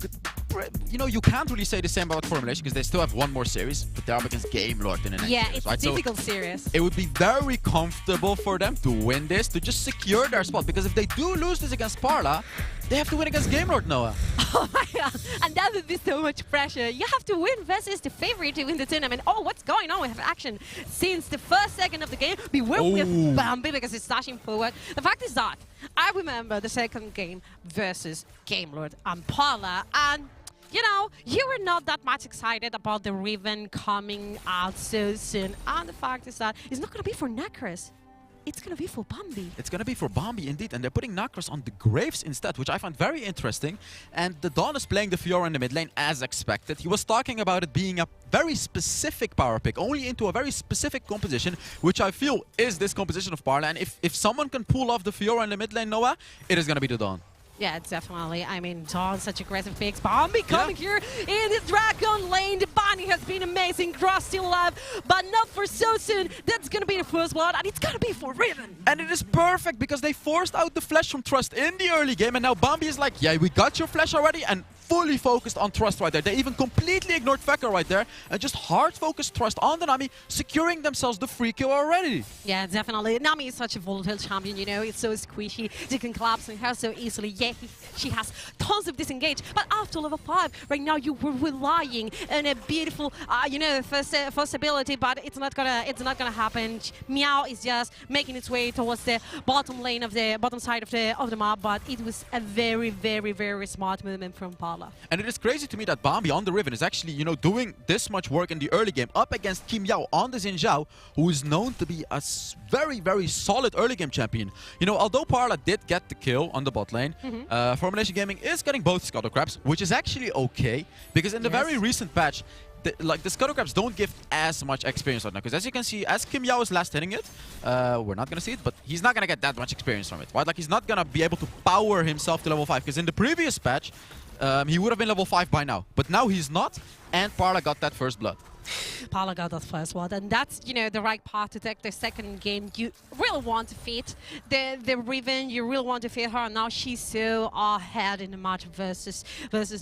can't really say the same about Formulation because they still have one more series, but they're up against GameLord in the next series, it's right? a difficult series. It would be very comfortable for them to win this, to just secure their spot, because if they do lose this against Parlor, they have to win against GameLord, Noah. Oh my god, and that would be so much pressure. You have to win versus the favorite to win the tournament. Oh, what's going on? We have action since the first second of the game. Beware with Bambi because it's dashing forward. The fact is that I remember the second game versus GameLord and Parlor, and you were not that much excited about the Riven coming out so soon. And the fact is that it's not going to be for Nacros. It's going to be for Bambi. It's going to be for Bambi, indeed. And they're putting Nacros on the Graves instead, which I find very interesting. And the Dawn is playing the Fiora in the mid lane as expected. He was talking about it being a very specific power pick, only into a very specific composition, which I feel is this composition of Parlor. And if someone can pull off the Fiora in the mid lane, Noah, it is going to be the Dawn. Yeah, definitely. I mean, Dawn, such aggressive picks. Bambi coming here in the Dragon lane. The Bunny has been amazing. Grass still alive, but not for so soon. That's going to be the first blood, and it's going to be for Riven. And it is perfect because they forced out the flash from Trust in the early game, and now Bambi is like, yeah, we got your flash already, and fully focused on Trust right there. They even completely ignored Fecker right there and just hard-focused Trust on the Nami, securing themselves the free kill already. Yeah, definitely. Nami is such a volatile champion, it's so squishy. She can collapse on her so easily. Yeah, she has tons of disengage, but after level 5, right now you were relying on a beautiful, first ability, but it's not gonna happen. Meow is just making its way towards the bottom lane of the bottom side of the map, but it was a very, very, very smart movement from Parlor. And it is crazy to me that Bambi on the Riven is actually, doing this much work in the early game up against Kim Yao on the Xinjiao, who is known to be a very, very solid early game champion. Although Parlor did get the kill on the bot lane, Formulation Gaming is getting both Scuttle Crabs, which is actually okay, because in the very recent patch, the Scuttle Crabs don't give as much experience right now, because as you can see, as Kim Yao is last hitting it, we're not going to see it, but he's not going to get that much experience from it, right? Like, he's not going to be able to power himself to level 5, because in the previous patch, he would have been level 5 by now, but now he's not, and Parlor got that first blood. Parlor got that first one, and that's the right path to take the second game. You really want to fit the Riven, you really want to fit her, and now she's so ahead in the match versus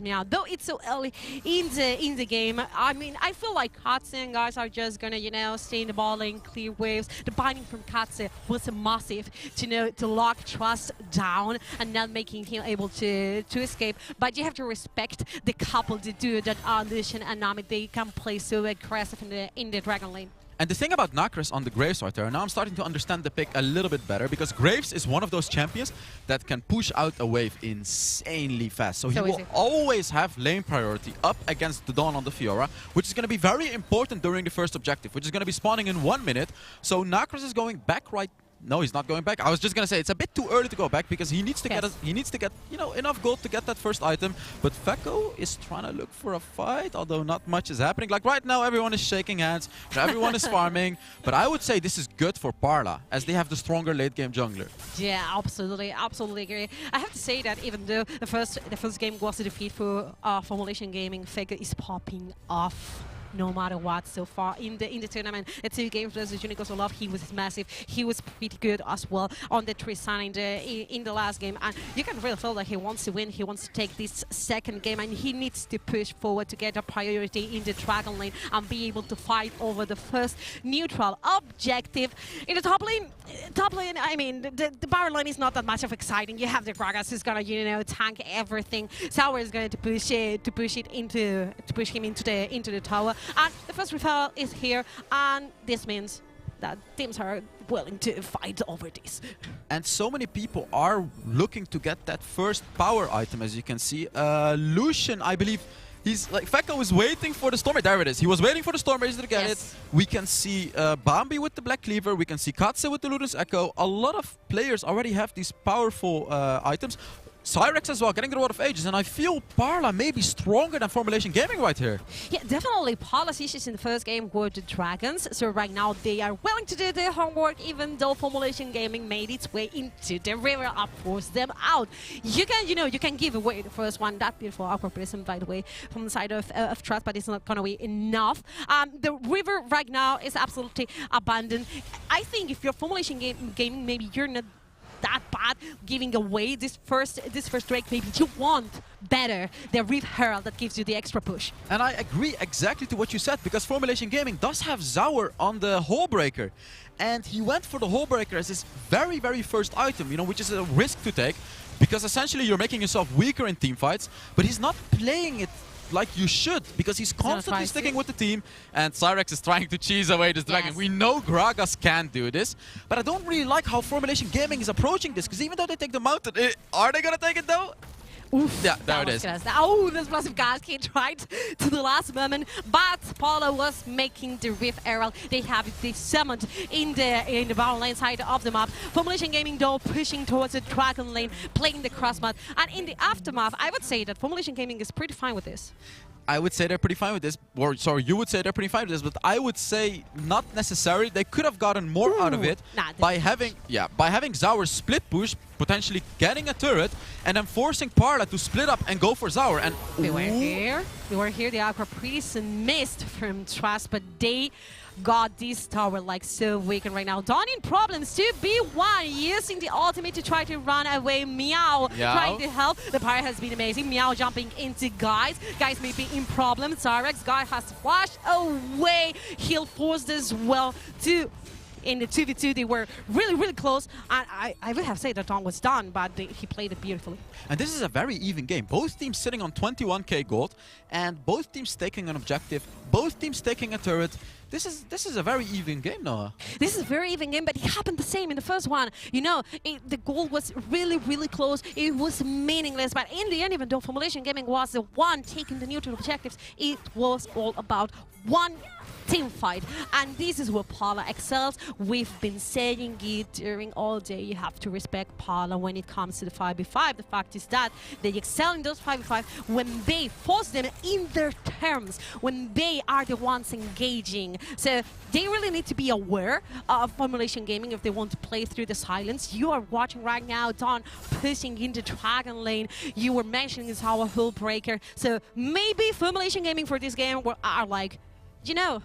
Meow. Though it's so early in the game, I mean, I feel like Katse and guys are just gonna stay in the ball lane, clear waves. The binding from Katse was massive to lock Trust down and not making him able to escape. But you have to respect the couple, the duo that are Lucian and Nami. They can play so aggressive in the Dragon lane. And the thing about Nacros on the Graves right there, now I'm starting to understand the pick a little bit better, because Graves is one of those champions that can push out a wave insanely fast. So he will always have lane priority up against the Dawn on the Fiora, which is going to be very important during the first objective, which is going to be spawning in 1 minute. So Nacros is going back right No, he's not going back. I was just gonna say it's a bit too early to go back because he needs to get enough gold to get that first item. But Fekko is trying to look for a fight, although not much is happening. Like right now, everyone is shaking hands, everyone is farming. But I would say this is good for Parlor as they have the stronger late game jungler. Yeah, absolutely agree. I have to say that even though the first game was a defeat for Formulation Gaming, Fekko is popping off no matter what so far in the tournament. The 2 games versus Unicorns of Love, he was massive. He was pretty good as well on the Tristan in the last game, and you can really feel that he wants to win. He wants to take this second game, and he needs to push forward to get a priority in the Dragon lane and be able to fight over the first neutral objective. In the top lane, I mean, the Barrel lane is not that much of exciting. You have the Gragas who's gonna, you know, tank everything. Sour is going to push him into the tower. And the first referral is here, and this means that teams are willing to fight over this. And so many people are looking to get that first power item, as you can see. Lucian, I believe, he's like, Fekko is waiting for the Storm. There it is. He was waiting for the Storm Razor to get it. We can see Bambi with the Black Cleaver. We can see Katze with the Ludus Echo. A lot of players already have these powerful items. Cyrex as well, getting the Rod of Ages, and I feel Parlor may be stronger than Formulation Gaming right here. Yeah, definitely. Parlor's issues in the first game were the Dragons, so right now they are willing to do their homework, even though Formulation Gaming made its way into the river and forced them out. You can give away the first one. That beautiful Aqua Prism, by the way, from the side of Trust, but it's not going to be enough. The river right now is absolutely abandoned. I think if you're Formulation Gaming, maybe you're not that bad giving away this first Drake. Maybe you want better the Rift Herald that gives you the extra push. And I agree exactly to what you said, because Formulation Gaming does have Zaur on the Hullbreaker, and he went for the Hullbreaker as his very, very first item, you know, which is a risk to take, because essentially you're making yourself weaker in team fights, but he's not playing it like you should, because he's constantly sticking with the team, and Cyrex is trying to cheese away this dragon. We know Gragas can do this, but I don't really like how Formulation Gaming is approaching this, because even though they take the mountain, are they gonna take it though? Oof, yeah, there it is. Oh, this Explosive Gas came right to the last moment, but Parlor was making the Rift Herald. They have it summoned in the Barrel lane side of the map. Formulation Gaming though pushing towards the Dragon lane, playing the crossmat, and in the aftermath, I would say that Formulation Gaming is pretty fine with this. I would say they're pretty fine with this, or sorry, you would say they're pretty fine with this, but I would say not necessarily. They could have gotten more out of it by having Zaur split push, potentially getting a turret, and then forcing Parlor to split up and go for Zaur. And we were here. The Aqua Prism missed from Trust, but they got this tower like so weakened right now. Dawn in problems. 2v1 using the ultimate to try to run away. Meow trying to help. The Pyre has been amazing. Meow jumping into Guys. Guys may be in problems. Cyrex Guy has flashed away. He'll forced as well to. In the 2v2, they were really, really close. And I would have said that Dawn was done, but he played it beautifully. And this is a very even game. Both teams sitting on 21k gold, and both teams taking an objective, both teams taking a turret. This is a very even game, Noah. This is a very even game, but it happened the same in the first one. You know, the goal was really, really close. It was meaningless, but in the end, even though Formulation Gaming was the one taking the neutral objectives, it was all about one team fight, and this is where Parlor excels. We've been saying it during all day. You have to respect Parlor when it comes to the 5v5. The fact is that they excel in those 5v5 when they force them in their terms, when they are the ones engaging. So they really need to be aware of Formulation Gaming if they want to play through the silence. You are watching right now Dawn pushing into Dragon lane. You were mentioning it's our Hullbreaker. So maybe Formulation Gaming for this game are like, you know,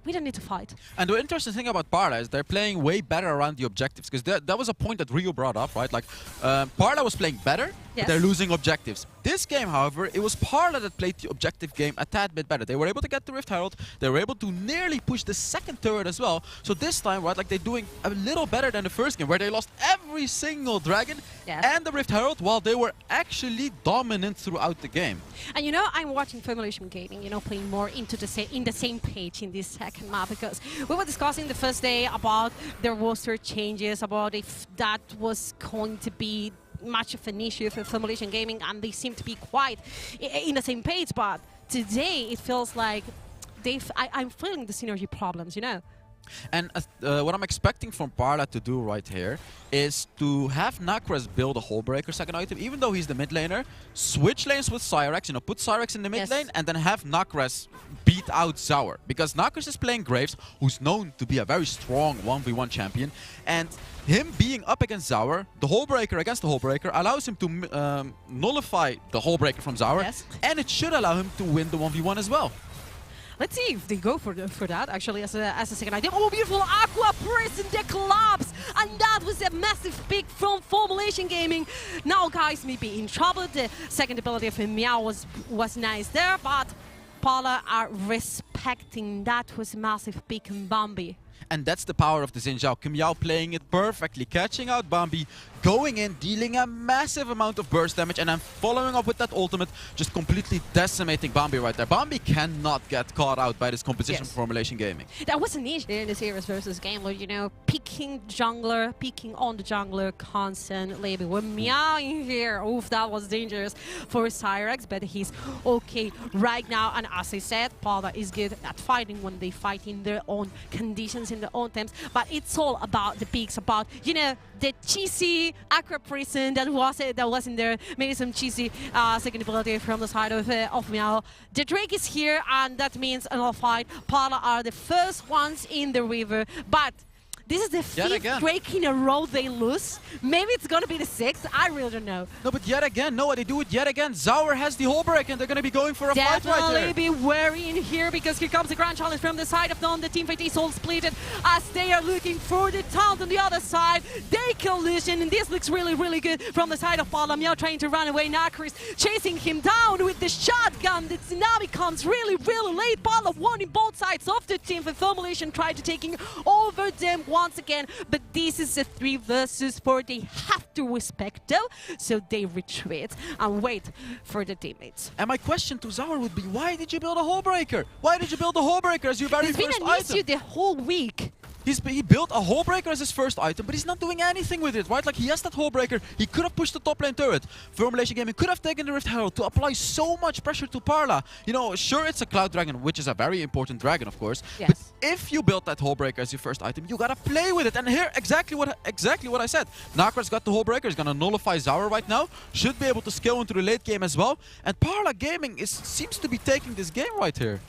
we don't need to fight. And the interesting thing about Parlor is they're playing way better around the objectives, because that was a point that Rio brought up, right? Like, Parlor was playing better, but they're losing objectives. This game, however, it was Parlor that played the objective game a tad bit better. They were able to get the Rift Herald, they were able to nearly push the second turret as well. So this time, right, like they're doing a little better than the first game, where they lost every single dragon and the Rift Herald, while they were actually dominant throughout the game. And you know, I'm watching Formulation Gaming, you know, playing more into the same page in this second map, because we were discussing the first day about the roster changes, about if that was going to be much of an issue for Formulation Gaming, and they seem to be quite in the same page. But today it feels like I'm feeling the synergy problems, you know. And what I'm expecting from Parlor to do right here is to have Nakras build a Hullbreaker second item, even though he's the mid laner, switch lanes with Cyrex, put Cyrex in the mid lane, and then have Nakras beat out Zaur. Because Nakras is playing Graves, who's known to be a very strong 1v1 champion, and him being up against Zaur, the Hullbreaker against the Hullbreaker, allows him to nullify the Hullbreaker from Zaur, and it should allow him to win the 1v1 as well. Let's see if they go for that, actually, as a second item. Oh, beautiful Aqua Prison, the collapse! And that was a massive pick from Formulation Gaming. Now, guys may be in trouble. The second ability of Emea was nice there, but Parlor are respecting. That was a massive pick in Bambi. And that's the power of the Xin Zhao. Kim Yao playing it perfectly, catching out Bambi, going in, dealing a massive amount of burst damage, and then following up with that ultimate, just completely decimating Bambi right there. Bambi cannot get caught out by this composition from Formulation Gaming. That was an issue in the series versus Gambler, picking jungler, picking on the jungler constantly. But with Mia in here, oof, that was dangerous for Cyrex, but he's okay right now. And as I said, Parlor is good at fighting when they fight in their own conditions, in their own times. But it's all about the picks, about, the cheesy Aqua Prison that was in there, maybe some cheesy second ability from the side of Meow. The Drake is here, and that means another fight. Parlor are the first ones in the river, but this is the fifth Drake in a row they lose. Maybe it's gonna be the sixth. I really don't know. No, but yet again, no, they do it yet again. Zaur has the Hullbreaker, and they're gonna be going for a fight right there. Definitely be wary in here, because here comes the grand challenge from the side of Dawn. The teamfight is all splitted as they are looking for the taunt on the other side. They collision, and this looks really, really good from the side of Parlor. Meow trying to run away. Nakris chasing him down with the shotgun. The tsunami comes really, really late. Parlor wanting both sides of the team. For Formulation tried to taking over them once again, but this is a 3 versus 4. They have to respect though, so they retreat and wait for the teammates. And my question to Zaur would be, why did you build a Hullbreaker? Why did you build a Hullbreaker as your very first item? It's been an issue the whole week. He built a Hullbreaker as his first item, but he's not doing anything with it, right? Like, he has that Hullbreaker, he could have pushed the top lane turret. Formulation Gaming could have taken the Rift Herald to apply so much pressure to Parla. Sure, it's a Cloud Dragon, which is a very important dragon, of course. Yes. But if you built that Hullbreaker as your first item, you gotta play with it. And here, exactly what I said. Nakras got the Hullbreaker, he's gonna nullify Zaur right now. Should be able to scale into the late game as well. And Parla Gaming seems to be taking this game right here.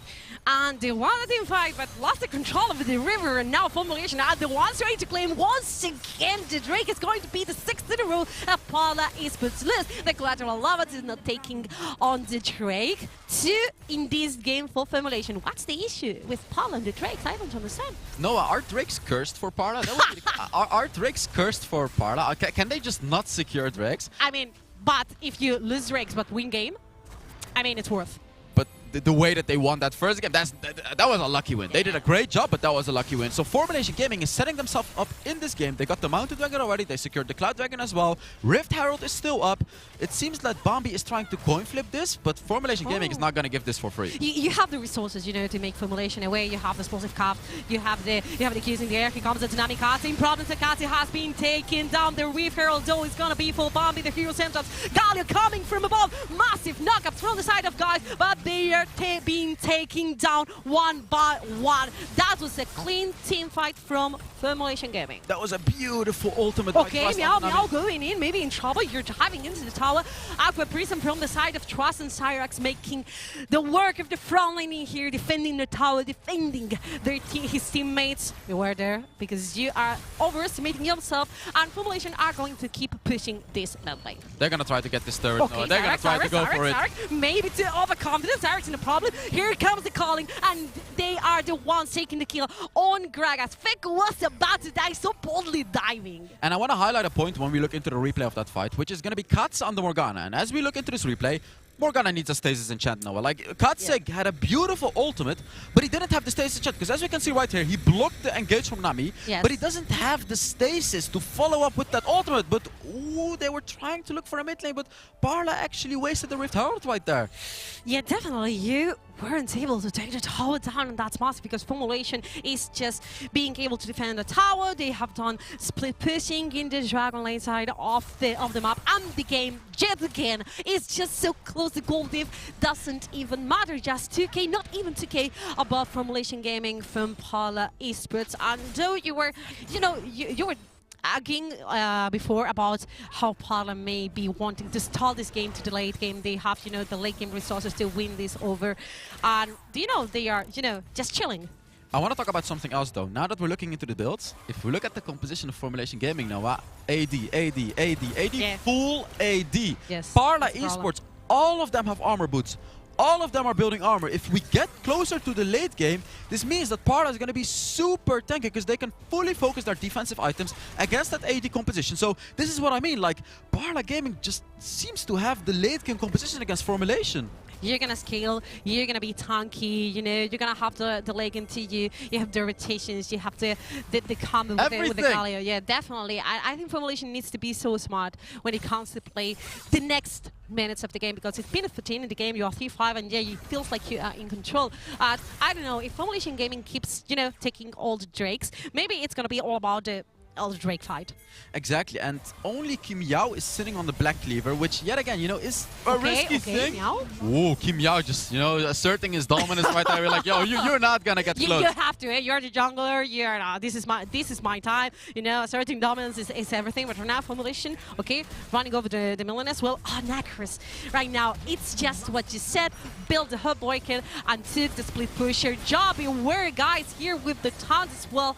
And they won the team fight, but lost the control of the river, and now Formulation are the ones trying to claim once again. The Drake is going to be the 6th in a row of Parlor Esports list. The Collateral Lava is not taking on the Drake. 2 in this game for Formulation. What's the issue with Parlor and the Drakes? I don't understand. No, are Drakes cursed for Parla? That would be are Drakes cursed for Parla? Can they just not secure Drakes? I mean, but if you lose Drakes but win game, I mean, it's worth. But the way that they won that first game, that was a lucky win. They did a great job, but that was a lucky win. So Formulation Gaming is setting themselves up in this game. They got the Mountain Dragon already. They secured the Cloud Dragon as well. Rift Herald is still up. It seems that Bambi is trying to coin flip this, but Formulation Gaming is not going to give this for free. You have the resources, to make Formulation away. You have the explosive cap. You have the keys in the air. Here comes the dynamic card. Same problem. Takati has been taken down. The Rift Herald though is going to be for Bambi. The hero sentence. Galio coming from above. Massive knockups from the side of guys, but they are being taken down one by one. That was a clean team fight from Formulation Gaming. That was a beautiful ultimate. Okay, Meow going in, maybe in trouble. You're diving into the tower. Aqua Prism from the side of Trust, and Cyrax making the work of the front lane in here, defending the tower, defending his teammates. You were there because you are overestimating yourself, and Formulation are going to keep pushing this lane. They're going to try to get this turret. Okay, no, they're going to try to go for it. Maybe to overconfidence. Cyrax in the problem. Here comes the calling, and they are the ones taking the kill on Gragas. Fek was about to die, so boldly diving. And I want to highlight a point when we look into the replay of that fight, which is going to be Katz on the Morgana. And as we look into this replay, Morgana needs a stasis enchant now. Like, Katseg had a beautiful ultimate, but he didn't have the stasis enchant, because as we can see right here, he blocked the engage from Nami, but he doesn't have the stasis to follow up with that ultimate. But, ooh, they were trying to look for a mid lane, but Parla actually wasted the Rift Herald right there. Yeah, definitely. You weren't able to take the tower down, and that's massive, because Formulation is just being able to defend the tower. They have done split pushing in the Dragon Lane side of the map, and the game, yet again, is just so close course, the goal diff doesn't even matter. Just 2K, not even 2K above Formulation Gaming from Parlor Esports. And though you were, you were arguing before about how Parlor may be wanting to stall this game to the late game. They have, the late game resources to win this over. And, they are, just chilling. I want to talk about something else though. Now that we're looking into the builds, if we look at the composition of Formulation Gaming now, AD, Yeah. full AD. Yes, Parlor it's Parlor. Esports, all of them have armor boots. All of them are building armor. If we get closer to the late game, this means that Parlor is going to be super tanky because they can fully focus their defensive items against that AD composition. So this is what I mean, like Parlor Gaming just seems to have the late game composition against Formulation. You're gonna scale, you're gonna be tanky, you're gonna have the leg into you, you have the rotations, you have the combo with the Galio. Yeah, definitely. I think Formulation needs to be so smart when it comes to play the next minutes of the game, because it's been 14 in the game, you are 3-5, and yeah, it feels like you are in control. I don't know, if Formulation Gaming keeps, taking all the Drakes, maybe it's gonna be all about the Drake fight. Exactly, and only Kim Yao is sitting on the Black Cleaver, which yet again, is a risky thing. Meow. Ooh, Kim Yao just, asserting his dominance right there. We're like, yo, you're not gonna get close. You have to, you're the jungler, this is my time, asserting dominance is everything, but for now, Formulation, okay, running over the million as well. Oh, Nacris, right now, it's just what you said, build the hub boykin and took the split pusher. Job beware, guys, here with the taunt as well.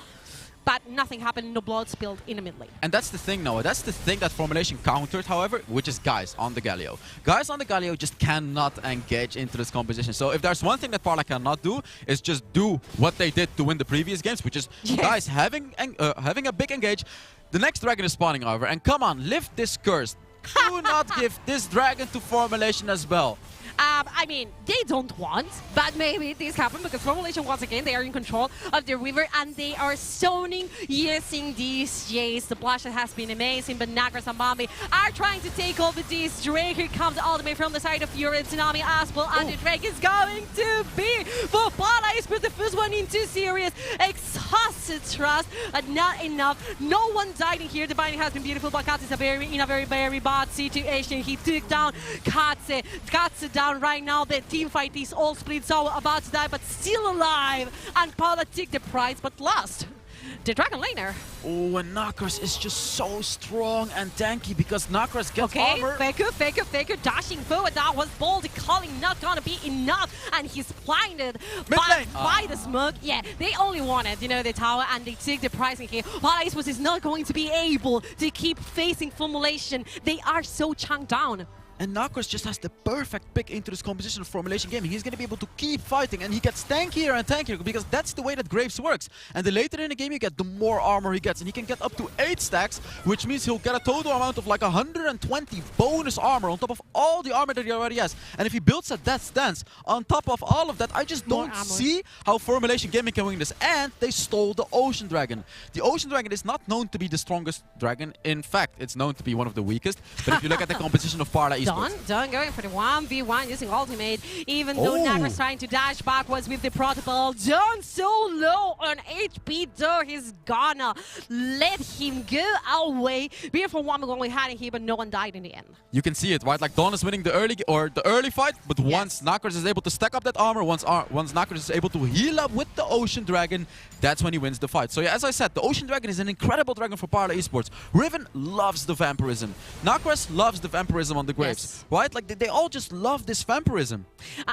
But nothing happened, no blood spilled in the mid lane. And that's the thing, Noah. That's the thing that Formulation countered, however, which is guys on the Galio. Guys on the Galio just cannot engage into this composition. So if there's one thing that Parlor cannot do, is just do what they did to win the previous games, which is guys having a big engage. The next dragon is spawning, however, and come on, lift this curse. Do not give this dragon to Formulation as well. I mean, they don't want, but maybe this happened because Formulation, once again, they are in control of the river and they are zoning using these Jays. The blush has been amazing, but Nagras and Bambi are trying to take over this Drake. Here comes the ultimate from the side of Fury Tsunami as well, and the Drake is going to be for Parlor Esports, the first one in 2 series. Exhausted trust, but not enough. No one died in here. The binding has been beautiful, but Katze is in a very bad situation. He took down Katze. Katze down right now. The team fight is all split, so about to die, but still alive. And Parlor took the prize, but lost the Dragon Laner. Oh, and Nakras is just so strong and tanky because Nakras gets armor. Faker, dashing forward. That was bold. Calling not gonna be enough, and he's blinded by the smoke. Yeah, they only wanted, the tower, and they took the prize in here. Parlor Esports is not going to be able to keep facing Formulation. They are so chunked down. And Nakras just has the perfect pick into this composition of Formulation Gaming. He's going to be able to keep fighting, and he gets tankier and tankier because that's the way that Graves works. And the later in the game you get, the more armor he gets. And he can get up to 8 stacks, which means he'll get a total amount of like 120 bonus armor on top of all the armor that he already has. And if he builds a Death Stance on top of all of that, I just don't see how Formulation Gaming can win this. And they stole the Ocean Dragon. The Ocean Dragon is not known to be the strongest dragon. In fact, it's known to be one of the weakest. But if you look at the composition of Parlor Esports, Done going for the 1v1 using ultimate, even though Nagras trying to dash backwards with the protocol. Done so low on HP though, he's gonna let him go away. Beautiful 1v1 we had in here, but no one died in the end. You can see it, right? Like Dawn is winning the early fight, but once Nakras is able to stack up that armor, once Nakras is able to heal up with the Ocean Dragon, that's when he wins the fight. So yeah, as I said, the Ocean Dragon is an incredible dragon for Parlor Esports. Riven loves the vampirism. Nakras loves the vampirism on the Graves. Right? Like they all just love this vampirism.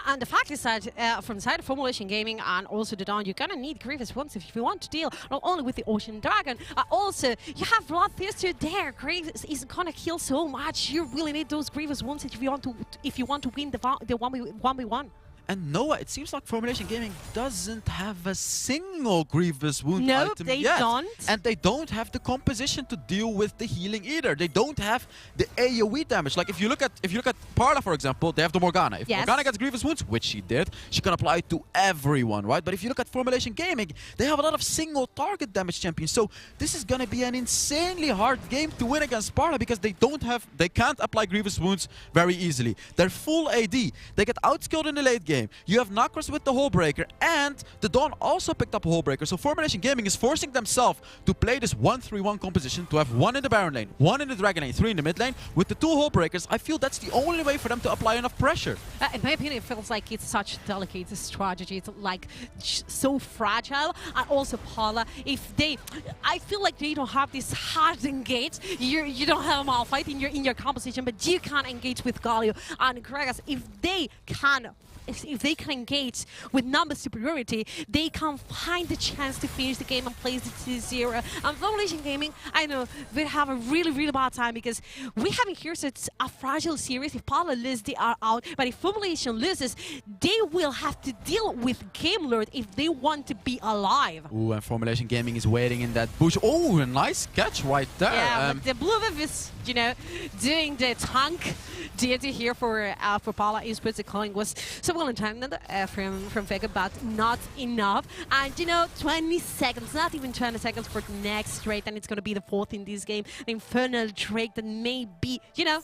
And the fact is that from the side of Formulation Gaming and also the Dawn, you're gonna need Grievous once if you want to deal not only with the Ocean Dragon, also you have Bloodthirster there. Grievous is gonna kill so much. You really need those Grievous ones if you want to win the 1v1. And Noah, it seems like Formulation Gaming doesn't have a single Grievous Wound item they yet. Don't. And they don't have the composition to deal with the healing either. They don't have the AoE damage. Like if you look at Parlor, for example, they have the Morgana. If Morgana gets Grievous Wounds, which she did, she can apply it to everyone, right? But if you look at Formulation Gaming, they have a lot of single target damage champions. So this is gonna be an insanely hard game to win against Parlor because they can't apply Grievous Wounds very easily. They're full AD. They get outskilled in the late game. game. You have Knockers with the Hole Breaker, and the Dawn also picked up a Hole Breaker. So Formulation Gaming is forcing themselves to play this 1-3-1 composition, to have 1 in the Baron lane, 1 in the Dragon lane, 3 in the mid lane. With the 2 Hole Breakers, I feel that's the only way for them to apply enough pressure. In my opinion, it feels like it's such a delicate strategy. It's like so fragile. And also, Parlor, I feel like they don't have this hard engage. You don't have a Malphite in your composition, but you can't engage with Galio and Gragas. If they can engage with number superiority, they can find the chance to finish the game and place it to 0. And Formulation Gaming, I know, they have a really, really bad time because we have here such a fragile series. If Parlor loses, they are out. But if Formulation loses, they will have to deal with Game Lord if they want to be alive. Ooh, and Formulation Gaming is waiting in that bush. Oh, a nice catch right there. Yeah, but the Blue Wave is, you know, doing the tank deity here for Parlor Esports. The calling was so well intended from Vega, but not enough. And, you know, 20 seconds, not even 20 seconds for the next straight, and it's going to be the 4th in this game. Infernal Drake that may be, you know,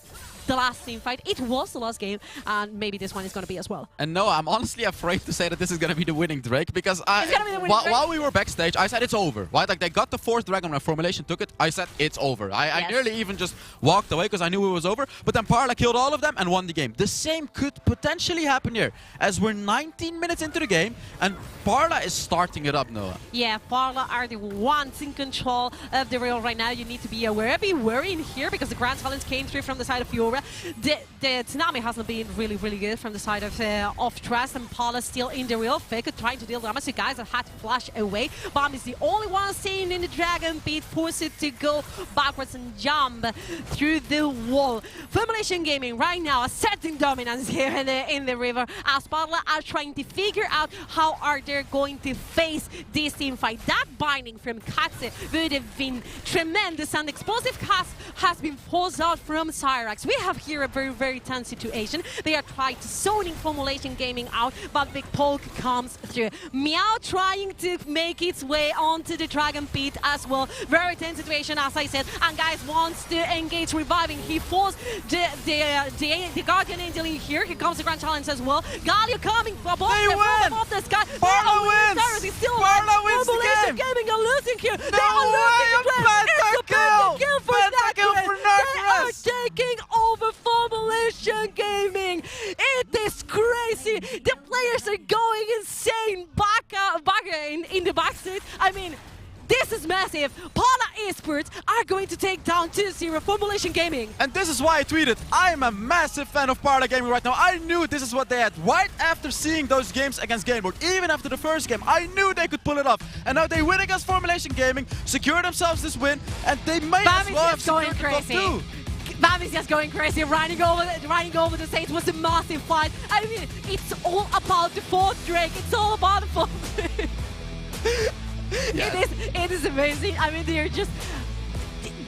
the last team fight. It was the last game, and maybe this one is going to be as well. And no, I'm honestly afraid to say that this is going to be the winning Drake, because while we were backstage, I said it's over, right? Like, they got the 4th Dragon when Formulation took it. I said it's over. I nearly even just walked away because I knew it was over, but then Parlor killed all of them and won the game. The same could potentially happen here, as we're 19 minutes into the game, and Parlor is starting it up, Noah. Yeah, Parlor are the ones in control of the rail right now. You need to be aware, be worrying here, because the Grand Challenge came through from the side of Fiora. The Tsunami hasn't been really, really good from the side of Trust, and Parlor still in the rail. Faker trying to deal damage to guys that had to flash away. Bomb is the only one staying in the Dragon Pit, force it to go backwards and jump through the wall. Formulation Gaming right now asserting dominance here in the river, as Parlor are trying to figure out how are they going to face this team fight. That binding from Katze would have been tremendous, and explosive cast has been forced out from Cyrax. We have here a very, very tense situation. They are trying to zoning Formulation Gaming out, but Big Polk comes through. Meow trying to make its way onto the Dragon Pit as well. Very tense situation, as I said, and guys wants to engage reviving. He forced the Guardian Angel in here. Here comes the Grand Challenge as well. Galio coming from off the sky. Parlor wins! Parlor wins the game! Gaming are losing here. No way! A pentakill for They are taking over Formulation Gaming. It is crazy. The players are going insane back in the backstage. I mean, this is massive. Parlor Esports are going to take down 2-0 Formulation Gaming. And this is why I tweeted, I'm a massive fan of Parlor Gaming right now. I knew this is what they had right after seeing those games against Game Lord. Even after the first game, I knew they could pull it off. And now they win against Formulation Gaming, secure themselves this win, and they might as well have secured the top too. Bam is just going crazy, running over the stage. Was a massive fight. I mean, it's all about the 4th Drake. It's all about the 4th Drake. It is amazing. I mean, they're just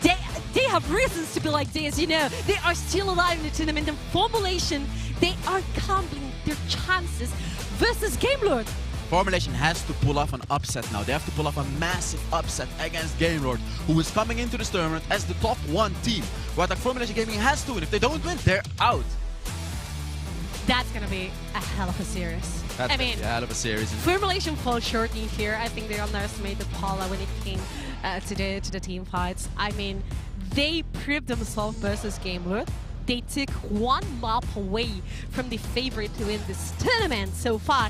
they have reasons to be like this, you know. They are still alive in the tournament, and Formulation, they are counting their chances versus Game Lord. Formulation has to pull off an upset now. They have to pull off a massive upset against Game Lord, who is coming into this tournament as the top 1 team. What like Formulation Gaming has to win. If they don't win, they're out. That's gonna be a hell of a series. That's a hell of a series. Formulation falls short in here. I think they underestimated Paula when it came to the team fights. I mean, they proved themselves versus Game Lord. They took 1 map away from the favorite to win this tournament so far,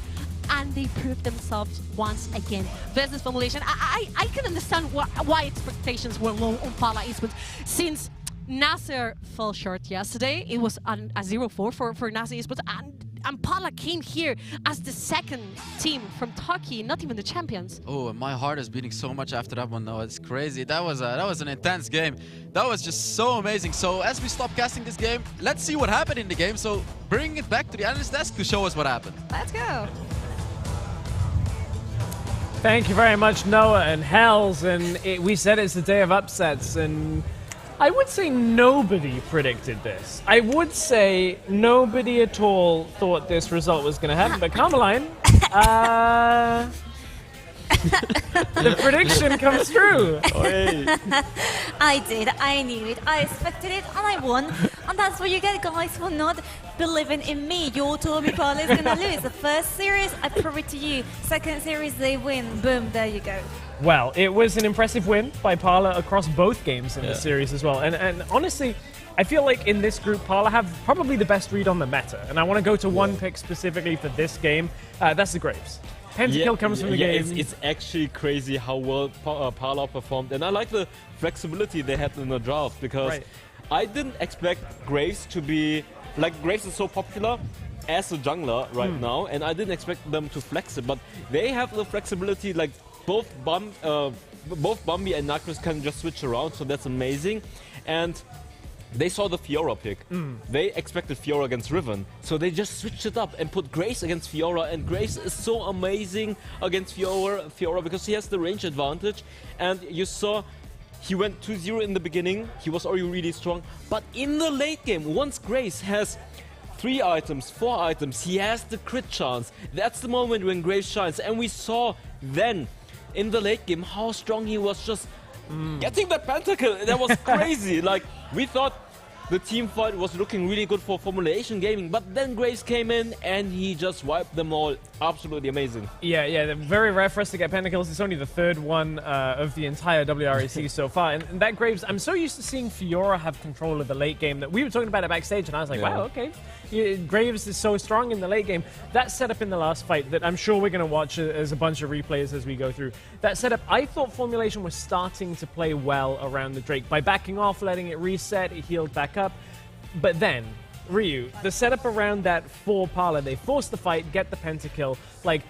and they proved themselves once again versus Formulation. I can understand why expectations were low on Parlor Esports, since Nasser fell short yesterday. It was a 0-4 for Nasser Esports, and Parlor came here as the 2nd team from Turkey, not even the champions. Oh, my heart is beating so much after that one. No, it's crazy. That was an intense game. That was just so amazing. So as we stop casting this game, let's see what happened in the game. So bring it back to the analyst desk to show us what happened. Let's go. Thank you very much, Noah and Hells. And we said it's the day of upsets, and I would say nobody predicted this. I would say nobody at all thought this result was going to happen. But Carmeline, The prediction comes true. I did. I knew it. I expected it, and I won. And that's what you get, guys, for not believing in me. You told me Parlor is gonna lose. The first series, I prove it to you. Second series, they win. Boom, there you go. Well, it was an impressive win by Parlor across both games in the series as well. And honestly, I feel like in this group, Parlor have probably the best read on the meta. And I want to go to one pick specifically for this game. That's the Graves. Pentakill comes from the game. It's actually crazy how well Parlor performed. And I like the flexibility they had in the draft, because I didn't expect Graves to be... Like, Graves is so popular as a jungler right now, and I didn't expect them to flex it. But they have the flexibility, like, both Bambi and Nacrus can just switch around, so that's amazing. And they saw the Fiora pick. They expected Fiora against Riven, so they just switched it up and put Grace against Fiora, and Grace is so amazing against Fiora because he has the range advantage. And you saw he went 2-0 in the beginning, he was already really strong, but in the late game, once Grace has 3 items, 4 items, he has the crit chance. That's the moment when Grace shines, and we saw then in the late game how strong he was, just getting the pentakill. That was crazy. Like, we thought the team fight was looking really good for Formulation Gaming, but then Grace came in and he just wiped them all. Absolutely amazing. Yeah, very rare for us to get pentakills. It's only the third one of the entire WREC so far. And that Graves, I'm so used to seeing Fiora have control of the late game that we were talking about it backstage, and I was like, wow, okay. Graves is so strong in the late game. That setup in the last fight that I'm sure we're going to watch as a bunch of replays as we go through. That setup, I thought Formulation was starting to play well around the Drake. By backing off, letting it reset, it healed back up. But then, Ryu, the setup around that for Parlor, they force the fight, get the pentakill. Like,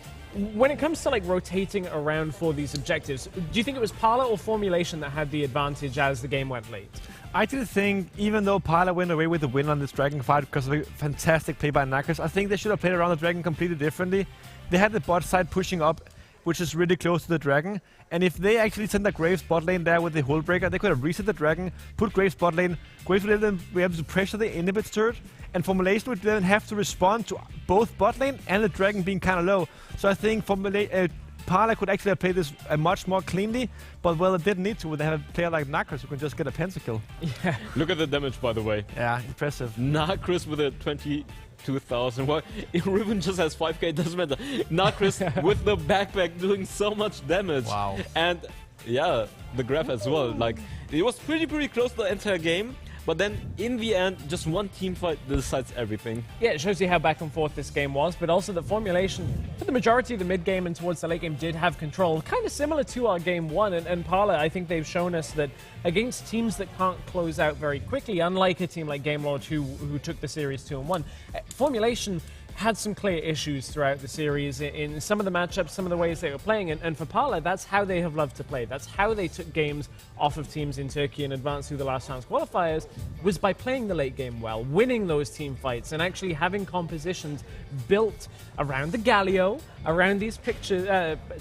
when it comes to like rotating around for these objectives, do you think it was Parlor or Formulation that had the advantage as the game went late? I did think, even though Parlor went away with the win on this Dragon fight because of a fantastic play by Nacrus, I think they should have played around the Dragon completely differently. They had the bot side pushing up, which is really close to the Dragon, and if they actually sent the Graves bot lane there with the Hull Breaker, they could have reset the Dragon, put Graves bot lane, Graves would then be able to pressure the inhibit turret, and Formulation would then have to respond to both bot lane and the Dragon being kind of low. So I think Parlor could actually have played this much more cleanly, but well, it didn't need to. They have a player like Nacrus who can just get a pentakill. Yeah. Look at the damage, by the way. Yeah, impressive. Nacrus with a 22,000. Well, if Riven just has 5k, it doesn't matter. Nacrus with the backpack doing so much damage. Wow. And yeah, the graph as well. Like, it was pretty close the entire game. But then, in the end, just one team fight decides everything. Yeah, it shows you how back and forth this game was, but also the Formulation, for the majority of the mid game and towards the late game, did have control. Kind of similar to our game 1, and Parlor, I think they've shown us that against teams that can't close out very quickly, unlike a team like Gamelord who took the series 2-1, Formulation had some clear issues throughout the series in some of the matchups, some of the ways they were playing, and for Parlor, that's how they have loved to play. That's how they took games off of teams in Turkey and advanced through the last chance qualifiers, was by playing the late game well, winning those team fights, and actually having compositions built around the Galio, around these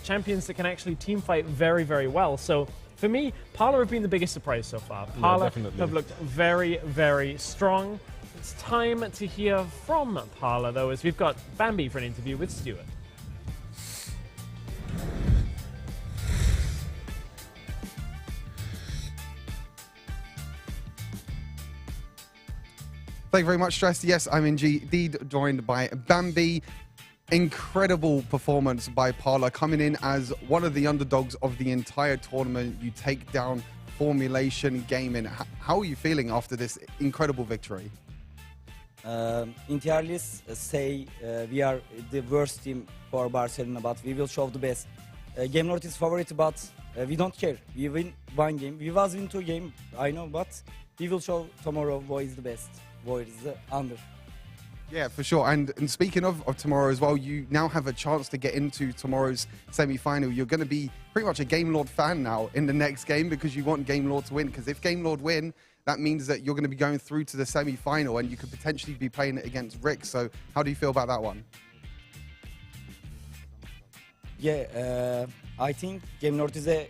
champions that can actually team fight very, very well. So for me, Parlor have been the biggest surprise so far. Parlor have looked very, very strong. It's time to hear from Parlor, though, as we've got Bambi for an interview with Stuart. Thank you very much, Stress. Yes, I'm indeed joined by Bambi. Incredible performance by Parlor, coming in as one of the underdogs of the entire tournament. You take down Formulation Gaming. How are you feeling after this incredible victory? In tier list, say we are the worst team for Barcelona, but we will show the best. Gamelord is favorite, but we don't care. We win one game. We was win 2 games, I know, but we will show tomorrow who is the best, who is the under. Yeah, for sure. And speaking of tomorrow as well, you now have a chance to get into tomorrow's semi-final. You're going to be pretty much a Gamelord fan now in the next game because you want Gamelord to win. Because if Gamelord win, that means that you're going to be going through to the semi-final and you could potentially be playing it against Rick. So how do you feel about that one? Yeah, I think Gamelord is a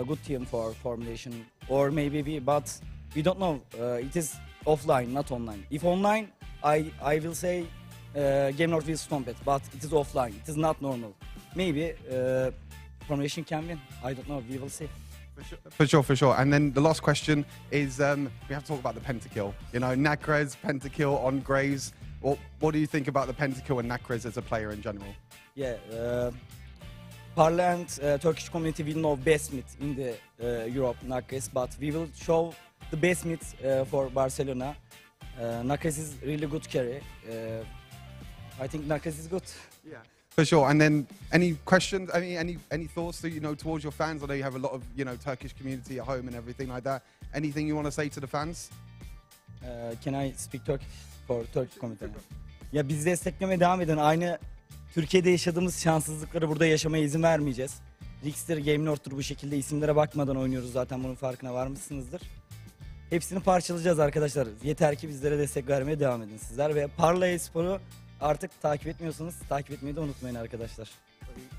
good team for Formulation, or maybe but we don't know. It is offline, not online. If online, I will say Gamelord will stomp it, but it is offline. It is not normal. Maybe Formulation can win. I don't know. We will see. For sure. And then the last question is, we have to talk about the pentakill. You know, Nakrez, pentakill on Graves. What do you think about the pentakill and Nakrez as a player in general? Yeah, Parlor and Turkish community will know best mid in the Europe, Nakrez, but we will show the best mid for Barcelona. Nakrez is really good carry. I think Nakrez is good. Yeah. For sure. And then any questions? I mean, any thoughts that, you know, towards your fans? I know you have a lot of, you know, Turkish community at home and everything like that. Anything you want to say to the fans? Can I speak Turkish for Turkish community? Ya bizi desteklemeye devam edin. Aynı Türkiye'de yaşadığımız şanssızlıkları burada yaşamaya izin vermeyeceğiz. Rickster, Game North'tur bu şekilde isimlere bakmadan oynuyoruz zaten bunun farkına varmışsınızdır. Hepsini parçalayacağız arkadaşlar. Yeter ki bizlere destek vermeye devam edin sizler ve Parlor Espor'u artık takip etmiyorsanız takip etmeyi de unutmayın arkadaşlar.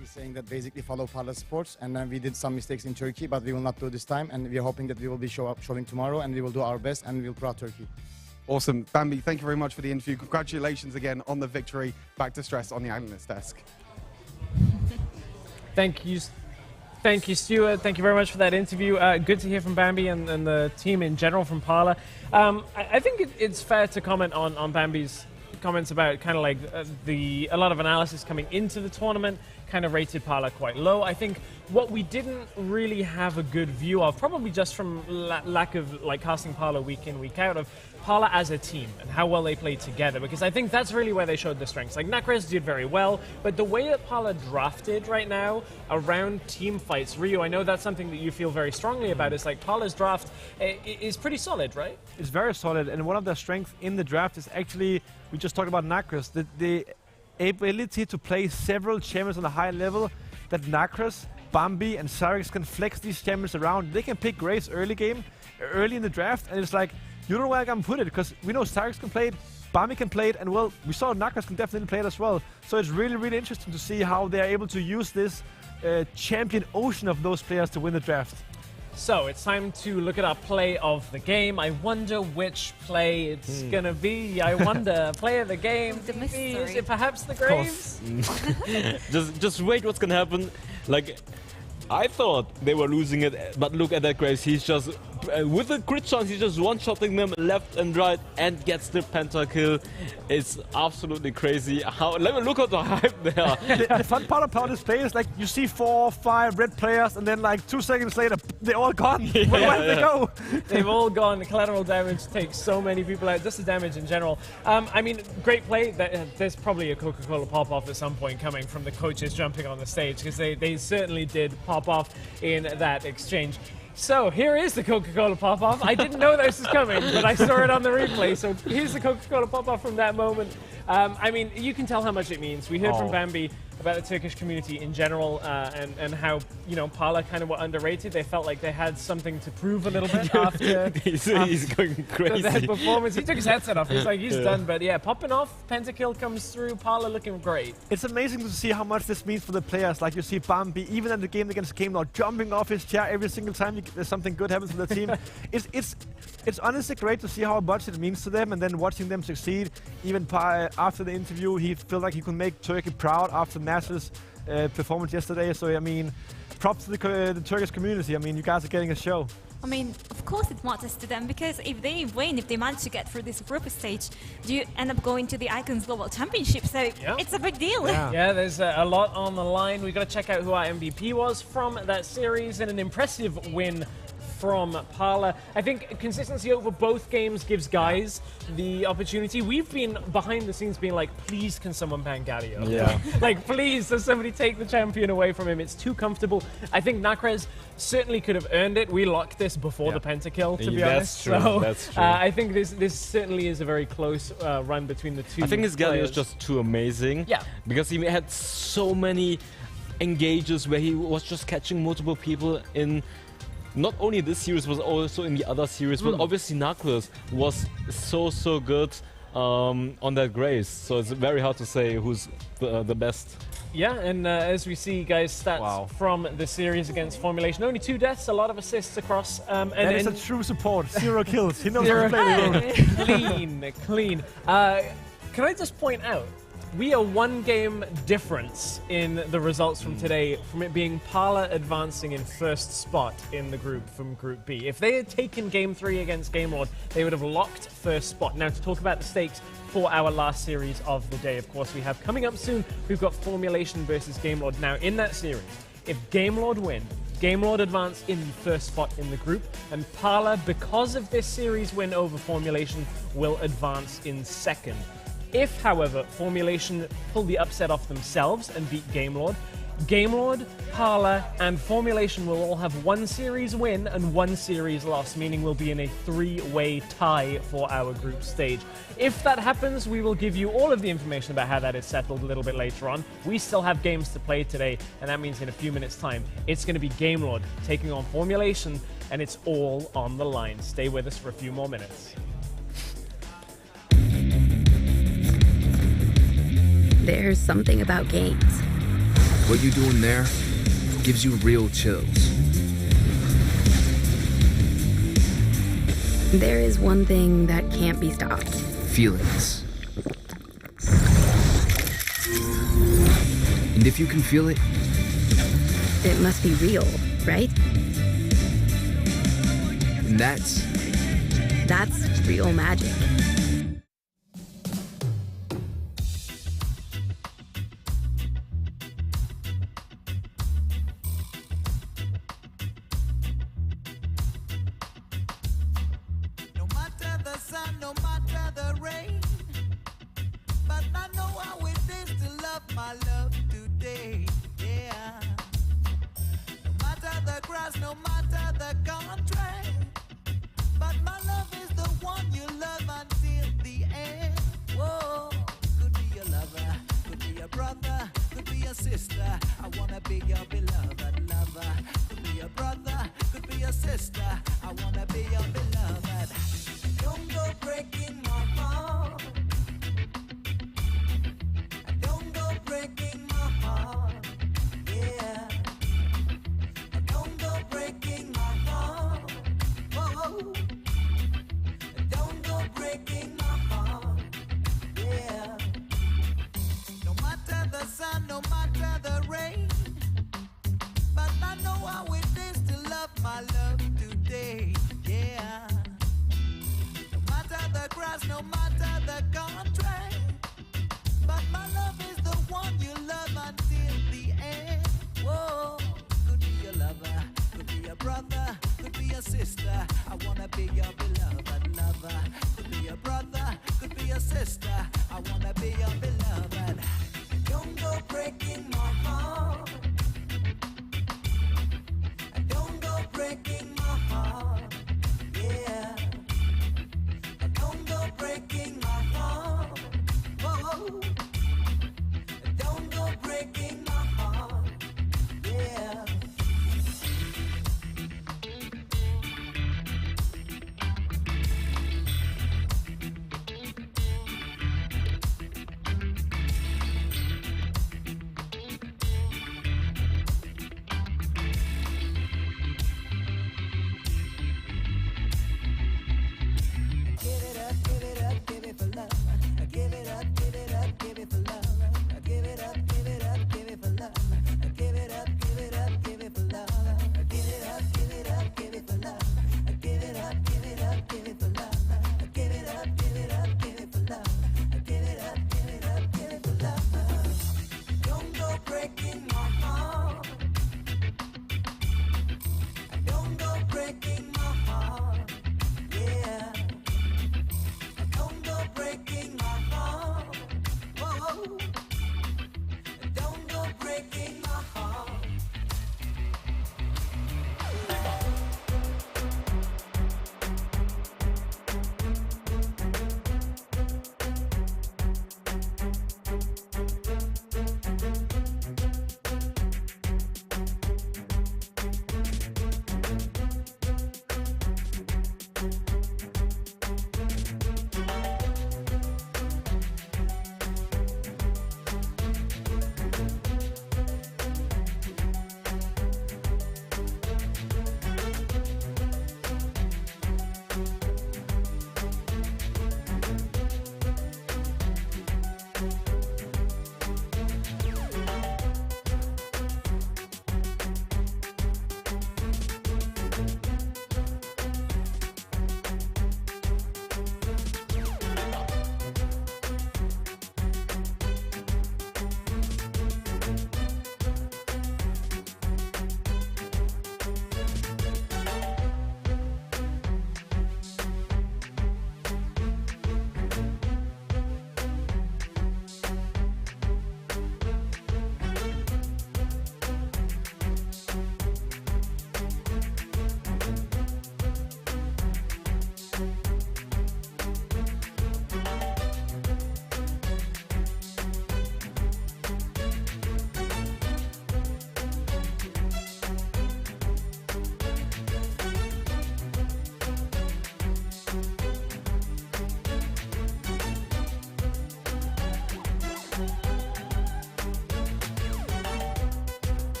He's saying that basically follow Parlor Sports, and then we did some mistakes in Turkey, but we will not do this time, and we are hoping that we will be showing tomorrow, and we will do our best, and we will proud Turkey. Awesome. Bambi, thank you very much for the interview. Congratulations again on the victory. Back to Stress on the Analyst desk. Thank you, Stuart. Thank you very much for that interview. Good to hear from Bambi and the team in general from Parlor. I think it's fair to comment on Bambi's comments about kind of like a lot of analysis coming into the tournament kind of rated Parlor quite low. I think what we didn't really have a good view of, probably just from lack of like casting Parlor week in, week out, of Parlor as a team and how well they played together, because I think that's really where they showed their strengths. Like Nakrez did very well, but the way that Parlor drafted right now around team fights, Ryu, I know that's something that you feel very strongly about. It's like Parlor's draft is pretty solid, right? It's very solid, and one of their strengths in the draft is actually, we just talked about Nakrez, the ability to play several champions on a high level, that Nakrez, Bambi, and Cyrix can flex these champions around. They can pick Graves early in the draft, and it's like, you don't know where I'm gonna put it, because we know Cyrix can play it, Bambi can play it, and well, we saw Nakrez can definitely play it as well. So it's really, really interesting to see how they're able to use this champion ocean of those players to win the draft. So it's time to look at our play of the game. I wonder which play it's gonna be. I wonder, play of the game. The mystery. Is it perhaps the Graves? just wait what's gonna happen. Like, I thought they were losing it, but look at that Graves. He's just, with a crit chance, he's just one-shotting them left and right and gets the pentakill. It's absolutely crazy. Look at the hype there. The fun part about this play is like you see 4 or 5 red players, and then like 2 seconds later, they're all gone. Where did they go? They've all gone. The collateral damage takes so many people out. Just the damage in general. I mean, great play. There's probably a Coca-Cola pop-off at some point coming from the coaches jumping on the stage, because they certainly did pop off in that exchange. So here is the Coca-Cola pop-off. I didn't know this was coming, but I saw it on the replay. So here's the Coca-Cola pop-off from that moment. I mean, you can tell how much it means. We heard from Bambi about the Turkish community in general, and how, you know, Parlor kind of were underrated. They felt like they had something to prove a little bit after he's going crazy. That performance. He took his headset off. He's like, he's done. But yeah, popping off, pentakill comes through, Parlor looking great. It's amazing to see how much this means for the players. Like you see Bambi, even in the game against Game Now, jumping off his chair every single time there's something good happens to the team. It's honestly great to see how much it means to them, and then watching them succeed. Even after the interview, he felt like he could make Turkey proud after Nasser's performance yesterday. So, I mean, props to the Turkish community. I mean, you guys are getting a show. I mean, of course it matters to them, because if they win, if they manage to get through this group stage, you end up going to the Icons Global Championship. So it's a big deal. Yeah, there's a lot on the line. We've got to check out who our MVP was from that series, and an impressive win from Parlor. I think consistency over both games gives guys the opportunity. We've been behind the scenes being like, please can someone ban Galio? Yeah. Like, please does somebody take the champion away from him? It's too comfortable. I think Nakrez certainly could have earned it. We locked this before the pentakill, to be honest. True. So That's true. I think this certainly is a very close run between the two. I think his Galio is just too amazing. Yeah. Because he had so many engages where he was just catching multiple people in not only this series, but also in the other series. But obviously Nakrez was so good on that Grace. So it's very hard to say who's the best. Yeah, and as we see, guys, stats from the series against Formulation. Only 2 deaths, a lot of assists across. And it's a true support. 0 kills. He knows how to play the game. Clean. Can I just point out, we are one game difference in the results from today, from it being Parlor advancing in first spot in the group from Group B. If they had taken Game 3 against Game Lord, they would have locked first spot. Now, to talk about the stakes for our last series of the day, of course, we have coming up soon, we've got Formulation versus Game Lord. Now, in that series, if Game Lord win, Game Lord advance in the first spot in the group, and Parlor, because of this series win over Formulation, will advance in second. If, however, Formulation pull the upset off themselves and beat Game Lord, Parlor, and Formulation will all have one series win and one series loss, meaning we'll be in a three-way tie for our group stage. If that happens, we will give you all of the information about how that is settled a little bit later on. We still have games to play today, and that means in a few minutes' time, it's going to be Game Lord taking on Formulation, and it's all on the line. Stay with us for a few more minutes. There's something about games. What you're doing there gives you real chills. There is one thing that can't be stopped. Feelings. And if you can feel it, it must be real, right? And that's real magic.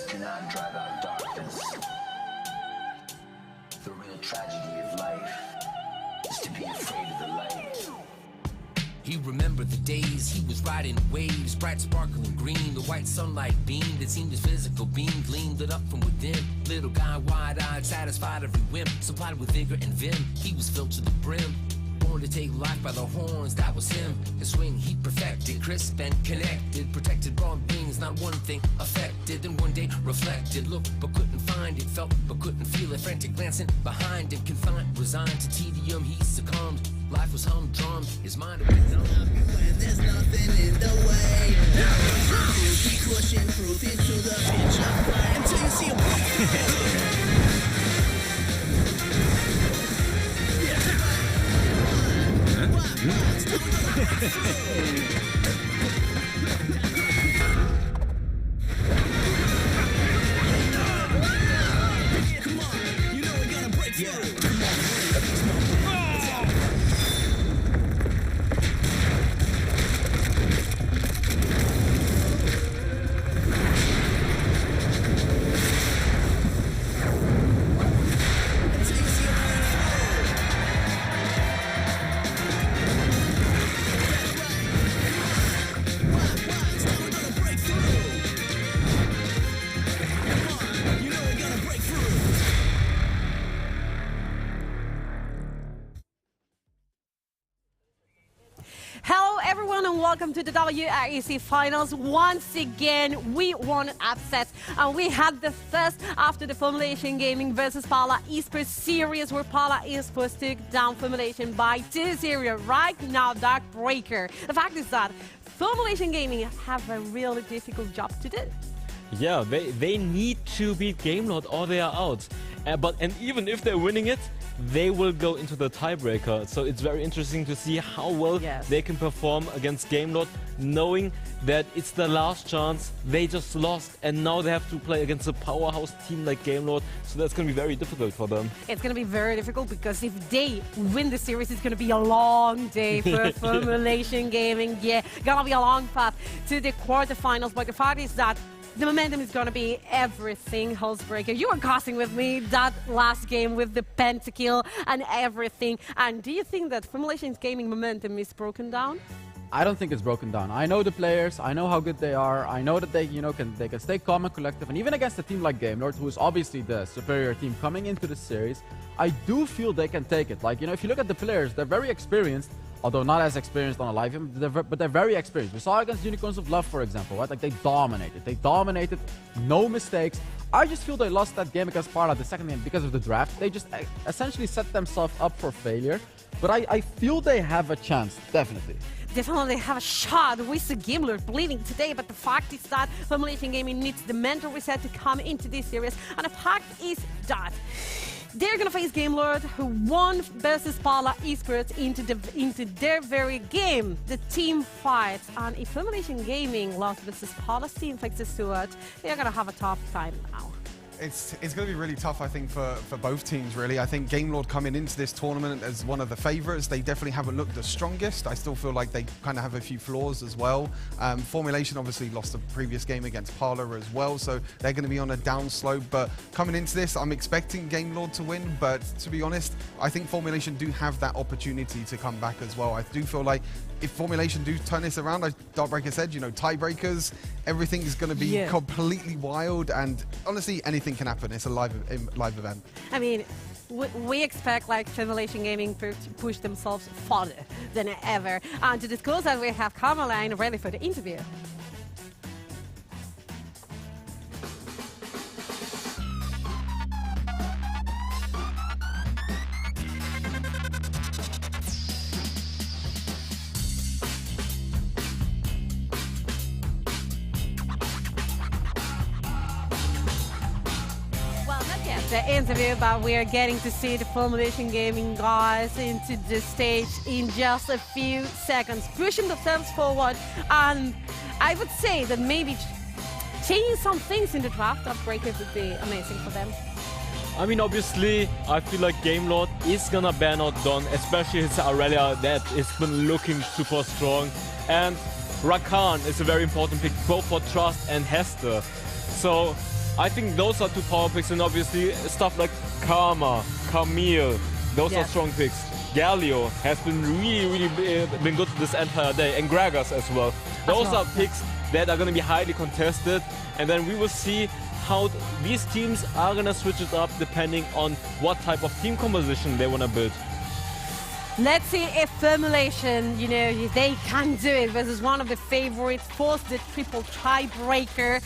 cannot drive out darkness. The real tragedy of life is to be afraid of the light. He remembered the days he was riding waves, bright sparkling green, the white sunlight beamed. It seemed his physical being gleamed lit up from within. Little guy, wide-eyed, satisfied every whim, supplied with vigor and vim. He was filled to the brim, born to take life by the horns, that was him. His swing he perfected, crisp and connected, protected broad wings, not one thing affected. And one day reflected, looked but couldn't find it, felt but couldn't feel it, frantic glancing behind him, confined, resigned to tedium, he succumbed. Life was humdrum, his mind was numb. When there's nothing in the way, keep pushing proof into the pitch of fire until you see Come on, you know we're gonna break through. Hello everyone and welcome to the WREC Finals. Once again, we won upsets and we had the first after the Formulation Gaming versus Parlor Esports series where Parlor Esports took down Formulation by 2-0. Right now, Dark Breaker. The fact is that Formulation Gaming have a really difficult job to do. Yeah, they need to beat Gamelord or they are out. And even if they're winning it, they will go into the tiebreaker. So it's very interesting to see how well they can perform against Gamelord, knowing that it's the last chance. They just lost and now they have to play against a powerhouse team like Gamelord. So that's going to be very difficult for them. It's going to be very difficult because if they win the series, it's going to be a long day for Formulation Gaming. Yeah, going to be a long path to the quarterfinals. But the fact is that the momentum is going to be everything, Housebreaker. You were casting with me that last game with the pentakill and everything. And do you think that Formulation's gaming momentum is broken down? I don't think it's broken down. I know the players. I know how good they are. I know that they can stay calm and collective. And even against a team like Gamelord, who is obviously the superior team coming into the series, I do feel they can take it. Like, if you look at the players, they're very experienced. Although not as experienced on a live game, but they're very experienced. We saw against Unicorns of Love, for example, right? Like, they dominated. They dominated, no mistakes. I just feel they lost that game against Parlor, the second game, because of the draft. They just essentially set themselves up for failure. But I feel they have a chance, definitely. Definitely have a shot with the Gamelord bleeding today, but the fact is that Formulation Gaming needs the mental reset to come into this series. And the fact is that they're gonna face Gamelord, who won versus Parlor Esports into their very game, the team fight. And if Formulation Gaming lost versus Parlor's team thanks to Stuart, they're gonna have a tough time now. It's going to be really tough, I think, for both teams, really. I think Gamelord coming into this tournament as one of the favourites. They definitely haven't looked the strongest. I still feel like they kind of have a few flaws as well. Formulation obviously lost the previous game against Parlor as well, so they're going to be on a down slope. But coming into this, I'm expecting Gamelord to win. But to be honest, I think Formulation do have that opportunity to come back as well. I do feel like if Formulation do turn this around, as Darkbreaker said, tiebreakers, everything is going to be completely wild. And honestly, anything can happen. It's a live event. I mean, we expect like Formulation Gaming to push themselves farther than ever. And to discuss that, we have Caroline ready for the interview. The interview, but we are getting to see the Formulation Gaming guys into the stage in just a few seconds, pushing themselves forward. And I would say that maybe changing some things in the draft Darkbreaker would be amazing for them. I mean, obviously, I feel like Gamelord is gonna ban out Don, especially his Aurelia that has been looking super strong. And Rakan is a very important pick, both for Trust and Hester. So I think those are two power picks, and obviously stuff like Karma, Camille, those are strong picks. Galio has been really been good this entire day, and Gragas as well. Those are picks that are going to be highly contested, and then we will see how these teams are going to switch it up depending on what type of team composition they want to build. Let's see if Formulation, they can do it versus one of the favorites, force the triple tiebreaker,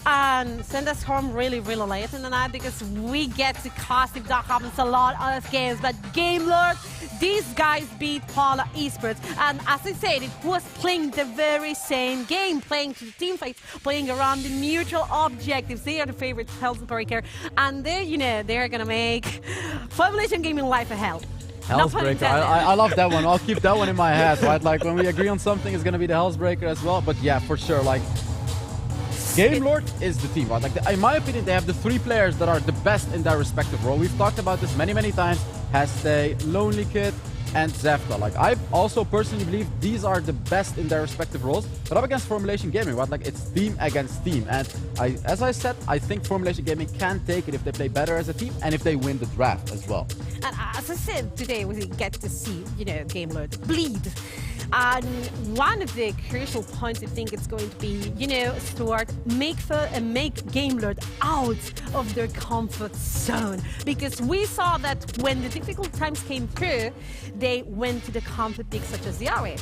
and send us home really late in the night, because we get to cost if that happens a lot of games. But Game Lord, these guys beat Parlor Esports, and as I said, it was playing the very same game, playing to the team fights, playing around the neutral objectives. They are the favorite Hellsbreaker, and they're gonna make Formulation Gaming life a hell. Hellsbreaker, I love that one. I'll keep that one in my head, right? Like when we agree on something, it's gonna be the Hellsbreaker as well. But yeah, for sure, like Game Lord is the team, right? Like in my opinion, they have the 3 players that are the best in their respective role. We've talked about this many times. Haste, Lonely Kid, and Zefta. Like I also personally believe these are the best in their respective roles. But up against Formulation Gaming, right? Like it's team against team. And as I said, I think Formulation Gaming can take it if they play better as a team and if they win the draft as well. And as I said, today we get to see, Game Lord bleed. And one of the crucial points I think it's going to be, Stuart, make Game Lord out of their comfort zone. Because we saw that when the difficult times came through, they went to the comfort picks such as the Ari.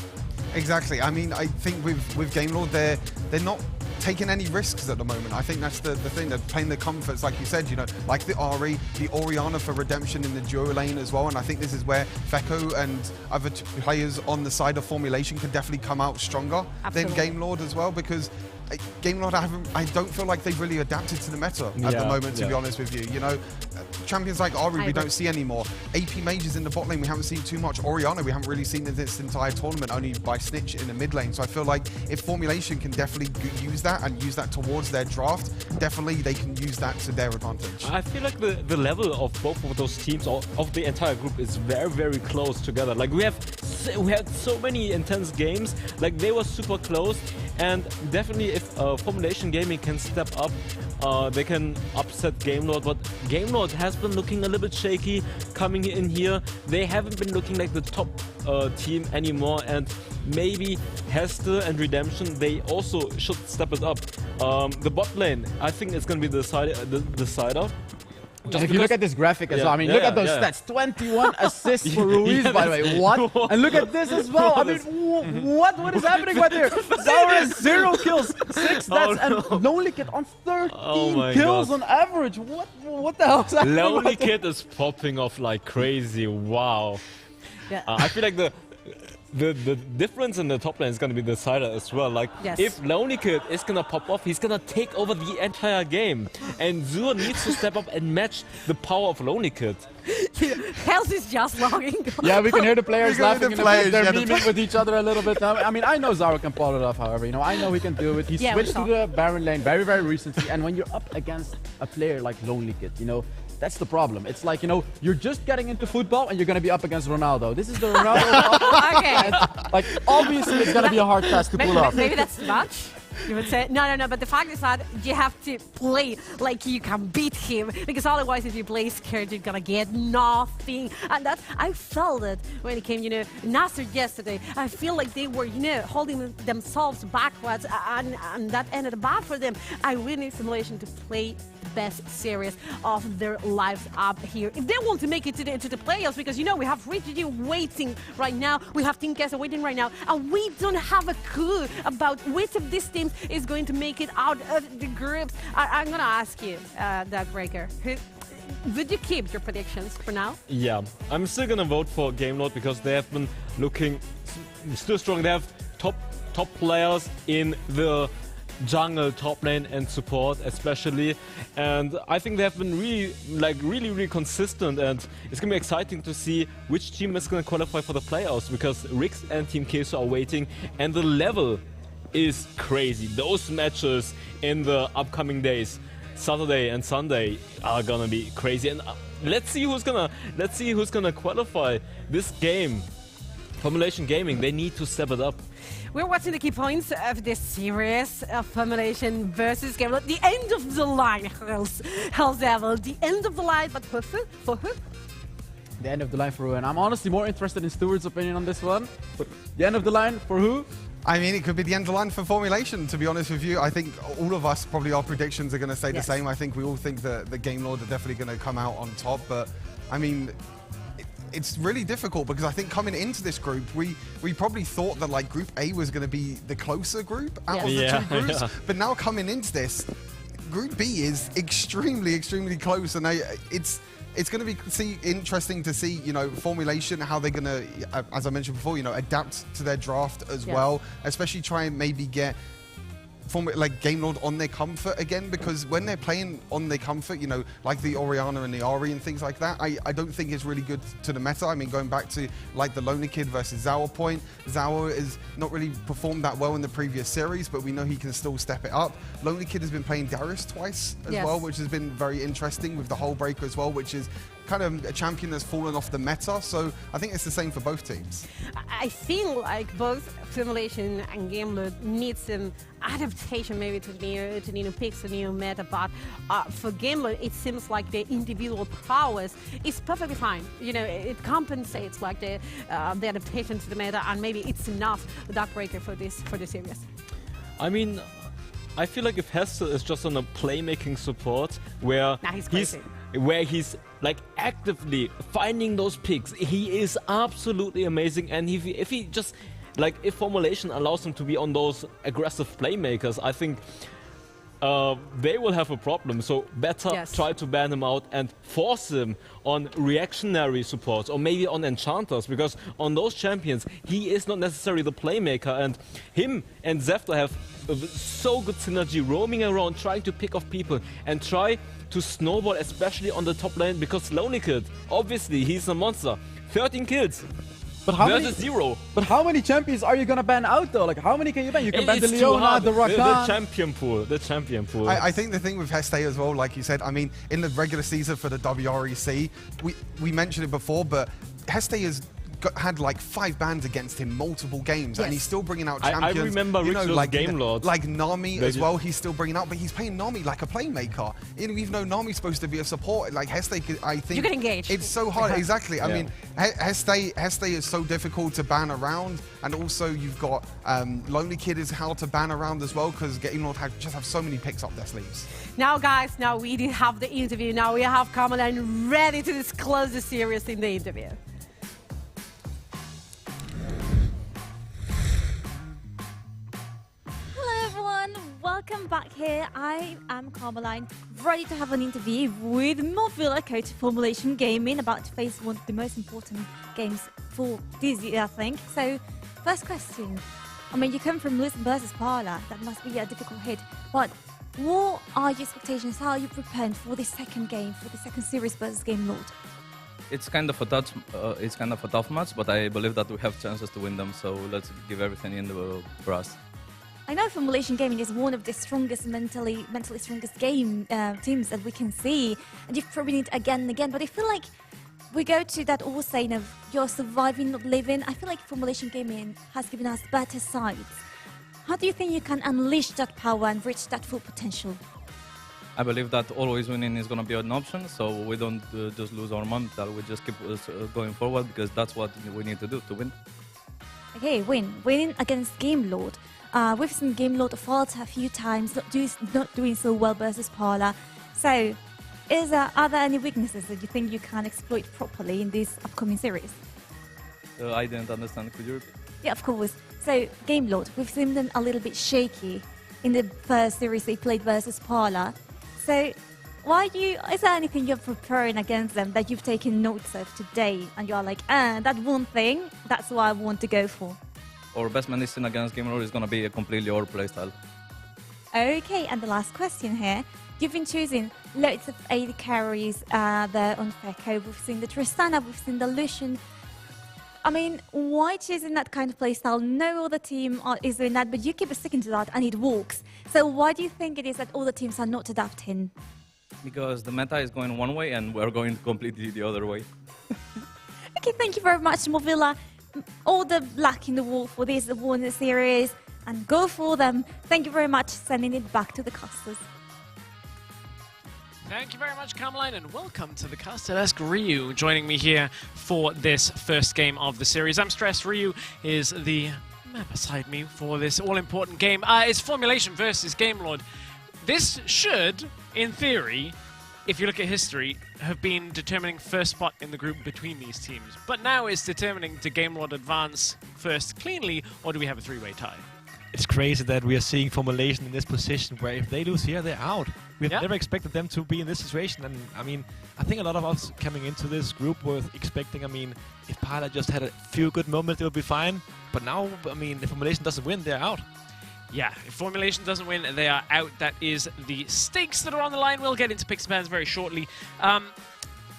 Exactly. I mean, I think with Game Lord, they're not taking any risks at the moment. I think that's the thing. They're playing the comforts, like you said, like the Ari, the Orianna for redemption in the duo lane as well. And I think this is where Feko and other players on the side of Formulation can definitely come out stronger than Game Lord as well, because Game Lord, I don't feel like they've really adapted to the meta at the moment, to be honest with you. Champions like Ari, we don't see anymore. AP Mages in the bot lane, we haven't seen too much. Orianna, we haven't really seen in this entire tournament, only by Snitch in the mid lane. So I feel like if Formulation can definitely use that and use that towards their draft, definitely they can use that to their advantage. I feel like the level of both of those teams, or of the entire group, is very close together. Like we had so many intense games, like they were super close, and definitely if Formulation Gaming can step up, they can upset Game Lord. But Game Lord has been looking a little bit shaky coming in here. They haven't been looking like the top team anymore, and maybe Heste and Redemption, they also should step it up. The bot lane, I think it's gonna be the decider. Just if you look at this graphic as well, I mean, look at those stats. 21 assists for Ruiz, by the way. What? And look at this as well. I mean, what is happening right there? Sour has 0 kills, 6 deaths, and Lonely Kid on 13 kills on average. What the hell is happening? Lonely Kid is popping off like crazy. Wow. Yeah. I feel like the difference in the top lane is going to be decided as well. Like, if Lonely Kid is going to pop off, he's going to take over the entire game. And Zur needs to step up and match the power of Lonely Kid. Health is just logging. Yeah, we can hear the players laughing. They're memeing with each other a little bit now. I mean, I know Zara can pull it off, however. I know he can do it. He switched to the Baron lane very recently. And when you're up against a player like Lonely Kid, that's the problem. It's like, you're just getting into football and you're going to be up against Ronaldo. This is the Ronaldo. Okay. Like, obviously, it's going to be a hard task to pull off. Maybe that's too much. You would say, no, but the fact is that you have to play like you can beat him, because otherwise if you play scared, you're gonna get nothing. And I felt it when it came, Nasser yesterday. I feel like they were, holding themselves backwards, and that ended bad for them. I really need Formulation to play the best series of their lives up here. If they want to make it to the playoffs, because, we have Rigid waiting right now, we have Team Kesa waiting right now, and we don't have a clue about which of these teams is going to make it out of the groups. I'm going to ask you, Darkbreaker, would you keep your predictions for now? Yeah, I'm still going to vote for Game Lord because they have been looking still strong. They have top players in the jungle, top lane, and support especially, and I think they have been really consistent, and it's gonna be exciting to see which team is gonna qualify for the playoffs, because Rix and Team Queso are waiting, and the level is crazy. Those matches in the upcoming days, Saturday and Sunday, are gonna be crazy, and let's see who's gonna qualify this game. Formulation Gaming, they need to step it up. We're watching the key points of this series of Formulation versus Game. The end of the line, Hell's Devil. The end of the line, but for who? For who? The end of the line for who? And I'm honestly more interested in Stuart's opinion on this one. But the end of the line for who? I mean, it could be the end of the line for Formulation, to be honest with you. I think all of us, probably our predictions are going to stay the same. I think we all think that the Game Lord are definitely going to come out on top. But, I mean, it's really difficult because I think coming into this group, we probably thought that like Group A was going to be the closer group out of the two groups. But now coming into this, Group B is extremely, extremely close. And it's going to be interesting to see, you know, Formulation, how they're going to, as I mentioned before, you know, adapt to their draft as well, especially try and maybe get like Game Lord on their comfort again, because when they're playing on their comfort, you know, like the Orianna and the Ari and things like that, I don't think it's really good to the meta. I mean, going back to like the Lonely Kid versus Zhao point, Zhao has not really performed that well in the previous series, but we know he can still step it up. Lonely Kid has been playing Darius twice as well, which has been very interesting with the Hull Breaker as well, which is kind of a champion that's fallen off the meta. So I think it's the same for both teams. I feel like both Formulation and Game Lord need some adaptation maybe to the new picks, the new meta, but for Game Lord it seems like the individual prowess is perfectly fine. You know, it compensates like the adaptation to the meta, and maybe it's enough the Darkbreaker for this series. I mean, I feel like if Hester is just on a playmaking support where he's like actively finding those picks, he is absolutely amazing. And if he just like, if Formulation allows him to be on those aggressive playmakers, I think they will have a problem. So better try to ban him out and force him on reactionary supports or maybe on enchanters, because on those champions he is not necessarily the playmaker, and him and Zefta have so good synergy roaming around trying to pick off people and try to snowball, especially on the top lane, because Lonely Kid, obviously he's a monster. 13 kills. But how versus 0. But how many champions are you gonna ban out though? Like, how many can you ban? You can ban the Leona, the Rakan. The champion pool. I think the thing with Heste as well, like you said, I mean, in the regular season for the WREC, we mentioned it before, but Heste has had like 5 bans against him multiple games, and he's still bringing out champions. I remember like Game Lord. Like Nami as well, he's still bringing out, but he's playing Nami like a playmaker. Even though Nami's supposed to be a support, like Heste, I think... You can engage. It's so hard, exactly. I mean, Heste is so difficult to ban around, and also you've got Lonely Kid is how to ban around as well, because Game Lord just have so many picks up their sleeves. Now guys, now we did have the interview, now we have Carmeline ready to disclose the series in the interview. Welcome back here. I am Carmeline, ready to have an interview with Movilla, coach of Formulation Gaming, about to face one of the most important games for this year, I think. So, first question. I mean, you come from List versus Parlor. That must be a difficult hit. But what are your expectations? How are you preparing for the second game, for the second series versus Game Lord? It's kind of a tough match, but I believe that we have chances to win them. So let's give everything in the brass. I know Formulation Gaming is one of the strongest, mentally strongest game teams that we can see, and you've proven it again and again, but I feel like we go to that old saying of you're surviving, not living. I feel like Formulation Gaming has given us better sides. How do you think you can unleash that power and reach that full potential? I believe that always winning is going to be an option, so we don't just lose our mental, we just keep going forward, because that's what we need to do to win. Okay, winning against Game Lord. We've seen Game Lord fault a few times, not doing so well versus Parlor. So, are there any weaknesses that you think you can exploit properly in this upcoming series? I didn't understand. Could you repeat? Yeah, of course. So, Game Lord, we've seen them a little bit shaky in the first series they played versus Parlor. So, is there anything you're preparing against them that you've taken notes of today, and you're like, that one thing, that's what I want to go for? Our best medicine against Game Lord is going to be a completely our playstyle. Okay, and the last question here. You've been choosing loads of AD carries there on Fekko. We've seen the Tristana, we've seen the Lucian. I mean, why choosing that kind of playstyle? No other team is doing that, but you keep sticking to that and it works. So why do you think it is that all the teams are not adapting? Because the meta is going one way and we're going completely the other way. Okay, thank you very much, Movilla. all the luck in the world for this Warner series, and go for them. Thank you very much. Sending it back to the casters. Thank you very much, Carmeline, and welcome to the Caster Desk. Ryu joining me here for this first game of the series. I'm Stress. Ryu is the man beside me for this all-important game. It's Formulation versus Game Lord. This should, in theory, if you look at history, have been determining first spot in the group between these teams. But now it's determining, do Game Lord advance first cleanly, or do we have a three-way tie? It's crazy that we are seeing Formulation in this position where if they lose here, they're out. We've never expected them to be in this situation. And I mean, I think a lot of us coming into this group were expecting, I mean, if Parlor just had a few good moments, it would be fine. But now, I mean, if Formulation doesn't win, they're out. Yeah, if Formulation doesn't win, they are out. That is the stakes that are on the line. We'll get into picks and pans very shortly.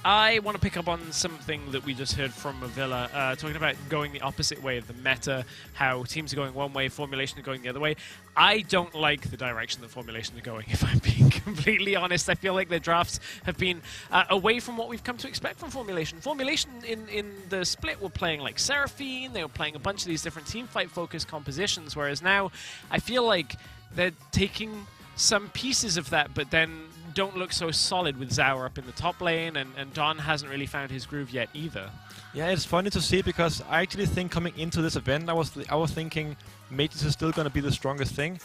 I want to pick up on something that we just heard from Villa, talking about going the opposite way of the meta, how teams are going one way, Formulation are going the other way. I don't like the direction that Formulation are going, if I'm being completely honest. I feel like their drafts have been away from what we've come to expect from Formulation. Formulation in the split were playing like Seraphine, they were playing a bunch of these different team fight focused compositions, whereas now I feel like they're taking some pieces of that, but then don't look so solid with Zauer up in the top lane, and Don hasn't really found his groove yet either. Yeah, it's funny to see because I actually think coming into this event, I was thinking Mages is still going to be the strongest thing.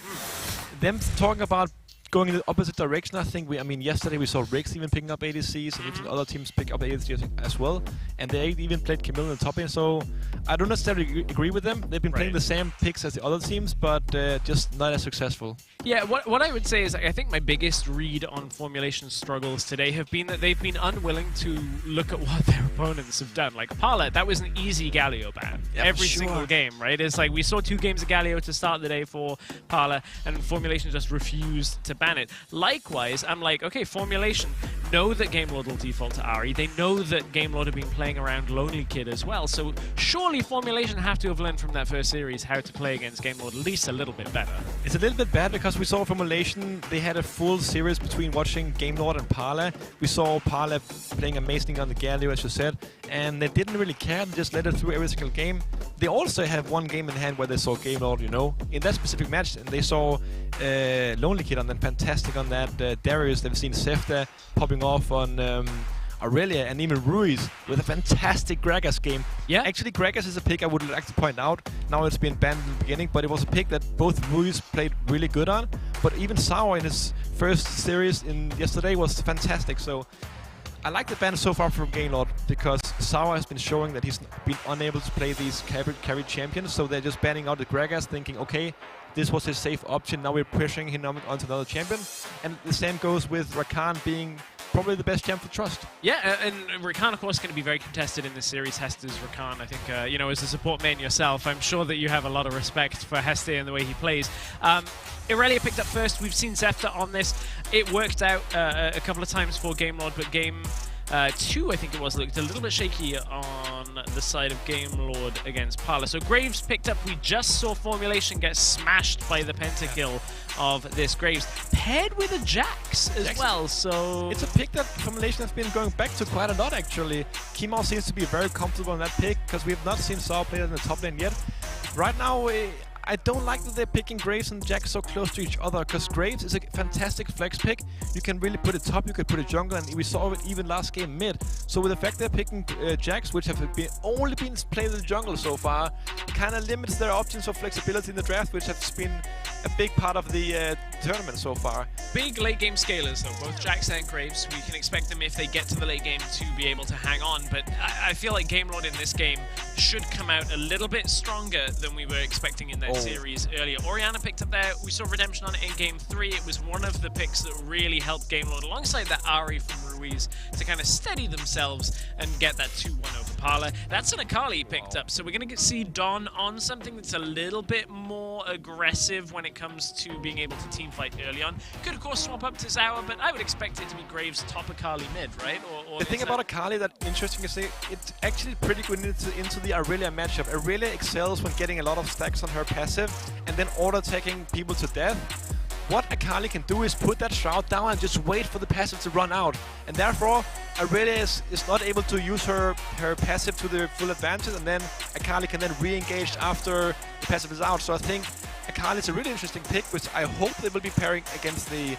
Them talking about going in the opposite direction, I think yesterday we saw Riggs even picking up ADCs, and we've seen other teams pick up ADCs as well, and they even played Camille in the top lane, so I don't necessarily agree with them. They've been playing the same picks as the other teams, but just not as successful. Yeah, what I would say is I think my biggest read on Formulation's struggles today have been that they've been unwilling to look at what their opponents have done. Like Parlor, that was an easy Galio ban. Every single game, right? It's like we saw 2 games of Galio to start the day for Parlor, and Formulation just refused to ban it. Likewise, I'm like, okay, Formulation know that Game Lord will default to Ahri. They know that Game Lord have been playing around Lonely Kid as well, so surely Formulation have to have learned from that first series how to play against Game Lord at least a little bit better. It's a little bit bad because we saw Formulation, they had a full series between watching Game Lord and Parlor. We saw Parlor playing amazing on the Galio, as you said, and they didn't really care, they just let it through every single game. They also have one game in hand where they saw Game Lord, in that specific match, and they saw Lonely Kid on that, fantastic on that, Darius, they've seen Sefta popping off on Aurelia, and even Ruiz with a fantastic Gragas game. Yeah. Actually, Gragas is a pick I would like to point out. Now it's been banned in the beginning, but it was a pick that both Ruiz played really good on. But even Sauer in his first series yesterday was fantastic. So I like the ban so far from Game Lord because Sauer has been showing that he's been unable to play these carry champions. So they're just banning out the Gragas, thinking, okay, this was his safe option. Now we're pushing him onto another champion. And the same goes with Rakan being probably the best champ for Trust. Yeah, and Rakan, of course, going to be very contested in this series. Hester's Rakan, I think, as a support main yourself, I'm sure that you have a lot of respect for Hester and the way he plays. Irelia picked up first. We've seen Zefta on this. It worked out a couple of times for Game Lord, but game 2, I think it was, looked a little bit shaky on the side of Game Lord against Parlor. So Graves picked up. We just saw Formulation get smashed by the pentakill of this Graves, paired with a Jax as well. So it's a pick that Formulation has been going back to quite a lot, actually. Kemal seems to be very comfortable on that pick because we have not seen Saw play in the top lane yet. Right now, I don't like that they're picking Graves and Jax so close to each other, because Graves is a fantastic flex pick. You can really put it top, you can put it jungle, and we saw it even last game mid. So with the fact they're picking Jax, which have only been played in the jungle so far, it kind of limits their options for flexibility in the draft, which has been a big part of the tournament so far. Big late game scalers though, both Jax and Graves. We can expect them, if they get to the late game, to be able to hang on, but I feel like Game Lord in this game should come out a little bit stronger than we were expecting in that series earlier. Orianna picked up there. We saw Redemption on it in game 3. It was one of the picks that really helped Game Lord, alongside that Ahri from Ruiz, to kind of steady themselves and get that 2-1 over Parlor. That's an Akali picked up, so we're going to see Don on something that's a little bit more aggressive when it comes to being able to team fight early on. Could of course swap up to Zauer, but I would expect it to be Graves top Akali mid, right? The thing about Akali that's interesting is it's actually pretty good into the Aurelia matchup. Aurelia excels when getting a lot of stacks on her passive and then auto-attacking people to death. What Akali can do is put that Shroud down and just wait for the passive to run out. And therefore, Aurelia is not able to use her passive to the full advantage, and then Akali can then re-engage after the passive is out. So I think Akali is a really interesting pick, which I hope they will be pairing against the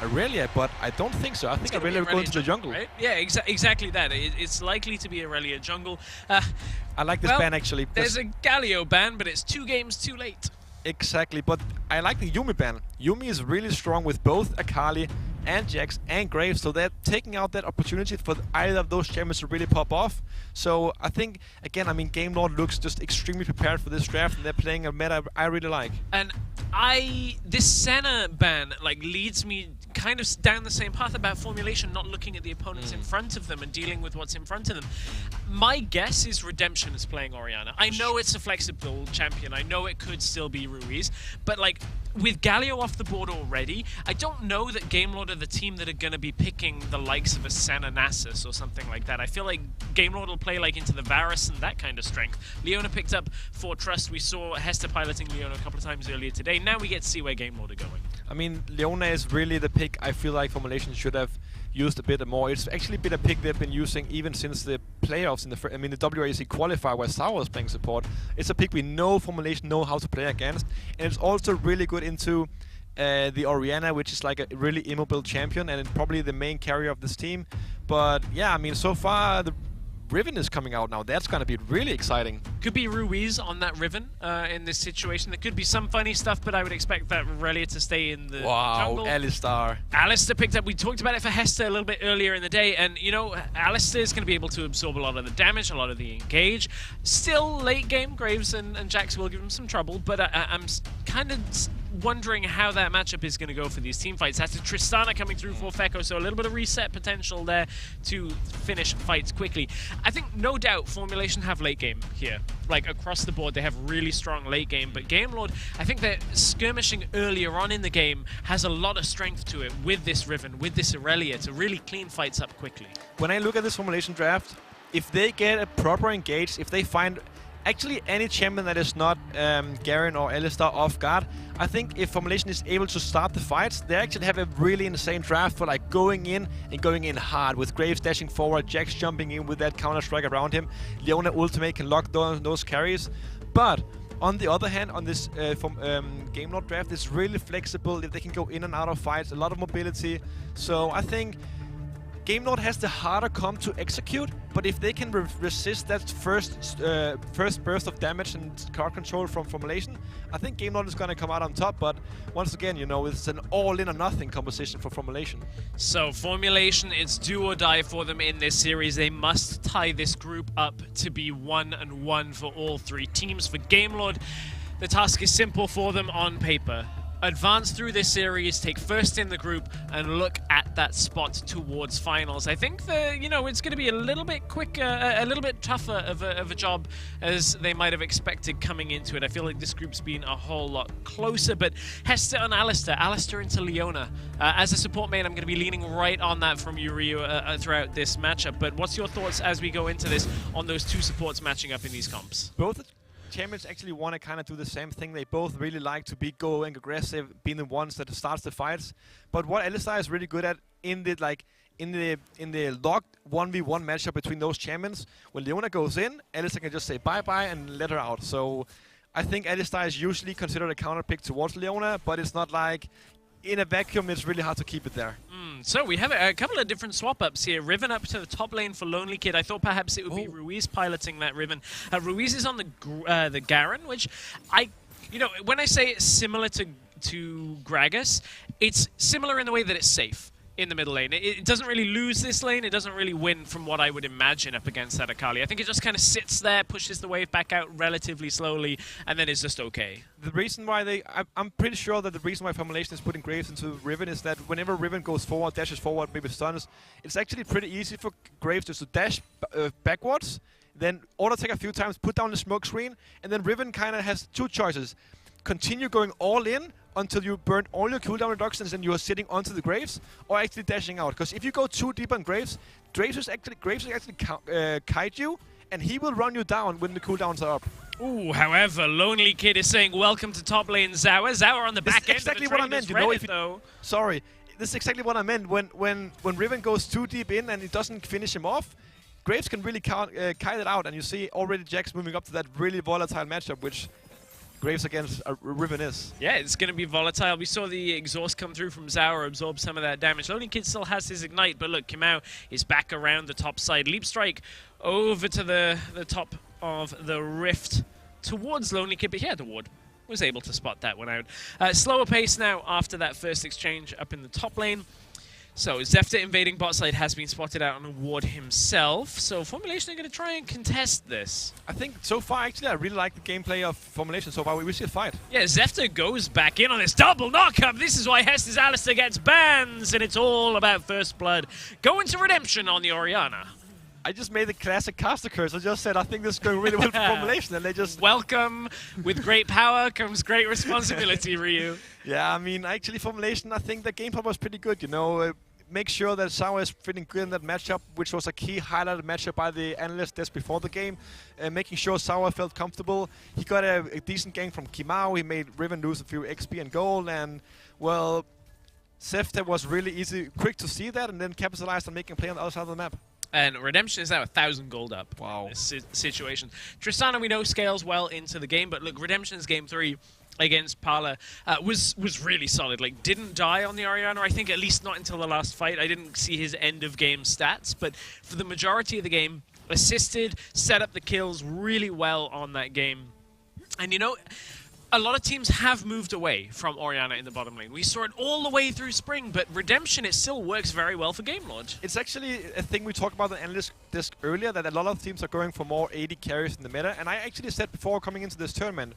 Aurelia, but I don't think so. I think Aurelia will go into the jungle. Right? Yeah, exactly that. It's likely to be Aurelia jungle. I like this ban actually. There's a Galio ban, but it's 2 games too late. Exactly, but I like the Yuumi ban. Yuumi is really strong with both Akali and Jax and Graves, so they're taking out that opportunity for either of those champions to really pop off. So I think, again, I mean, Game Lord looks just extremely prepared for this draft, and they're playing a meta I really like. And this Senna ban leads me kind of down the same path about Formulation, not looking at the opponents in front of them and dealing with what's in front of them. My guess is Redemption is playing Orianna. I know it's a flexible champion. I know it could still be Ruiz, but with Galio off the board already, I don't know that Game Lord are the team that are going to be picking the likes of a Senna Nasus or something like that. I feel like Game Lord will play into the Varus and that kind of strength. Leona picked up for Trust. We saw Hester piloting Leona a couple of times earlier today. Now we get to see where Game Lord are going. I mean, Leona is really the pick I feel like Formulation should have used a bit more. It's actually been a pick they've been using even since the playoffs in the the WRC qualifier where Sauer was playing support. It's a pick we know Formulation know how to play against, and it's also really good into the Orianna, which is like a really immobile champion and probably the main carrier of this team. But yeah, I mean, so far the Riven is coming out now. That's going to be really exciting. Could be Ruiz on that Riven in this situation. There could be some funny stuff, but I would expect that Aurelia to stay in the jungle. Alistar. Alistar picked up. We talked about it for Hester a little bit earlier in the day, and Alistar is going to be able to absorb a lot of the damage, a lot of the engage. Still late game, Graves and Jax will give him some trouble, but I'm kind of wondering how that matchup is going to go for these team fights. That's Tristana coming through for Fekko, so a little bit of reset potential there to finish fights quickly. I think, no doubt, Formulation have late game here. Across the board, they have really strong late game, but Game Lord, I think that skirmishing earlier on in the game has a lot of strength to it with this Riven, with this Aurelia, to really clean fights up quickly. When I look at this Formulation draft, if they get a proper engage, if they find actually any champion that is not Garen or Alistar off guard, I think if Formulation is able to start the fights, they actually have a really insane draft for going in and going in hard, with Graves dashing forward, Jax jumping in with that counter strike around him, Leona ultimate can lock those carries. But on the other hand, on this Game Lord draft, it's really flexible. If they can go in and out of fights, a lot of mobility. So I think Game Lord has the harder comp to execute, but if they can resist that first burst of damage and card control from Formulation, I think Game Lord is going to come out on top. But once again, it's an all-in or nothing composition for Formulation. So Formulation, it's do or die for them in this series. They must tie this group up to be 1-1 for all 3 teams. For Game Lord, the task is simple for them on paper. Advance through this series, take first in the group, and look at that spot towards finals. I think it's going to be a little bit quicker, a little bit tougher of a job as they might have expected coming into it. I feel like this group's been a whole lot closer, but Hester and Alistar into Leona. As a support main, I'm going to be leaning right on that from you, Ryu, throughout this matchup. But what's your thoughts as we go into this on those 2 supports matching up in these comps? Both champions actually want to kind of do the same thing. They both really like to be going aggressive, being the ones that starts the fights. But what Alistar is really good at in the locked 1v1 matchup between those champions, when Leona goes in, Alistar can just say bye-bye and let her out. So I think Alistar is usually considered a counter pick towards Leona, but it's not like in a vacuum, it's really hard to keep it there. So we have a couple of different swap-ups here. Riven up to the top lane for Lonely Kid. I thought perhaps it would be Ruiz piloting that Riven. Ruiz is on the Garen, which when I say it's similar to Gragas, it's similar in the way that it's safe in the middle lane. It doesn't really lose this lane. It doesn't really win from what I would imagine up against that Akali. I think it just kind of sits there, pushes the wave back out relatively slowly, and then is just okay. The reason why I'm pretty sure that the reason why Formulation is putting Graves into Riven is that whenever Riven goes forward, dashes forward, maybe stuns, it's actually pretty easy for Graves just to dash backwards, then auto-attack a few times, put down the smoke screen, and then Riven kind of has 2 choices. Continue going all in until you burn all your cooldown reductions and you are sitting onto the Graves, or actually dashing out. Because if you go too deep on Graves will actually kite you, and he will run you down when the cooldowns are up. Ooh, however, Lonely Kid is saying welcome to top lane Zawa. Zawa on the back end. Exactly what I meant. Sorry. this is exactly what I meant. When Riven goes too deep in and it doesn't finish him off, Graves can really kite it out, and you see already Jax moving up to that really volatile matchup, which Graves against Riven is. Yeah, it's going to be volatile. We saw the exhaust come through from Zauer, absorb some of that damage. Lonely Kid still has his ignite, but look, Kamau is back around the top side. Leap Strike over to the top of the rift towards Lonely Kid, but he had the ward. Was able to spot that one out. Slower pace now after that first exchange up in the top lane. So Zefta invading bot side has been spotted out on a ward himself. So Formulation are going to try and contest this. I think so far, actually, I really like the gameplay of Formulation so far. We see a fight. Yeah, Zefta goes back in on this double knockup. This is why Hestes Alistair gets bans, and it's all about First Blood. Going to Redemption on the Orianna. I just made the classic caster curse. I just said, I think this is going really well for Formulation, and they just... Welcome. With great power comes great responsibility, Ryu. Yeah, I mean, actually, Formulation, I think the gameplay was pretty good, you know. Make sure that Sauer is fitting good in that matchup, which was a key highlighted matchup by the Analyst desk before the game. Making sure Sauer felt comfortable. He got a decent gank from Kimau. He made Riven lose a few XP and gold, and, well, Zefta was really quick to see that, and then capitalized on making a play on the other side of the map. And Redemption is now 1,000 gold up. Wow. In this situation. Tristana, we know, scales well into the game, but look, Redemption's game 3 against Parlor was really solid. Like, didn't die on the Orianna, I think, at least not until the last fight. I didn't see his end-of-game stats, but for the majority of the game, assisted, set up the kills really well on that game. And, you know, a lot of teams have moved away from Orianna in the bottom lane. We saw it all the way through Spring, but Redemption, it still works very well for Game Lord. It's actually a thing we talked about on Analyst desk earlier, that a lot of teams are going for more AD carries in the meta, and I actually said before coming into this tournament,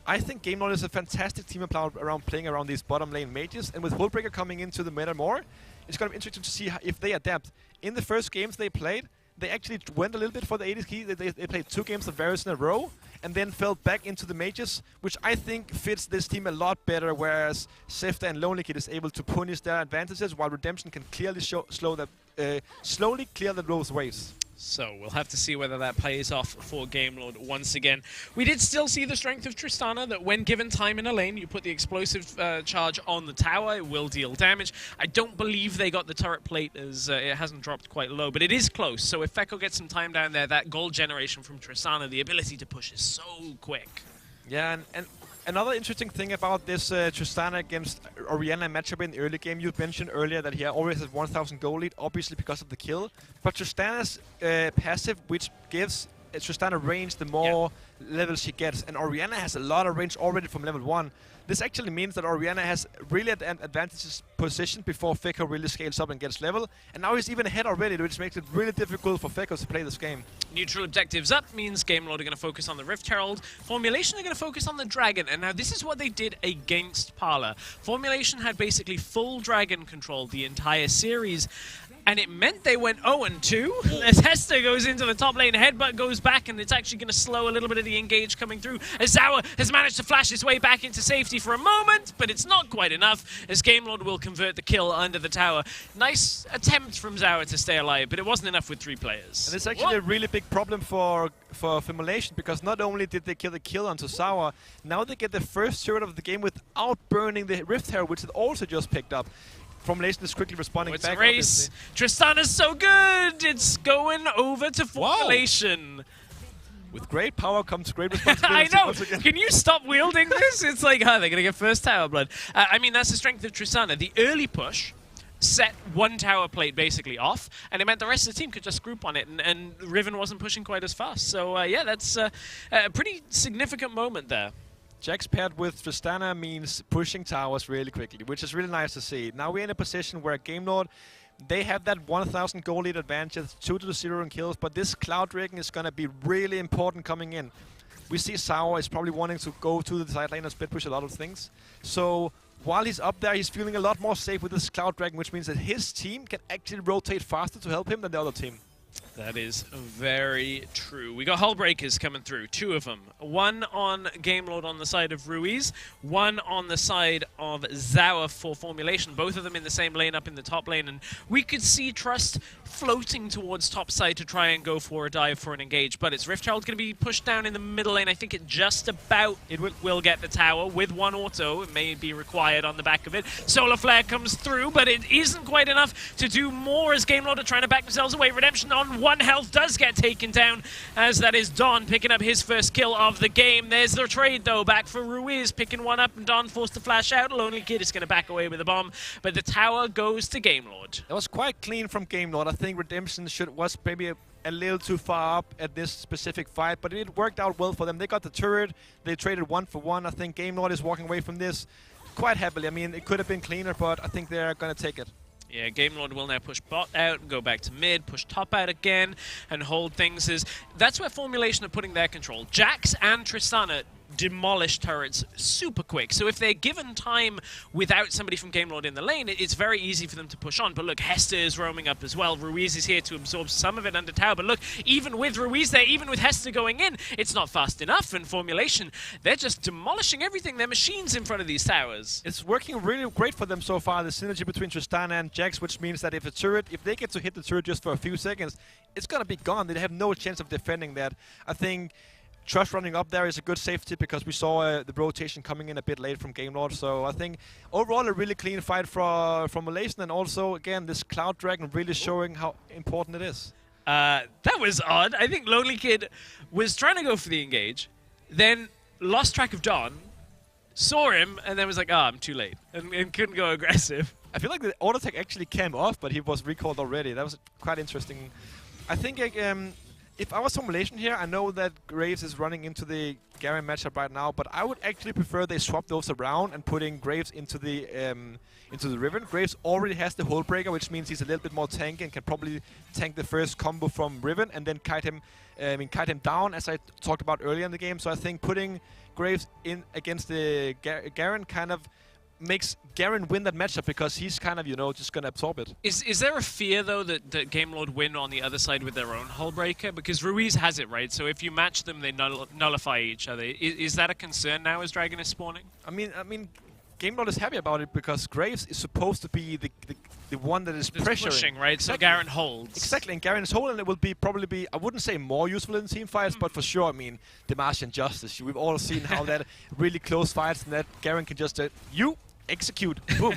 I think Game Lord is a fantastic team around playing around these bottom lane mages, and with Hullbreaker coming into the meta more, it's going to be interesting to see if they adapt. In the first games they played, they actually went a little bit for the AD key. They played 2 games of Varus in a row, and then fell back into the mages, which I think fits this team a lot better, whereas Zefta and Lonely Kid is able to punish their advantages, while Redemption can clearly slowly clear the those waves. So we'll have to see whether that plays off for Game Lord once again. We did still see the strength of Tristana, that when given time in a lane, you put the explosive charge on the tower, it will deal damage. I don't believe they got the turret plate, as it hasn't dropped quite low, but it is close. So if Fekko gets some time down there, that gold generation from Tristana, the ability to push is so quick. Yeah, and another interesting thing about this Tristana against Orianna matchup in the early game, you mentioned earlier that he always has 1,000 gold lead, obviously because of the kill. But Tristana's passive, which gives Tristana range the more levels she gets, and Orianna has a lot of range already from level 1. This actually means that Orianna has really an advantageous position before Fekko really scales up and gets level, and now he's even ahead already, which makes it really difficult for Fekko to play this game. Neutral objectives up means Game Lord are going to focus on the Rift Herald. Formulation are going to focus on the Dragon, and now this is what they did against Parlor. Formulation had basically full Dragon control the entire series, and it meant they went 0-2. As Hester goes into the top lane, Headbutt goes back, and it's actually going to slow a little bit of the engage coming through. As Zauer has managed to flash his way back into safety for a moment, but it's not quite enough, as Game Lord will convert the kill under the tower. Nice attempt from Zauer to stay alive, but it wasn't enough with 3 players. And it's actually a really big problem for Formulation, because not only did they kill the kill onto Zauer, now they get the first turret of the game without burning the Rift Herald, which it also just picked up. Formulation is quickly responding it's back. It's a race. Tristana's so good. It's going over to Formulation. Wow. With great power comes great responsibility. I know. Can you stop wielding this? It's like, they're going to get first tower blood. I mean, that's the strength of Tristana. The early push set 1 tower plate basically off, and it meant the rest of the team could just group on it, and Riven wasn't pushing quite as fast. So, yeah, that's a pretty significant moment there. Jax paired with Tristana means pushing towers really quickly, which is really nice to see. Now we're in a position where Game Lord, they have that 1,000 gold lead advantage, 2-0 in kills, but this Cloud Dragon is going to be really important coming in. We see Zauer is probably wanting to go to the side lane and split push a lot of things. So while he's up there, he's feeling a lot more safe with this Cloud Dragon, which means that his team can actually rotate faster to help him than the other team. That is very true. We got hull breakers coming through, 2 of them. One on Gamelord on the side of Ruiz, one on the side of Zauer for Formulation. Both of them in the same lane up in the top lane. And we could see Trust floating towards top side to try and go for a dive for an engage. But it's Rift Herald going to be pushed down in the middle lane. I think it just about will get the tower with 1 auto. It may be required on the back of it. Solar Flare comes through, but it isn't quite enough to do more as Gamelord are trying to back themselves away. Redemption on 1 health does get taken down, as that is Don picking up his first kill of the game. There's the trade, though, back for Ruiz, picking one up, and Don forced to flash out. Lonely Kid is going to back away with a bomb, but the tower goes to Gamelord. It was quite clean from Gamelord. I think Redemption was maybe a little too far up at this specific fight, but it worked out well for them. They got the turret, they traded 1 for 1. I think Gamelord is walking away from this quite happily. I mean, it could have been cleaner, but I think they're going to take it. Yeah, Gamelord will now push bot out and go back to mid, push top out again, and hold things. That's where Formulation are putting their control. Jax and Tristana demolish turrets super quick. So if they're given time without somebody from Gamelord in the lane, it's very easy for them to push on. But look, Hester is roaming up as well. Ruiz is here to absorb some of it under tower. But look, even with Ruiz there, even with Hester going in, it's not fast enough. And Formulation, they're just demolishing everything. They're machines in front of these towers. It's working really great for them so far, the synergy between Tristana and Jax, which means that if they get to hit the turret just for a few seconds, it's going to be gone. They have no chance of defending that. I think Trust running up there is a good safety because we saw the rotation coming in a bit late from Gamelord. So I think overall a really clean fight for Formulation, and also again this Cloud Dragon really showing how important it is. That was odd. I think Lonely Kid was trying to go for the engage, then lost track of Don, saw him, and then was like, I'm too late, and couldn't go aggressive. I feel like the auto attack actually came off, but he was recalled already. That was quite interesting. I think if I was Formulation here, I know that Graves is running into the Garen matchup right now, but I would actually prefer they swap those around and putting Graves into the Riven. Graves already has the Hull Breaker, which means he's a little bit more tanky and can probably tank the first combo from Riven and then kite him down, as I talked about earlier in the game. So I think putting Graves in against the Garen kind of makes Garen win that matchup because he's kind of, just going to absorb it. Is there a fear, though, that Gamelord win on the other side with their own Hull Breaker? Because Ruiz has it, right? So if you match them, they nullify each other. Is that a concern now as Dragon is spawning? I mean, Gamelord is happy about it because Graves is supposed to be the one that is pressuring. Pushing, right? Exactly. So Garen holds. Exactly, and Garen is holding. It will be probably I wouldn't say more useful in team fights, but for sure, I mean, the Martian Justice. We've all seen how that really close fights and that Garen can just execute. Boom.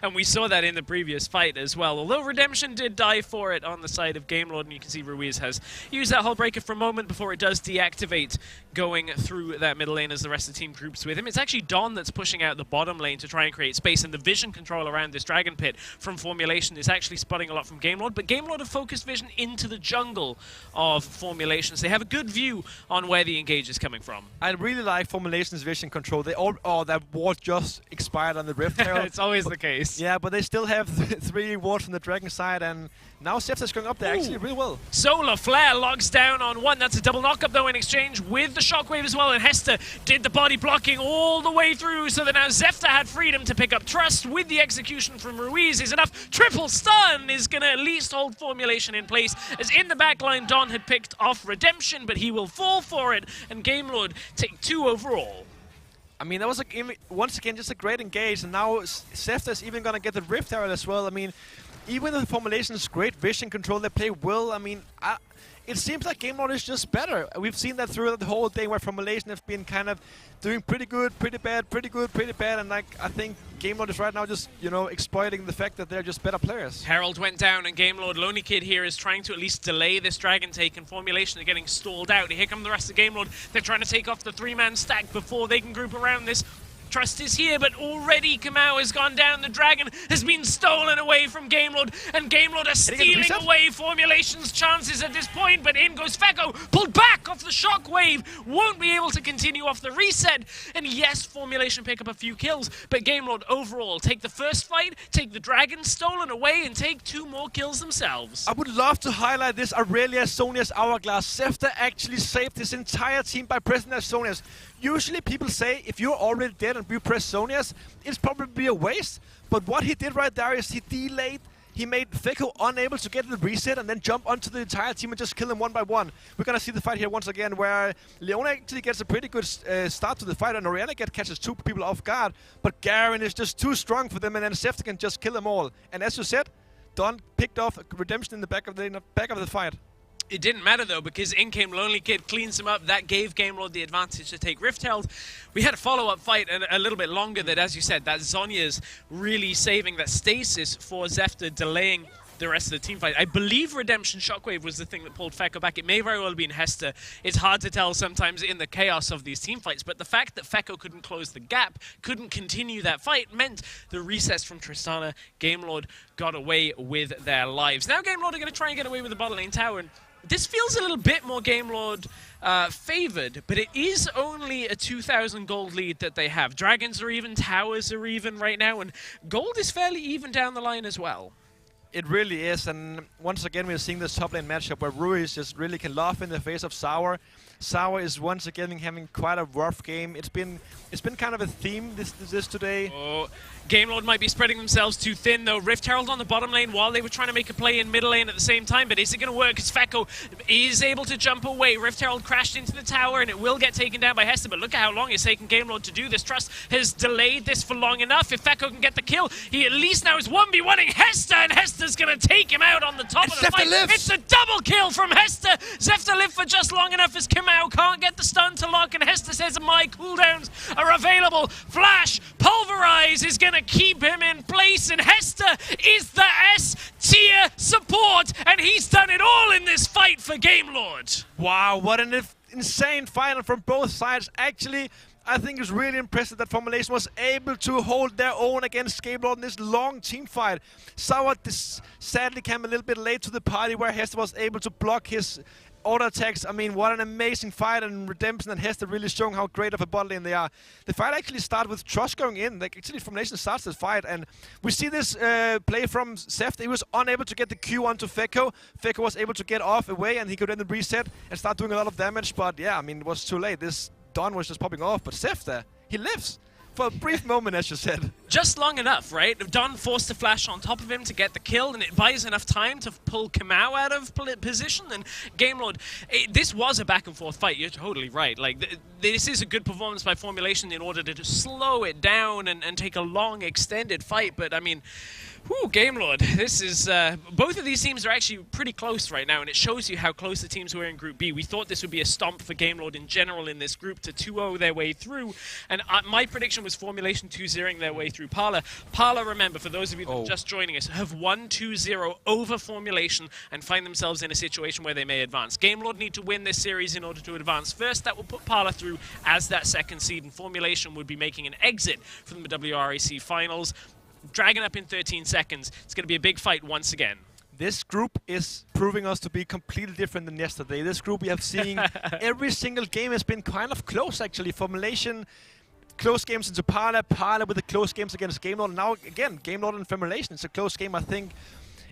And we saw that in the previous fight as well. Although Redemption did die for it on the side of Gamelord, and you can see Ruiz has used that Hull Breaker for a moment before it does deactivate going through that middle lane as the rest of the team groups with him. It's actually Don that's pushing out the bottom lane to try and create space, and the vision control around this Dragon Pit from Formulation is actually spotting a lot from Gamelord, but Gamelord have focused vision into the jungle of Formulations. They have a good view on where the engage is coming from. I really like Formulation's vision control. That ward just expired on the Rift Herald. It's always the case. Yeah, but they still have 3 wards from the Dragon side, and now Zephyr is going up there actually really well. Solar Flare logs down on 1. That's a double knock-up, though, in exchange with the Shockwave as well, and Hester did the body blocking all the way through, so that now Zephyr had freedom to pick up Trust with the execution from Ruiz is enough. Triple stun is going to at least hold Formulation in place, as in the backline Don had picked off Redemption, but he will fall for it, and Gamelord take 2 overall. I mean, that was once again just a great engage, and now Zephyr is even going to get the Rift Herald as well. I mean, even the Formulation's great vision control, they play well. I mean, it seems like Gamelord is just better. We've seen that throughout the whole day where Formulation have been kind of doing pretty good, pretty bad, pretty good, pretty bad, and I think Gamelord is right now just, exploiting the fact that they're just better players. Herald went down, and Gamelord, Lonely Kid here is trying to at least delay this Dragon take, and Formulation are getting stalled out. Here come the rest of Gamelord. They're trying to take off the 3-man stack before they can group around this. Trust is here, but already Kamau has gone down. The Dragon has been stolen away from Gamelord, and Gamelord are stealing away Formulation's chances at this point, but in goes Feko, pulled back off the Shockwave, won't be able to continue off the reset, and yes, Formulation pick up a few kills, but Gamelord overall take the first fight, take the Dragon stolen away, and take 2 more kills themselves. I would love to highlight this Aurelia Sonia's Hourglass. Zephyr actually saved his entire team by pressing their Sonias. Usually people say if you're already dead and you press Sonias, it's probably a waste. But what he did right there is he delayed he made Feko unable to get the reset and then jump onto the entire team and just kill them one by one. We're gonna see the fight here once again, where Leona actually gets a pretty good start to the fight, and Oriana catches 2 people off guard, but Garen is just too strong for them, and then Zefta can just kill them all. And as you said, Don picked off Redemption in the back of the fight. It didn't matter though, because in came Lonely Kid, cleans him up. That gave GameLord the advantage to take Rift Herald. We had a follow-up fight a little bit longer that, as you said, that Zhonya's really saving that stasis for Zefta, delaying the rest of the team fight. I believe Redemption Shockwave was the thing that pulled Feko back. It may very well have been Hester. It's hard to tell sometimes in the chaos of these team fights, but the fact that Feko couldn't close the gap, couldn't continue that fight, meant the resets from Tristana, GameLord got away with their lives. Now GameLord are going to try and get away with the bottom lane tower, and this feels a little bit more GameLord favored, but it is only a 2,000 gold lead that they have. Dragons are even, towers are even right now, and gold is fairly even down the line as well. It really is, and once again we're seeing this top lane matchup where Ruiz just really can laugh in the face of Sour. Sour is once again having quite a rough game. It's been kind of a theme this today. Oh, GameLord might be spreading themselves too thin though. Rift Herald on the bottom lane while they were trying to make a play in middle lane at the same time, but is it going to work? Because Feko is able to jump away. Rift Herald crashed into the tower and it will get taken down by Hester, but look at how long it's taken GameLord to do this. Trust has delayed this for long enough. If Feko can get the kill, he at least now is 1v1ing Hester, and Hester's going to take him out on the top of the fight. It's a double kill from Hester. Zefta lived for just long enough as Kamau can't get the stun to lock, and Hester says my cooldowns are available. Flash, Pulverize is going to keep him in place, and Hester is the S-tier support, and he's done it all in this fight for GameLord. Wow, what an insane final from both sides. Actually, I think it's really impressive that Formulation was able to hold their own against GameLord in this long team fight. Sour sadly came a little bit late to the party, where Hester was able to block his auto attacks. I mean, what an amazing fight, and Redemption and Hester really showing how great of a bot lane they are. The fight actually started with Trust going in. Like, actually, Formulation starts this fight, and we see this play from Zefta. He was unable to get the Q onto Feko. Feko was able to get off away, and he could then reset and start doing a lot of damage, but yeah, I mean, it was too late. This Dawn was just popping off, but Zefta, he lives. For a brief moment, as you said. Just long enough, right? Don forced to flash on top of him to get the kill, and it buys enough time to pull Kamau out of position. And GameLord, this was a back and forth fight. You're totally right. Like, this is a good performance by Formulation in order to slow it down and take a long, extended fight. But I mean, whew, GameLord, this is... both of these teams are actually pretty close right now, and it shows you how close the teams were in Group B. We thought this would be a stomp for GameLord in general in this group to 2-0 their way through, and my prediction was Formulation 2-0ing their way through Parlor. Parlor, remember, for those of you that are just joining us, have won 2-0 over Formulation and find themselves in a situation where they may advance. GameLord need to win this series in order to advance first. That will put Parlor through as that second seed, and Formulation would be making an exit from the WRAC finals. Dragon up in 13 seconds. It's going to be a big fight once again. This group is proving us to be completely different than yesterday. This group we have seen every single game has been kind of close, actually. Formulation, close games into Parlor, Parlor with the close games against GameLord. Now, again, GameLord and Formulation. It's a close game, I think.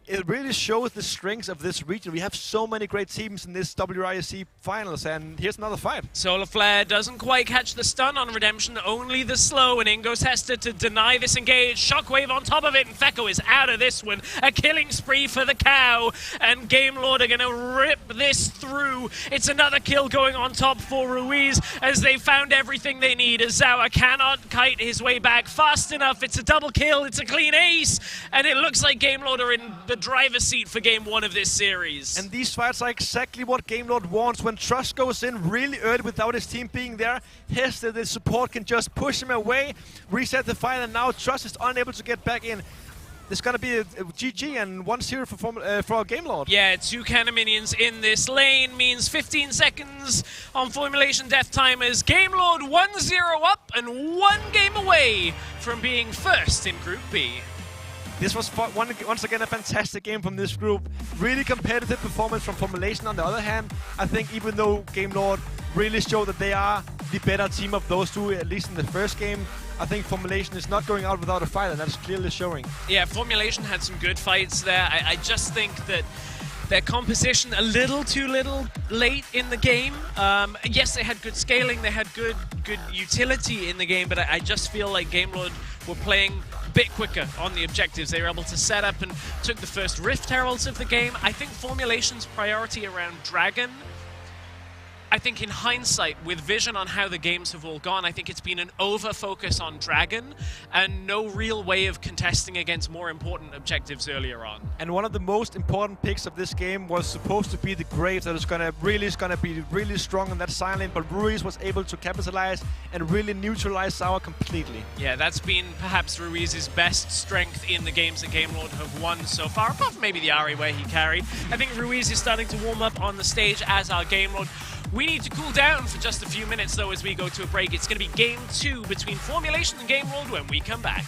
It really shows the strengths of this region. We have so many great teams in this WRAC finals, and here's another fight. Solar Flare doesn't quite catch the stun on Redemption, only the slow, and in goes Hester to deny this engage. Shockwave on top of it, and Feko is out of this one. A killing spree for the cow, and GameLord are going to rip this through. It's another kill going on top for Ruiz, as they found everything they need. Azawa cannot kite his way back fast enough. It's a double kill, it's a clean ace, and it looks like GameLord are in the driver's seat for game one of this series. And these fights are exactly what GameLord wants. When Trust goes in really early without his team being there, Hester, the support, can just push him away, reset the fight, and now Trust is unable to get back in. There's going to be a GG and 1-0 for GameLord. Yeah, 2 cannon minions in this lane means 15 seconds on Formulation death timers. GameLord 1-0 up and 1 game away from being first in Group B. This was once again a fantastic game from this group. Really competitive performance from Formulation. On the other hand, I think even though GameLord really showed that they are the better team of those two, at least in the first game, I think Formulation is not going out without a fight, and that's clearly showing. Yeah, Formulation had some good fights there. I just think that their composition a little too late in the game. Yes, they had good scaling, they had good utility in the game, but I just feel like GameLord were playing bit quicker on the objectives. They were able to set up and took the first Rift Heralds of the game. I think Formulation's priority around Dragon, I think in hindsight, with vision on how the games have all gone, I think it's been an over-focus on Dragon and no real way of contesting against more important objectives earlier on. And one of the most important picks of this game was supposed to be the Graves that is gonna be really strong in that side lane, but Ruiz was able to capitalize and really neutralize Sour completely. Yeah, that's been perhaps Ruiz's best strength in the games that GameLord have won so far, apart from maybe the Ari where he carried. I think Ruiz is starting to warm up on the stage as our GameLord. We need to cool down for just a few minutes, though, as we go to a break. It's going to be Game 2 between Formulation and GameLord when we come back.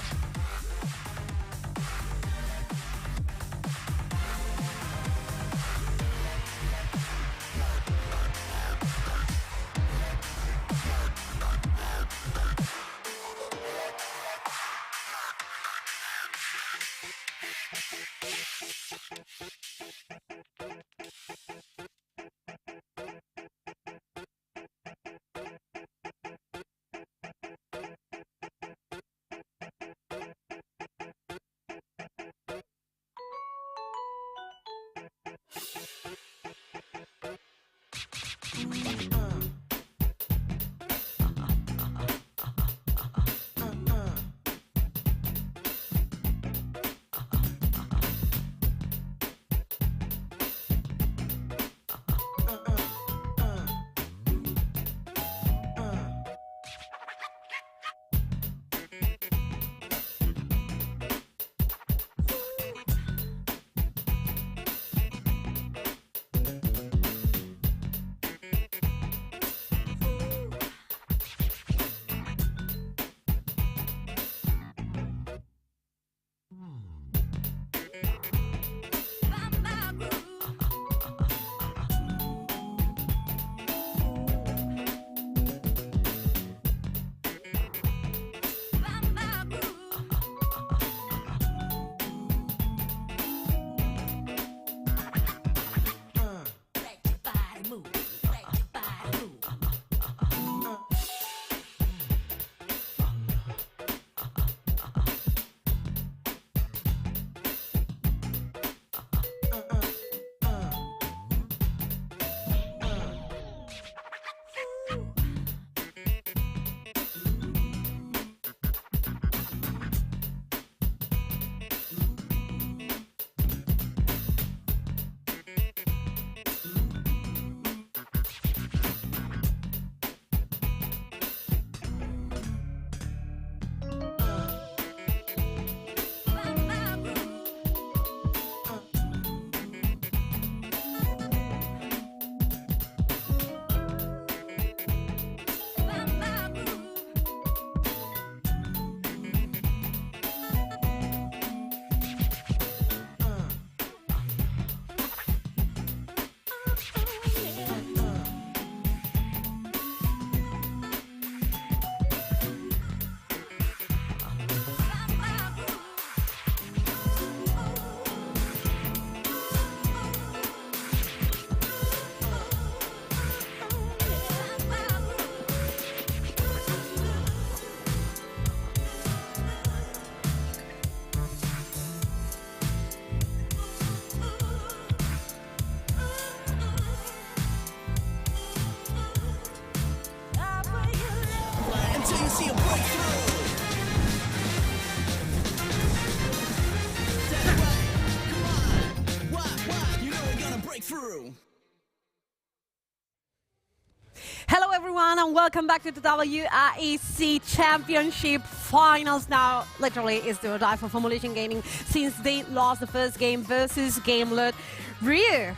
Hello everyone and welcome back to the WREC Championship Finals. Now, literally, it's the die for Formulation Gaming since they lost the first game versus GameLord. Ryu,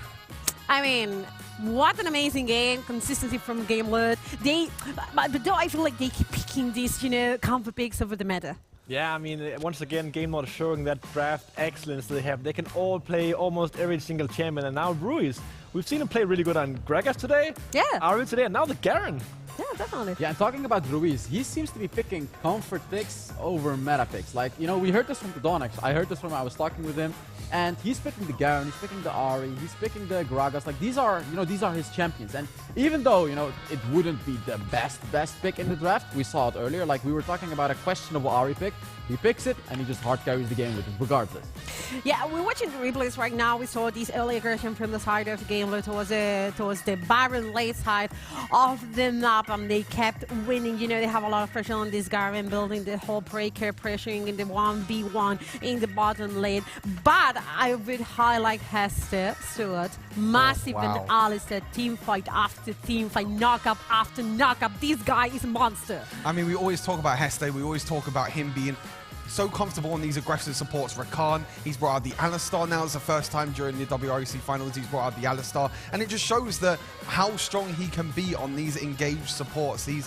I mean, what an amazing game, consistency from GameLord. But though I feel like they keep picking these, comfort picks over the meta. Yeah, I mean, once again, GameLord is showing that draft excellence they have. They can all play almost every single champion, and now Ruiz. We've seen him play really good on Gragas today, Ari today, and now the Garen. Yeah, definitely. Yeah, and talking about Ruiz, he seems to be picking comfort picks over meta picks. Like, we heard this from Dodonix. I heard this from, I was talking with him. And he's picking the Garen, he's picking the Ahri, he's picking the Gragas. Like these are his champions. And even though, it wouldn't be the best pick in the draft, we saw it earlier. Like we were talking about a questionable Ahri pick. He picks it and he just hard carries the game with it, regardless. Yeah, we're watching the replays right now. We saw this early aggression from the side of Gameler towards the Baron late side of the map, and they kept winning. They have a lot of pressure on this Garen, building the whole breaker, pressuring in the 1v1 in the bottom lane. But I would highlight Hester, Stuart, massive and Alistair, team fight after team fight, knockup after knockup. This guy is a monster. I mean, we always talk about Hester. We always talk about him being so comfortable on these aggressive supports. Rakan, he's brought out the Alistar now. It's the first time during the WRC finals he's brought out the Alistar. And it just shows that how strong he can be on these engaged supports. He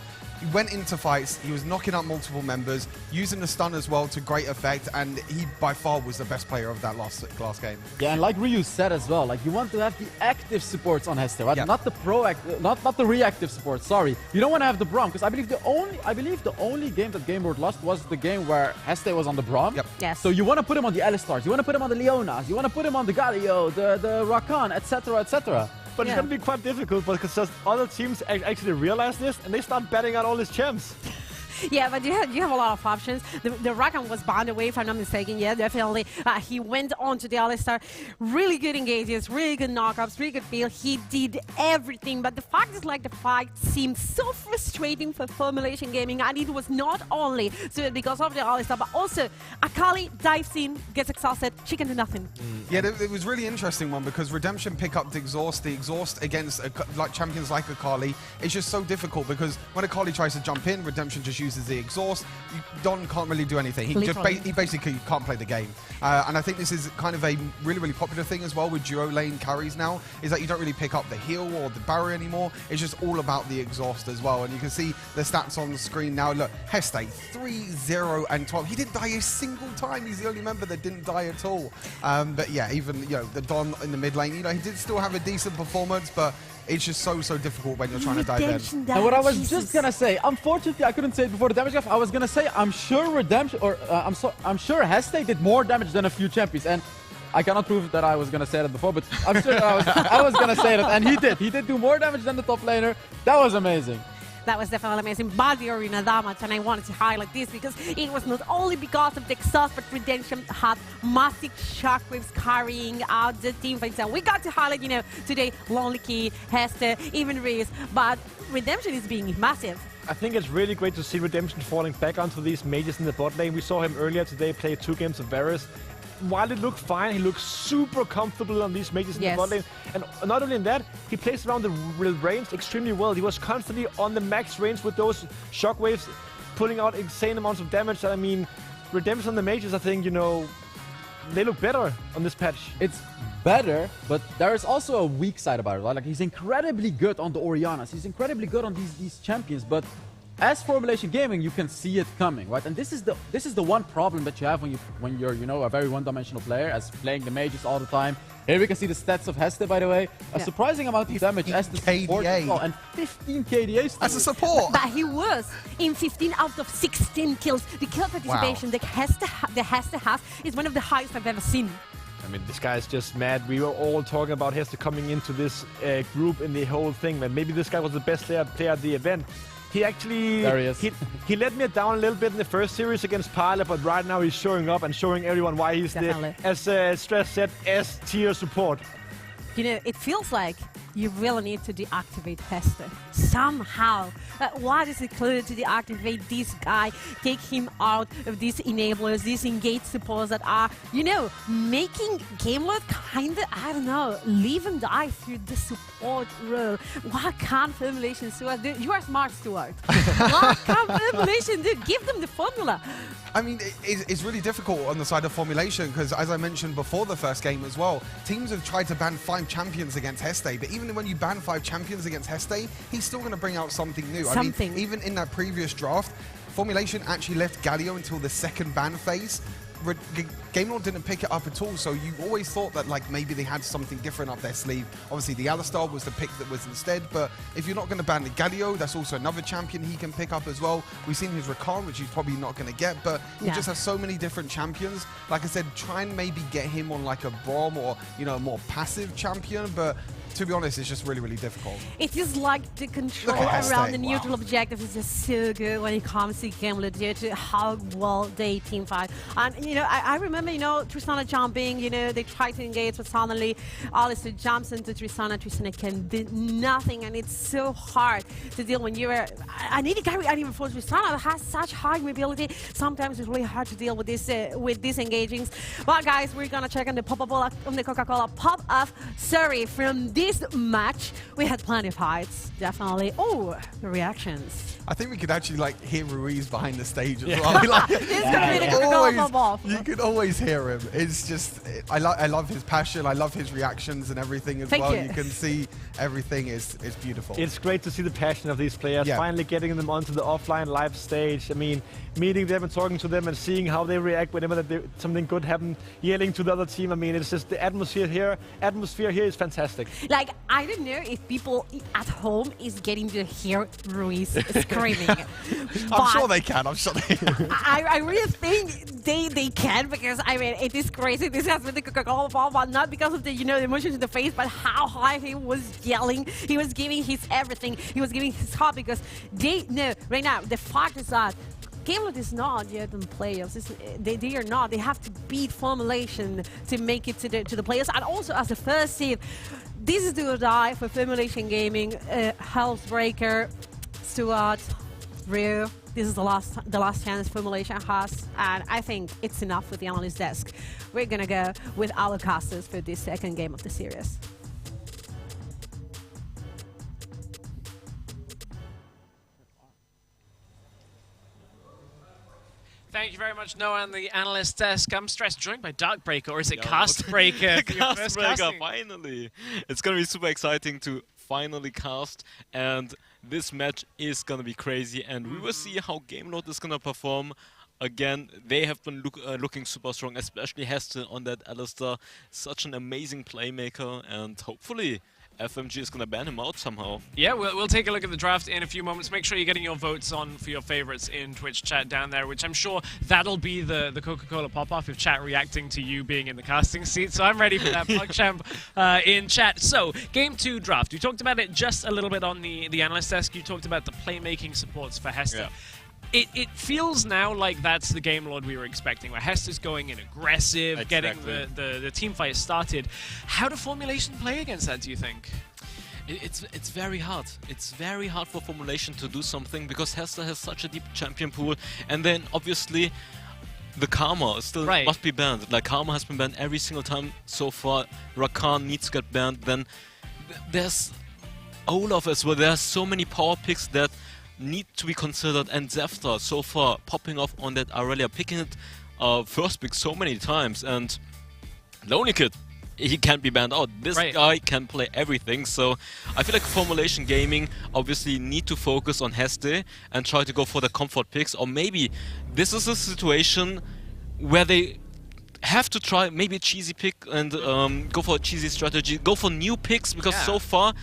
went into fights, he was knocking out multiple members, using the stun as well to great effect, and he by far was the best player of that last game. Yeah, and like Ryu said as well, like you want to have the active supports on Hester, right? Not the not the reactive supports. Sorry, you don't want to have the Braum, because I believe the only game that Game World lost was the game where Hester was on the Braum. Yep. Yes. So you want to put him on the Alistars, you want to put him on the Leonas, you want to put him on the Galio, the Rakan, etc., etc. But it's going to be quite difficult because just other teams actually realize this and they start betting on all his champs. Yeah, but you have a lot of options. The Rakan was banned away, if I'm not mistaken. Yeah, definitely. He went on to the Alistar. Really good engages, really good knockups, really good feel. He did everything. But the fact is, like, the fight seemed so frustrating for Formulation Gaming. And it was not only because of the Alistar, but also Akali dives in, gets exhausted. She can do nothing. Yeah, it was really interesting one because Redemption pick up the exhaust against like champions like Akali. It's just so difficult because when Akali tries to jump in, Redemption just uses the exhaust. Don can't really do anything. He basically can't play the game. And I think this is kind of a really, really popular thing as well with duo lane carries now, is that you don't really pick up the heal or the barrier anymore. It's just all about the exhaust as well. And you can see the stats on the screen now. Look, Heste, 3-0 and 12. He didn't die a single time. He's the only member that didn't die at all. But yeah, even the Don in the mid lane, he did still have a decent performance, but it's just so difficult when you're trying to dive in. And what I was just gonna say, unfortunately, I couldn't say it before the damage graph. I was gonna say I'm sure Redemption, or I'm sure Heste did more damage than a few champions, and I cannot prove that I was gonna say that before, but I'm sure that I was gonna say that, and he did. He did do more damage than the top laner. That was amazing. That was definitely amazing. But the arena damage, and I wanted to highlight this because it was not only because of the exhaust, but Redemption had massive shockwaves carrying out the team fights. And we got to highlight, today, Lonely Kid, Hester, even Reese, but Redemption is being massive. I think it's really great to see Redemption falling back onto these mages in the bot lane. We saw him earlier today play 2 games of Varus. While it looked fine, he looked super comfortable on these mages in the bot lane. And not only in that, he plays around the range extremely well. He was constantly on the max range with those shockwaves, putting out insane amounts of damage. I mean, Redemption on the mages, I think, they look better on this patch. It's better, but there is also a weak side about it, right? Like, he's incredibly good on the Orianas. He's incredibly good on these champions, but as Formulation Gaming, you can see it coming, right? And this is the one problem that you have when you're a very one-dimensional player, as playing the mages all the time. Here we can see the stats of Heste, by the way. A surprising amount of damage as the support as well, and 15 KDA as a support. But he was in 15 out of 16 kills. The kill participation that Heste has is one of the highest I've ever seen. I mean, this guy's just mad. We were all talking about Heste coming into this group in the whole thing, man. Maybe this guy was the best player at the event. He actually, he let me down a little bit in the first series against Parlor, but right now he's showing up and showing everyone why he's as Stress said, S-tier support. It feels like you really need to deactivate Hester somehow. What is included to deactivate this guy, take him out of these enablers, these engaged supports that are, making Gameworld kind of, live and die through the support role. What can Formulation Stuart do? You are smart, Stuart. What can Formulation do? Give them the formula. I mean, it's really difficult on the side of Formulation because, as I mentioned before the first game as well, teams have tried to ban 5 champions against Heste, but even when you ban 5 champions against Heste, he's still going to bring out something new. I mean, even in that previous draft, Formulation actually left Galio until the second ban phase. GameLord didn't pick it up at all, so you always thought that like maybe they had something different up their sleeve. Obviously, the Alistar was the pick that was instead, but if you're not going to ban the Galio, that's also another champion he can pick up as well. We've seen his Rakan, which he's probably not going to get, but he just has so many different champions. Like I said, try and maybe get him on like a Brom or, you know, a more passive champion, but to be honest, it's just really, really difficult. It is like the control around the neutral objective is just so good when it comes to GameLord due to how well they team fight. And, you know, I remember, you know, Tristana jumping, you know, they try to engage, but suddenly Alistair jumps into Tristana. Tristana can do nothing, and it's so hard to deal when you're an AD carry, and even for Tristana that has such high mobility. Sometimes it's really hard to deal with these engagings. But guys, we're gonna check on the Coca-Cola pop-up. Sorry, from this match, we had plenty of heights, definitely. Oh, the reactions. I think we could actually like hear Ruiz behind the stage as well. Like, you could always hear him. It's just, I love his passion. I love his reactions and everything as well. You can see everything is beautiful. It's great to see the passion of these players, finally getting them onto the offline live stage. I mean, meeting them and talking to them and seeing how they react whenever something good happens, yelling to the other team. I mean, it's just the atmosphere here is fantastic. Like, I don't know if people at home is getting to hear Ruiz screaming. I'm sure they can. I'm sure they can. I really think they can, because I mean, it is crazy. This has been the Coca-Cola ball, but not because of the, you know, the emotions in the face, but how high he was yelling. He was giving his everything. He was giving his heart, because they know right now the fact is that GameLord is not yet in playoffs. They are not. They have to beat Formulation to make it to the playoffs, and also as the first seed. This is do or die for Formulation Gaming. Healthbreaker, Stuart, Ryu. This is the last chance Formulation has, and I think it's enough with the analyst desk. We're gonna go with our casters for this second game of the series. Thank you very much, Noah, and the analyst desk. I'm stressed. Joined by Darkbreaker, or is it Castbreaker? Castbreaker, finally! It's gonna be super exciting to finally cast, and this match is gonna be crazy, and we will see how GameLord is gonna perform. Again, they have been looking super strong, especially Hester on that Alistar. Such an amazing playmaker, and hopefully FMG is going to ban him out somehow. Yeah, we'll take a look at the draft in a few moments. Make sure you're getting your votes on for your favorites in Twitch chat down there, which I'm sure that'll be the Coca-Cola pop-off if chat reacting to you being in the casting seat. So I'm ready for that, PugChamp in chat. So, Game 2 draft. You talked about it just a little bit on the analyst desk. You talked about the playmaking supports for Hester. Yeah. It feels now like that's the GameLord we were expecting, where Hester's going in aggressive, getting the team fight started. How do Formulation play against that, do you think? It's very hard. It's very hard for Formulation to do something, because Hester has such a deep champion pool, and then obviously the Karma still must be banned. Like, Karma has been banned every single time so far. Rakan needs to get banned. Then there's Olaf as well. There are so many power picks that need to be considered, and Zefta so far popping off on that Aurelia, picking it first pick so many times, and Lonely Kid, he can't be banned out. This guy can play everything, so I feel like Formulation Gaming obviously need to focus on Heste and try to go for the comfort picks, or maybe this is a situation where they have to try maybe a cheesy pick and go for a cheesy strategy, go for new picks, because so far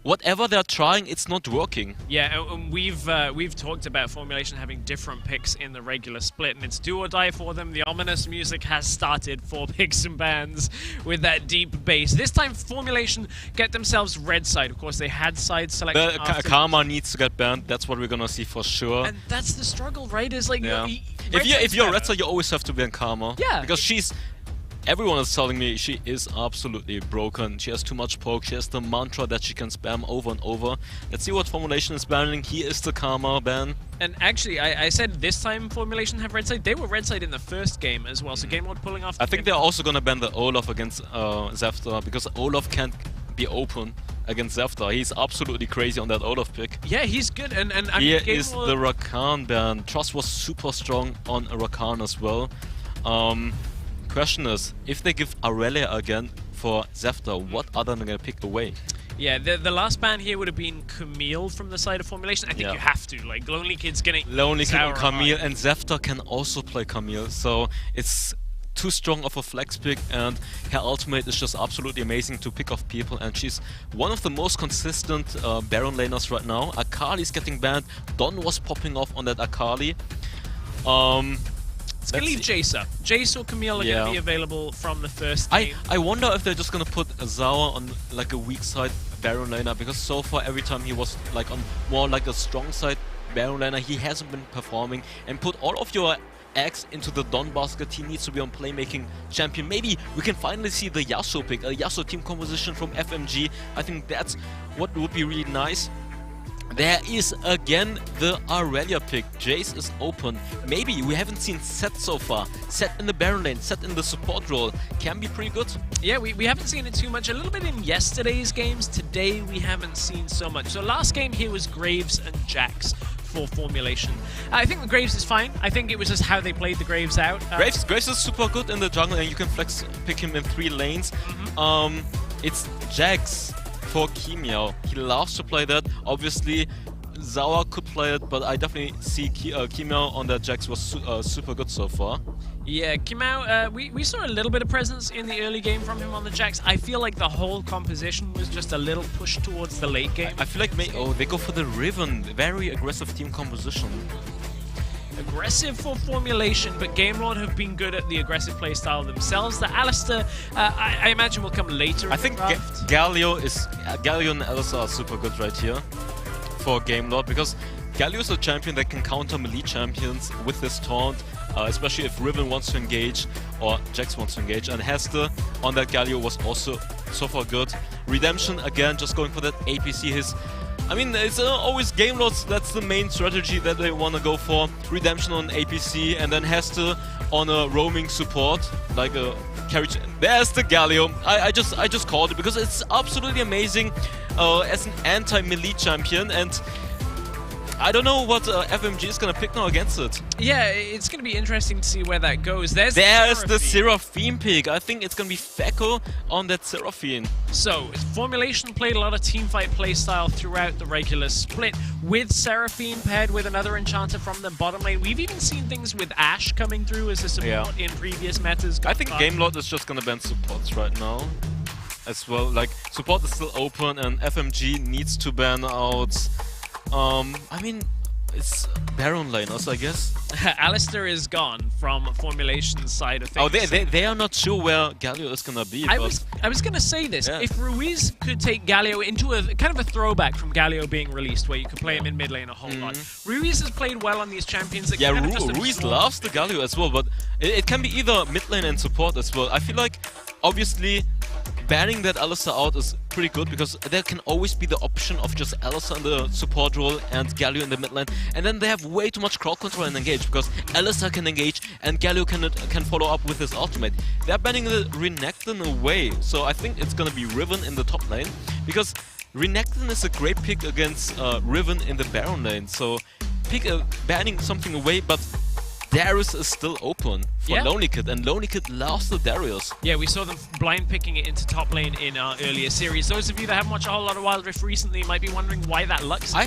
whatever they're trying, it's not working. Yeah, and we've talked about Formulation having different picks in the regular split, and it's do or die for them. The ominous music has started for picks and bans with that deep bass. This time, Formulation get themselves red side. Of course, they had side selection. Karma needs to get banned. That's what we're gonna see for sure. And that's the struggle, right? Is like, if you're red side, you always have to ban Karma. Yeah, because everyone is telling me she is absolutely broken. She has too much poke. She has the mantra that she can spam over and over. Let's see what Formulation is banning. Here is the Karma ban. And actually, I said this time Formulation have red side. They were red side in the first game as well, so GameLord pulling off. I think they're also going to ban the Olaf against Zefta, because Olaf can't be open against Zefta. He's absolutely crazy on that Olaf pick. Yeah, he's good. And I mean, here is the Rakan ban. Trust was super strong on Rakan as well. Question is, if they give Aurelia again for Zefta, what are they going to pick away? Yeah, the last ban here would have been Camille from the side of Formulation. I think you have to. Like, Lonely Kid's gonna... Lonely Kid on Camille, and Zefta can also play Camille, so it's too strong of a flex pick, and her ultimate is just absolutely amazing to pick off people, and she's one of the most consistent Baron laners right now. Akali's getting banned. Don was popping off on that Akali. It's gonna leave Jace up. Jace or Camille are gonna be available from the first game. I wonder if they're just gonna put Zawa on like a weak side Baron laner, because so far every time he was like on more like a strong side Baron laner, he hasn't been performing, and put all of your eggs into the Don basket. He needs to be on playmaking champion. Maybe we can finally see the Yasuo pick, a Yasuo team composition from FMG. I think that's what would be really nice. There is again the Aurelia pick. Jace is open. Maybe we haven't seen Set so far. Set in the Baron lane, Set in the support role. Can be pretty good. Yeah, we haven't seen it too much. A little bit in yesterday's games. Today we haven't seen so much. So last game here was Graves and Jax for Formulation. I think the Graves is fine. I think it was just how they played the Graves out. Graves is super good in the jungle, and you can flex pick him in 3 lanes. It's Jax for Kimiao. He loves to play that. Obviously, Zawa could play it, but I definitely see Kimiao on that Jax was super good so far. Yeah, Kimiao, we saw a little bit of presence in the early game from him on the Jax. I feel like the whole composition was just a little push towards the late game. I feel like they go for the Riven. Very aggressive team composition. Aggressive for Formulation, but Game Lord have been good at the aggressive playstyle themselves. The Alistair, I imagine, will come later. I think Galio and Alistair are super good right here for Game Lord, because Galio is a champion that can counter melee champions with this taunt, especially if Riven wants to engage or Jax wants to engage. And Hester on that Galio was also so far good. Redemption, again, just going for that APC. I mean, it's always Game Lords, that's the main strategy that they want to go for. Redemption on APC, and then Hester on a roaming support, like a carriage. There's the Galio. I just called it because it's absolutely amazing as an anti-melee champion, and I don't know what FMG is going to pick now against it. Yeah, it's going to be interesting to see where that goes. There's the Seraphine pick. I think it's going to be Fekko on that Seraphine. So, Formulation played a lot of teamfight playstyle throughout the regular split, with Seraphine paired with another enchanter from the bottom lane. We've even seen things with Ashe coming through as a support in previous metas. I think Game Lord is just going to ban supports right now as well. Like, support is still open, and FMG needs to ban out... I mean, it's Baron laners, I guess. Alistair is gone from Formulation's side of things. Oh, they are not sure where Galio is gonna be. I was gonna say this. Yeah. If Ruiz could take Galio into a kind of a throwback from Galio being released, where you could play him in mid lane a whole lot. Ruiz has played well on these champions. That Ruiz loves the Galio as well, but it can be either mid lane and support as well. I feel like, obviously, banning that Alistair out is pretty good, because there can always be the option of just Alistair in the support role and Galio in the mid lane, and then they have way too much crowd control and engage, because Alistair can engage and Galio can follow up with his ultimate. They're banning the Renekton away, so I think it's gonna be Riven in the top lane, because Renekton is a great pick against Riven in the Baron lane, so banning something away, but Darius is still open for Lonely Kid, and Lonely Kid loves the Darius. Yeah, we saw them blind picking it into top lane in our earlier series. Those of you that haven't watched a whole lot of Wildrift recently might be wondering why that Lux. I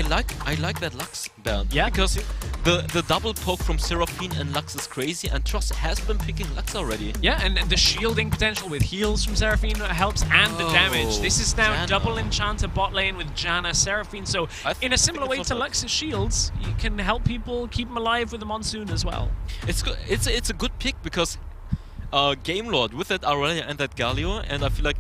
like that Lux ban. Yeah, because the double poke from Seraphine and Lux is crazy, and Trust has been picking Lux already. Yeah, and the shielding potential with heals from Seraphine helps, and the damage. This is now Janna. Double enchanter bot lane with Janna, Seraphine. So in a similar way to Lux's shields, you can help people keep them alive with the Monsoon as well. It's good. It's a good pick, because Game Lord with that Aurelia and that Galio, and I feel like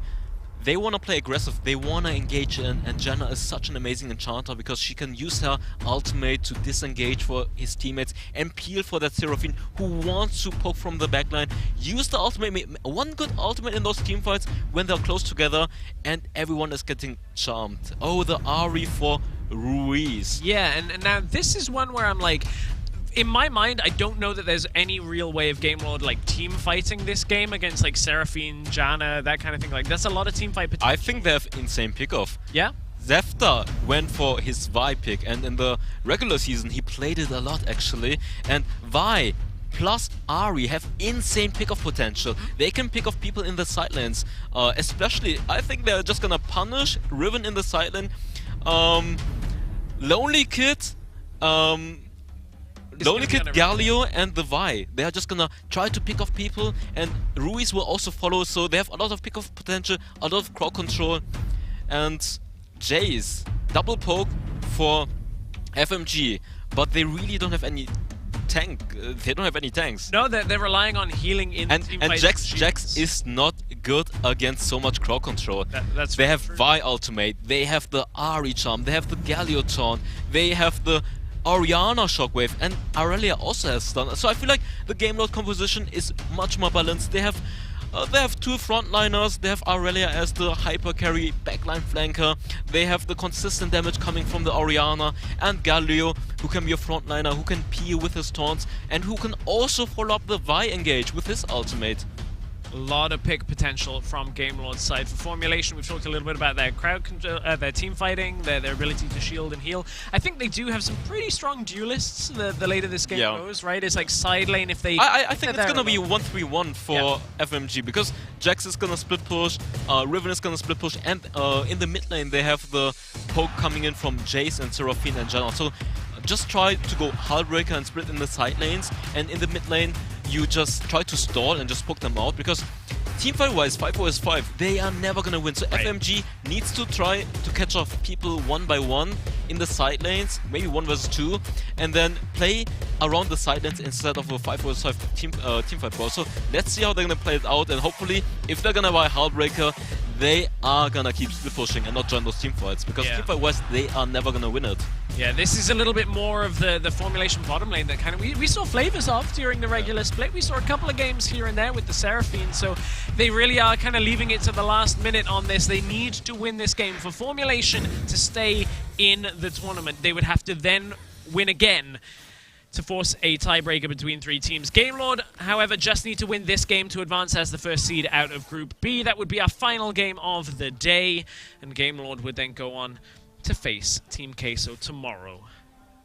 they want to play aggressive, they want to engage in, and Janna is such an amazing enchanter, because she can use her ultimate to disengage for his teammates and peel for that Seraphine who wants to poke from the backline. Use the ultimate, one good ultimate in those teamfights when they're close together, and everyone is getting charmed. Oh, the Ari for Ruiz. Yeah, and now this is one where I'm like, in my mind, I don't know that there's any real way of Game Lord like team fighting this game against like Seraphine, Janna, that kind of thing. Like, that's a lot of team fight potential. I think they have insane pickoff. Yeah? Zefta went for his Vi pick, and in the regular season he played it a lot actually. And Vi plus Ari have insane pick-off potential. They can pick off people in the side lanes. Especially, I think they're just gonna punish Riven in the side lane. Lonely Kid, Galio, and the Vi. They are just gonna try to pick off people, and Ruiz will also follow, so they have a lot of pick-off potential, a lot of crowd control. And Jace, double poke for FMG, but they really don't have any tank. They don't have any tanks. No, they're relying on healing in team and fights. Jax is not good against so much crowd control. They have Vi ultimate, they have the Ari charm, they have the Galio taunt, they have the Orianna shockwave, and Aurelia also has stun. So I feel like the game load composition is much more balanced. They have two frontliners. They have Aurelia as the hyper carry backline flanker. They have the consistent damage coming from the Orianna, and Galio, who can be a frontliner, who can peel with his taunts, and who can also follow up the Vi engage with his ultimate. A lot of pick potential from Gamelord's side. For Formulation, we've talked a little bit about their crowd control, their team fighting, their ability to shield and heal. I think they do have some pretty strong duelists the later this game goes, right? It's like side lane if they... I think it's gonna be 1-3-1 for FMG, because Jax is gonna split push, Riven is gonna split push, and in the mid lane they have the poke coming in from Jace and Seraphine and Janna. So just try to go Hullbreaker and split in the side lanes, and in the mid lane you just try to stall and just poke them out, because teamfight-wise, 5 vs 5, they are never gonna win. So FMG needs to try to catch off people one by one in the side lanes, maybe 1 vs 2, and then play around the side lanes instead of a 5 vs 5 teamfight ball. So let's see how they're gonna play it out, and hopefully, if they're gonna buy Hullbreaker, they are gonna keep split pushing and not join those teamfights, because teamfight-wise, they are never gonna win it. Yeah, this is a little bit more of the Formulation bottom lane that kind of we saw flavors of during the regular split. We saw a couple of games here and there with the Seraphine, so they really are kind of leaving it to the last minute on this. They need to win this game. For Formulation to stay in the tournament, they would have to then win again to force a tiebreaker between 3 teams. Gamelord, however, just need to win this game to advance as the first seed out of Group B. That would be our final game of the day, and Gamelord would then go on to face Team Queso tomorrow.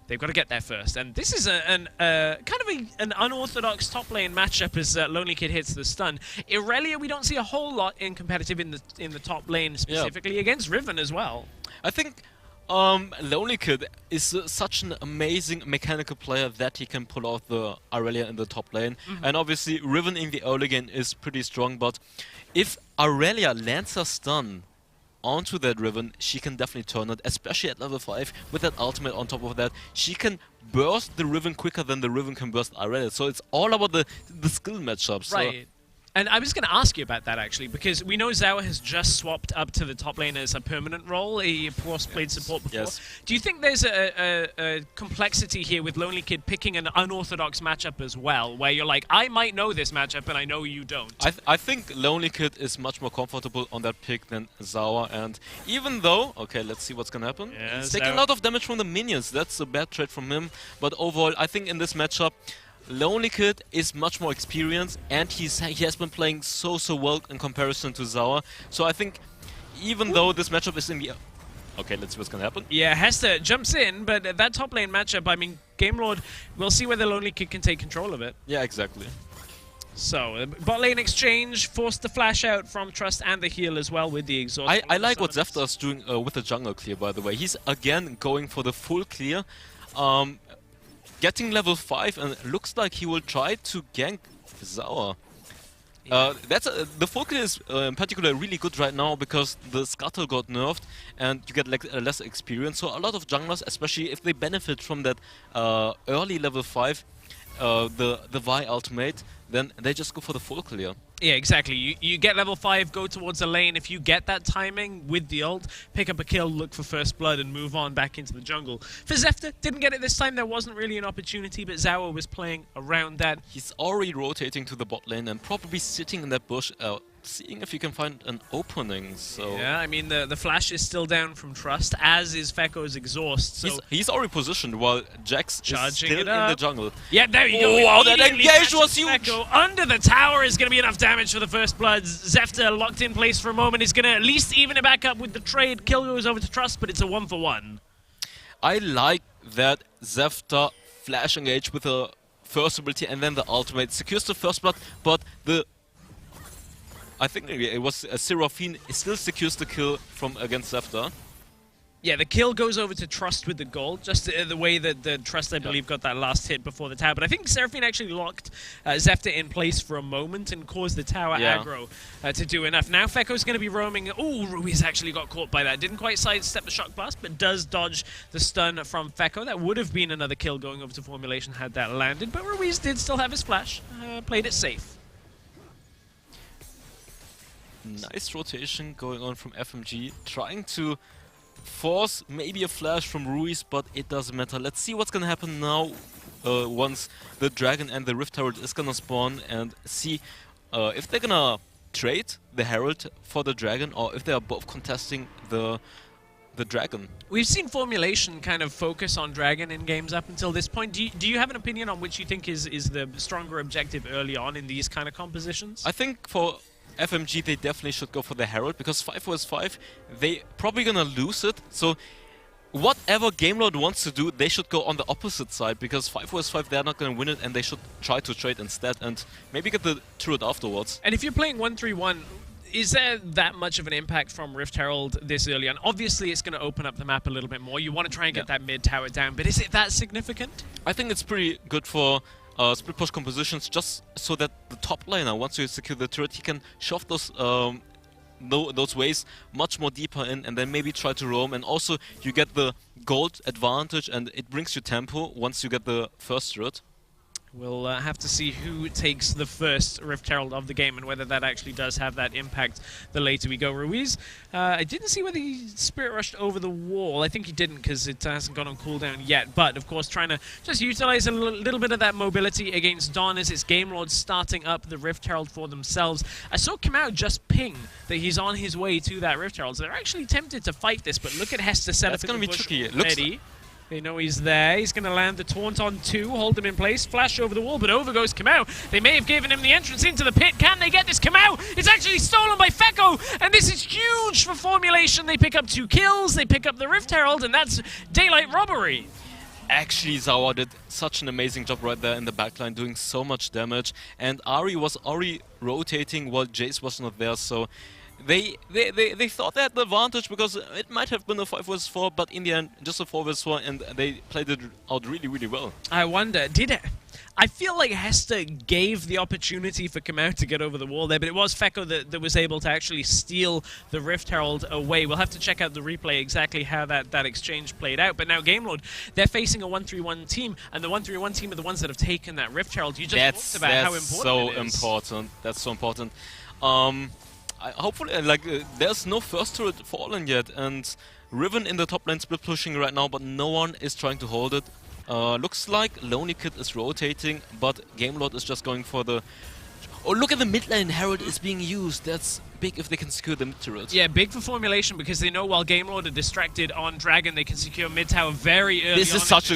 They've got to get there first, and this is kind of an unorthodox top lane matchup as Lonely Kid hits the stun. Irelia, we don't see a whole lot in competitive in the top lane, specifically against Riven as well. I think Lonely Kid is such an amazing mechanical player that he can pull out the Aurelia in the top lane. And obviously Riven in the early game is pretty strong, but if Aurelia lands a stun onto that Riven, she can definitely turn it, especially at level 5 with that ultimate on top of that. She can burst the Riven quicker than the Riven can burst Aurelia, so it's all about the skill matchups. Right. And I was going to ask you about that, actually, because we know Zawa has just swapped up to the top lane as a permanent role. He, of course, played support before. Do you think there's a complexity here with Lonely Kid picking an unorthodox matchup as well, where you're like, I might know this matchup, and I know you don't? I think Lonely Kid is much more comfortable on that pick than Zawa, and even though, okay, let's see what's going to happen. He's taking a lot of damage from the minions. That's a bad trade from him, but overall, I think in this matchup, Lonely Kid is much more experienced, and he has been playing so well in comparison to Zawa. So I think even though this matchup is in the... Okay, let's see what's gonna happen. Yeah, Hester jumps in, but that top lane matchup, I mean, Gamelord, we'll see whether Lonely Kid can take control of it. Yeah, exactly. So, bot lane exchange, forced the flash out from Trust and the heal as well with the exhaust. I like what Zefta is doing with the jungle clear, by the way. He's again going for the full clear. Getting level 5, and looks like he will try to gank Zawa. The full clear is in particular really good right now because the Scuttle got nerfed and you get less experience. So a lot of junglers, especially if they benefit from that early level 5, the Vi ultimate, then they just go for the full clear. Yeah, exactly. You get level 5, go towards the lane. If you get that timing with the ult, pick up a kill, look for first blood, and move on back into the jungle. For Zefta, didn't get it this time. There wasn't really an opportunity, but Zawa was playing around that. He's already rotating to the bot lane and probably sitting in that bush, seeing if he can find an opening. So yeah, I mean, the flash is still down from Trust, as is Fekko's exhaust. So he's already positioned while Jax is still in the jungle. Yeah, there you go. Oh, wow, that engage was huge! Fekko under the tower is going to be enough damage for the first blood. Zefta locked in place for a moment. Is going to at least even it back up with the trade. Kill goes over to Trust, but it's a 1-for-1. I like that Zefta flash engage with a first ability and then the ultimate. Secures the first blood, but the... I think it was Seraphine still secures the kill from against Zephyr. Yeah, the kill goes over to Trust with the gold, just the way that the Trust, I believe, got that last hit before the tower. But I think Seraphine actually locked Zephyr in place for a moment and caused the tower aggro to do enough. Now Fekko's going to be roaming. Oh, Ruiz actually got caught by that. Didn't quite sidestep the shock blast, but does dodge the stun from Fekko. That would have been another kill going over to Formulation had that landed, but Ruiz did still have his flash. Played it safe. Nice rotation going on from FMG, trying to force maybe a flash from Ruiz, but it doesn't matter. Let's see what's gonna happen now once the Dragon and the Rift Herald is gonna spawn, and see if they're gonna trade the Herald for the Dragon or if they are both contesting the Dragon. We've seen Formulation kind of focus on Dragon in games up until this point. Do you have an opinion on which you think is the stronger objective early on in these kind of compositions? I think for FMG, they definitely should go for the Herald, because 5 vs 5, they probably gonna lose it. So whatever GameLord wants to do, they should go on the opposite side, because 5 vs 5, they're not gonna win it, and they should try to trade instead and maybe get the turret afterwards. And if you're playing 1-3-1, is there that much of an impact from Rift Herald this early on? Obviously, it's going to open up the map a little bit more. You want to try and get that mid tower down, but is it that significant? I think it's pretty good for split push compositions, just so that the top laner, once you secure the turret, he can shove those waves much more deeper in, and then maybe try to roam. And also, you get the gold advantage, and it brings you tempo once you get the first turret. We'll have to see who takes the first Rift Herald of the game and whether that actually does have that impact the later we go. Ruiz, I didn't see whether he Spirit Rushed over the wall. I think he didn't, because it hasn't gone on cooldown yet. But, of course, trying to just utilize a little bit of that mobility against Dawn as it's GameLord starting up the Rift Herald for themselves. I saw Kamau just ping that he's on his way to that Rift Herald. So they're actually tempted to fight this, but look at Hester set up in the bush. That's going to be tricky. It looks they know he's there. He's going to land the taunt on 2, hold him in place, flash over the wall, but over goes Kamau. They may have given him the entrance into the pit. Can they get this? Kamau! It's actually stolen by Fekko, and this is huge for Formulation. They pick up 2 kills, they pick up the Rift Herald, and that's daylight robbery. Actually, Zawa did such an amazing job right there in the backline, doing so much damage, and Ari was already rotating while Jace was not there, so They thought they had the advantage, because it might have been a 5 vs 4, but in the end, just a 4 vs 4, and they played it out really, really well. I wonder, did it? I feel like Hester gave the opportunity for Kamau to get over the wall there, but it was Fekko that was able to actually steal the Rift Herald away. We'll have to check out the replay exactly how that exchange played out. But now GameLord, they're facing a 1-3-1 team, and the 1-3-1 team are the ones that have taken that Rift Herald. You just talked about how important it is. That's so important. That's so important. Hopefully, there's no first turret fallen yet, and Riven in the top lane split pushing right now, but no one is trying to hold it. Looks like Lonely Kid is rotating, but GameLord is just going for the... Oh, look at the mid lane. Herald is being used. That's big if they can secure the mid turret. Yeah, big for Formulation, because they know while GameLord are distracted on Dragon, they can secure mid tower very early this is such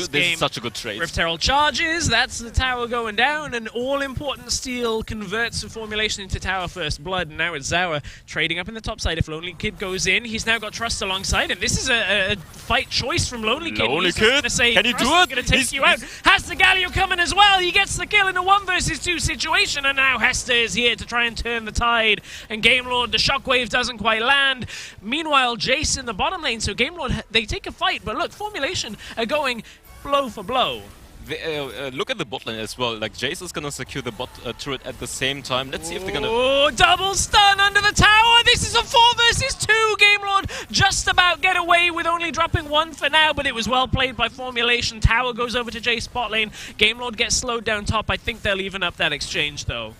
a good trade. Rift Herald charges, that's the tower going down, and all-important steal converts the Formulation into tower first blood. And now it's Zawa trading up in the top side. If Lonely Kid goes in, he's now got Trust alongside him. This is a fight choice from Lonely Kid. Lonely Kid, can he do it? Going to take you out. Has the Galio coming as well. He gets the kill in a 1 vs 2 situation, and now Hester is here to try and turn the tide. And GameLord, the shockwave doesn't quite land. Meanwhile, Jace in the bottom lane, so GameLord, they take a fight, but look, Formulation are going blow for blow. Look at the bot lane as well. Like, Jace is gonna secure the bot turret at the same time. Let's see if they're gonna... Oh, double stun under the tower! This is a 4 vs 2! GameLord just about get away with only dropping 1 for now, but it was well played by Formulation. Tower goes over to Jace bot lane. GameLord gets slowed down top. I think they'll even up that exchange, though.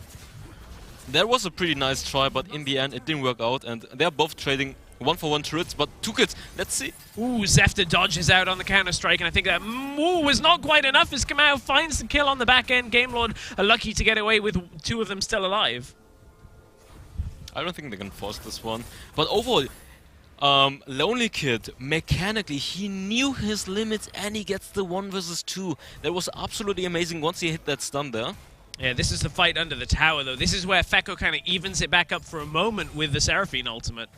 That was a pretty nice try, but in the end it didn't work out, and they're both trading 1-for-1 turrets, but 2 kills. Let's see. Ooh, Zephyr dodges out on the counter-strike, and I think that was not quite enough as Kamau finds the kill on the back end. GameLord are lucky to get away with 2 of them still alive. I don't think they can force this one. But overall, Lonely Kid, mechanically, he knew his limits, and he gets the 1 vs 2. That was absolutely amazing once he hit that stun there. Yeah, this is the fight under the tower, though. This is where Fekko kind of evens it back up for a moment with the Seraphine ultimate.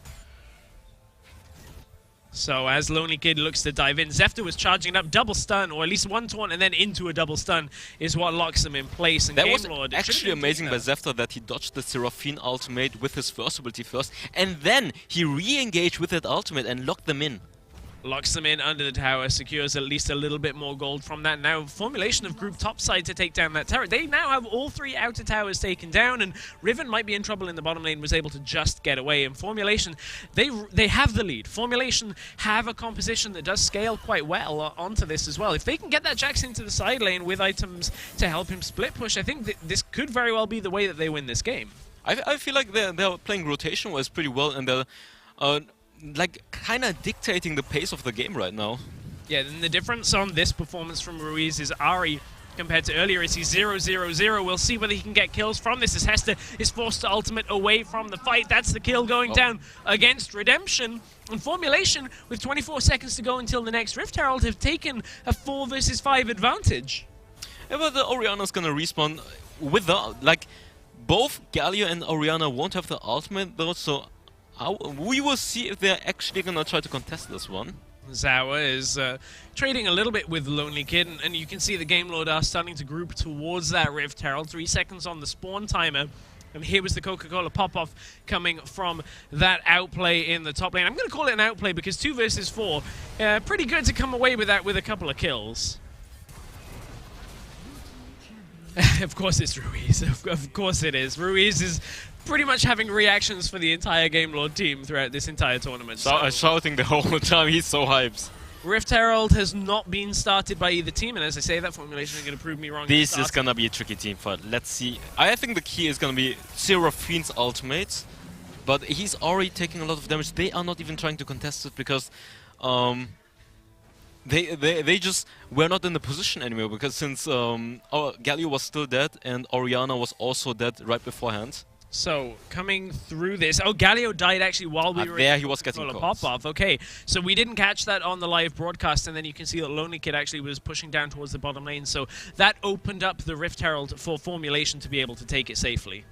So as Lonely Kid looks to dive in, Zefta was charging up double stun, or at least one taunt and then into a double stun is what locks him in place. And That was Gamelord, actually amazing by Zefta that he dodged the Seraphine ultimate with his first ability first, and then he re-engaged with that ultimate and locked them in. Locks them in under the tower, secures at least a little bit more gold from that. Now, Formulation have grouped topside to take down that turret. They now have all 3 outer towers taken down, and Riven might be in trouble in the bottom lane, was able to just get away. And Formulation, they have the lead. Formulation have a composition that does scale quite well onto this as well. If they can get that Jax into the side lane with items to help him split push, I think this could very well be the way that they win this game. I feel like they're playing rotation-wise pretty well, and they're like kind of dictating the pace of the game right now. Yeah, and the difference on this performance from Ruiz is Ahri compared to earlier is he's 0-0-0. We'll see whether he can get kills from this as Hester is forced to ultimate away from the fight. That's the kill going down against Redemption. And Formulation, with 24 seconds to go until the next Rift Herald, have taken a 4 versus 5 advantage. Yeah, but the Orianna's gonna respawn with the, like, both Galio and Orianna won't have the ultimate though, so we will see if they're actually gonna try to contest this one. Zawa is trading a little bit with Lonely Kid, and you can see the Gamelord are starting to group towards that Rift Herald. 3 seconds on the spawn timer. And here was the Coca-Cola pop-off coming from that outplay in the top lane. I'm going to call it an outplay because 2 versus 4, pretty good to come away with that with a couple of kills. Of course it's Ruiz. Of course it is. Ruiz is pretty much having reactions for the entire Gamelord team throughout this entire tournament. Shouting the whole time, he's so hyped. Rift Herald has not been started by either team, and as I say, that Formulation is going to prove me wrong. This is going to be a tricky team fight. Let's see. I think the key is going to be Seraphine's ultimate, but he's already taking a lot of damage. They are not even trying to contest it because they just were not in the position anymore, because since Galio was still dead and Orianna was also dead right beforehand. So, coming through this... Oh, Galio died actually while we were... There he was getting pop-off. Okay, so we didn't catch that on the live broadcast, and then you can see that Lonely Kid actually was pushing down towards the bottom lane, so that opened up the Rift Herald for Formulation to be able to take it safely.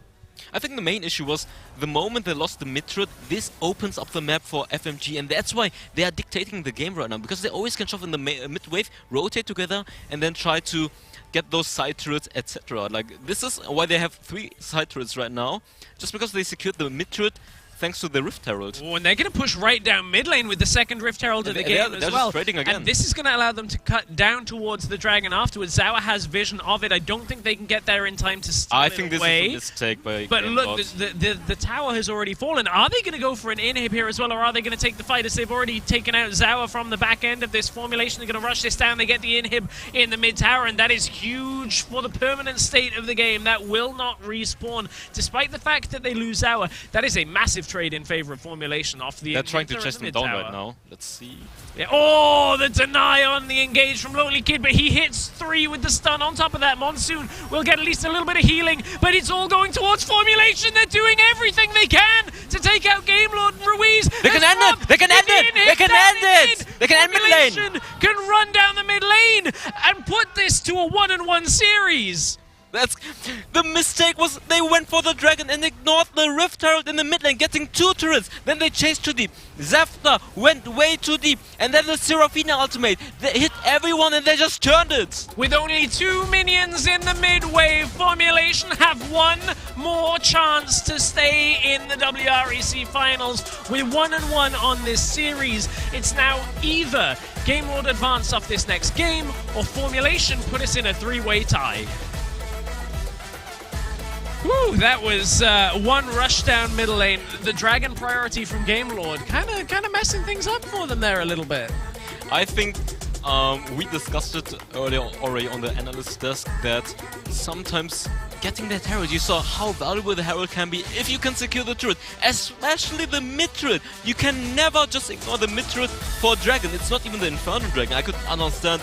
I think the main issue was the moment they lost the mid-turret, this opens up the map for FMG, and that's why they are dictating the game right now, because they always can shove in the mid-wave, rotate together, and then try to get those side turrets, etc. Like, this is why they have 3 side turrets right now, just because they secured the mid-turret thanks to the Rift Herald. Oh, and they're going to push right down mid lane with the second Rift Herald of the game they're as well. Just trading again. And this is going to allow them to cut down towards the dragon afterwards. Zawa has vision of it. I don't think they can get there in time to steal I it think away. This is a mistake by But look, Gamelord. the tower has already fallen. Are they going to go for an inhib here as well, or are they going to take the fight as they've already taken out Zawa from the back end of this Formulation? They're going to rush this down. They get the inhib in the mid tower, and that is huge for the permanent state of the game. That will not respawn, despite the fact that they lose Zawa. That is a massive trade in favor of Formulation off the... They're trying to chase them down right now. Let's see. Yeah. Oh, the deny on the engage from Lonely Kid, but he hits 3 with the stun. On top of that, Monsoon will get at least a little bit of healing, but it's all going towards Formulation. They're doing everything they can to take out Gamelord and Ruiz. They can end it! They can end it! They can end it! They can end mid lane! Formulation can run down the mid lane and put this to a 1-1 series. That's the mistake was they went for the dragon and ignored the Rift Herald in the mid lane, getting 2 turrets. Then they chased too deep. Zefta went way too deep, and then the Seraphine ultimate. They hit everyone and they just turned it. With only 2 minions in the mid wave, Formulation have 1 more chance to stay in the WREC finals. With 1-1 on this series, it's now either Gamelord advance off this next game, or Formulation put us in a 3-way tie. Woo, that was 1 rush down middle lane. The dragon priority from Gamelord, kind of messing things up for them there a little bit. I think we discussed it earlier already on the analyst desk that sometimes getting that Herald, you saw how valuable the Herald can be if you can secure the turret, especially the mid turret. You can never just ignore the mid turret for dragon. It's not even the Inferno Dragon. I could understand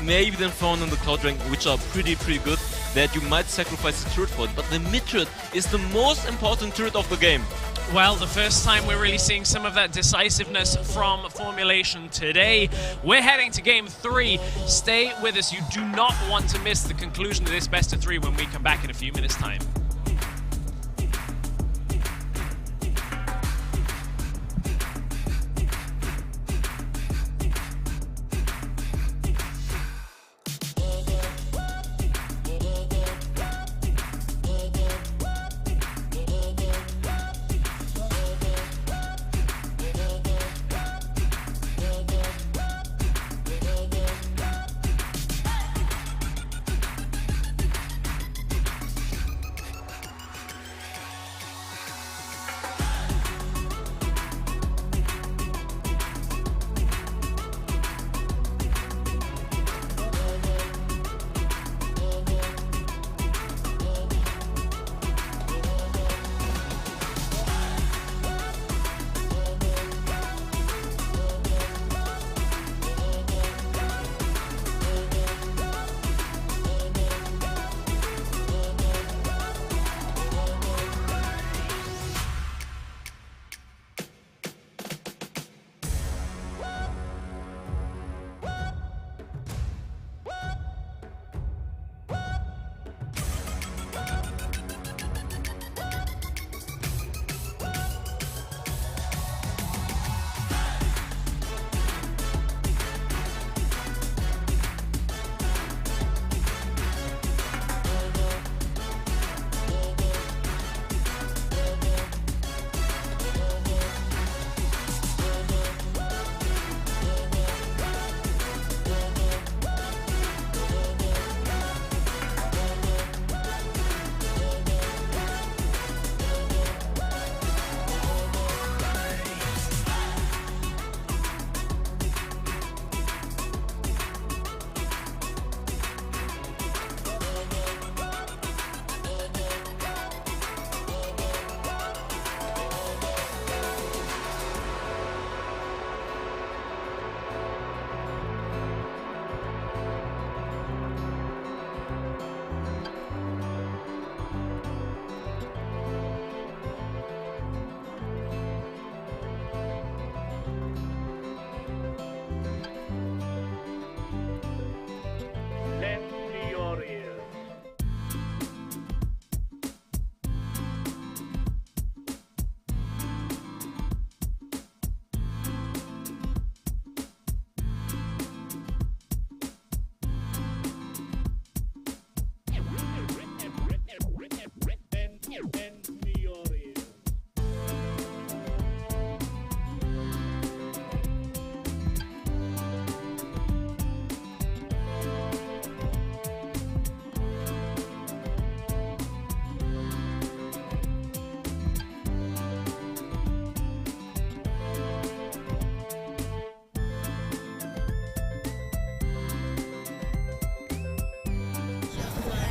maybe the Inferno and the Cloud Dragon, which are pretty good, that you might sacrifice the turret for it, but the mid turret is the most important turret of the game. Well, the first time we're really seeing some of that decisiveness from Formulation today. We're heading to game 3. Stay with us. You do not want to miss the conclusion of this best of 3 when we come back in a few minutes' time.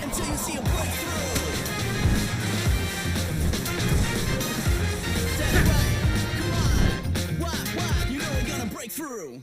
Until you see a breakthrough. That's right. Come on. Why? You know we're gonna break through.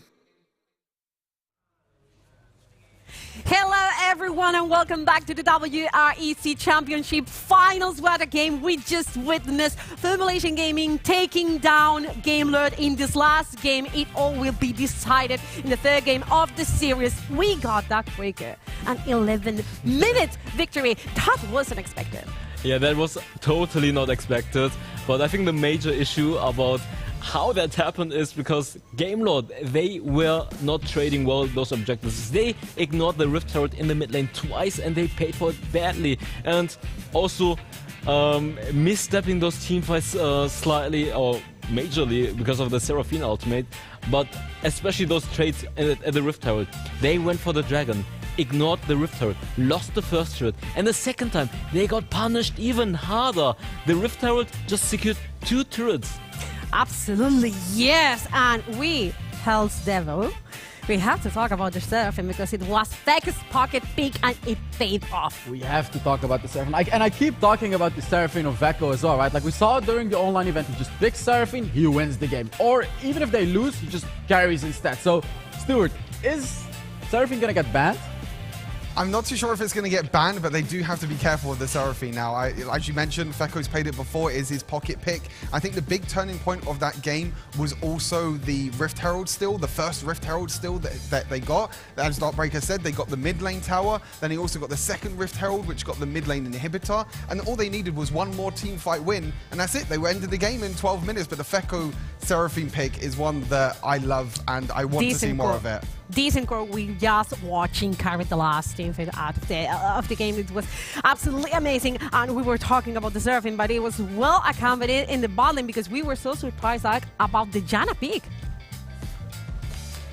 Hello everyone and welcome back to the WREC Championship Finals. What a game we just witnessed. Formulation Gaming taking down GameLord in this last game. It all will be decided in the third game of the series. We got that breaker. An 11-minute victory. That wasn't expected. Yeah, that was totally not expected. But I think the major issue about how that happened is because GameLord, they were not trading well those objectives. They ignored the Rift Herald in the mid lane twice and they paid for it badly. And also misstepping those teamfights slightly or majorly because of the Seraphine ultimate. But especially those trades at the Rift Herald. They went for the Dragon, ignored the Rift Herald, lost the first turret, and the second time they got punished even harder. The Rift Herald just secured 2 turrets. Absolutely, yes. And we, Hell's Devil, we have to talk about the Seraphim because it was Faker's pocket pick and it paid off. We have to talk about the Seraphine. And I keep talking about the Seraphine of Vecco as well, right? Like we saw during the online event, he just picks Seraphine, he wins the game. Or even if they lose, he just carries instead. So, Stuart, is Seraphine gonna get banned? I'm not too sure if it's going to get banned, but they do have to be careful with the Seraphine now. As you mentioned, Fekko's played it before, is his pocket pick. I think the big turning point of that game was also the Rift Herald steal, the first Rift Herald steal that they got. As Darkbreaker said, they got the mid lane tower, then he also got the second Rift Herald, which got the mid lane inhibitor, and all they needed was one more team fight win, and that's it. They ended the game in 12 minutes, but the Fekko Seraphine pick is one that I love, and I want to see more of it. Decent goal. We just watching carry the last team out of the game. It was absolutely amazing. And we were talking about the Seraphine, but it was well accommodated in the bot lane because we were so surprised about the Janna pick.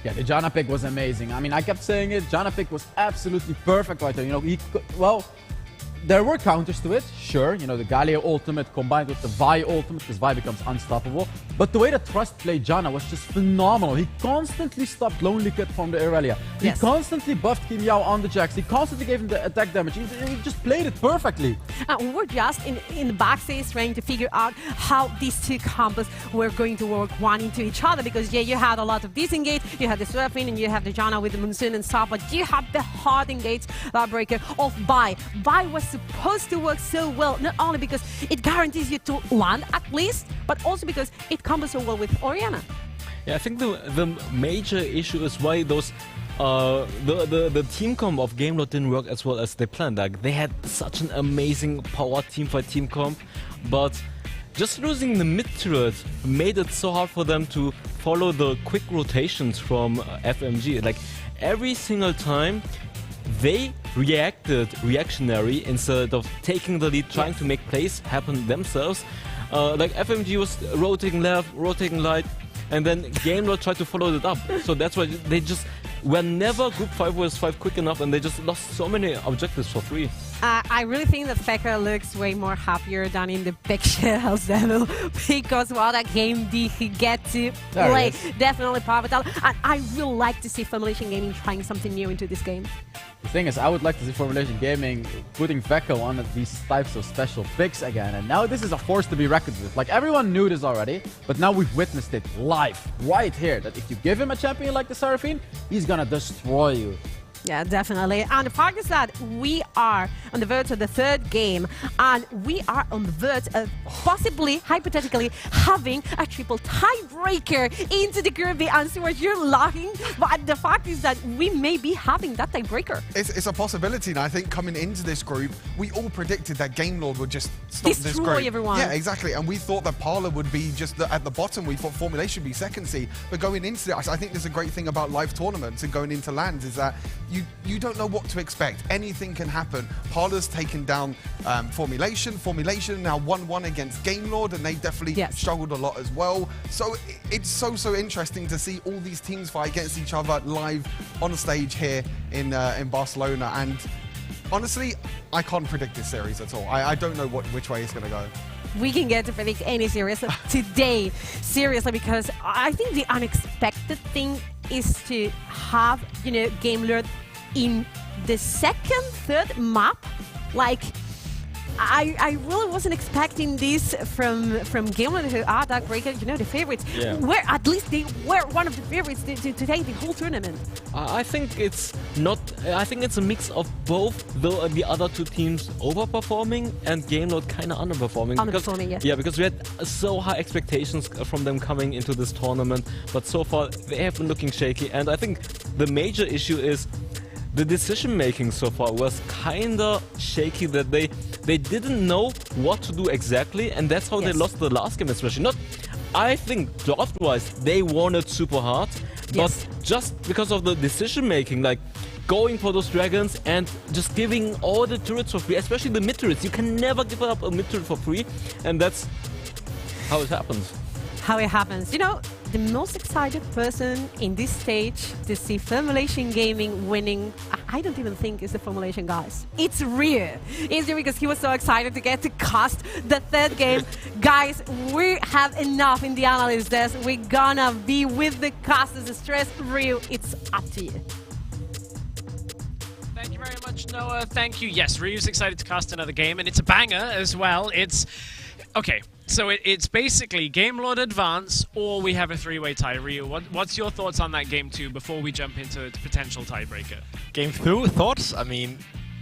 Yeah, the Janna pick was amazing. I mean, I kept saying it. Janna pick was absolutely perfect right there. You know, there were counters to it, sure. You know, the Galio ultimate combined with the Vi ultimate, because Vi becomes unstoppable. But the way that Trust played Janna was just phenomenal. He constantly stopped Lonely Kid from the Irelia. He constantly buffed Kim Yao on the Jax. He constantly gave him the attack damage. He just played it perfectly. We were just in the backstage trying to figure out how these two combos were going to work one into each other. Because, yeah, you had a lot of disengage. You had the Seraphine and you have the Janna with the Monsoon and stuff. But you have the hard engage breaker of Vi. Vi was supposed to work so well, not only because it guarantees you to land at least, but also because it combos so well with Orianna. Yeah, I think the major issue is why those the team comp of GameLord didn't work as well as they planned. Like they had such an amazing power teamfight team comp, but just losing the mid turret made it so hard for them to follow the quick rotations from FMG. Like every single time they reacted reactionary instead of taking the lead, trying to make plays happen themselves. Like FMG was rotating left, rotating right, and then GameLord tried to follow it up. So that's why they just were never group 5 vs 5 quick enough, and they just lost so many objectives for free. I really think that Fecker looks way more happier than in the picture Hell's Devil because what a game did he get to play. Definitely pivotal. And I really like to see Formulation Gaming trying something new into this game. The thing is, I would like to see Formulation Gaming putting Vecco on these types of special picks again. And now this is a force to be reckoned with. Like, everyone knew this already, but now we've witnessed it live, right here, that if you give him a champion like the Seraphine, he's gonna destroy you. Yeah, definitely. And the fact is that we are on the verge of the third game, and we are on the verge of possibly, hypothetically, having a triple tiebreaker into the group. And Stuart, you're laughing, but the fact is that we may be having that tiebreaker. It's a possibility, and I think coming into this group, we all predicted that GameLord would just stop this group. Everyone. Yeah, exactly. And we thought that Parlor would be just at the bottom. We thought Formulation would be second seed. But going into this, I think there's a great thing about live tournaments and going into lands is that you don't know what to expect. Anything can happen. Parlor's taken down Formulation. Formulation now 1-1 against Game Lord, and they definitely struggled a lot as well. So it's so interesting to see all these teams fight against each other live on the stage here in Barcelona. And honestly, I can't predict this series at all. I don't know which way it's going to go. We can get to predict any series today, seriously, because I think the unexpected thing is to have, Game Lord in the second, third map. Like, I really wasn't expecting this from Game Lord, who are Darkbreaker, the favorites. Yeah. Where at least they were one of the favorites to take the whole tournament. I think it's not. I think it's a mix of both. The other two teams overperforming and Game Lord kind of underperforming. Underperforming, Yeah, because we had so high expectations from them coming into this tournament, but so far they have been looking shaky. And I think the major issue is the decision making so far was kinda shaky, that they didn't know what to do exactly, and that's how they lost the last game especially. I think draft-wise they won it super hard, but just because of the decision making, like going for those dragons and just giving all the turrets for free, especially the mid turrets. You can never give up a mid turret for free, and that's how it happens. The most excited person in this stage to see Formulation Gaming winning, I don't even think it's the Formulation guys. It's Ryu. It's Ryu because he was so excited to get to cast the third game. Guys, we have enough in the analyst desk. We're gonna be with the casters. Stress, Ryu, it's up to you. Thank you very much, Noah. Thank you. Yes, Ryu's excited to cast another game, and it's a banger as well. Okay, so it's basically Game Lord advance, or we have a three-way tie. Ryu, what's your thoughts on that game 2 before we jump into the potential tiebreaker? Game 2, thoughts? I mean,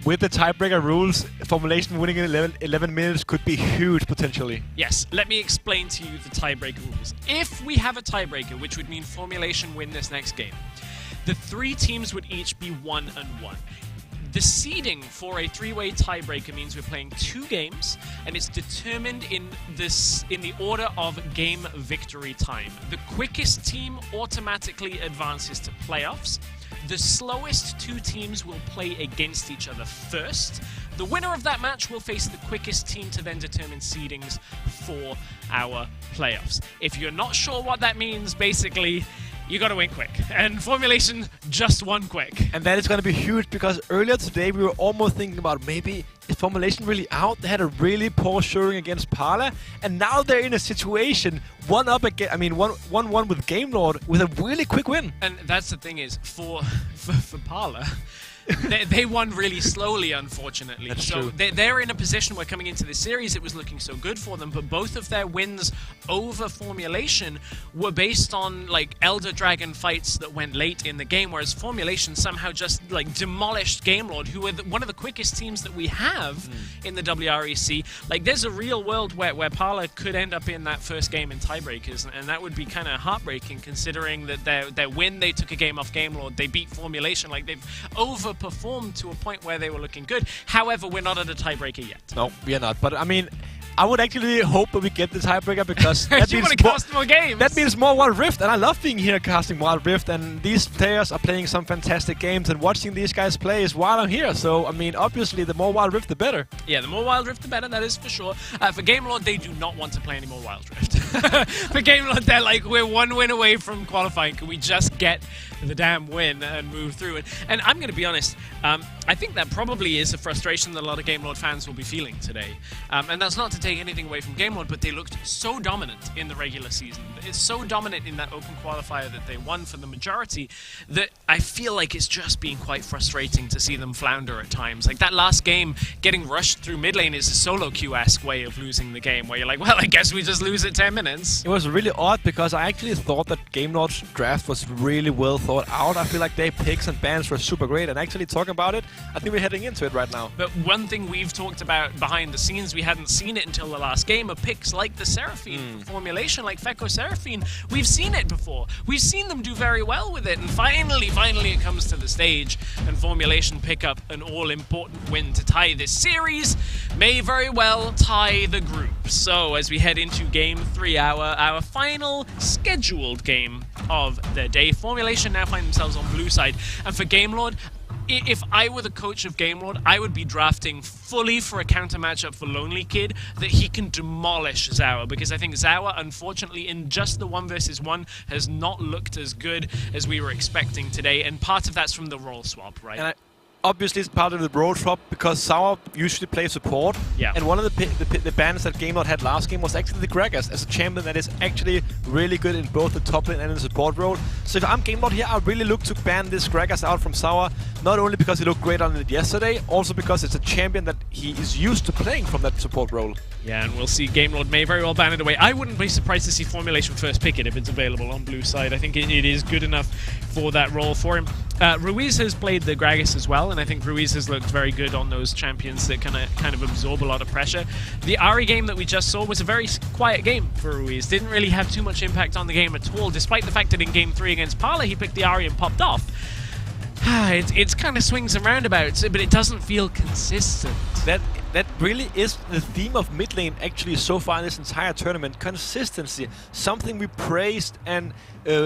with the tiebreaker rules, Formulation winning in 11 minutes could be huge potentially. Yes, let me explain to you the tiebreaker rules. If we have a tiebreaker, which would mean Formulation win this next game, the 3 teams would each be 1-1. The seeding for a 3-way tiebreaker means we're playing 2 games, and it's determined in the order of game victory time. The quickest team automatically advances to playoffs. The slowest 2 teams will play against each other first. The winner of that match will face the quickest team to then determine seedings for our playoffs. If you're not sure what that means, basically, you gotta win quick. And Formulation just won quick. And that is gonna be huge, because earlier today we were almost thinking about maybe is Formulation really out? They had a really poor showing against Parlor, and now they're in a situation 1-1 with Game Lord with a really quick win. And that's the thing is, for Parlor, they won really slowly, unfortunately. That's so true. They're in a position where coming into the series, it was looking so good for them, but both of their wins over Formulation were based on like Elder Dragon fights that went late in the game, whereas Formulation somehow just like demolished Game Lord, who are one of the quickest teams that we have in the WREC. Like, there's a real world where Parlor could end up in that first game in tiebreakers, and that would be kind of heartbreaking, considering that their win, they took a game off Game Lord, they beat Formulation, like they've overperformed to a point where they were looking good. However, we're not at a tiebreaker yet. No, we are not. But I mean, I would actually hope that we get the tiebreaker, because that you means want to cast more games. That means more Wildrift, and I love being here casting Wildrift, and these players are playing some fantastic games, and watching these guys play is while I'm here. So, I mean, obviously, the more Wildrift, the better. Yeah, the more Wildrift, the better, that is for sure. For Game Lord, they do not want to play any more Wildrift. For Game Lord, they're like, we're 1 win away from qualifying. Can we just get the damn win and move through it? And I'm going to be honest, I think that probably is a frustration that a lot of Game Lord fans will be feeling today. And that's not to take anything away from Game Lord, but they looked so dominant in the regular season. It's so dominant in that open qualifier that they won for the majority that I feel like it's just been quite frustrating to see them flounder at times. Like that last game, getting rushed through mid lane is a solo queue-esque way of losing the game, where you're like, well, I guess we just lose it 10 minutes. It was really odd, because I actually thought that Game Lord's draft was really well thought out. I feel like their picks and bans were super great, and actually talking about it, I think we're heading into it right now. But one thing we've talked about behind the scenes, we hadn't seen it until the last game, are picks like the Seraphine Formulation, like Feko Seraphine. We've seen it before. We've seen them do very well with it, and finally it comes to the stage, and Formulation pick up an all-important win to tie this series, may very well tie the group. So as we head into Game 3, our final scheduled game of the day, Formulation now find themselves on blue side, and for Game Lord, if I were the coach of Game Lord, I would be drafting fully for a counter matchup for Lonely Kid that he can demolish Zawa, because I think Zawa, unfortunately, in just the 1v1 has not looked as good as we were expecting today, and part of that's from the role swap, right? And obviously, it's part of the role swap because Zawa usually plays support. Yeah. And one of the bans that Game Lord had last game was actually the Gragas as a champion that is actually really good in both the top lane and in the support role. So if I'm Game Lord here, I really look to ban this Gragas out from Zawa, not only because he looked great on it yesterday, also because it's a champion that he is used to playing from that support role. Yeah, and we'll see. Game Lord may very well ban it away. I wouldn't be surprised to see Formulation first pick it if it's available on blue side. I think it is good enough for that role for him. Ruiz has played the Gragas as well, and I think Ruiz has looked very good on those champions that kind of absorb a lot of pressure. The Ahri game that we just saw was a very quiet game for Ruiz. Didn't really have too much impact on the game at all, despite the fact that in Game 3 against Parlor, he picked the Ahri and popped off. It's kind of swings and roundabouts, but it doesn't feel consistent. That really is the theme of mid lane actually so far in this entire tournament. Consistency, something we praised and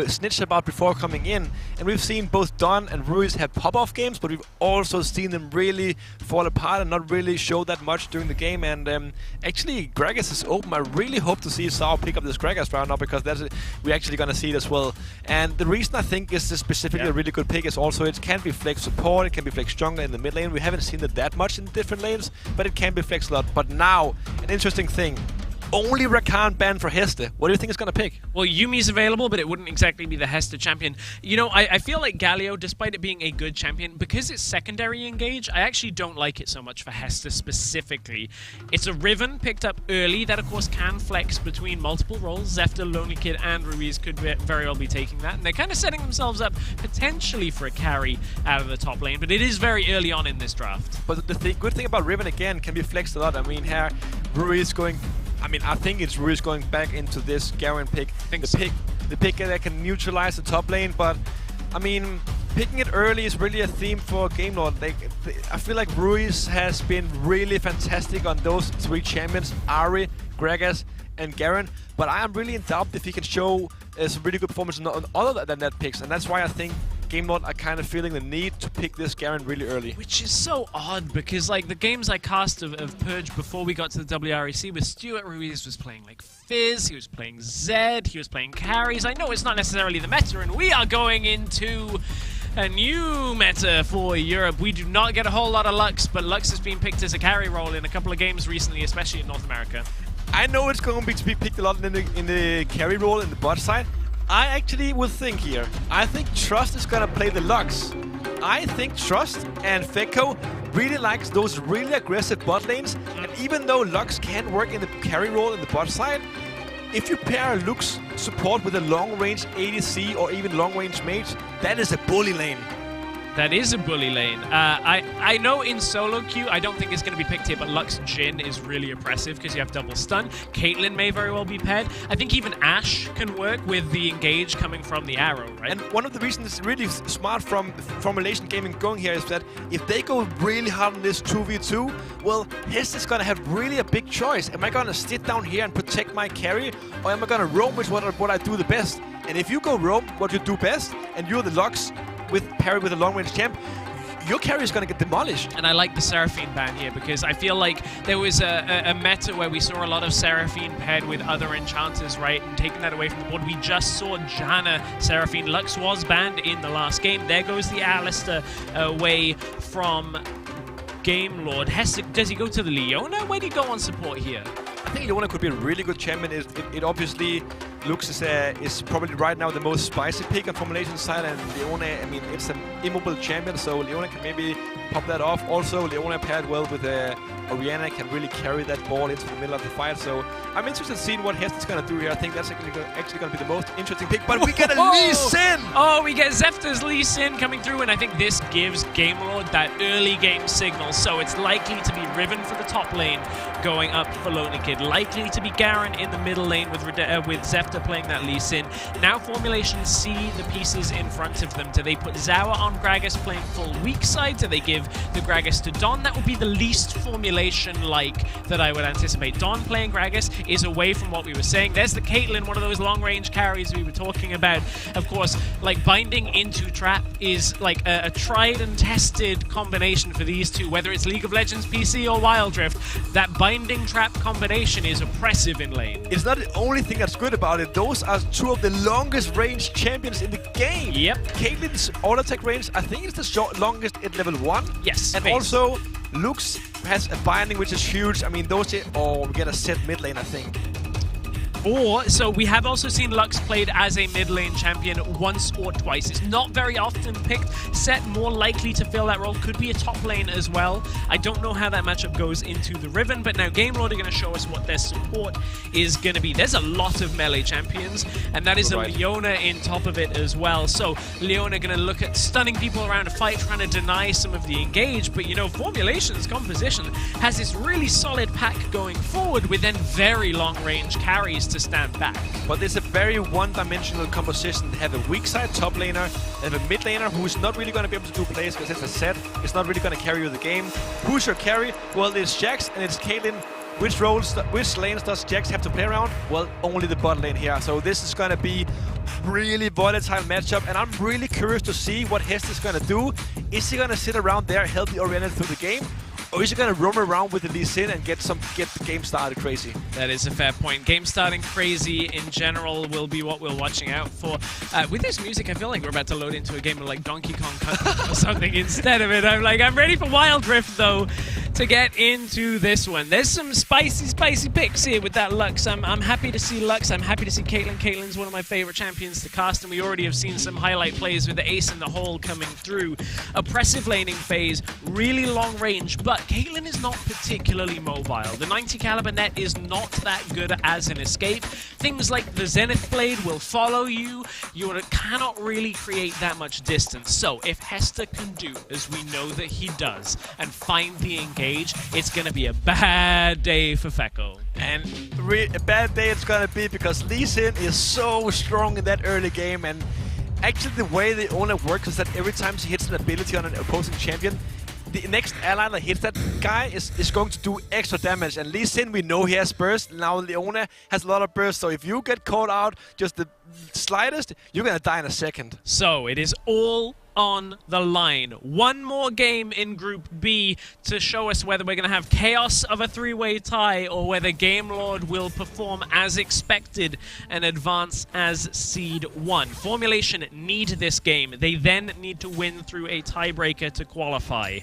snitched about before coming in. And we've seen both Don and Ruiz have pop-off games, but we've also seen them really fall apart and not really show that much during the game. And actually, Gragas is open. I really hope to see Zawa pick up this Gragas round now, because we're actually going to see it as well. And the reason I think is this specifically a really good pick is also it can be flex support, it can be flex stronger in the mid lane. We haven't seen it that much in different lanes, but it can be flex a lot. But now, an interesting thing. Only Rakan banned for Heste. What do you think it's going to pick? Well, Yumi's available, but it wouldn't exactly be the Heste champion. You know, I feel like Galio, despite it being a good champion, because it's secondary engage, I actually don't like it so much for Heste specifically. It's a Riven picked up early that, of course, can flex between multiple roles. Zefta, Lonely Kid, and Ruiz could very well be taking that. And they're kind of setting themselves up potentially for a carry out of the top lane, but it is very early on in this draft. But the good thing about Riven, again, can be flexed a lot. I mean, here, Ruiz going... I think it's Ruiz going back into this Garen pick. The pick that can neutralize the top lane, but I mean, picking it early is really a theme for Game Lord. I feel like Ruiz has been really fantastic on those three champions, Ahri, Gragas, and Garen, but I am really in doubt if he can show some really good performance on other than that picks, and that's why I think Game Lord are kind of feeling the need to pick this Garen really early. Which is so odd, because like the games I cast of Purge before we got to the WREC with Stuart, Ruiz was playing like Fizz, he was playing Zed, he was playing carries. I know it's not necessarily the meta, and we are going into a new meta for Europe. We do not get a whole lot of Lux, but Lux has been picked as a carry role in a couple of games recently, especially in North America. I know it's going to be picked a lot in the carry role in the bot side. I actually would think here. I think Trust is gonna play the Lux. I think Trust and Fekko really likes those really aggressive bot lanes, and even though Lux can work in the carry role in the bot side, if you pair Lux support with a long-range ADC or even long-range mage, that is a bully lane. That is a bully lane. I know in solo queue, I don't think it's going to be picked here, but Lux Jhin is really oppressive because you have double stun. Caitlyn may very well be paired. I think even Ashe can work with the engage coming from the arrow, right? And one of the reasons it's really smart from Formulation Gaming going here is that if they go really hard on this 2v2, well, Hest is going to have really a big choice. Am I going to sit down here and protect my carry, or am I going to roam with what I do the best? And if you go roam what you do best, and you're the Lux, with parry with a long-range champ, your carry is going to get demolished. And I like the Seraphine ban here because I feel like there was a meta where we saw a lot of Seraphine paired with other enchanters, right? And taking that away from the board. We just saw Janna Seraphine. Lux was banned in the last game. There goes the Alistair away from Game Lord. Does he go to the Leona? Where do you go on support here? I think Leona could be a really good champion. It obviously looks is probably right now the most spicy pick on Formulation side, and Leona, I mean, it's an immobile champion, so Leona can maybe pop that off. Also, Leona paired well with Orianna can really carry that ball into the middle of the fight, so I'm interested in seeing what Hest is going to do here. I think that's actually going to be the most interesting pick, but we get a Lee Sin! Oh, we get Zefta's Lee Sin coming through, and I think this gives Game Lord that early game signal, so it's likely to be Riven for the top lane going up for Lonely Kid, likely to be Garen in the middle lane with Zefta playing that Lee Sin. Now Formulation see the pieces in front of them. Do they put Zawa on Gragas playing full weak side? Do they give the Gragas to Don? That would be the least Formulation-like that I would anticipate. Don playing Gragas is away from what we were saying. There's the Caitlyn, one of those long-range carries we were talking about. Of course, like binding into trap is like a tried and tested combination for these two, whether it's League of Legends PC or Wildrift. That binding trap combination is oppressive in lane. It's not the only thing that's good about it. Those are two of the longest range champions in the game. Yep. Caitlyn's auto attack range, I think it's the longest at level 1. Yes. And also, Lux has a binding which is huge. I mean, those we get a set mid lane, I think. So we have also seen Lux played as a mid lane champion once or twice. It's not very often picked. Set more likely to fill that role. Could be a top lane as well. I don't know how that matchup goes into the Riven, but now Game Lord are going to show us what their support is going to be. There's a lot of melee champions, and that is a Leona in top of it as well. So Leona going to look at stunning people around a fight, trying to deny some of the engage, but you know, Formulation's composition has this really solid pack going forward with then very long range carries to stand back. But it's a very one-dimensional composition. They have a weak side top laner, they have a mid laner who's not really going to be able to do plays because it's a set. It's not really going to carry you the game. Who's your carry? Well, it's Jax and it's Caitlyn. Which lanes does Jax have to play around? Well, only the bot lane here. So this is going to be really volatile matchup, and I'm really curious to see what Hest is going to do. Is he going to sit around there, help the Oriana through the game? Or is he going to roam around with the Lee Sin and get the game started crazy? That is a fair point. Game starting crazy in general will be what we're watching out for. With this music, I feel like we're about to load into a game of like Donkey Kong Country or something instead of it. I'm ready for Wildrift though to get into this one. There's some spicy picks here with that Lux. I'm happy to see Lux. I'm happy to see Caitlyn. Caitlyn's one of my favorite champions to cast, and we already have seen some highlight plays with the ace in the hole coming through. Oppressive laning phase, really long range, but Caitlyn is not particularly mobile. The 90 caliber net is not that good as an escape. Things like the Zenith Blade will follow you. You cannot really create that much distance. So if Hester can do, as we know that he does, and find the engage, it's going to be a bad day for Fekko. And a bad day it's going to be because Lee Sin is so strong in that early game, and actually the way the owner works is that every time she hits an ability on an opposing champion, the next ally that hits that guy is going to do extra damage. And Lee Sin, we know he has burst. Now Leona has a lot of burst. So if you get caught out just the slightest, you're going to die in a second. So it is all on the line. One more game in Group B to show us whether we're going to have chaos of a three-way tie or whether Game Lord will perform as expected and advance as Seed 1. Formulation need this game. They then need to win through a tiebreaker to qualify.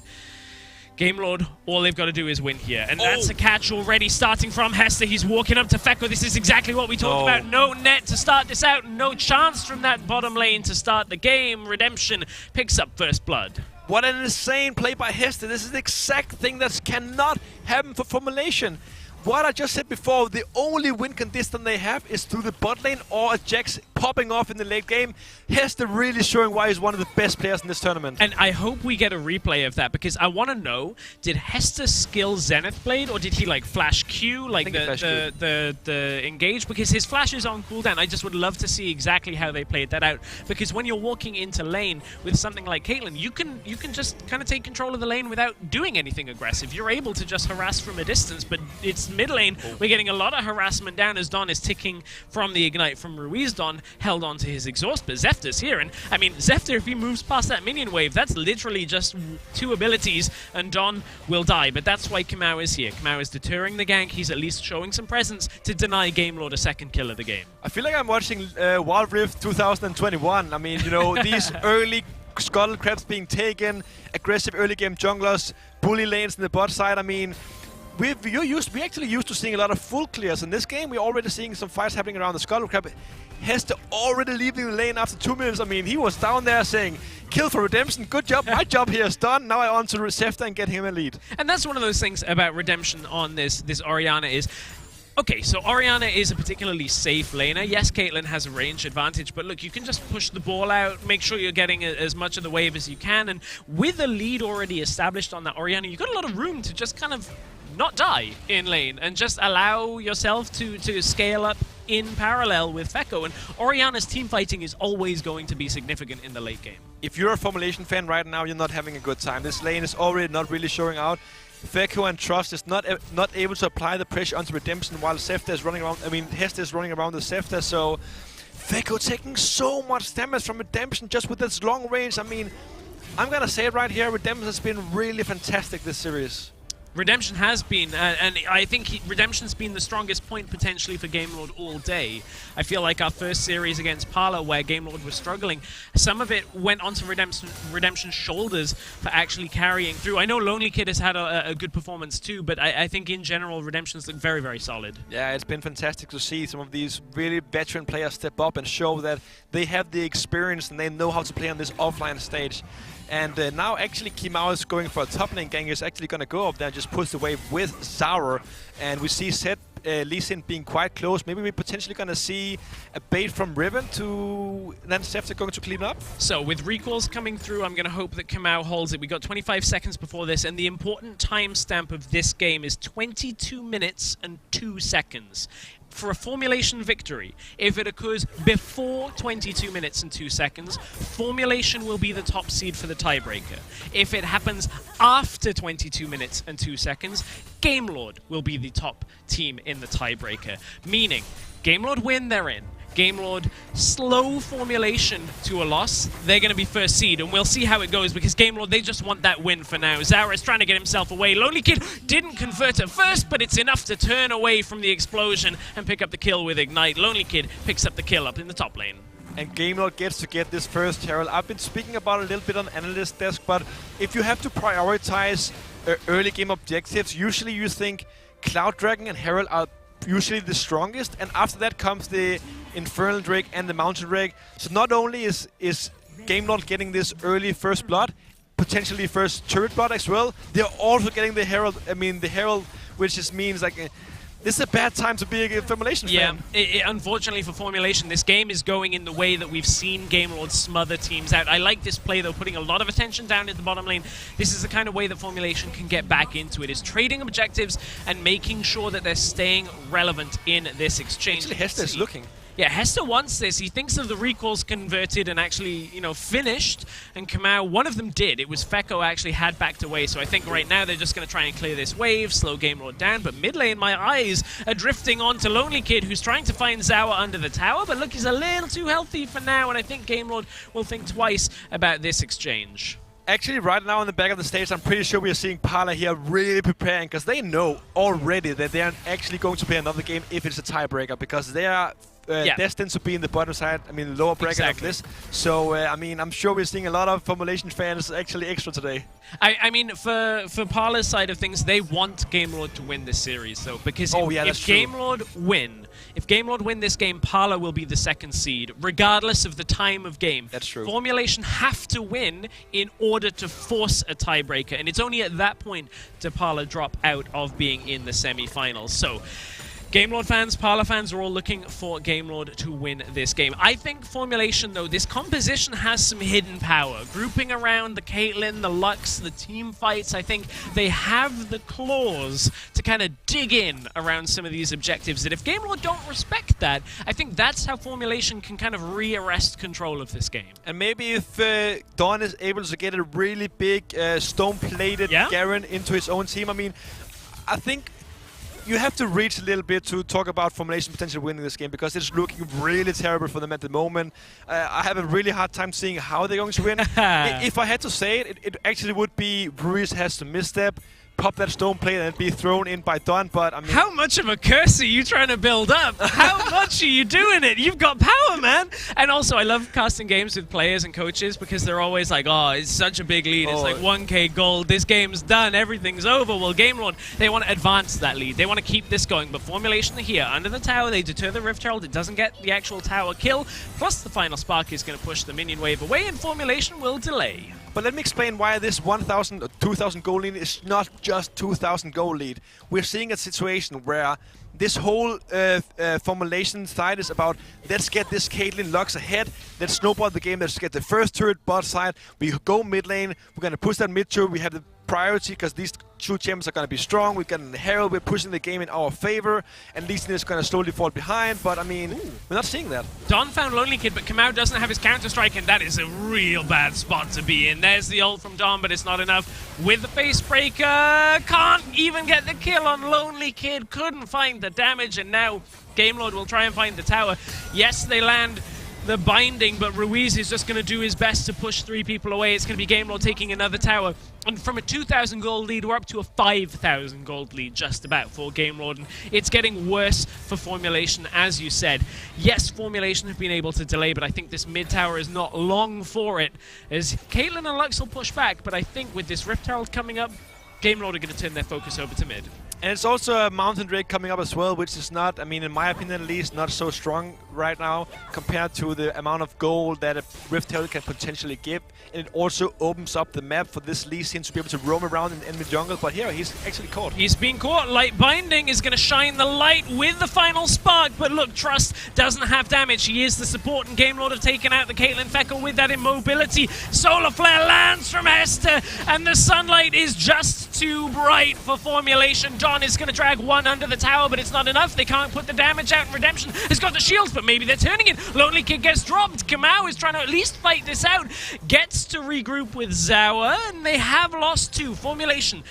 Game Lord, all they've got to do is win here. And that's a catch already starting from Hester. He's walking up to Fekko. This is exactly what we talked about. No net to start this out. No chance from that bottom lane to start the game. Redemption picks up first blood. What an insane play by Hester. This is the exact thing that cannot happen for Formulation. What I just said before, the only win condition they have is through the bot lane or a Jax popping off in the late game. Hester really showing why he's one of the best players in this tournament. And I hope we get a replay of that, because I want to know, did Hester skill Zenith Blade, or did he like flash Q, like the engage? Because his flash is on cooldown. I just would love to see exactly how they played that out, because when you're walking into lane with something like Caitlyn, you can just kind of take control of the lane without doing anything aggressive. You're able to just harass from a distance, but it's mid lane. We're getting a lot of harassment down as Don is ticking from the Ignite from Ruiz. Don held on to his exhaust, but Zefter's here, and I mean, Zefter, if he moves past that minion wave, that's literally just 2 abilities and Don will die. But that's why Kamau is here. Kamau is deterring the gank. He's at least showing some presence to deny Game Lord a second kill of the game. I feel like I'm watching Wildrift 2021. I mean, you know, these early scuttle crabs being taken, aggressive early game junglers, bully lanes in the bot side. I mean, we actually used to seeing a lot of full clears. In this game, we're already seeing some fights happening around the scuttle crab. Hester already leaving the lane after 2 minutes. I mean, he was down there saying, kill for Redemption, good job, my job here is done. Now I on to Zefter and get him a lead. And that's one of those things about Redemption on this Oriana is, okay, so Oriana is a particularly safe laner. Yes, Caitlyn has a range advantage, but look, you can just push the ball out, make sure you're getting as much of the wave as you can, and with a lead already established on that Oriana, you've got a lot of room to just kind of not die in lane and just allow yourself to scale up in parallel with Fekko. And Oriana's team fighting is always going to be significant in the late game. If you're a Formulation fan right now, you're not having a good time. This lane is already not really showing out. Fekko and Trust is not able to apply the pressure onto Redemption while Zefter is running around. I mean, Hester is running around the Zefter, so Fekko taking so much damage from Redemption just with this long range. I mean, I'm gonna say it right here, Redemption has been really fantastic this series. Redemption has been, and I think Redemption's been the strongest point potentially for Gamelord all day. I feel like our first series against Parlor, where Gamelord was struggling, some of it went onto Redemption's shoulders for actually carrying through. I know Lonely Kid has had a good performance too, but I think in general Redemption's looked very, very solid. Yeah, it's been fantastic to see some of these really veteran players step up and show that they have the experience and they know how to play on this offline stage. And now actually Kimao is going for a top lane gang. He's actually going to go up there and just push the wave with Zauer. And we see Zed Lee Sin being quite close. Maybe we're potentially going to see a bait from Riven to then Sefter going to clean up. So with recalls coming through, I'm going to hope that Kamau holds it. We got 25 seconds before this, and the important timestamp of this game is 22 minutes and 2 seconds. For a Formulation victory, if it occurs before 22 minutes and 2 seconds, Formulation will be the top seed for the tiebreaker. If it happens after 22 minutes and 2 seconds, Gamelord will be the top team in the tiebreaker. Meaning, Gamelord win, they're in. Gamelord slow Formulation to a loss, they're going to be first seed, and we'll see how it goes because Gamelord, they just want that win for now. Zauer is trying to get himself away. Lonely Kid didn't convert at first, but it's enough to turn away from the explosion and pick up the kill with Ignite. Lonely Kid picks up the kill up in the top lane. And Gamelord gets to get this first Herald. I've been speaking about it a little bit on Analyst desk, but if you have to prioritize early game objectives, usually you think Cloud Dragon and Herald are usually the strongest, and after that comes the Infernal Drake and the Mountain Drake. So not only is Gamelord getting this early first blood, potentially first turret blood as well, they're also getting the Herald. I mean, the Herald, which just means like this is a bad time to be a Formulation fan. Unfortunately for Formulation, this game is going in the way that we've seen Gamelord smother teams out. I like this play, though, putting a lot of attention down at the bottom lane. This is the kind of way that Formulation can get back into it, is trading objectives and making sure that they're staying relevant in this exchange. Actually, Hester is looking. Yeah, Hester wants this. He thinks of the recalls converted and actually, you know, finished. And Kamau, one of them did. It was Fekko actually had backed away. So I think right now they're just going to try and clear this wave, slow Gamelord down. But mid lane, my eyes are drifting onto Lonely Kid, who's trying to find Zauer under the tower. But look, he's a little too healthy for now. And I think Gamelord will think twice about this exchange. Actually, right now on the back of the stage, I'm pretty sure we are seeing Parlor here really preparing, because they know already that they are actually going to play another game if it's a tiebreaker, because they are destined to be in the bottom side, I mean, lower bracket of this. So, I mean, I'm sure we're seeing a lot of Formulation fans actually extra today. I mean, for Parlor's side of things, they want Gamelord to win this series, though, because if Gamelord win this game, Parlor will be the second seed, regardless of the time of game. That's true. Formulation have to win in order to force a tiebreaker, and it's only at that point do Parlor drop out of being in the semifinals. So, Gamelord fans, Parlor fans are all looking for Gamelord to win this game. I think Formulation, though, this composition has some hidden power. Grouping around the Caitlyn, the Lux, the team fights, I think they have the claws to kind of dig in around some of these objectives that if Gamelord don't respect that, I think that's how Formulation can kind of re-arrest control of this game. And maybe if Dawn is able to get a really big stone-plated Garen into his own team, I mean, I think you have to reach a little bit to talk about Formulation potentially winning this game, because it's looking really terrible for them at the moment. I have a really hard time seeing how they're going to win. If I had to say it, it actually would be Ruiz has to misstep, pop that stone plate and be thrown in by Don, but I mean... How much of a curse are you trying to build up? How much are you doing it? You've got power, man! And also, I love casting games with players and coaches because they're always like, oh, it's such a big lead. It's like 1k gold. This game's done. Everything's over. Well, Gamelord, they want to advance that lead. They want to keep this going. But Formulation here, under the tower, they deter the Rift Herald. It doesn't get the actual tower kill. Plus, the final spark is going to push the minion wave away, and Formulation will delay. But let me explain why this 1,000 or 2,000 gold lead is not just 2,000 gold lead. We're seeing a situation where this whole Formulation side is about, let's get this Caitlyn Lux ahead, let's snowball the game, let's get the first turret bot side, we go mid lane, we're going to push that mid turret, we have the priority because these two champions are going to be strong, we've got a Herald, we're pushing the game in our favor, and Lee Sin is going to slowly fall behind, but I mean, we're not seeing that. Don found Lonely Kid, but Kamau doesn't have his counter-strike, and that is a real bad spot to be in. There's the ult from Don, but it's not enough. With the face breaker, can't even get the kill on Lonely Kid, couldn't find the damage, and now Gamelord will try and find the tower. Yes, they land the binding, but Ruiz is just going to do his best to push 3 people away. It's going to be Game Lord taking another tower. And from a 2,000 gold lead, we're up to a 5,000 gold lead just about for Game Lord. And it's getting worse for Formulation, as you said. Yes, Formulation have been able to delay, but I think this mid tower is not long for it, as Caitlyn and Lux will push back. But I think with this Rift Herald coming up, Game Lord are going to turn their focus over to mid. And it's also a Mountain Drake coming up as well, which is not, I mean, in my opinion at least, not so strong right now compared to the amount of gold that a Rift Herald can potentially give. And it also opens up the map for this Lee Sin to be able to roam around in the enemy jungle. But here, he's actually caught. He's been caught. Light Binding is going to shine the light with the final spark. But look, Trust doesn't have damage. He is the support, and Game Lord have taken out the Caitlyn Feckle with that immobility. Solar Flare lands from Hester, and the sunlight is just too bright for Formulation. John is going to drag one under the tower, but it's not enough. They can't put the damage out, and Redemption has got the shields, but maybe they're turning it. Lonely Kid gets dropped. Kamau is trying to at least fight this out. Gets to regroup with Zawa, and they have lost 2. Formulation,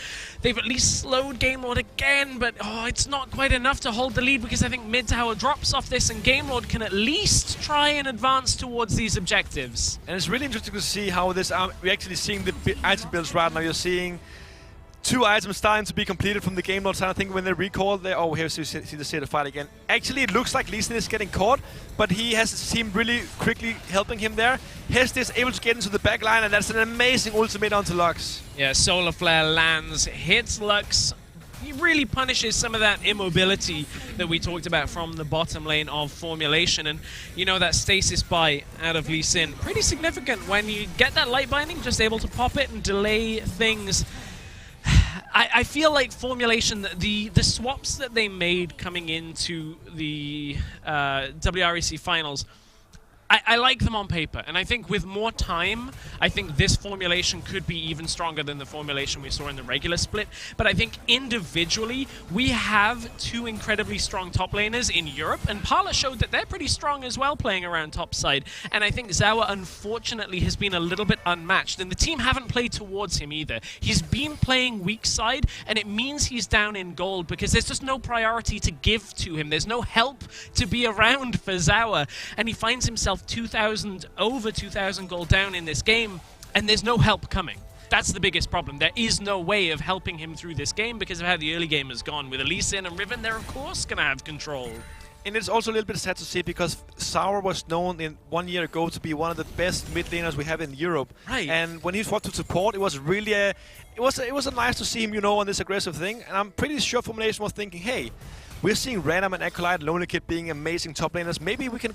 they've at least slowed Game Lord again, but it's not quite enough to hold the lead, because I think mid tower drops off this, and Game Lord can at least try and advance towards these objectives. And it's really interesting to see how this, we're actually seeing the item builds right now. You're seeing 2 items starting to be completed from the Game Lord side. I think when they recall, here you see the state of fight again. Actually, it looks like Lee Sin is getting caught, but he has seemed really quickly helping him there. Hest is able to get into the back line, and that's an amazing ultimate onto Lux. Yeah, Solar Flare lands, hits Lux. He really punishes some of that immobility that we talked about from the bottom lane of Formulation. And, you know, that stasis buy out of Lee Sin, pretty significant when you get that light binding, just able to pop it and delay things. I feel like Formulation, the swaps that they made coming into the WREC finals, I like them on paper, and I think with more time, I think this Formulation could be even stronger than the Formulation we saw in the regular split. But I think individually, we have 2 incredibly strong top laners in Europe, and Parlor showed that they're pretty strong as well playing around top side. And I think Zawa, unfortunately, has been a little bit unmatched, and the team haven't played towards him either. He's been playing weak side, and it means he's down in gold, because there's just no priority to give to him. There's no help to be around for Zawa, and he finds himself over 2,000 gold down in this game, and there's no help coming. That's the biggest problem. There is no way of helping him through this game because of how the early game has gone. With Elise and Riven, they're of course going to have control. And it's also a little bit sad to see, because Sour was known 1 year ago to be one of the best mid laners we have in Europe. Right. And when he fought to support, it was really it was nice to see him, you know, on this aggressive thing. And I'm pretty sure Formulation was thinking, hey, we're seeing Random and Acolyte, Lonely Kid being amazing top laners. Maybe we can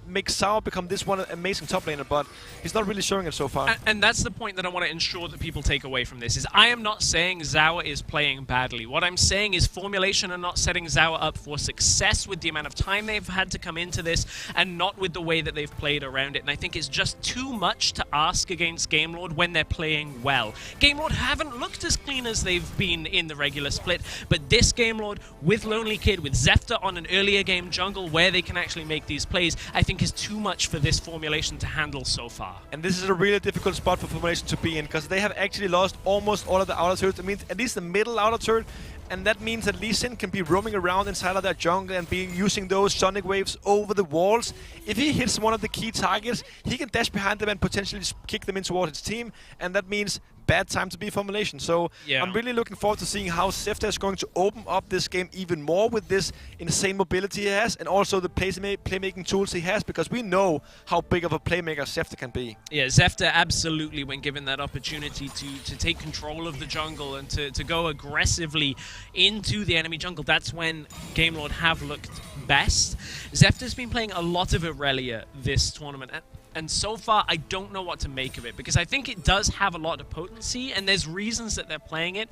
make Sour become this one amazing top laner, but he's not really showing it so far. And that's the point that I want to ensure that people take away from this, is I am not saying Zawa is playing badly. What I'm saying is Formulation are not setting Zawa up for success with the amount of time they've had to come into this, and not with the way that they've played around it. And I think it's just too much to ask against Game Lord when they're playing well. Game Lord haven't looked as clean as they've been in the regular split, but this Game Lord with Lonely Kid, with Zefta on an earlier game jungle where they can actually make these plays, I think is too much for this Formulation to handle so far. And this is a really difficult spot for Formulation to be in, because they have actually lost almost all of the outer turrets. I mean, at least the middle outer turret, and that means that Lee Sin can be roaming around inside of that jungle and be using those sonic waves over the walls. If he hits one of the key targets, he can dash behind them and potentially kick them in towards his team, and that means bad time to be Formulation. So yeah. I'm really looking forward to seeing how Zefta is going to open up this game even more with this insane mobility he has, and also the playmaking tools he has, because we know how big of a playmaker Zefta can be. Yeah, Zefta absolutely, when given that opportunity to take control of the jungle and to go aggressively into the enemy jungle, that's when Game Lord have looked best. Zefta's been playing a lot of Irelia this tournament, and so far, I don't know what to make of it, because I think it does have a lot of potency, and there's reasons that they're playing it.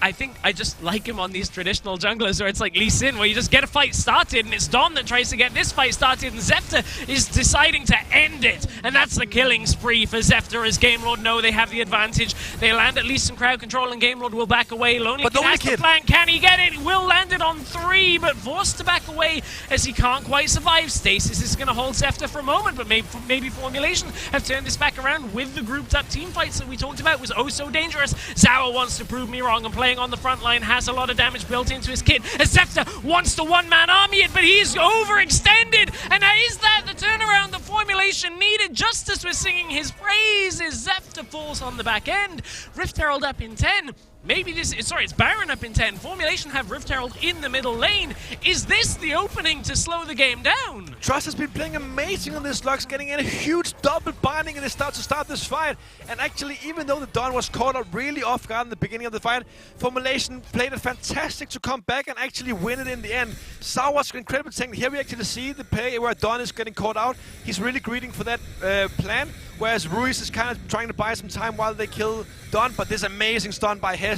I think I just like him on these traditional junglers where it's like Lee Sin, where you just get a fight started, and it's Dom that tries to get this fight started, and Zefta is deciding to end it. And that's the killing spree for Zefta, as Game Lord know they have the advantage. They land at least some crowd control, and Game Lord will back away. Lonely Kid has the flank. Can he get it? He will land it on 3, but forced to back away as he can't quite survive. Stasis is going to hold Zefta for a moment, but maybe Formulation have turned this back around with the grouped up team fights that we talked about. Was oh so dangerous. Zawa wants to prove me wrong. strong and playing on the front line, has a lot of damage built into his kit. As Zefta wants to one-man army it, but he's overextended. And is that the turnaround the Formulation needed? Justice was singing his praises. Zefta falls on the back end. Rift Herald up in 10. Maybe this is, sorry, it's Baron up in 10. Formulation have Rift Herald in the middle lane. Is this the opening to slow the game down? Trust has been playing amazing on this Lux, getting in a huge double binding in the start to start this fight. And actually, even though the Dawn was caught up really off guard in the beginning of the fight, Formulation played it fantastic to come back and actually win it in the end. Sao was incredible tank. Here we actually see the play where Dawn is getting caught out. He's really greeting for that plan, whereas Ruiz is kind of trying to buy some time while they kill Dawn, but this amazing stun by Heste.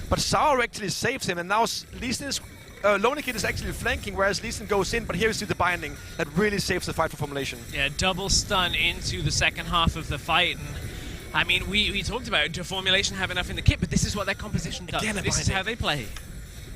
But Sao actually saves him, and now Leeson is Lonely Kid is actually flanking, whereas Leeson goes in, but here we see the binding that really saves the fight for Formulation. Yeah, double stun into the second half of the fight. And I mean, we talked about, do Formulation have enough in the kit, but this is what their composition does. Again, this is how they play.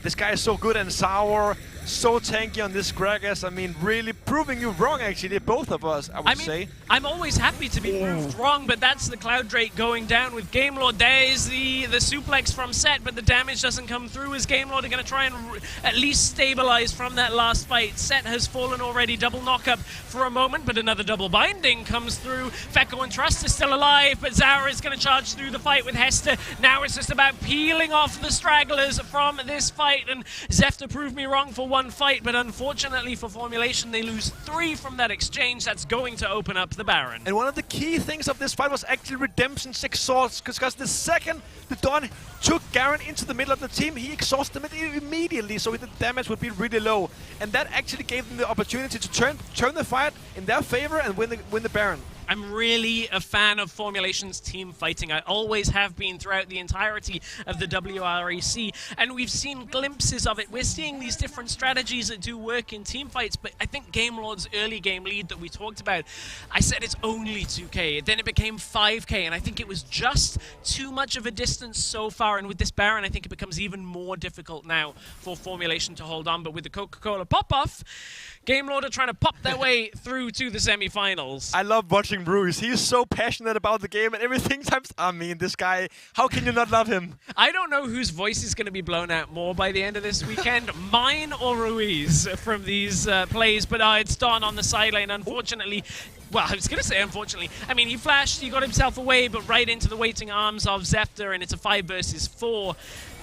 This guy is so good, and Sour, so tanky on this Gragas. I mean, really proving you wrong, actually, both of us, I would say. I'm always happy to be proved wrong, but that's the Cloud Drake going down with Game Lord. There is the suplex from Set, but the damage doesn't come through as Game Lord are going to try and at least stabilize from that last fight. Set has fallen already, double knockup for a moment, but another double binding comes through. Fekko and Trust is still alive, but Zara is going to charge through the fight with Hester. Now it's just about peeling off the stragglers from this fight, and Zefta proved me wrong for one fight, but unfortunately for Formulation, they lose 3 from that exchange. That's going to open up the Baron. And one of the key things of this fight was actually Redemption's exhaust, because the second the Dawn took Garen into the middle of the team, he exhausted him immediately, so the damage would be really low. And that actually gave them the opportunity to turn the fight in their favor and win the Baron. I'm really a fan of Formulation's team fighting. I always have been throughout the entirety of the WREC, and we've seen glimpses of it. We're seeing these different strategies that do work in team fights, but I think Game Lord's early game lead that we talked about, I said it's only 2k, then it became 5k, and I think it was just too much of a distance so far, and with this Baron, I think it becomes even more difficult now for Formulation to hold on, but with the Coca-Cola pop-off, Game Lord are trying to pop their way through to the semi-finals. I love watching Bruce. He's so passionate about the game and everything. I mean, this guy, how can you not love him? I don't know whose voice is going to be blown out more by the end of this weekend, mine or Ruiz from these plays, but it's Don on the sideline, unfortunately. Well, I was going to say unfortunately. I mean, he flashed, he got himself away, but right into the waiting arms of Zefta, and it's a 5 versus 4.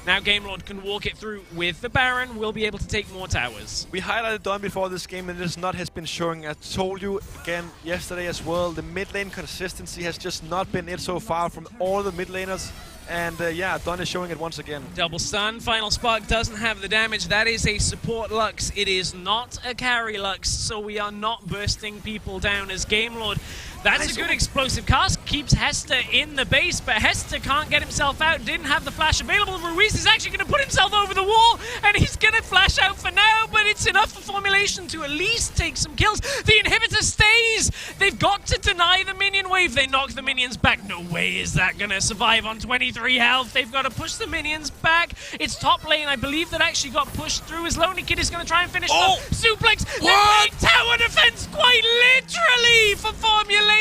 Now Game Lord can walk it through with the Baron. We'll be able to take more towers. We highlighted Dawn before this game, and this not has been showing. I told you again yesterday as well, the mid lane consistency has just not been it so far from all the mid laners. And yeah, Dawn is showing it once again. Double stun. Final Spark doesn't have the damage. That is a support Lux. It is not a carry Lux, so we are not bursting people down as Game Lord. That's a good explosive cast. Keeps Hester in the base, but Hester can't get himself out. Didn't have the flash available. Ruiz is actually going to put himself over the wall, and he's going to flash out for now, but it's enough for Formulation to at least take some kills. The inhibitor stays. They've got to deny the minion wave. They knock the minions back. No way is that going to survive on 23 health. They've got to push the minions back. It's top lane, I believe, that actually got pushed through as Lonely Kid is going to try and finish the suplex. What? Tower defense quite literally for Formulation.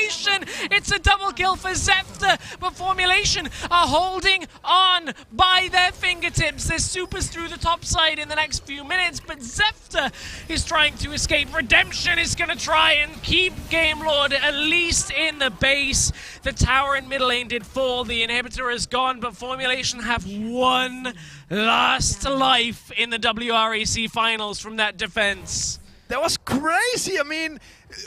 It's a double kill for Zefta, but Formulation are holding on by their fingertips. There's supers through the top side in the next few minutes, but Zefta is trying to escape. Redemption is going to try and keep Game Lord at least in the base. The tower in middle lane did fall. The inhibitor is gone, but Formulation have one last life in the WREC finals from that defense. That was crazy. I mean,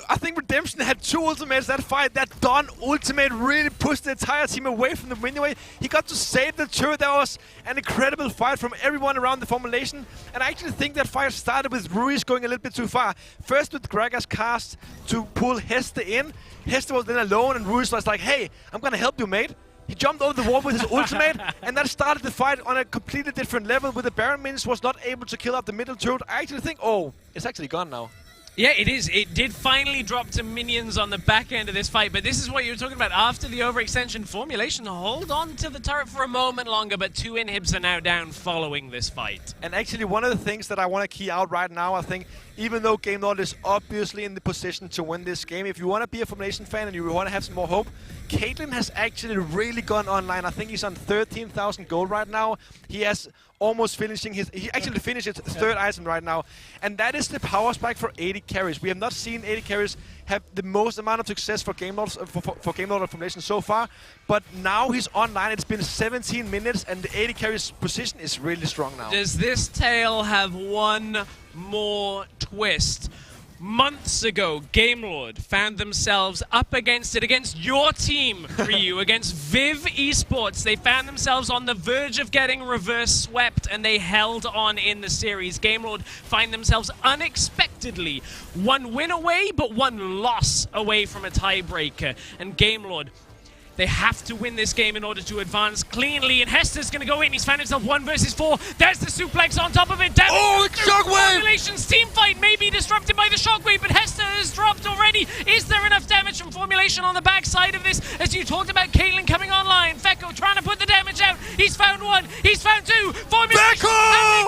I think Redemption had 2 ultimates that fight. That Dawn ultimate really pushed the entire team away from the minion wave. He got to save the turret. That was an incredible fight from everyone around the Formulation. And I actually think that fight started with Ruiz going a little bit too far. First with Gragas cast to pull Hester in. Hester was then alone, and Ruiz was like, hey, I'm going to help you, mate. He jumped over the wall with his ultimate, and that started the fight on a completely different level, with the Baron minions was not able to kill up the middle turret. I actually think, oh, it's actually gone now. Yeah, it is. It did finally drop to minions on the back end of this fight, but this is what you were talking about. After the overextension, Formulation hold on to the turret for a moment longer, but 2 inhibs are now down following this fight. And actually, one of the things that I want to key out right now, I think, even though Game Lord is obviously in the position to win this game, if you want to be a Formulation fan and you want to have some more hope, Caitlyn has actually really gone online. I think he's on 13,000 gold right now. He has almost finishing his... He actually finished his third item right now. And that is the power spike for 80 carries. We have not seen 80 carries have the most amount of success for Game Lord for Game Lord Formulation so far. But now he's online. It's been 17 minutes and the 80 carries position is really strong now. Does this tale have one more twist? Months ago, Game Lord found themselves up against your team, Ryu, against Viv Esports. They found themselves on the verge of getting reverse swept, and they held on in the series. Game Lord find themselves unexpectedly 1 win away, but 1 loss away from a tiebreaker. And Game Lord, they have to win this game in order to advance cleanly, and Hester's going to go in. He's found himself 1 versus 4. There's the suplex on top of it. Damage. Oh, shockwave! Formulation's team fight may be disrupted by the shockwave, but Hester has dropped already. Is there enough damage from Formulation on the backside of this? As you talked about Caitlyn coming online, Fekko trying to put the damage out. He's found 1. He's found 2. Formulation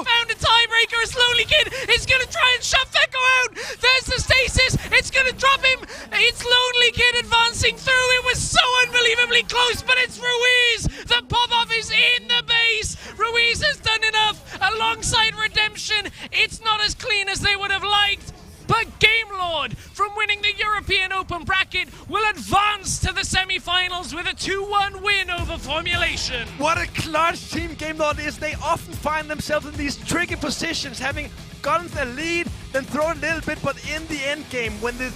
found a tiebreaker. A Lonely Kid is going to try and shove Fekko out. There's the stasis. It's going to drop him. It's Lonely Kid advancing through. It was so unbelievable. Close, but it's Ruiz! The pop-off is in the base! Ruiz has done enough alongside Redemption. It's not as clean as they would have liked, but Game Lord, from winning the European Open bracket, will advance to the semi-finals with a 2-1 win over Formulation. What a clutch team Game Lord is. They often find themselves in these tricky positions, having gotten the lead, then throw a little bit, but in the end game, when the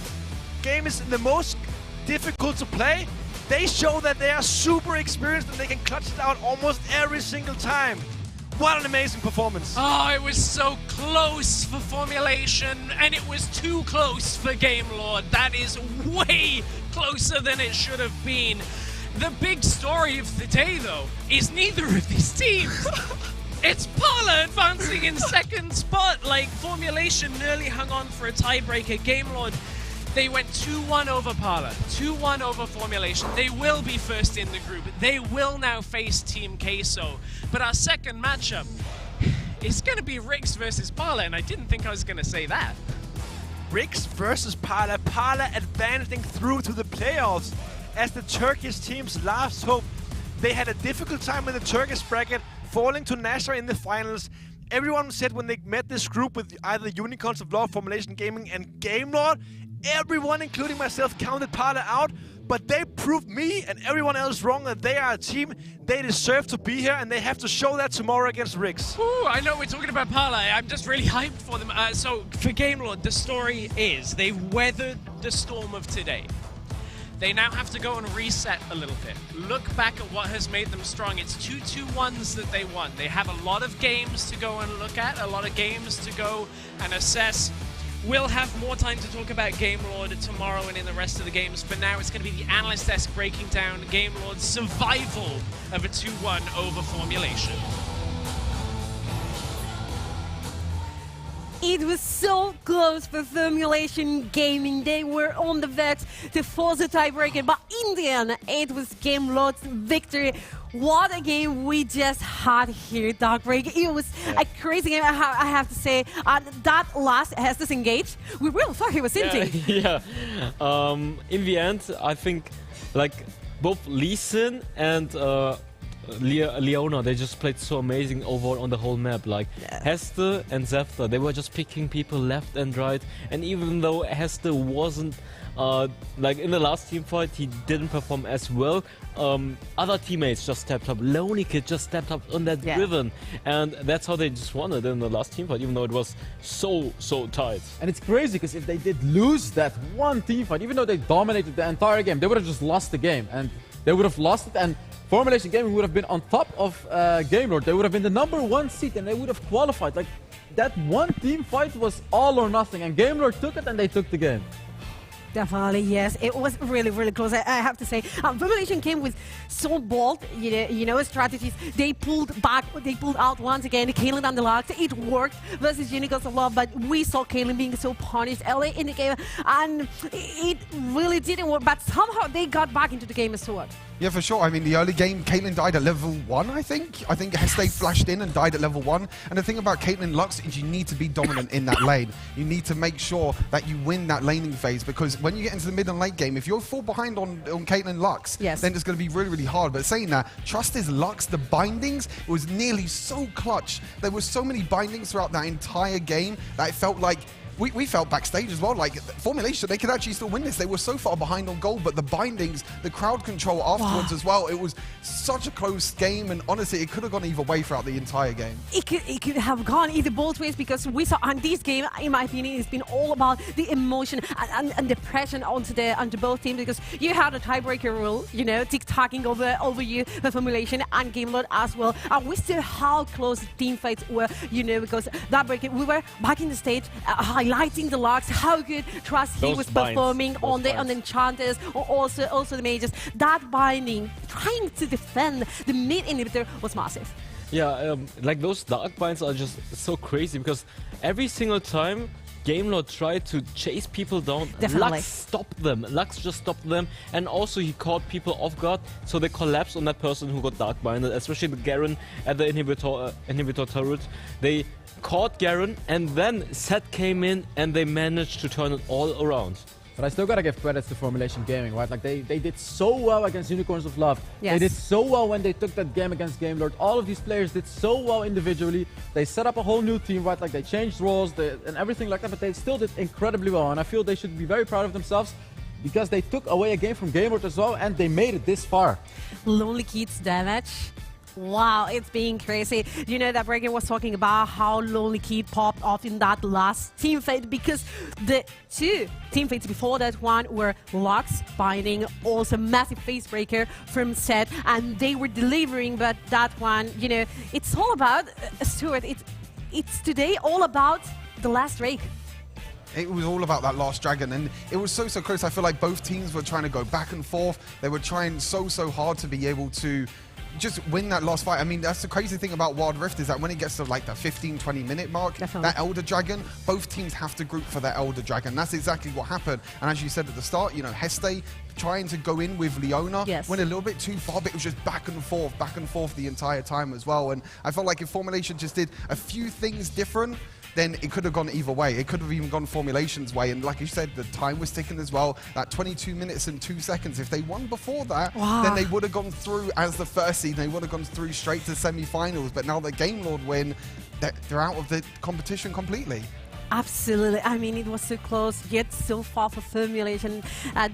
game is the most difficult to play, they show that they are super experienced and they can clutch it out almost every single time. What an amazing performance. Oh, it was so close for Formulation, and it was too close for Game Lord. That is way closer than it should have been. The big story of the day, though, is neither of these teams. It's Parlor advancing in second spot. Like, Formulation nearly hung on for a tiebreaker. Game Lord, they went 2-1 over Parlor, 2-1 over Formulation. They will be first in the group. They will now face Team Queso. But our second matchup is going to be Rix versus Parlor, and I didn't think I was going to say that. Rix versus Parlor. Parlor advancing through to the playoffs as the Turkish team's last hope. They had a difficult time in the Turkish bracket, falling to Nasser in the finals. Everyone said when they met this group with either Unicorns of Law, Formulation Gaming, and Game Lord, everyone, including myself, counted Parlor out, but they proved me and everyone else wrong that they are a team. They deserve to be here, and they have to show that tomorrow against Rix. Ooh, I know we're talking about Parlor. I'm just really hyped for them. So, for Game Lord, the story is they've weathered the storm of today. They now have to go and reset a little bit. Look back at what has made them strong. It's 2-2-1s that they won. They have a lot of games to go and look at, a lot of games to go and assess. We'll have more time to talk about Game Lord tomorrow and in the rest of the games. For now, it's going to be the Analyst desk breaking down Game Lord's survival of a 2-1 over Formulation. It was so close for Formulation Gaming. They were on the verge to force a tiebreaker, but in the end, it was Game Lord's victory. What a game we just had here, Darkbreak. It was a crazy game, I have to say. That last Hester's engaged, we really thought he was empty. Yeah. In the end, I think like both Lee Sin and Leona, they just played so amazing overall on the whole map. Like Hester and Zephyr, they were just picking people left and right. And even though Hester wasn't like in the last team fight, he didn't perform as well. Other teammates just stepped up. Lonely Kid just stepped up on that Riven, and that's how they just won it in the last team fight, even though it was so tight. And it's crazy because if they did lose that one team fight, even though they dominated the entire game, they would have just lost the game, and they would have lost it. And Formulation Gaming would have been on top of Game Lord. They would have been the #1 seed, and they would have qualified. Like that one team fight was all or nothing, and Game Lord took it, and they took the game. Definitely, yes. It was really, really close. I have to say, Formulation came with so bold, strategies. They pulled out once again. Caitlyn and the Lux. It worked versus Unicorns of Love, but we saw Caitlyn being so punished early in the game, and it really didn't work. But somehow they got back into the game as well. Yeah, for sure. I mean, the early game, Caitlyn died at level 1, I think. I think Heste flashed in and died at level 1. And the thing about Caitlyn Lux is you need to be dominant in that lane. You need to make sure that you win that laning phase, because when you get into the mid and late game, if you're fall behind on Caitlyn Lux, then it's going to be really, really hard. But saying that, trust is Lux. The bindings was nearly so clutch. There were so many bindings throughout that entire game that it felt like we felt backstage as well, like Formulation, they could actually still win this. They were so far behind on gold, but the bindings, the crowd control afterwards as well, it was such a close game, and honestly, it could have gone either way throughout the entire game. It could have gone either both ways, because we saw on this game, in my opinion, it's been all about the emotion and the pressure onto both teams, because you had a tiebreaker rule, tick-tocking over you, the Formulation and Gamelord as well. And we saw how close the team fights were, because that break, we were back in the stage, highlighting the Lux, how good Trust he was performing on the Enchanters, or also the Mages. That binding, trying to defend the mid inhibitor was massive. Yeah, like those dark binds are just so crazy, because every single time Gamelord tried to chase people down, Lux stopped them. Lux just stopped them, and also he caught people off guard, so they collapsed on that person who got dark binded, especially the Garen at the inhibitor turret. They caught Garen, and then Set came in and they managed to turn it all around. But I still gotta give credits to Formulation Gaming, right? Like they did so well against Unicorns of Love. Yes. They did so well when they took that game against Gamelord. All of these players did so well individually. They set up a whole new team, right? Like they changed roles and everything like that, but they still did incredibly well. And I feel they should be very proud of themselves, because they took away a game from Gamelord as well, and they made it this far. Lonely Kid's damage. Wow, it's being crazy. That Breaker was talking about how Lonely Kid popped off in that last team fight, because the two team fights before that one were Lux binding, also massive face breaker from Set, and they were delivering. But that one, it's all about Stuart. It's today all about the last Drake. It was all about that last dragon, and it was so close. I feel like both teams were trying to go back and forth. They were trying so hard to be able to just win that last fight. I mean, that's the crazy thing about Wildrift, is that when it gets to like the 15-20 minute mark, that Elder Dragon, both teams have to group for that Elder Dragon. That's exactly what happened. And as you said at the start, Heste trying to go in with Leona went a little bit too far, but it was just back and forth the entire time as well. And I felt like if Formulation just did a few things different, then it could have gone either way. It could have even gone Formulation's way. And like you said, the time was ticking as well. That 22 minutes and 2 seconds. If they won before that, then they would have gone through as the first seed. They would have gone through straight to semi-finals. But now the Gamelord win, they're out of the competition completely. Absolutely. I mean, it was so close, yet so far for Formulation.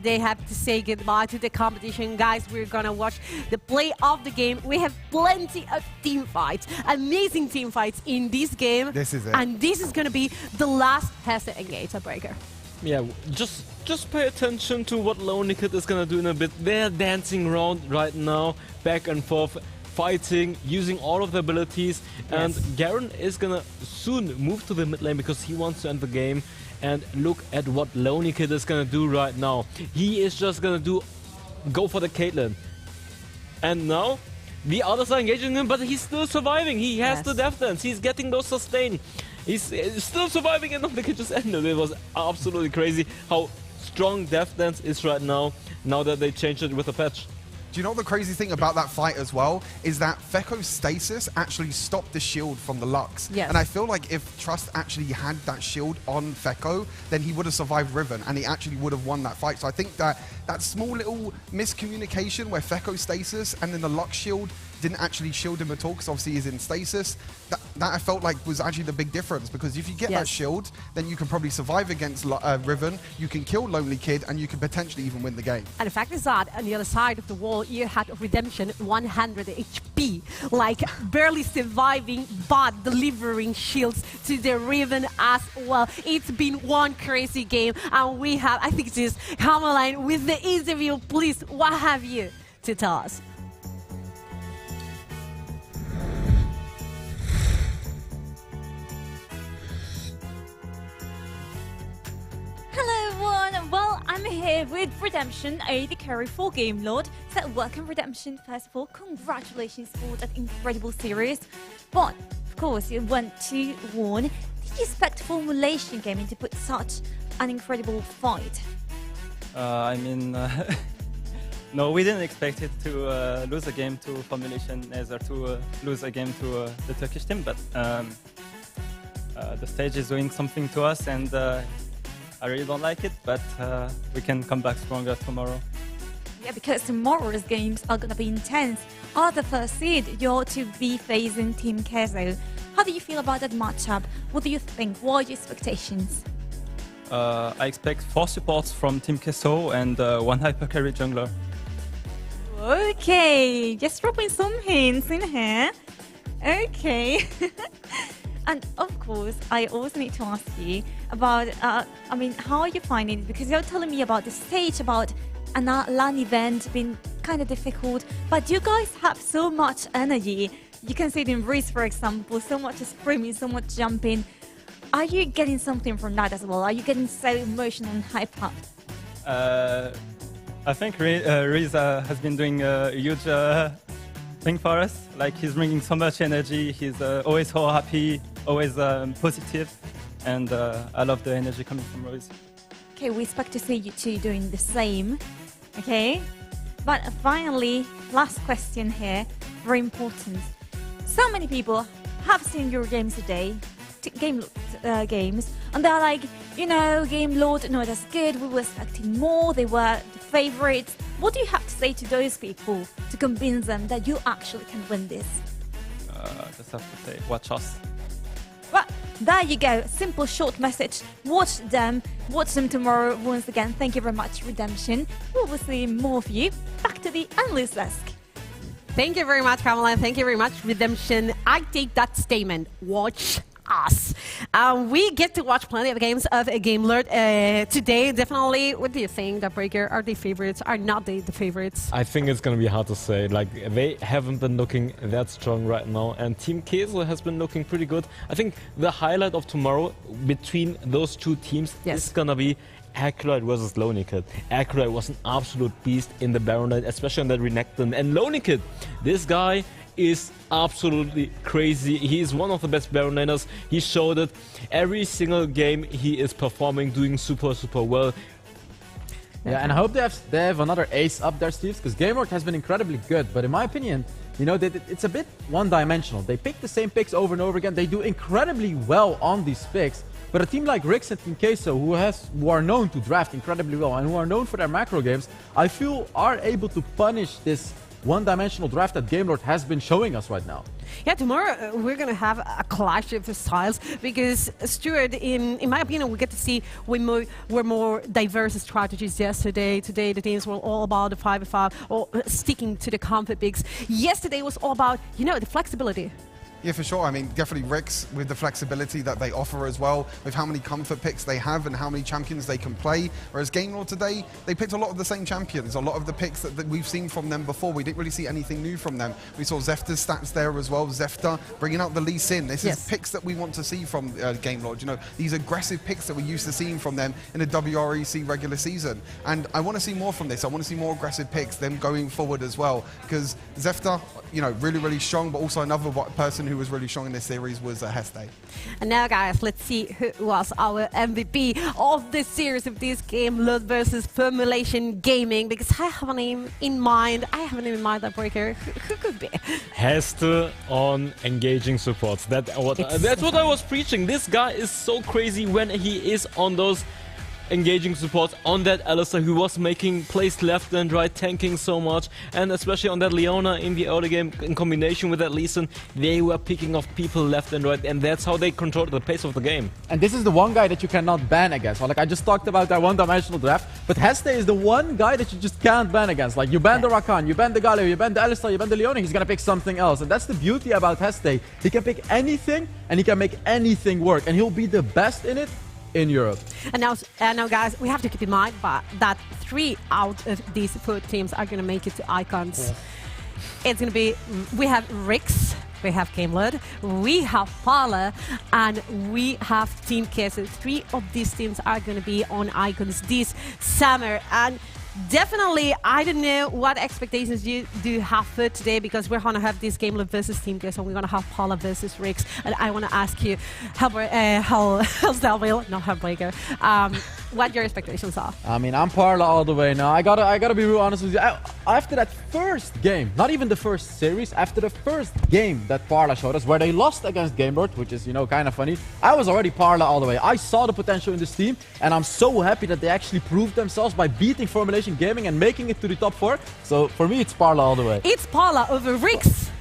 They have to say goodbye to the competition. Guys, we're going to watch the play of the game. We have plenty of team fights, amazing team fights in this game. This is it. And this is going to be the last Heste Engage Breaker. Yeah, just pay attention to what Lonely Kid is going to do in a bit. They're dancing around right now, back and forth, fighting, using all of the abilities, and Garen is gonna soon move to the mid lane because he wants to end the game. And look at what Lonely Kid is gonna do right now. He is just gonna go for the Caitlyn. And now the others are engaging him, but he's still surviving. He has the death dance. He's getting those sustain. He's still surviving, and the kid just ended. It was absolutely crazy how strong death dance is right now that they changed it with a patch. Do you know what the crazy thing about that fight as well is that Fekko's stasis actually stopped the shield from the Lux. Yes. And I feel like if Trust actually had that shield on Fekko, then he would have survived Riven and he actually would have won that fight. So I think that small little miscommunication where Fekko stasis and then the Lux shield didn't actually shield him at all, because obviously he's in stasis, that I felt like was actually the big difference, because if you get that shield, then you can probably survive against Riven, you can kill Lonely Kid, and you can potentially even win the game. And the fact is that on the other side of the wall, you had Redemption 100 HP, like barely surviving, but delivering shields to the Riven as well. It's been one crazy game, and we have, I think it is Caroline with the interview. Please, what have you to tell us? Hello everyone, well I'm here with Redemption, AD carry for Game Lord. So welcome Redemption, first of all. Congratulations for that incredible series. But, of course, you went to win. Did you expect Formulation Gaming to put such an incredible fight? No, we didn't expect it to lose a game to Formulation, neither to lose a game to the Turkish team, but the stage is doing something to us, and I really don't like it, but we can come back stronger tomorrow. Yeah, because tomorrow's games are going to be intense. Are the first seed, you're to be facing Team Keso. How do you feel about that matchup? What do you think? What are your expectations? I expect 4 supports from Team Keso and 1 hyper carry jungler. Okay, just dropping some hints in here. Okay. And of course, I also need to ask you about, how are you finding it? Because you're telling me about the stage, about an LAN event being kind of difficult, but you guys have so much energy. You can see it in Reese, for example, so much screaming, so much jumping. Are you getting something from that as well? Are you getting so emotional and hyped up? I think Reese has been doing a huge thing for us. Like, he's bringing so much energy. He's always so happy, always positive, and I love the energy coming from Reese. Okay, we expect to see you two doing the same. Okay, but finally, last question here, very important. So many people have seen your games today, games, and they're like, Game Lord, no, that's good. We were expecting more. They were the favorites. What do you have to say to those people to convince them that you actually can win this? Just have to say, watch us. Well, there you go. Simple, short message. Watch them tomorrow. Once again, thank you very much, Redemption. We will see more of you. Back to the analyst desk. Thank you very much, Kamala. Thank you very much, Redemption. I take that statement. Watch us. We get to watch plenty of games of Game Lord today. Definitely. What do you think, the Breaker? Are they favorites? Are not they the favorites? I think it's going to be hard to say. Like, they haven't been looking that strong right now, and Team Keso has been looking pretty good. I think the highlight of tomorrow between those two teams is going to be Accurate versus Lonely Kid. Accurate was an absolute beast in the Baron lane, especially on that Renekton. And Lonely Kid, this guy is absolutely crazy. He is one of the best Baron laners. He showed it. Every single game he is performing, doing super, super well. Yeah, and I hope they have another ace up their sleeves, because Game Lord has been incredibly good. But in my opinion, it's a bit one-dimensional. They pick the same picks over and over again. They do incredibly well on these picks. But a team like Rix and Team Keso, who are known to draft incredibly well and who are known for their macro games, I feel are able to punish this one-dimensional draft that Game Lord has been showing us right now. Yeah, tomorrow we're going to have a clash of styles because, Stuart, in my opinion, we get to see more diverse strategies yesterday. Today, the teams were all about the 5v5 or sticking to the comfort picks. Yesterday was all about, the flexibility. Yeah, for sure. I mean, definitely Rix with the flexibility that they offer as well, with how many comfort picks they have and how many champions they can play. Whereas Game Lord today, they picked a lot of the same champions. A lot of the picks that we've seen from them before, we didn't really see anything new from them. We saw Zefta's stats there as well. Zefta bringing out the Lee Sin. This is picks that we want to see from Game Lord. These aggressive picks that we're used to seeing from them in the WREC regular season. And I want to see more from this. I want to see more aggressive picks, them going forward as well. Because Zefta, really, really strong, but also another person who was really strong in this series was Heste. And now, guys, let's see who was our MVP of this series of this Game Lord versus Formulation Gaming, because I have a name in mind. That Breaker. Who could be? Heste on engaging supports. That's what I was preaching. This guy is so crazy when he is on those engaging supports, on that Alistair who was making plays left and right, tanking so much, and especially on that Leona in the early game in combination with that Lee Sin, they were picking off people left and right, and that's how they controlled the pace of the game. And this is the one guy that you cannot ban against. Like, I just talked about that one-dimensional draft, but Heste is the one guy that you just can't ban against. Like, you ban the Rakan, you ban the Galio, you ban the Alistair, you ban the Leona, he's gonna pick something else. And that's the beauty about Heste. He can pick anything, and he can make anything work, and he'll be the best in it in Europe. And now, guys, we have to keep in mind that 3 out of these 4 teams are going to make it to Icons. It's going to be, we have Rix, we have Gamelord, we have Parlor, and we have Team Queso. 3 of these teams are going to be on Icons this summer. And definitely, I don't know what expectations you do have for today, because we're going to have this Gamelord versus Team Queso, and we're going to have Parlor versus Rix. And I want to ask you, Hellsdelville, what your expectations are. I mean, I'm Parlor all the way now. I gotta be real honest with you. After that first game, not even the first series, after the first game that Parlor showed us, where they lost against Gamelord, which is, you know, kind of funny, I was already Parlor all the way. I saw the potential in this team, and I'm so happy that they actually proved themselves by beating Formulation Gaming and making it to the top 4. So for me, it's Parlor all the way. It's Parlor over Rix.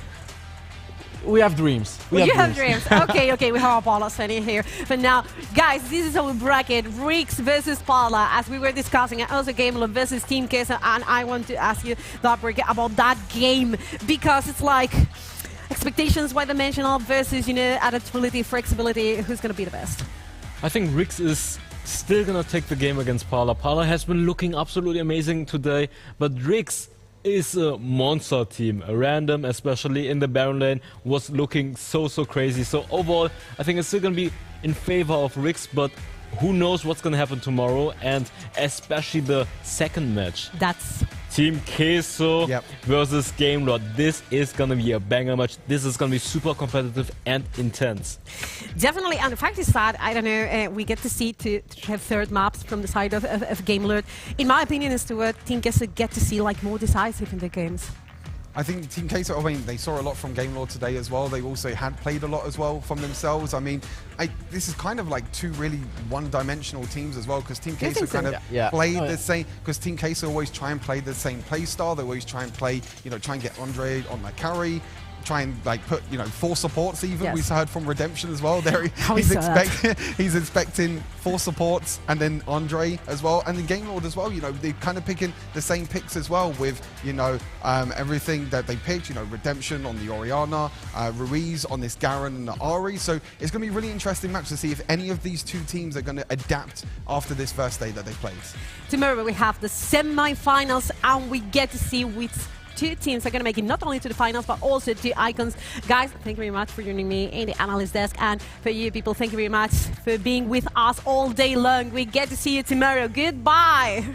We have dreams. You have dreams. Okay, we have Parlor standing here. But now, guys, this is our bracket. Rix versus Parlor, as we were discussing, and also Gamelord versus Team Queso. And I want to ask you, Dobrik, about that game, because it's like expectations one-dimensional versus, you know, adaptability, flexibility. Who's going to be the best? I think Rix is still going to take the game against Parlor. Parlor has been looking absolutely amazing today, but Rix is a monster team. Random, especially in the Baron lane, was looking so crazy. So overall, I think it's still going to be in favor of Rix, but who knows what's going to happen tomorrow, and especially the second match. That's Team Queso versus Gamelord. This is going to be a banger match. This is going to be super competitive and intense. Definitely, and the fact is that, I don't know, we get to see to have third maps from the side of Gamelord. In my opinion, is to Team Queso get to see like more decisive in the games. I think Team Queso, I mean, they saw a lot from Gamelord today as well. They also had played a lot as well from themselves. I mean, this is kind of like 2 really one-dimensional teams as well, because Team Queso kind of played the same, because Team Queso always try and play the same play style. They always try and play, you know, try and get Andre on the carry, try and like put, you know, 4 supports even. Yes. We heard from Redemption as well. There he's expecting 4 supports and then Andre as well, and then Gamelord as well. You know, they're kind of picking the same picks as well with, you know, everything that they picked. You know, Redemption on the Orianna, Ruiz on this Garen and the Ari. So it's going to be a really interesting match to see if any of these 2 teams are going to adapt after this first day that they played. Tomorrow we have the semi-finals, and we get to see which 2 teams are going to make it not only to the finals, but also to Icons. Guys, thank you very much for joining me in the Analyst desk. And for you people, thank you very much for being with us all day long. We get to see you tomorrow. Goodbye.